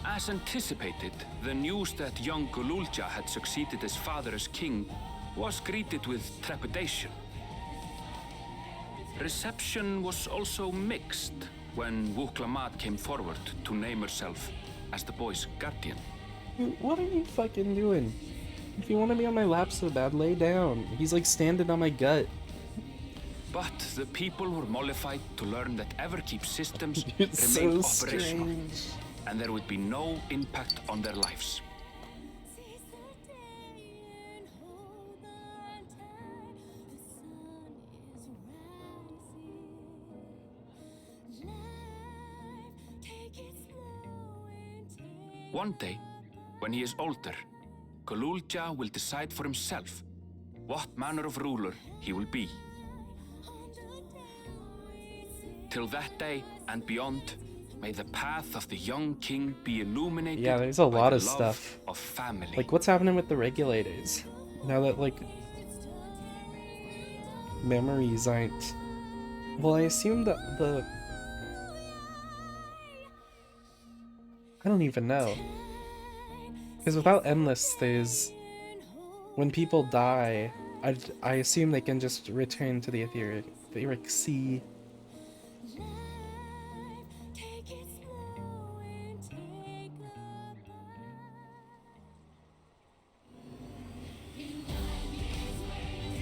As anticipated, the news that young Gululja had succeeded his father as king was greeted with trepidation. Reception was also mixed when Wuklamat came forward to name herself as the boy's guardian. What are you fucking doing? If you want to be on my lap so bad, lay down. He's like standing on my gut. But the people were mollified to learn that Everkeep's systems It's remained so operational, strange. and there would be no impact on their lives. One day, when he is older, Gululja will decide for himself what manner of ruler he will be. Till that day and beyond, may the path of the young king be illuminated. Yeah, there's a lot by of the love stuff. of family. Like, what's happening with the regulators? Now that, like, memories aren't... Well, I assume that the... I don't even know. Because without Endless, there's... When people die, I assume they can just return to the etheric sea.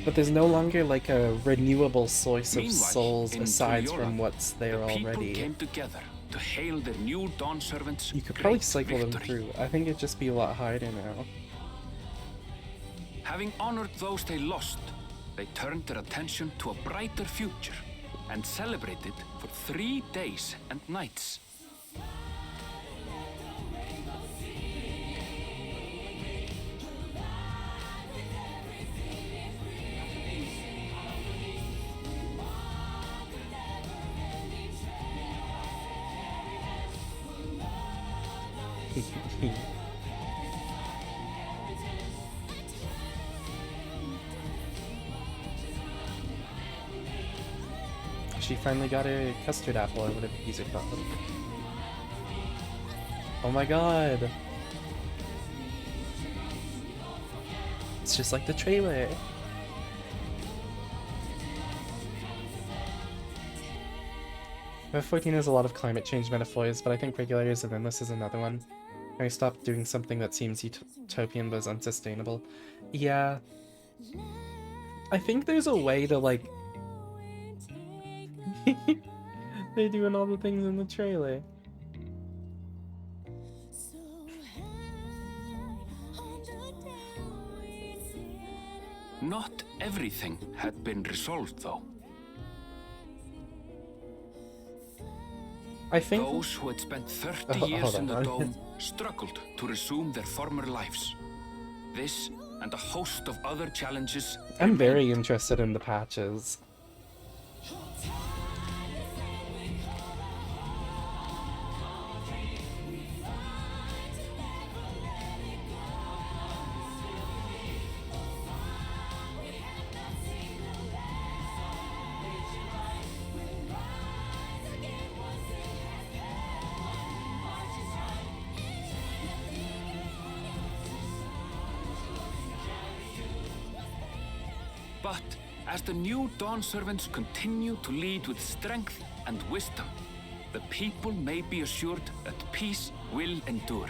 But there's no longer like a renewable source of souls in aside Tuliora, from what's there the people already. came together to hail their new dawn servants. You could probably great cycle them victory. through. I think it'd just be a lot harder now. Having honored those they lost, they turned their attention to a brighter future and celebrated for 3 days and nights. She finally got a custard apple or whatever these are called. Oh my god. It's just like the trailer. F14 has a lot of climate change metaphors, but I think Regulators and Endless is another one. I stopped doing something that seems utopian but is unsustainable. Yeah. I think there's a way to, like... They're doing all the things in the trailer. Not everything had been resolved, though. I think those who had spent 30 years in the Dome struggled to resume their former lives. This and a host of other challenges. I'm very interested in the patches. But as the new Dawn Servants continue to lead with strength and wisdom, the people may be assured that peace will endure.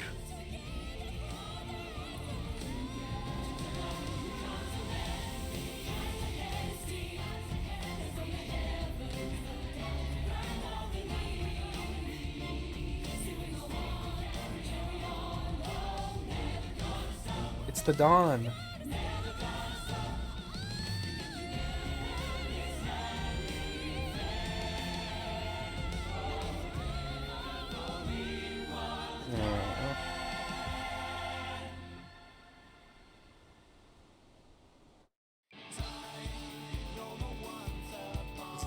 It's the dawn.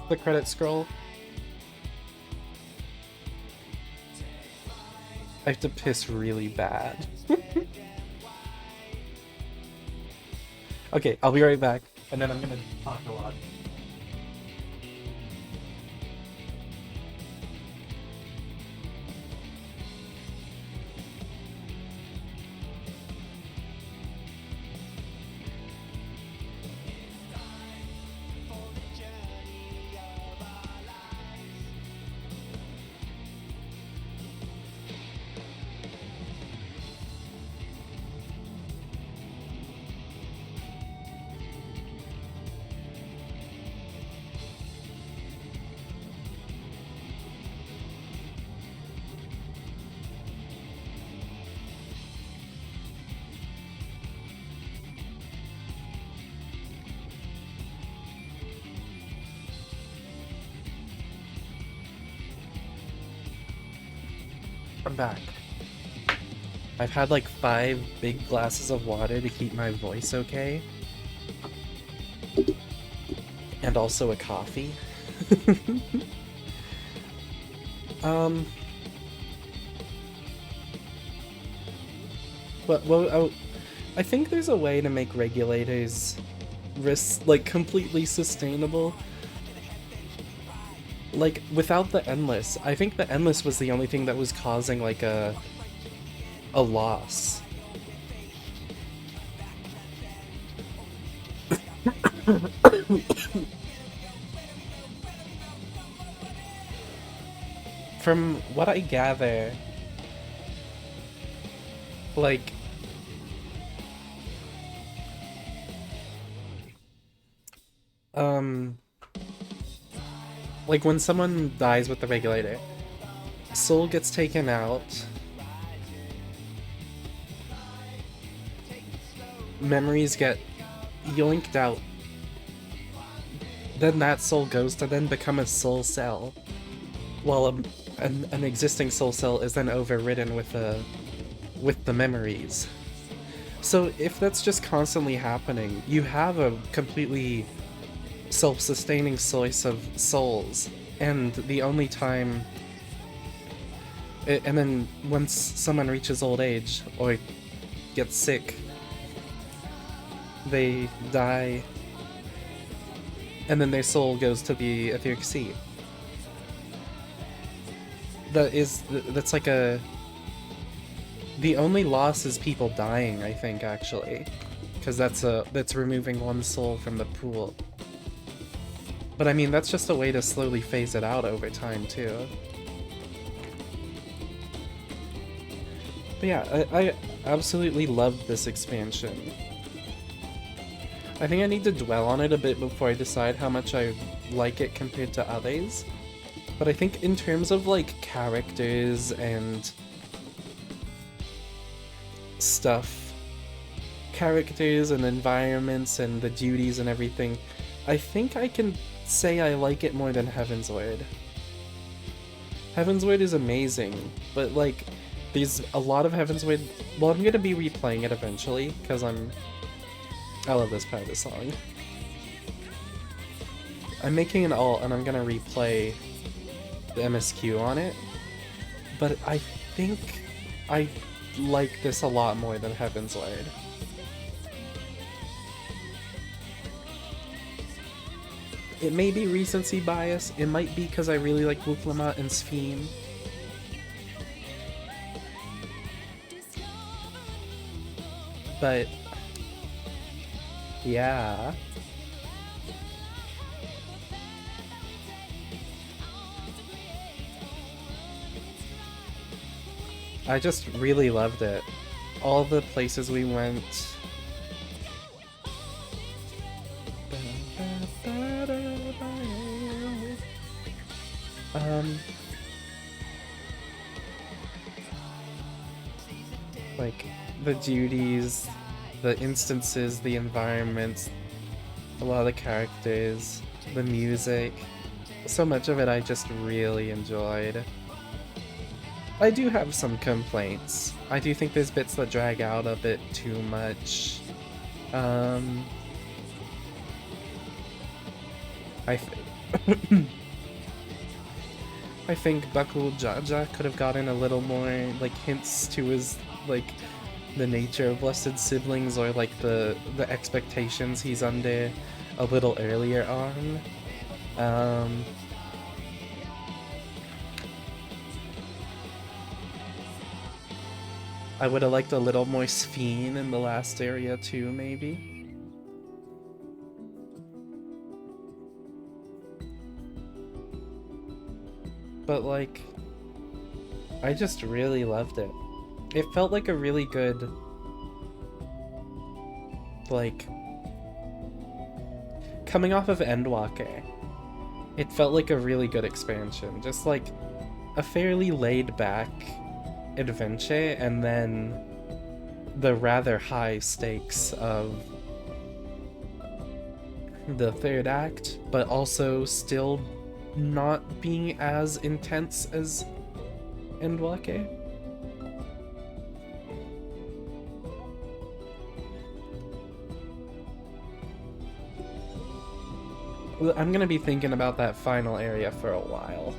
The credit scroll. I have to piss really bad. Okay, I'll be right back, and then I'm gonna talk a lot. I'm back. I've had like 5 big glasses of water to keep my voice okay. And also a coffee. Well, I think there's a way to make regulators like completely sustainable. Like, without the Endless. I think the Endless was the only thing that was causing, like, a loss. From what I gather, like, like when someone dies with the regulator, soul gets taken out, memories get yoinked out, then that soul goes to then become a soul cell, while an existing soul cell is then overridden with the memories. So if that's just constantly happening, you have a completely self-sustaining source of souls, and the only time... And then once someone reaches old age, or gets sick, they die, and then their soul goes to the etheric sea. That's like a... The only loss is people dying, I think, actually. Because that's removing one soul from the pool. But I mean, that's just a way to slowly phase it out over time, too. But yeah, I absolutely love this expansion. I think I need to dwell on it a bit before I decide how much I like it compared to others. But I think in terms of, like, characters and stuff, characters and environments and the duties and everything, I think I can say I like it more than Heavensward. Heavensward is amazing, but like there's a lot of Heavensward. Well, I'm gonna be replaying it eventually because I love this part of the song. I'm making an alt and I'm gonna replay the MSQ on it, but I think I like this a lot more than Heavensward. It may be recency bias, it might be because I really like Wuklamot and Sphene. But yeah. I just really loved it. All the places we went. Like the duties, the instances, the environments, a lot of the characters, the music. So much of it I just really enjoyed. I do have some complaints. I do think there's bits that drag out a bit too much. I think Bakul Jaja could have gotten a little more like hints to his like the nature of blessed siblings, or like the expectations he's under a little earlier on. I would have liked a little more Sphene in the last area too, maybe. But like, I just really loved it. It felt like a really good, like, coming off of Endwalker, it felt like a really good expansion. Just like a fairly laid back adventure, and then the rather high stakes of the third act, but also still not being as intense as Endwalker. I'm gonna be thinking about that final area for a while.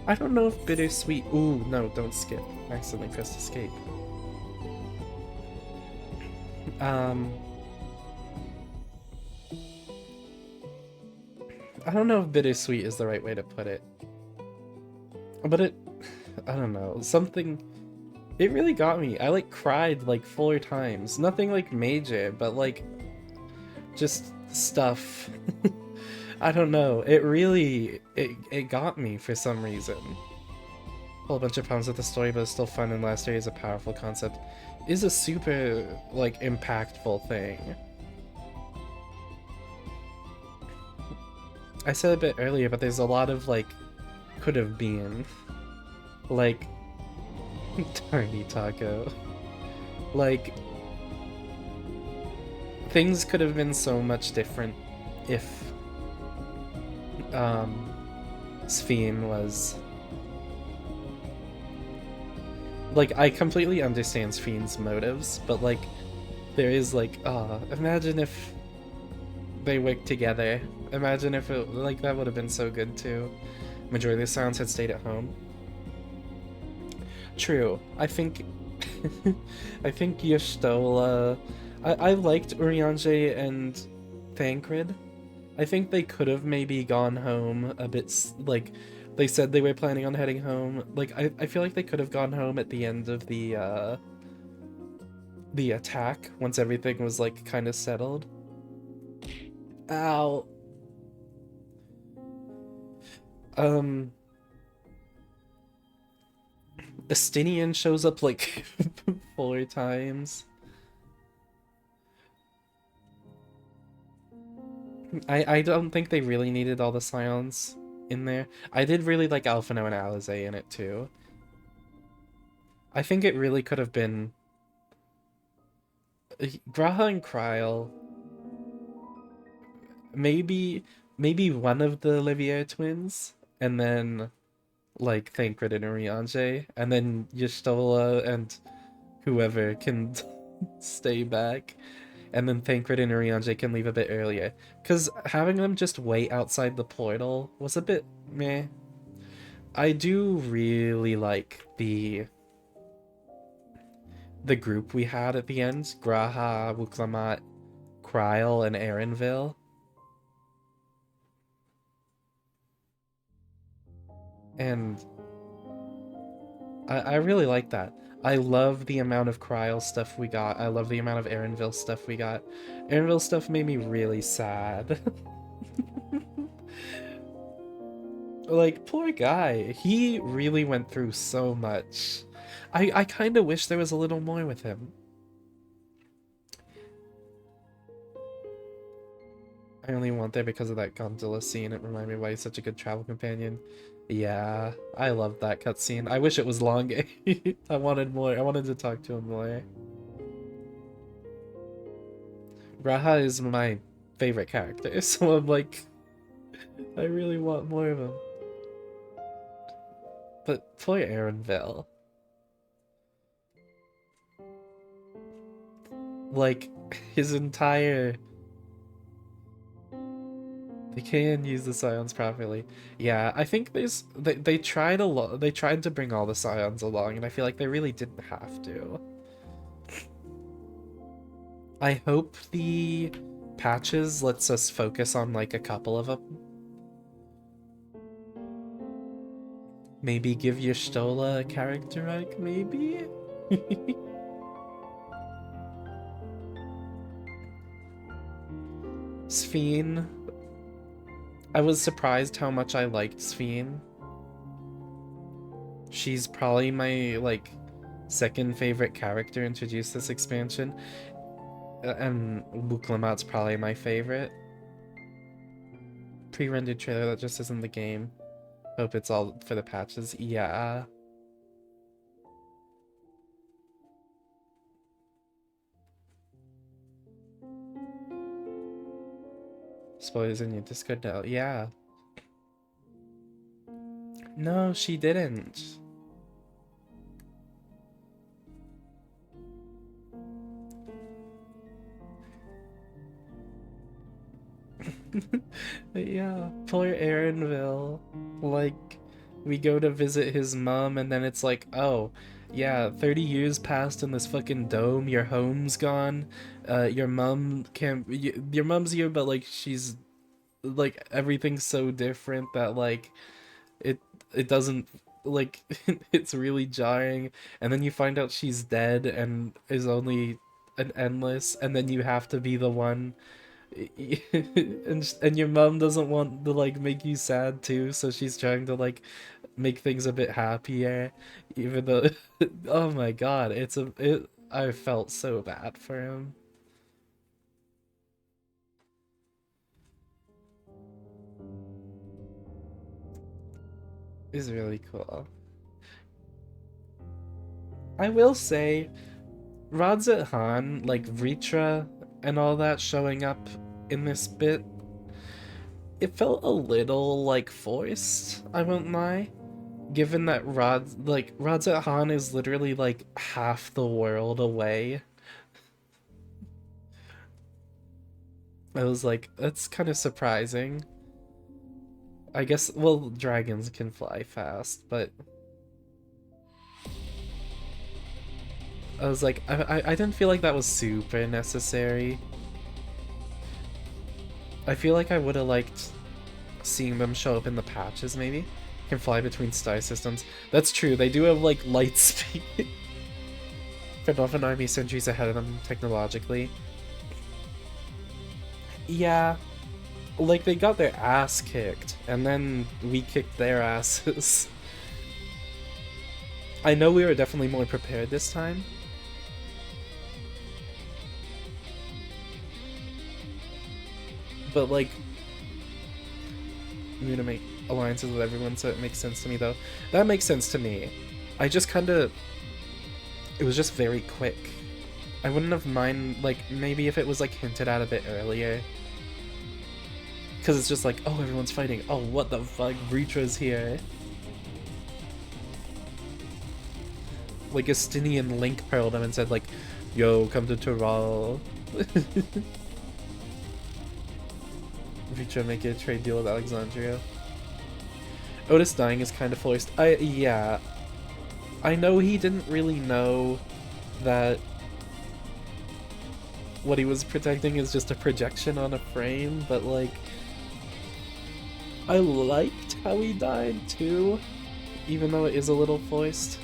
I don't know if Bittersweet... Ooh, no, don't skip. I accidentally pressed escape. I don't know if Bittersweet is the right way to put it. But it... I don't know. Something... It really got me. I, like, cried, like, 4 times. Nothing, like, major, but, like, just stuff. I don't know. It really... It got me for some reason. A whole bunch of problems with the story, but it's still fun, and last area is a powerful concept. Is a super, like, impactful thing. I said a bit earlier, but there's a lot of, like, could have been. Like... Tiny Taco. Like, things could have been so much different if Sphene was... Like, I completely understand Sphene's motives, but like, there is like, imagine if they worked together. Imagine if it, like, that would have been so good too. Majority of the Silence had stayed at home. True. I think I think Y'shtola... I liked Urianger and Thancred. I think they could have maybe gone home a bit, like, they said they were planning on heading home. Like, I feel like they could have gone home at the end of the attack, once everything was, like, kind of settled. Ow. Estinian shows up, like, 4 times. I don't think they really needed all the Scions in there. I did really like Alphino and Alizé in it too. I think it really could have been Graha and Kryl. Maybe one of the Olivier twins, and then like Thancred and Urianger, and then Y'shtola and whoever can stay back. And then Thancred and Urianger can leave a bit earlier. Because having them just wait outside the portal was a bit meh. I do really like the group we had at the end. Graha, Wuklamat, Kryl, and Erenville. And I really like that. I love the amount of Kryl stuff we got. I love the amount of Erenville stuff we got. Erenville stuff made me really sad. Like, poor guy. He really went through so much. I kind of wish there was a little more with him. I only want there because of that gondola scene. It reminded me why he's such a good travel companion. Yeah, I love that cutscene. I wish it was longer. I wanted more. I wanted to talk to him more. Graha is my favorite character, so I'm like, I really want more of him. But poor Erenville. Like, his entire... They can use the Scions properly. Yeah, I think there's... They tried a lot. They tried to bring all the Scions along, and I feel like they really didn't have to. I hope the patches lets us focus on, like, a couple of them. Maybe give Y'shtola a character arc, maybe? Sphene. I was surprised how much I liked Sphene. She's probably my, like, second favorite character introduced this expansion. And Wuklamat's probably my favorite. Pre-rendered trailer that just isn't the game. Hope it's all for the patches. Yeah. Spoilers in your Discord now. Yeah. No, she didn't. Yeah, poor Erenville. Like, we go to visit his mom and then it's like, oh, yeah, 30 years passed in this fucking dome, your home's gone, your mom can't, your mom's here, but like, she's, like, everything's so different that like, it doesn't, like, it's really jarring, and then you find out she's dead and is only an endless, and then you have to be the one. And your mom doesn't want to like make you sad too, so she's trying to like make things a bit happier, even though oh my god, I felt so bad for him. It's really cool. I will say Radzat Han, like Vritra and all that showing up in this bit, it felt a little like forced, I won't lie, given that Radzat Han is literally like half the world away. I was like, that's kind of surprising. I guess, well, dragons can fly fast, but I was like, I didn't feel like that was super necessary. I feel like I would have liked seeing them show up in the patches, maybe. can fly between star systems. That's true, they do have like light speed. For Northern Army centuries ahead of them technologically. Yeah, like they got their ass kicked, and then we kicked their asses. I know we were definitely more prepared this time. But like, I'm gonna make alliances with everyone, so it makes sense to me though. That makes sense to me. I just kinda... It was just very quick. I wouldn't have mind, like, maybe if it was, like, hinted at a bit earlier. Because it's just like, oh, everyone's fighting. Oh, what the fuck? Reatra's here. Like, Estinian Link pearled him and said, like, yo, come to Tural. Reatra make a trade deal with Alexandria. Otis dying is kind of forced. Yeah. I know he didn't really know that what he was protecting is just a projection on a frame, but like, I liked how he died too, even though it is a little forced.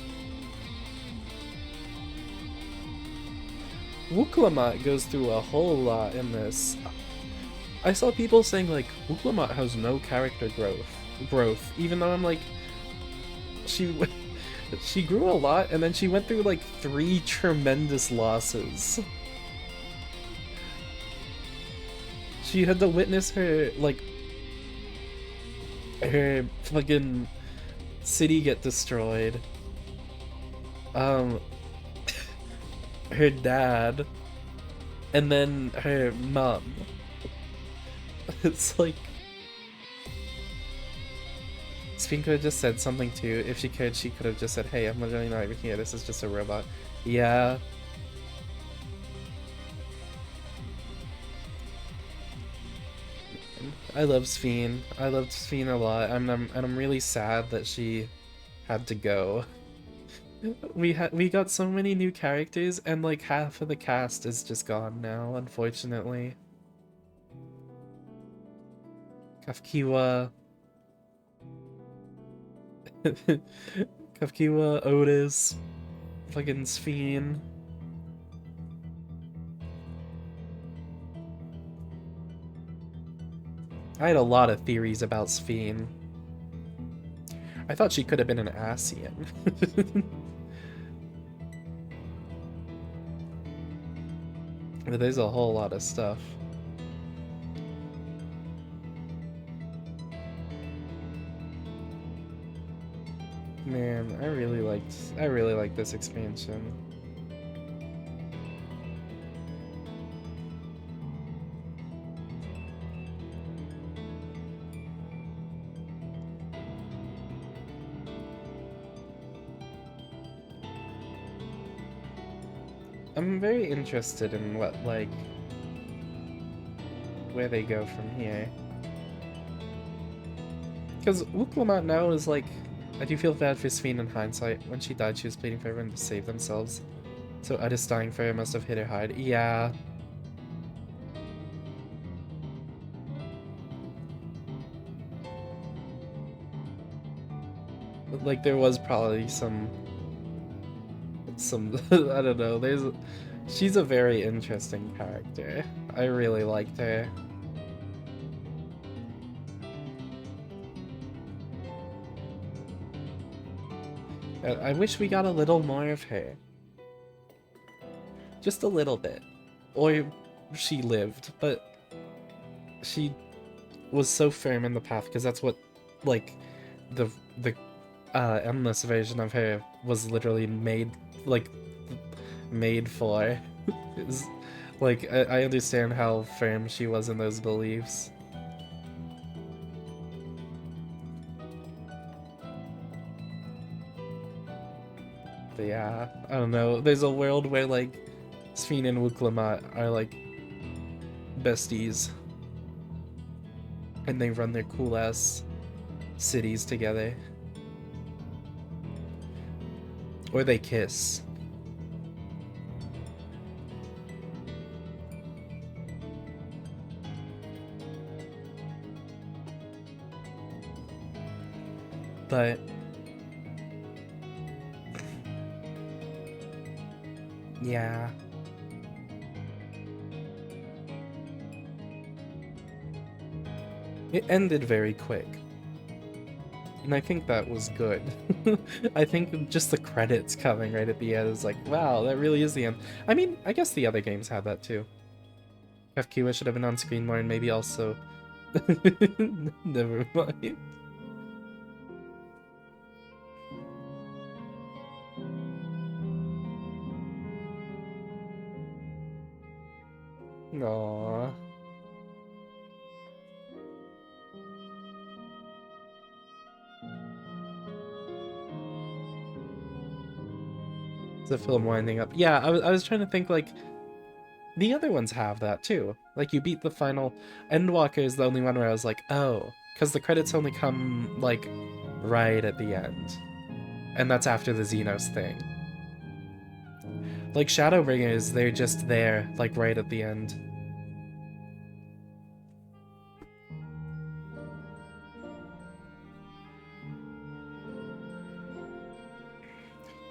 Wuklamat goes through a whole lot in this. I saw people saying like, Wuklamat has no character growth, even though I'm like, she grew a lot, and then she went through like 3 tremendous losses. She had to witness her, like, her fucking city get destroyed. Her dad, and then her mom. It's like... Spin could have just said something too. If she could, she could have just said, hey, I'm literally not even here, this is just a robot. Yeah. I love Sphene. I loved Sphene a lot. And I'm really sad that she had to go. We got so many new characters, and like half of the cast is just gone now, unfortunately. Kafkiwa, Kafkiwa, Otis, fucking Sphene. I had a lot of theories about Sphene. I thought she could have been an Asian. But there's a whole lot of stuff. Man, I really liked this expansion. I'm very interested in what, like, where they go from here. Because Wuklamat now is like, I do feel bad for Sphene in hindsight. When she died, she was pleading for everyone to save themselves. So Otis dying for her must have hit her hard. Yeah. But, like, there was probably some I don't know, she's a very interesting character. I really liked her. I wish we got a little more of her. Just a little bit. Or she lived, but she was so firm in the path, because that's what, like, the endless version of her was literally made for. Like, I understand how firm she was in those beliefs. But yeah, I don't know, there's a world where like Sphene and Wuklamat are like besties, and they run their cool ass cities together. Or they kiss. But yeah. It ended very quick. And I think that was good. I think just the credits coming right at the end is like, wow, that really is the end. I mean, I guess the other games had that too. FQ should have been on screen more and maybe also... Never mind. Aww. The film winding up. Yeah, I was trying to think, like, the other ones have that too. Like, you beat the final... Endwalker is the only one where I was like, oh, because the credits only come, like, right at the end. And that's after the Xenos thing. Like, Shadowbringers, they're just there, like, right at the end.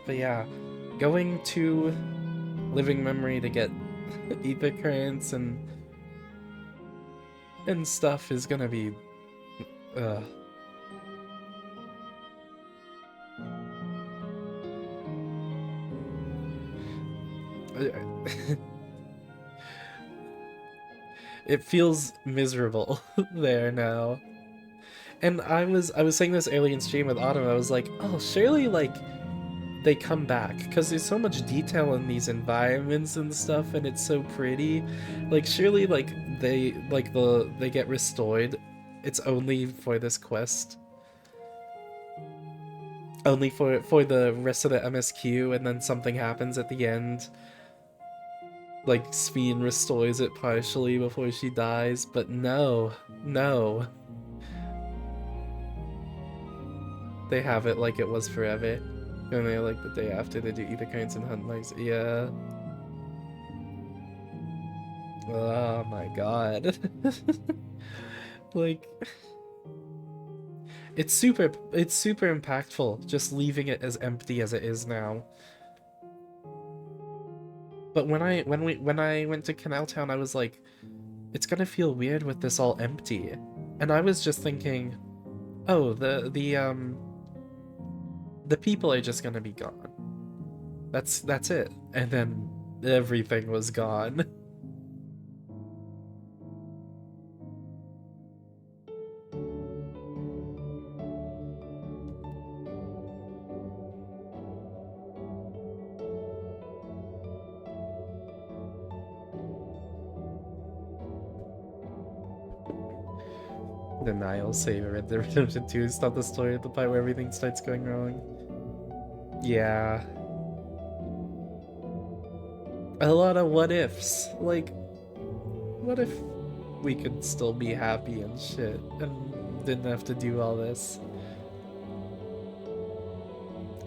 But yeah, going to Living Memory to get ether currents and stuff is gonna be it feels miserable there now. And I was saying this early in stream with Autumn, I was like, oh, surely, like, they come back, because there's so much detail in these environments and stuff, and it's so pretty. Like, surely, like, they get restored. It's only for this quest. Only for the rest of the MSQ, and then something happens at the end. Like, Sphene restores it partially before she dies, but no. No. They have it like it was forever. And they're like the day after they do ether currents and hunt mice. Yeah. Oh my god. Like, it's super impactful just leaving it as empty as it is now. But when I went to Canal Town, I was like, it's gonna feel weird with this all empty. And I was just thinking, oh, the people are just gonna be gone. That's it. And then everything was gone. Denial, save Red Dead Redemption 2, stop the story at the part where everything starts going wrong. Yeah. A lot of what ifs. Like, what if we could still be happy and shit and didn't have to do all this?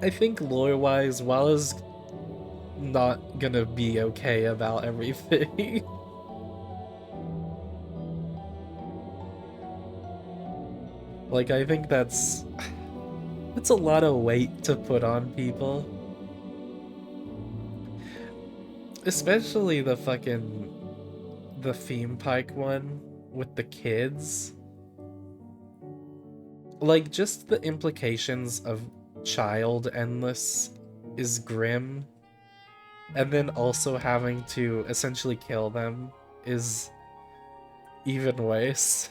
I think lore-wise, Walla's not gonna be okay about everything. Like, I think that's a lot of weight to put on people. Especially the theme park one with the kids. Like, just the implications of child endless is grim. And then also having to essentially kill them is even worse.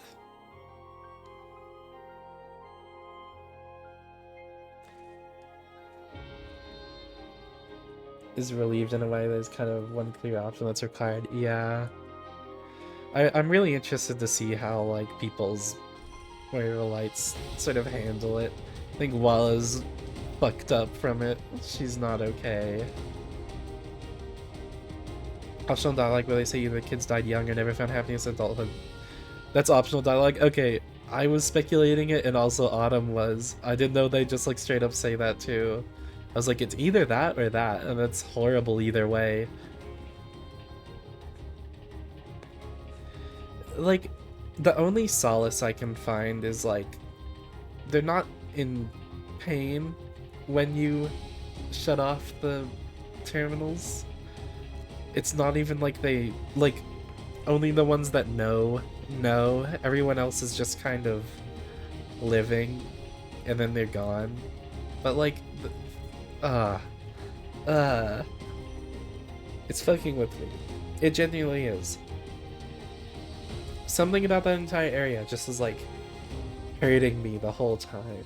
Is relieved in a way. There's kind of one clear option that's required. Yeah. I'm really interested to see how, like, people's lights sort of handle it. I think Walla's fucked up from it. She's not okay. Optional dialogue where they say the kids died young or never found happiness in adulthood. That's optional dialogue? Okay, I was speculating it and also Autumn was. I didn't know they just, like, straight up say that too. I was like, it's either that or that, and that's horrible either way. Like, the only solace I can find is, like, they're not in pain when you shut off the terminals. It's not even like they, like, only the ones that know. Everyone else is just kind of living, and then they're gone. But like, it's fucking with me. It genuinely is. Something about that entire area just is like hurting me the whole time.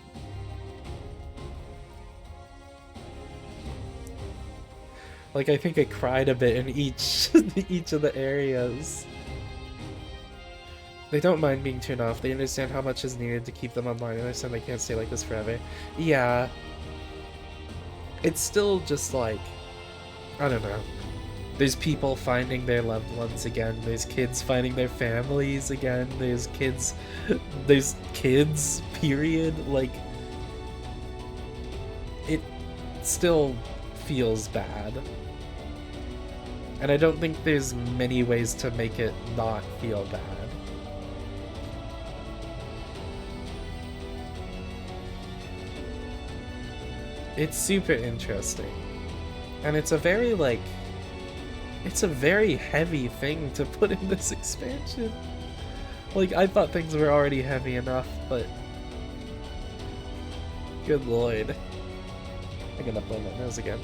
Like, I think I cried a bit in each of the areas. They don't mind being turned off. They understand how much is needed to keep them online. They understand they can't stay like this forever. Yeah. It's still just like, I don't know. There's people finding their loved ones again. There's kids finding their families again. There's kids, period. Like, it still feels bad. And I don't think there's many ways to make it not feel bad. It's super interesting. And it's a very, like, it's a very heavy thing to put in this expansion. Like, I thought things were already heavy enough, but good lord. I'm gonna blow my nose again.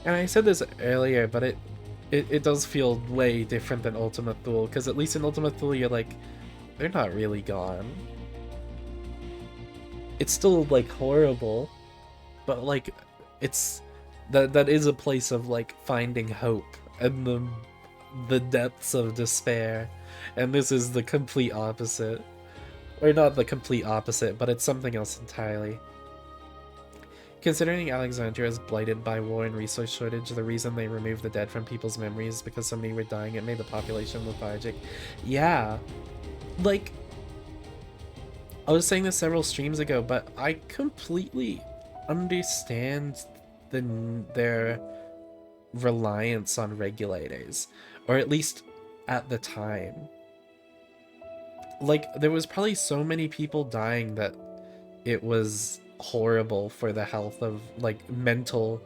And I said this earlier, but it does feel way different than Ultima Thule, because at least in Ultima Thule you're like, they're not really gone. It's still, like, horrible, but, like, it's... That is a place of, like, finding hope and the depths of despair, and this is the complete opposite. Or not the complete opposite, but it's something else entirely. Considering Alexandria is blighted by war and resource shortage, the reason they removed the dead from people's memories is because so many were dying. It made the population lethargic. Yeah, like, I was saying this several streams ago, but I completely understand their reliance on regulators, or at least at the time. Like, there was probably so many people dying that it was horrible for the health of, like, mental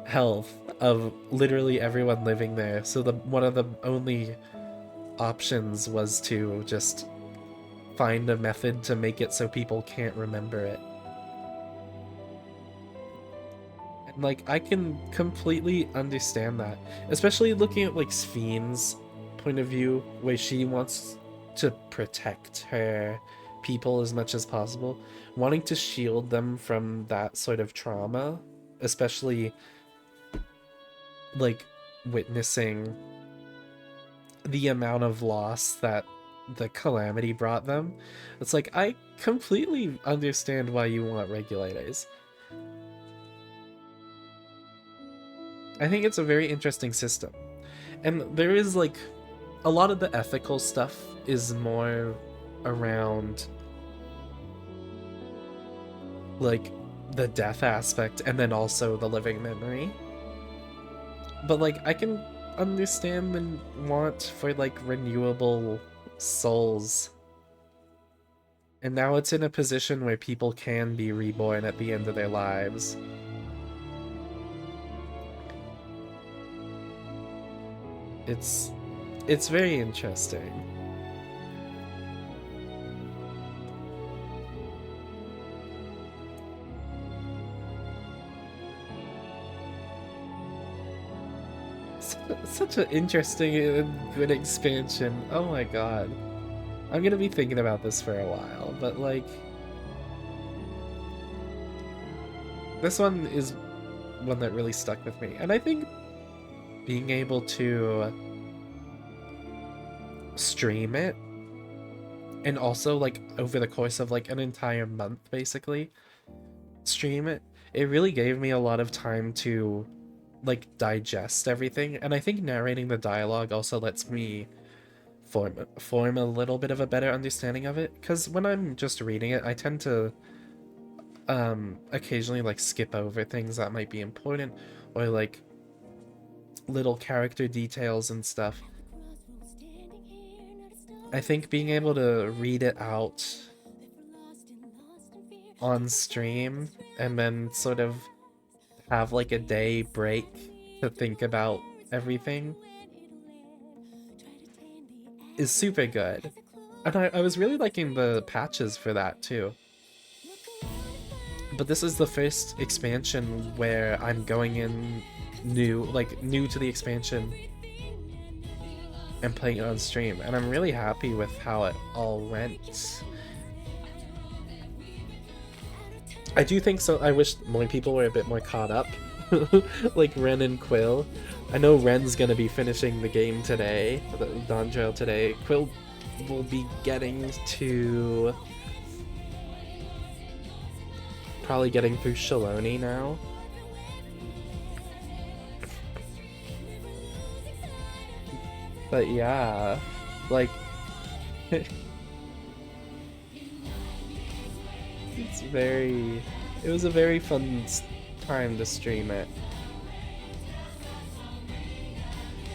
health of literally everyone living there. So one of the only options was to just find a method to make it so people can't remember it. And, like, I can completely understand that, especially looking at, like, Spheen's point of view, where she wants to protect her people as much as possible, wanting to shield them from that sort of trauma, especially, like, witnessing the amount of loss that the calamity brought them. It's like, I completely understand why you want regulators. I think it's a very interesting system. And there is, like, a lot of the ethical stuff is more around, like, the death aspect and then also the living memory. But, like, I can understand the want for, like, renewable souls. And now it's in a position where people can be reborn at the end of their lives. It's very interesting. Such an interesting and good expansion. Oh my god. I'm gonna be thinking about this for a while, but, like, this one is one that really stuck with me. And I think being able to stream it, and also, like, over the course of, like, an entire month, basically, stream it, it really gave me a lot of time to, like, digest everything. And I think narrating the dialogue also lets me form a little bit of a better understanding of it, because when I'm just reading it, I tend to occasionally like skip over things that might be important, or like little character details and stuff. I think being able to read it out on stream and then sort of have like a day break to think about everything is super good. And I was really liking the patches for that too. But this is the first expansion where I'm going in new to the expansion and playing it on stream, and I'm really happy with how it all went. I do think so. I wish more people were a bit more caught up, like Ren and Quill. I know Ren's gonna be finishing the game today, the DAWNTRAIL today. Quill will be getting to... probably getting through Shaloni now. But yeah, like... it was a very fun time to stream it.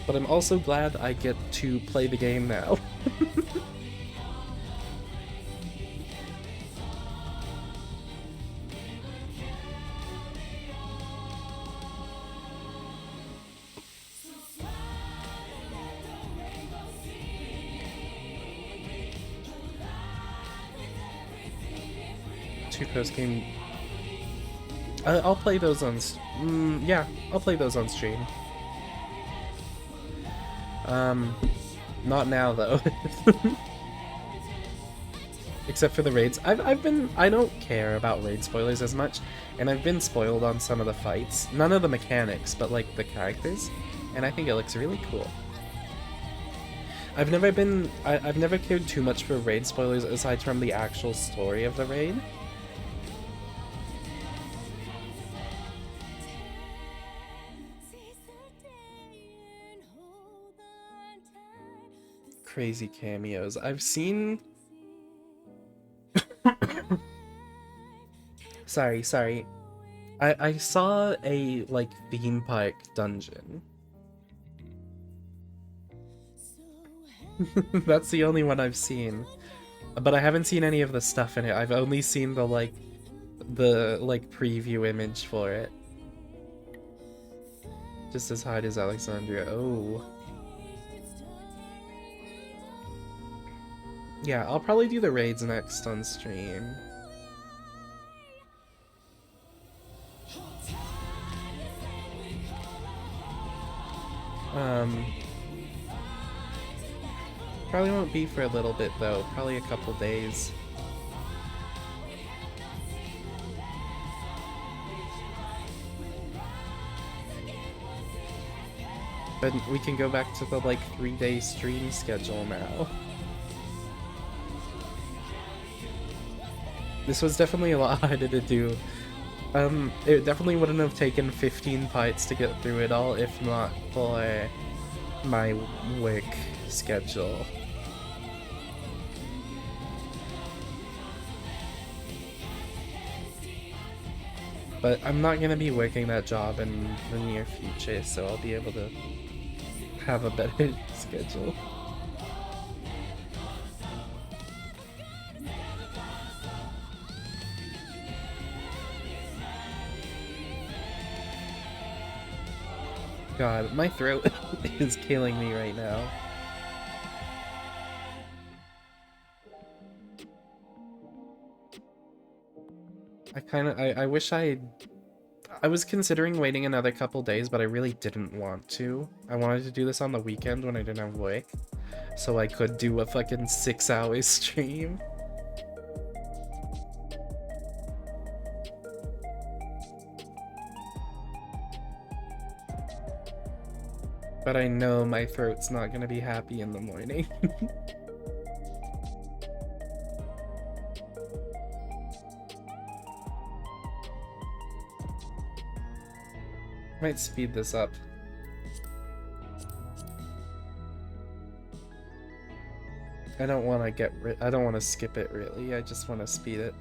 But I'm also glad I get to play the game now. Two post-game... I'll play those on... yeah, I'll play those on stream. Not now though. Except for the raids. I don't care about raid spoilers as much, and I've been spoiled on some of the fights. None of the mechanics, but like the characters, and I think it looks really cool. I've never cared too much for raid spoilers aside from the actual story of the raid. Crazy cameos. I've seen... sorry. I saw a, like, theme park dungeon. That's the only one I've seen. But I haven't seen any of the stuff in it. I've only seen the preview image for it. Just as hard as Alexandria. Oh. Yeah, I'll probably do the raids next on stream. Probably won't be for a little bit though, probably a couple days. But we can go back to the like 3-day stream schedule now. This was definitely a lot harder to do. It definitely wouldn't have taken 15 parts to get through it all if not for my work schedule. But I'm not gonna be working that job in the near future, so I'll be able to have a better schedule. God, my throat is killing me right now. I wish I was considering waiting another couple days, but I really didn't want to. I wanted to do this on the weekend when I didn't have work, so I could do a fucking 6-hour stream. But I know my throat's not gonna be happy in the morning. Might speed this up. I don't want to skip it really, I just want to speed it.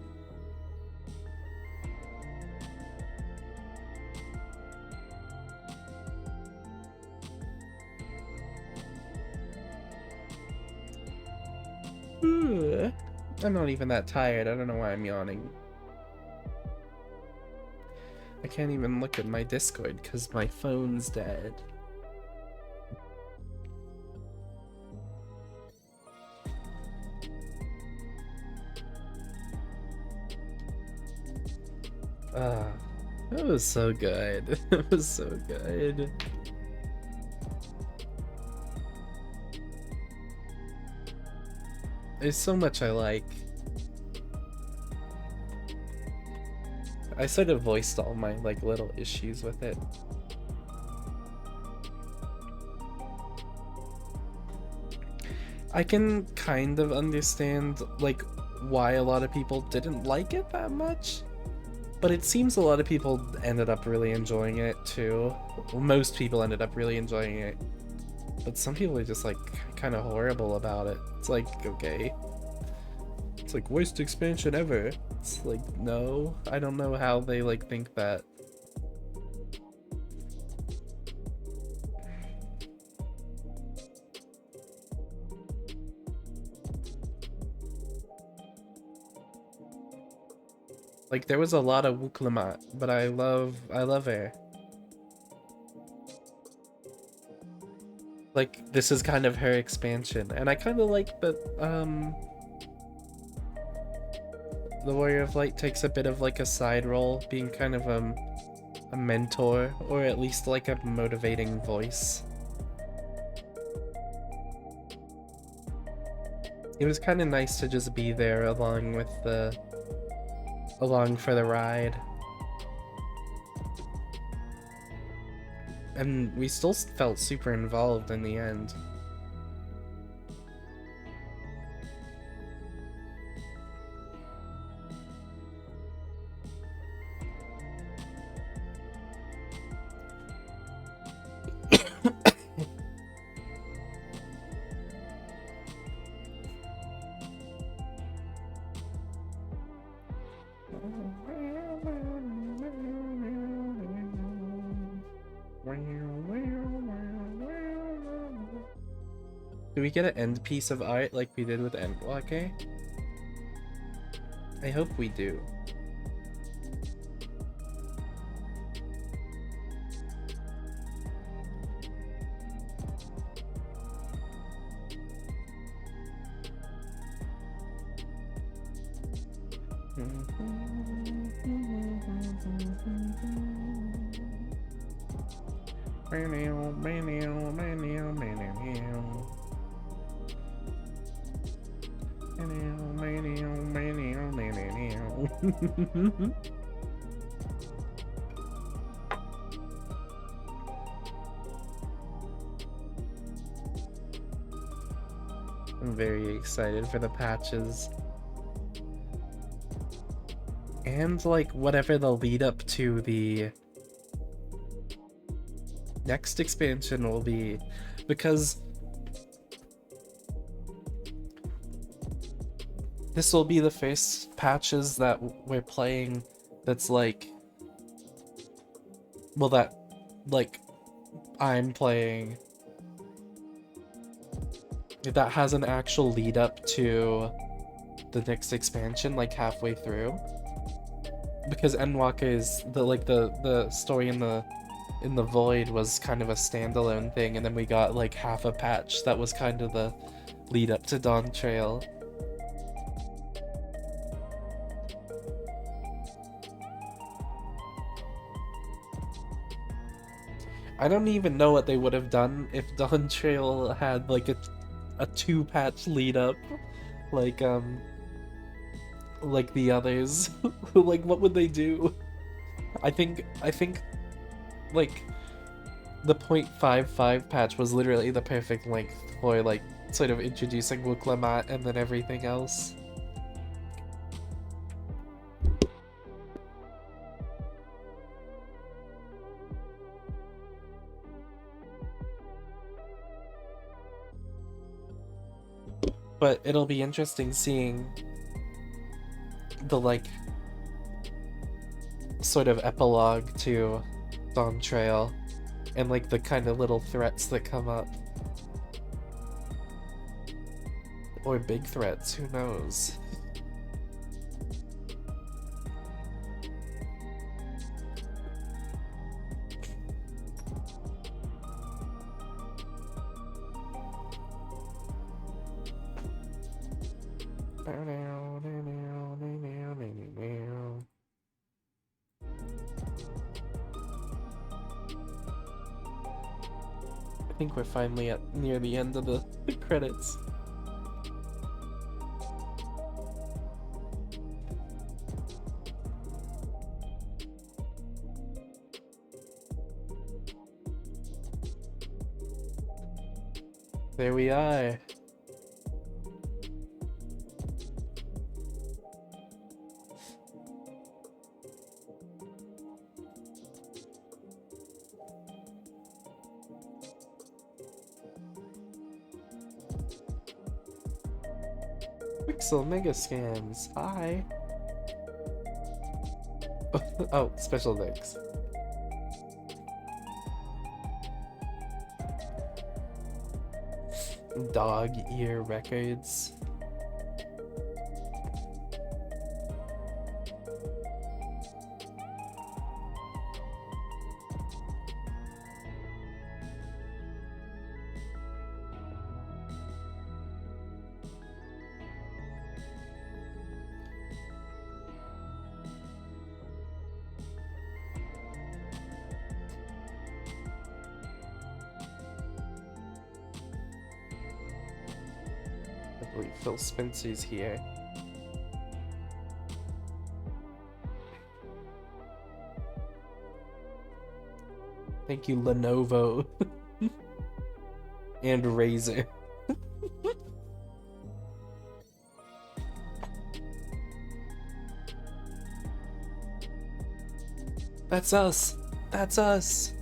I'm not even that tired. I don't know why I'm yawning. I can't even look at my Discord because my phone's dead. That was so good. It was so good. There's so much I like. I sort of voiced all my like little issues with it. I can kind of understand like why a lot of people didn't like it that much, but it seems a lot of people ended up really enjoying it too. Well, most people ended up really enjoying it, but some people are just like kind of horrible about it. It's like, okay, it's like worst expansion ever. It's like, no, I don't know how they like think that. Like, there was a lot of Wuklemat, but I love her. Like, this is kind of her expansion, and I kind of like that, the Warrior of Light takes a bit of like a side role, being kind of a mentor, or at least like a motivating voice. It was kind of nice to just be there along with along for the ride. And we still felt super involved in the end. Do we get an end piece of art like we did with Endwalker? I hope we do. I'm very excited for the patches. And like whatever the lead up to the next expansion will be, because this will be the first patches that we're playing that's like, well, that like I'm playing that has an actual lead up to the next expansion, like halfway through. Because Endwalker is the story in the Void was kind of a standalone thing, and then we got like half a patch that was kind of the lead up to DAWNTRAIL. I don't even know what they would have done if DAWNTRAIL had like a 2-patch lead up, like the others. Like, what would they do? I think like the 0.55 patch was literally the perfect length for like sort of introducing Wuklemat and then everything else. But it'll be interesting seeing the like sort of epilogue to DAWNTRAIL and like the kind of little threats that come up. Or big threats, who knows? I think we're finally at near the end of the credits. There we are. Pixel Mega Scans, hi. Oh, special thanks. Dog Ear Records. I believe Phil Spencer's here. Thank you, Lenovo. And Razer. That's us. That's us.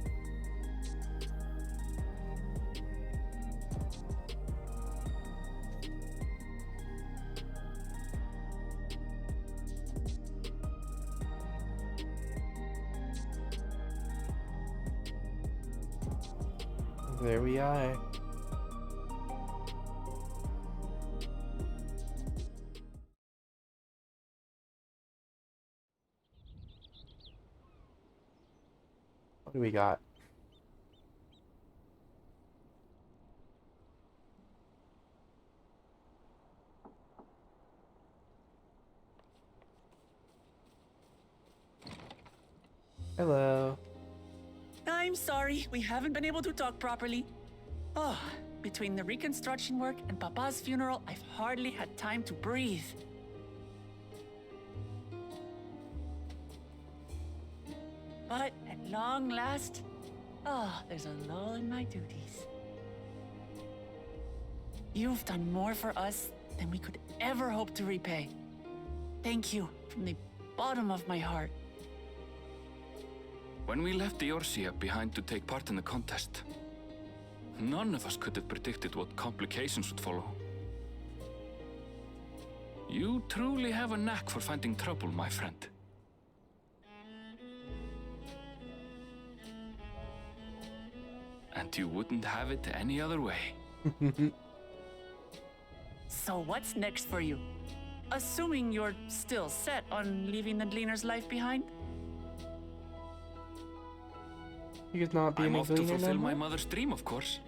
There we are. What do we got? Hello. I'm sorry, we haven't been able to talk properly. Oh, between the reconstruction work and Papa's funeral, I've hardly had time to breathe. But at long last, there's a lull in my duties. You've done more for us than we could ever hope to repay. Thank you from the bottom of my heart. When we left Eorzea behind to take part in the contest, none of us could have predicted what complications would follow. You truly have a knack for finding trouble, my friend. And you wouldn't have it any other way. So what's next for you? Assuming you're still set on leaving the Gleaner's life behind? You're not being I'm a off to Gleaner fulfill no my more? mother's dream, of course.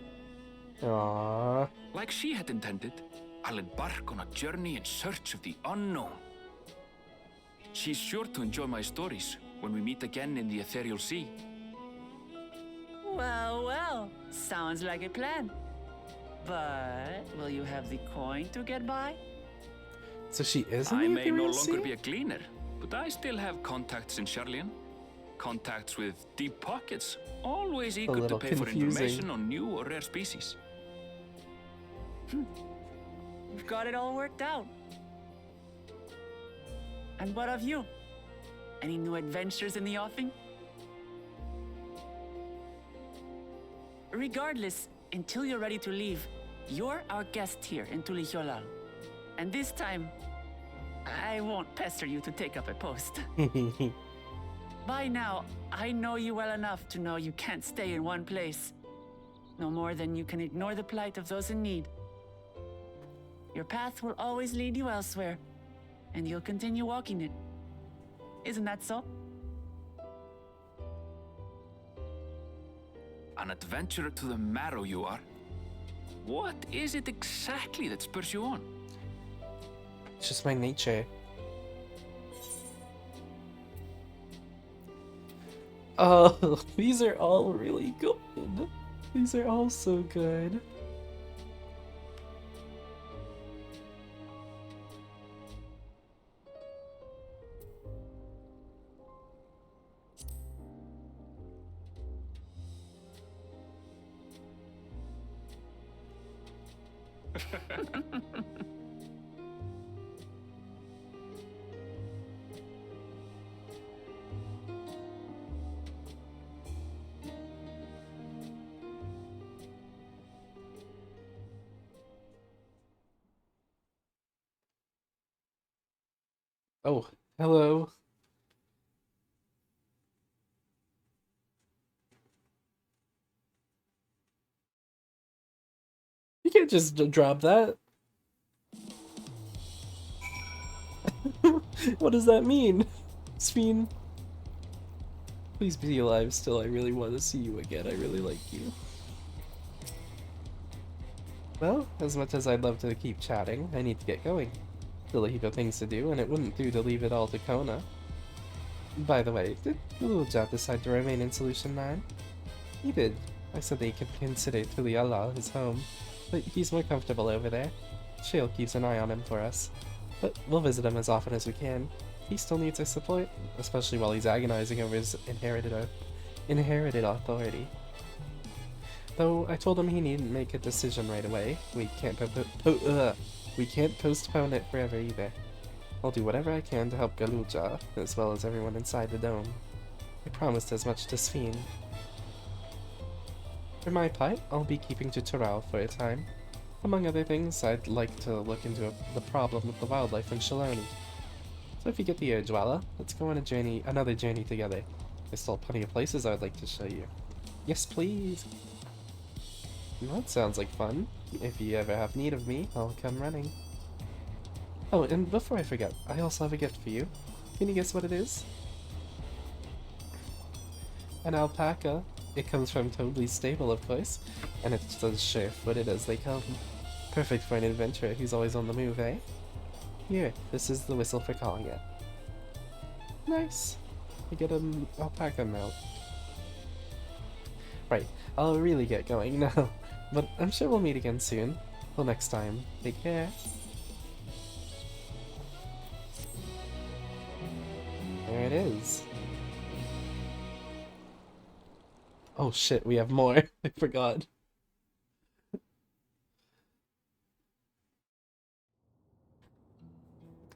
Aww. Like she had intended, I'll embark on a journey in search of the unknown. She's sure to enjoy my stories when we meet again in the ethereal sea. Well, well, sounds like a plan. But will you have the coin to get by? So she is in I the may no Ethereal longer Sea? be a gleaner, but I still have contacts in Charlian. Contacts with deep pockets, always eager to little pay for confusing. information on new or rare species. You've got it all worked out. And what of you? Any new adventures in the offing? Regardless, until you're ready to leave, you're our guest here in Tulihyolal. And this time, I won't pester you to take up a post. By now, I know you well enough to know you can't stay in one place. No more than you can ignore the plight of those in need. your path will always lead you elsewhere, and you'll continue walking it. Isn't that so? An adventurer to the marrow you are. What is it exactly that spurs you on? It's just my nature. Oh, these are all really good. These are all so good. Oh, hello. You can't just drop that. What does that mean? Sphene, please be alive still. I really want to see you again. I really like you. Well, as much as I'd love to keep chatting, I need to get going. Still a heap of things to do, and it wouldn't do to leave it all to Kona. By the way, did Lulujah decide to remain in Solution 9? He did. I said they could consider Tuliala his home, but he's more comfortable over there. Shale keeps an eye on him for us, but we'll visit him as often as we can. He still needs our support, especially while he's agonizing over his inherited authority. Though I told him he needn't make a decision right away. We can't postpone it forever either. I'll do whatever I can to help Galujah, as well as everyone inside the dome. I promised as much to Sphene. For my part, I'll be keeping to Tural for a time. Among other things, I'd like to look into the problem with the wildlife in Shaloni. So if you get the urge, Walla, let's go on another journey together. There's still plenty of places I'd like to show you. Yes, please! Well, that sounds like fun. If you ever have need of me, I'll come running. Oh, and before I forget, I also have a gift for you. Can you guess what it is? An alpaca. It comes from Totally Stable, of course, and it's as sure-footed as they come. Perfect for an adventurer who's always on the move, eh? Here, this is the whistle for calling it. Nice. You get an alpaca mount. Right, I'll really get going now, but I'm sure we'll meet again soon. Till next time, take care. There it is. Oh shit, we have more. I forgot.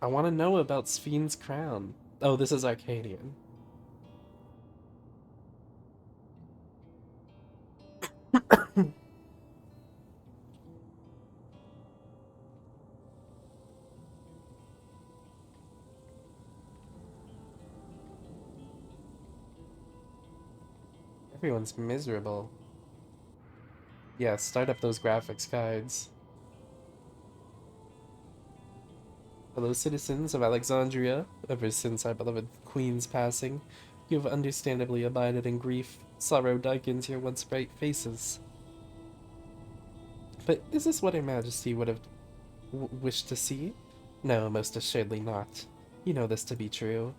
I want to know about Sphene's crown. Oh, this is Arcadian. Everyone's miserable. Yeah, start up those graphics cards. Hello, citizens of Alexandria. Ever since our beloved queen's passing, you have understandably abided in grief. Sorrow darkens your once bright faces. But is this what Her Majesty would have wished to see? No, most assuredly not. You know this to be true.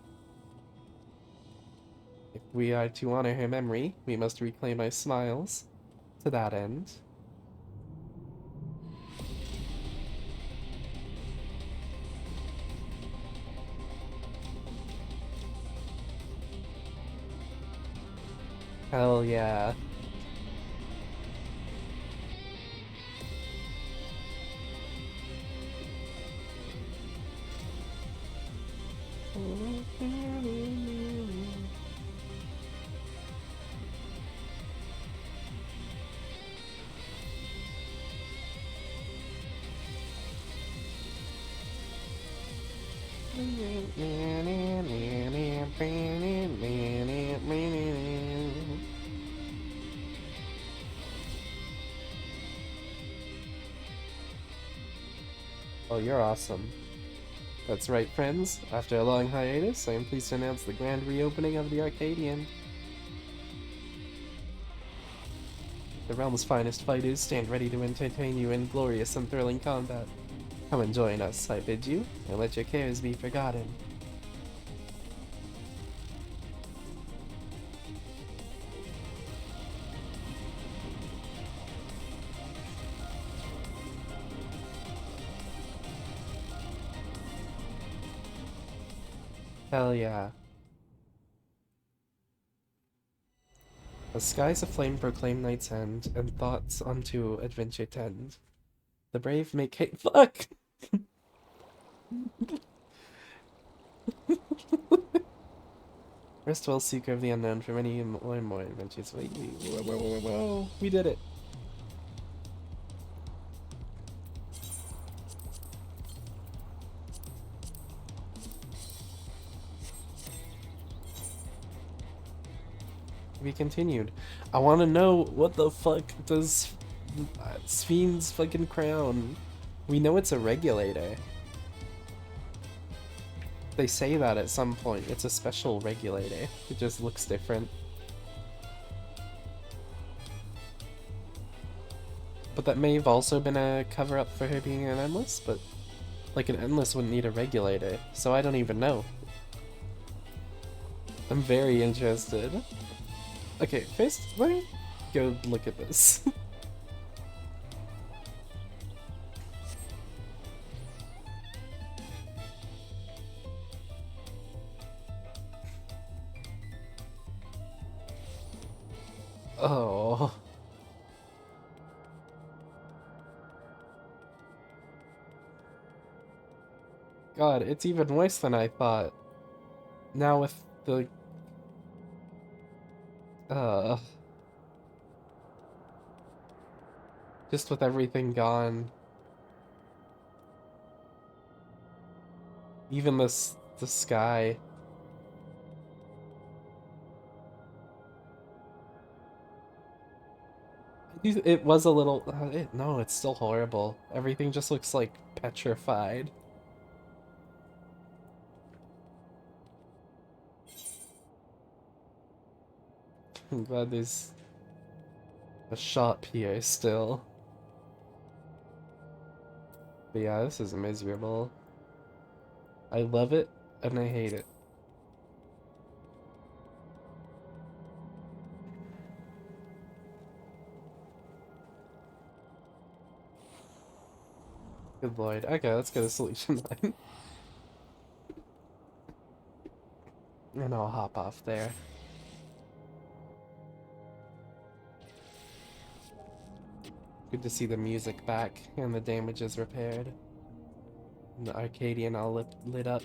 If we are to honor her memory, we must reclaim our smiles. To that end. Hell yeah. Oh, you're awesome. That's right, friends. After a long hiatus, I am pleased to announce the grand reopening of the Arcadian. The realm's finest fighters stand ready to entertain you in glorious and thrilling combat. Come and join us, I bid you, and let your cares be forgotten. Hell yeah. The skies aflame proclaim night's end, and thoughts unto adventure tend. The brave make fuck! Rest well, seeker of the unknown, for many more and more adventures. Wait, whoa, we did it! We continued. I want to know what the fuck does Sphyn's fucking crown. We know it's a regulator. They say that at some point. It's a special regulator. It just looks different. But that may have also been a cover-up for her being an endless, but like an endless wouldn't need a regulator, so I don't even know. I'm very interested. Okay, first, let me go look at this. Oh. God, it's even worse than I thought. Now with the... just with everything gone. Even the sky. It was a little... no, it's still horrible. Everything just looks like petrified. I'm glad there's a shop here still. But yeah, this is miserable. I love it, and I hate it. Good lord. Okay, let's get a solution line. And I'll hop off there. Good to see the music back and the damages repaired. And the Arcadian all lit up.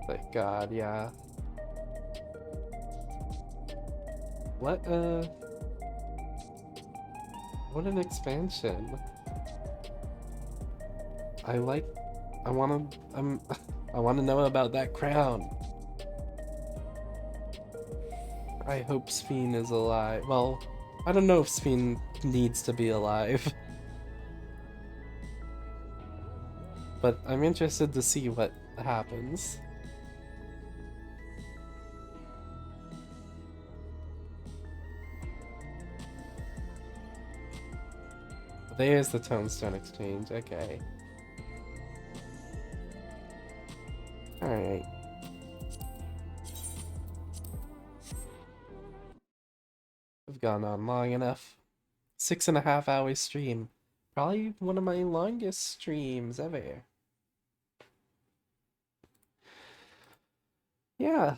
Thank God, yeah. What an expansion. I wanna know about that crown. I hope Sphyn is alive. Well, I don't know if Sphyn needs to be alive. But I'm interested to see what happens. There's the Tombstone Exchange, okay. Alright. I've gone on long enough. 6.5 hours stream. Probably one of my longest streams ever. Yeah.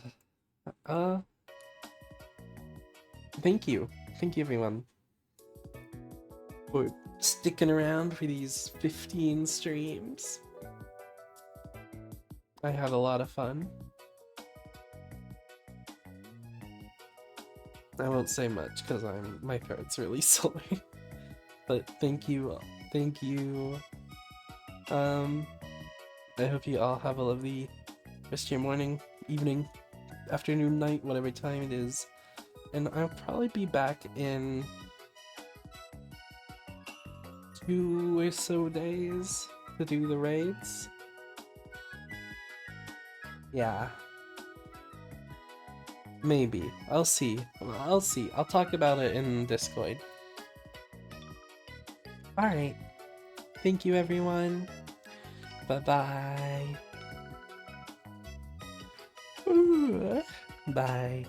Thank you. Thank you everyone for sticking around for these 15 streams. I had a lot of fun. I won't say much because my throat's really sore. But thank you. Thank you. I hope you all have a lovely rest of your morning, evening, afternoon, night, whatever time it is. And I'll probably be back in 2 or so days to do the raids. Yeah. Maybe. I'll see. I'll see. I'll talk about it in Discord. Alright. Thank you, everyone. Bye-bye. Bye.